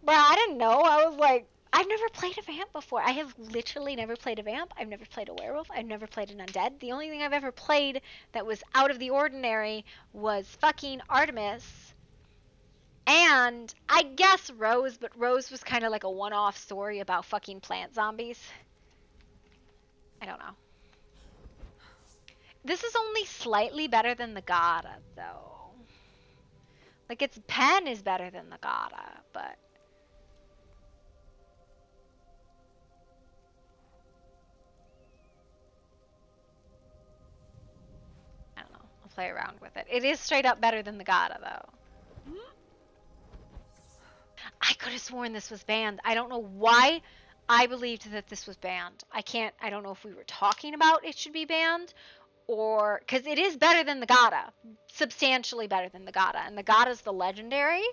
Bruh, I didn't know. I was like, I've never played a vamp before. I have literally never played a vamp. I've never played a werewolf. I've never played an undead. The only thing I've ever played that was out of the ordinary was fucking Artemis. And I guess Rose, but Rose was kind of like a one-off story about fucking plant zombies. I don't know. This is only slightly better than the Gada, though. Like, its pen is better than the Gata, but... I don't know. I'll play around with it. It is straight up better than the Gata, though. I could have sworn this was banned. I don't know why I believed that this was banned. I don't know if we were talking about it should be banned, or because it is better than the Gata, substantially better than the Gata, and the Gata is the legendary,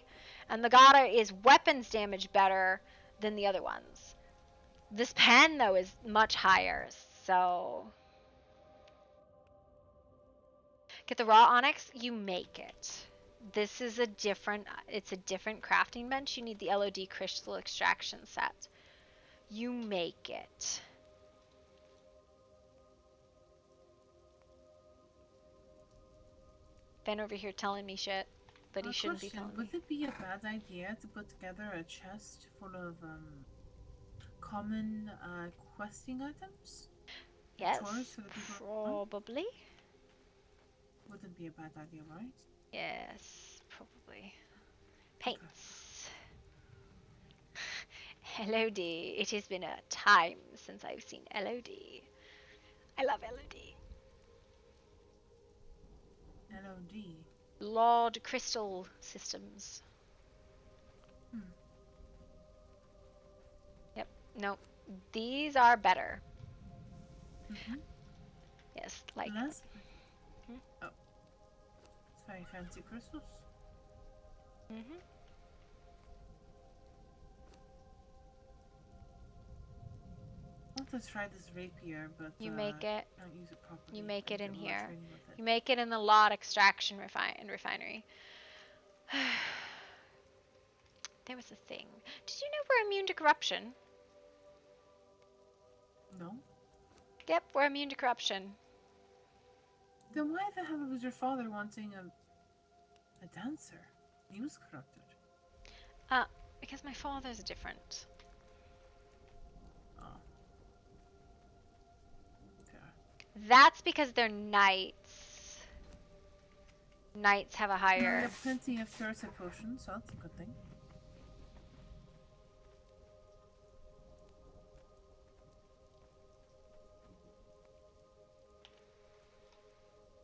and the Gata is weapons damage better than the other ones. This pen though is much higher, so get the raw onyx. You make it. This is it's a different crafting bench. You need the LOD crystal extraction set. You make it. Ben over here telling me shit that he shouldn't be telling me. Would it be a bad idea to put together a chest full of common questing items? Yes, probably. Wouldn't be a bad idea, right? Yes, probably. Paints. LOD. It has been a time since I've seen LOD. I love LOD. LOD. Lord Crystal Systems. Yep. No, these are better. Yes, like. Oh, it's very fancy crystals. I want to try this rapier, but you make it. I don't use it properly. You make it in here. You make it in the lot extraction refinery. There was a thing. Did you know we're immune to corruption? No. Yep, we're immune to corruption. Then why the hell was your father wanting a dancer? He was corrupted. Because my father's different. That's because they're knights. Knights have a higher... We have plenty of Thirsa potions, so that's a good thing.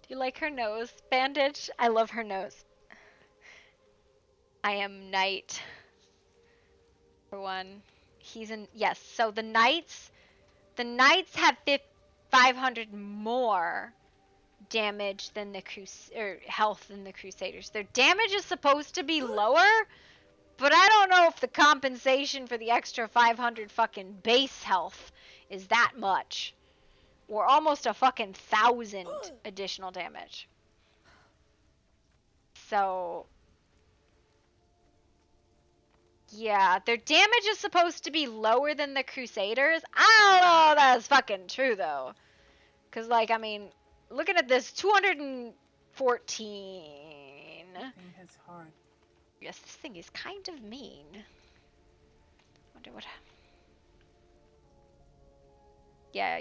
Do you like her nose bandage? I love her nose. I am knight. For one. He's in... Yes, so the knights have 500 more damage than the health than the Crusaders. Their damage is supposed to be lower, but I don't know if the compensation for the extra 500 fucking base health is that much. Or almost a fucking 1,000 additional damage. So... yeah, their damage is supposed to be lower than the Crusaders. I don't know if that's fucking true, though. Because, like, I mean, looking at this, 214. It's hard. Yes, this thing is kind of mean. Wonder what... yeah,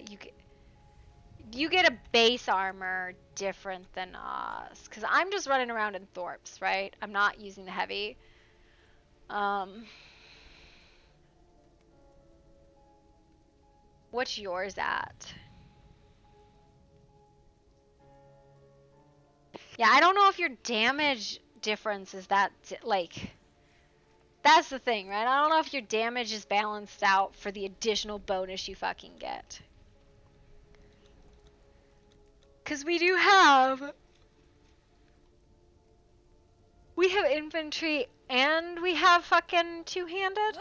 you get a base armor different than us. Because I'm just running around in Thorpes, right? I'm not using the heavy. What's yours at? Yeah, I don't know if your damage difference is that, like, that's the thing, right? I don't know if your damage is balanced out for the additional bonus you fucking get. Because we have infantry and we have fucking two-handed.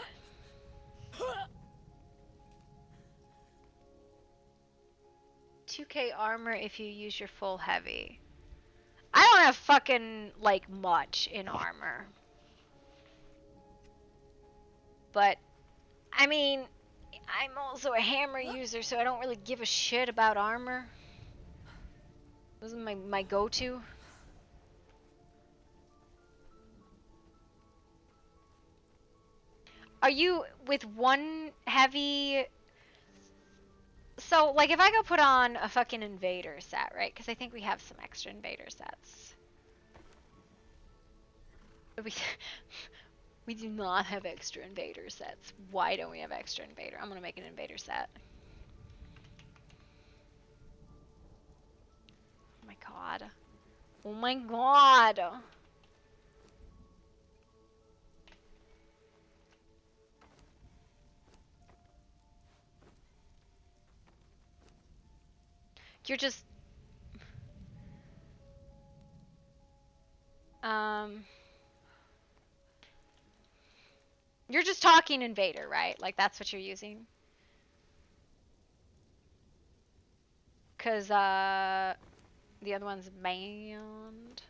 2k armor if you use your full heavy. I don't have fucking, like, much in armor. But, I mean, I'm also a hammer user, so I don't really give a shit about armor. This is my go-to. Are you with one heavy... so, like, if I go put on a fucking invader set, right? Because I think we have some extra invader sets. We, we do not have extra invader sets. Why don't we have extra invader? I'm gonna make an invader set. Oh my god. Oh my god. You're just... You're just talking invader, right? Like, that's what you're using? Because, the other one's banned.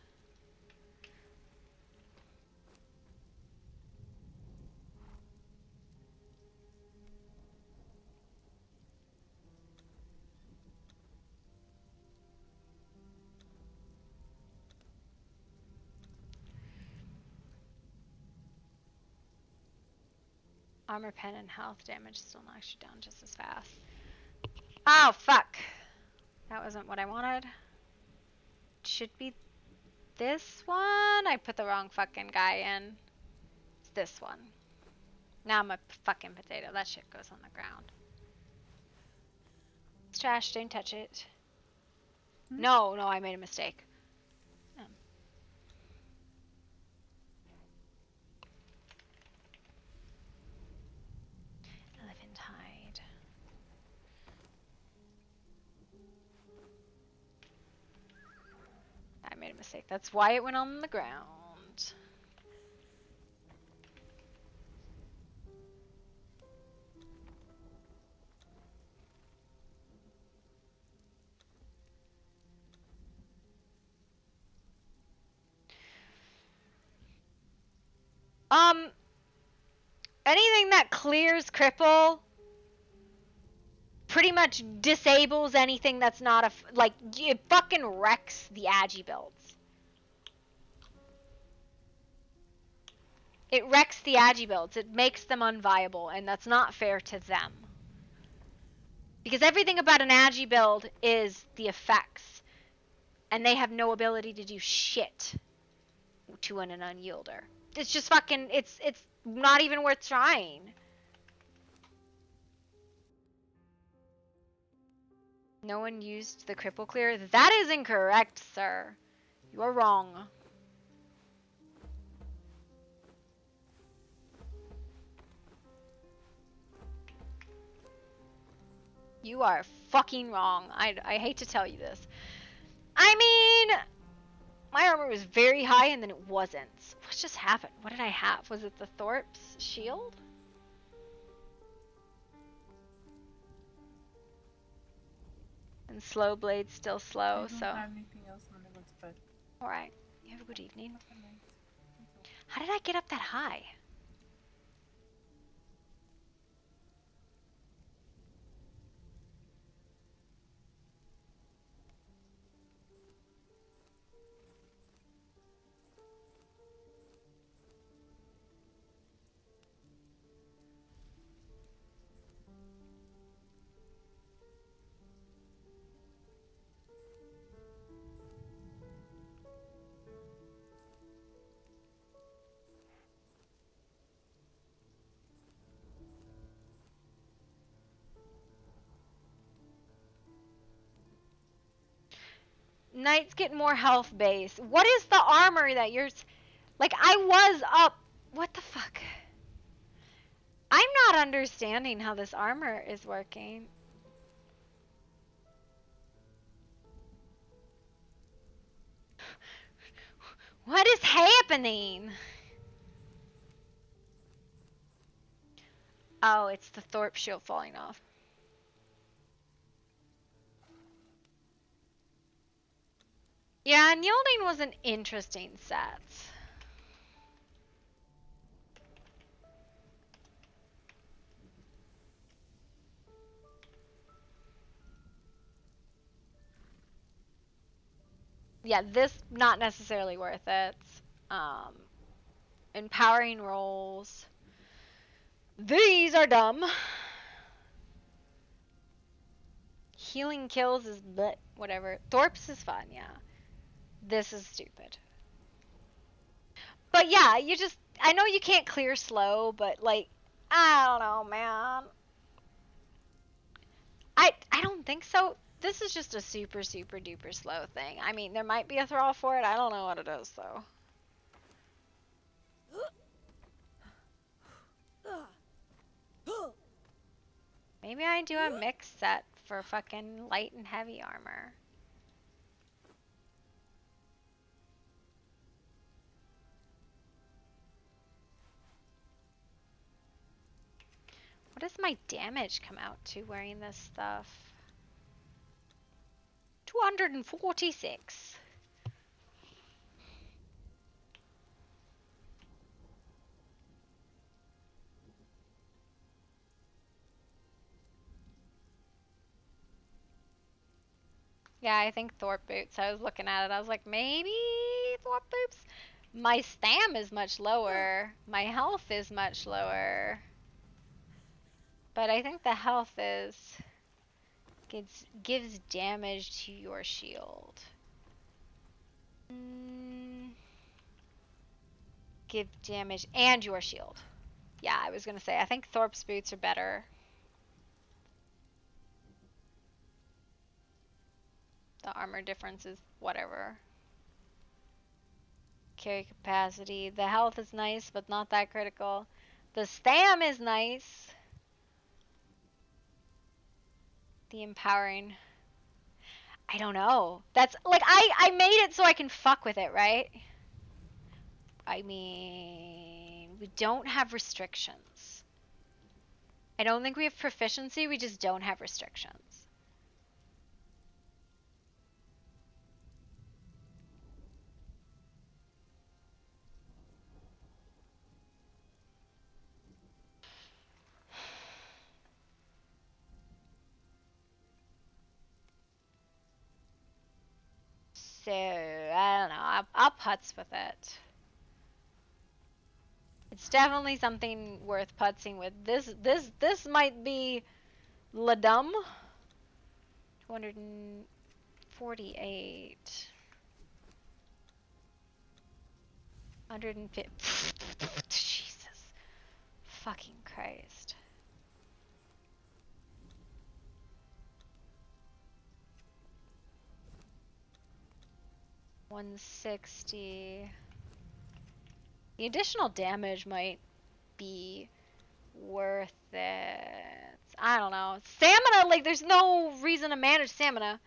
Armor pen and health damage still knocks you down just as fast. Oh, fuck. That wasn't what I wanted. Should be this one? I put the wrong fucking guy in. It's this one. Now I'm a fucking potato. That shit goes on the ground. It's trash. Don't touch it. No, I made a mistake. Elephant hide. I made a mistake. That's why it went on the ground. Anything that clears cripple pretty much disables anything that's not a like, it fucking wrecks the agi builds. It wrecks the agi builds. It makes them unviable, and that's not fair to them. Because everything about an agi build is the effects, and they have no ability to do shit to an unyielder. It's just fucking, it's not even worth trying. No one used the cripple clear? That is incorrect, sir. You are wrong. You are fucking wrong. I hate to tell you this. I mean, my armor was very high and then it wasn't. What just happened? What did I have? Was it the Thorpe's shield? And slow blade's still slow, so. I don't have anything else. I'm gonna go to bed. Alright. You have a good evening. How did I get up that high? Knights get more health base. What is the armor that you're... Like, I was up... What the fuck? I'm not understanding how this armor is working. What is happening? Oh, it's the Thorpe shield falling off. Yeah, and Yielding was an interesting set. Yeah, this not necessarily worth it. Empowering rolls. These are dumb. Healing kills is bleh, whatever. Thorpe's is fun, yeah. This is stupid. But But yeah, you just, I know you can't clear slow, but like, I don't know, man. I don't think so. This is just a super, super duper slow thing. I mean, there might be a thrall for it. I don't know what it is, though. Maybe I do a mix set for fucking light and heavy armor. What does my damage come out to wearing this stuff? 246. Yeah, I think Thorpe boots. I was looking at it. I was like, maybe Thorpe boots? My stam is much lower. My health is much lower. But I think the health gives damage to your shield. Give damage and your shield. Yeah, I was gonna say, I think Thorpe's boots are better. The armor difference is whatever. Carry capacity. The health is nice, but not that critical. The stam is nice. The empowering. I don't know. That's like I made it so I can fuck with it, right? I mean, we don't have restrictions. I don't think we have proficiency, we just don't have restrictions. So, I don't know. I'll putz with it. It's definitely something worth putzing with. This might be la dumb. 248. 150. Jesus. Fucking Christ. 160. The additional damage might be worth it. I don't know. Stamina, like, there's no reason to manage stamina.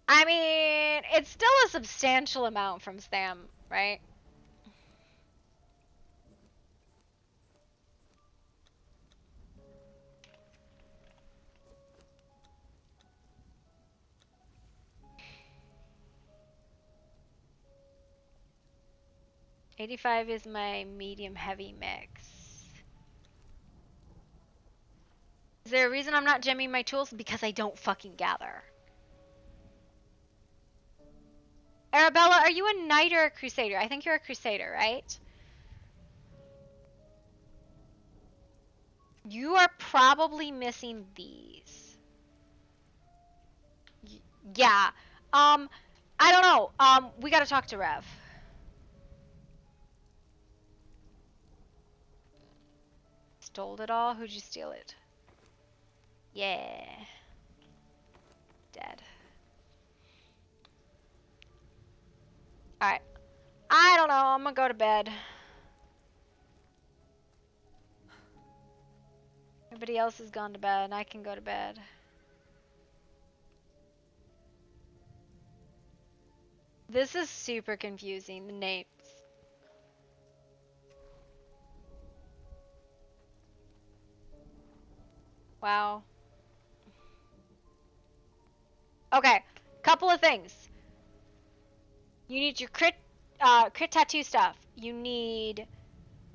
I mean, it's still a substantial amount from stam, right? $85 is my medium heavy mix. Is there a reason I'm not gemming my tools? Because I don't fucking gather. Arabella, are you a knight or a crusader? I think you're a crusader, right? You are probably missing these. Yeah. I don't know. We gotta talk to Rev. Stole it all? Who'd you steal it? Yeah. Dead. Alright. I don't know. I'm gonna go to bed. Everybody else has gone to bed. I can go to bed. This is super confusing, the names. Wow. Okay, couple of things. You need your crit tattoo stuff. You need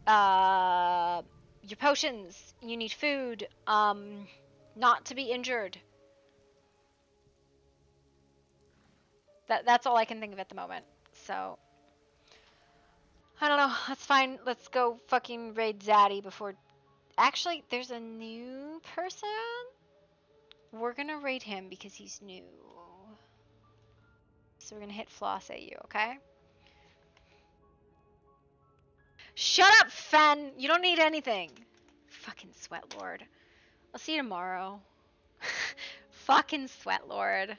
your potions. You need food. Not to be injured. That's all I can think of at the moment. So I don't know. That's fine. Let's go fucking raid Zaddy before. Actually, there's a new person. We're gonna raid him because he's new. So we're gonna hit floss at you, okay? Shut up, Fen! You don't need anything. Fucking Sweat Lord. I'll see you tomorrow. Fucking Sweat Lord.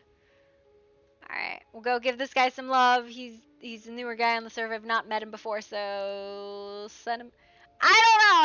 Alright, we'll go give this guy some love. He's a newer guy on the server. I've not met him before, so send him. I don't know,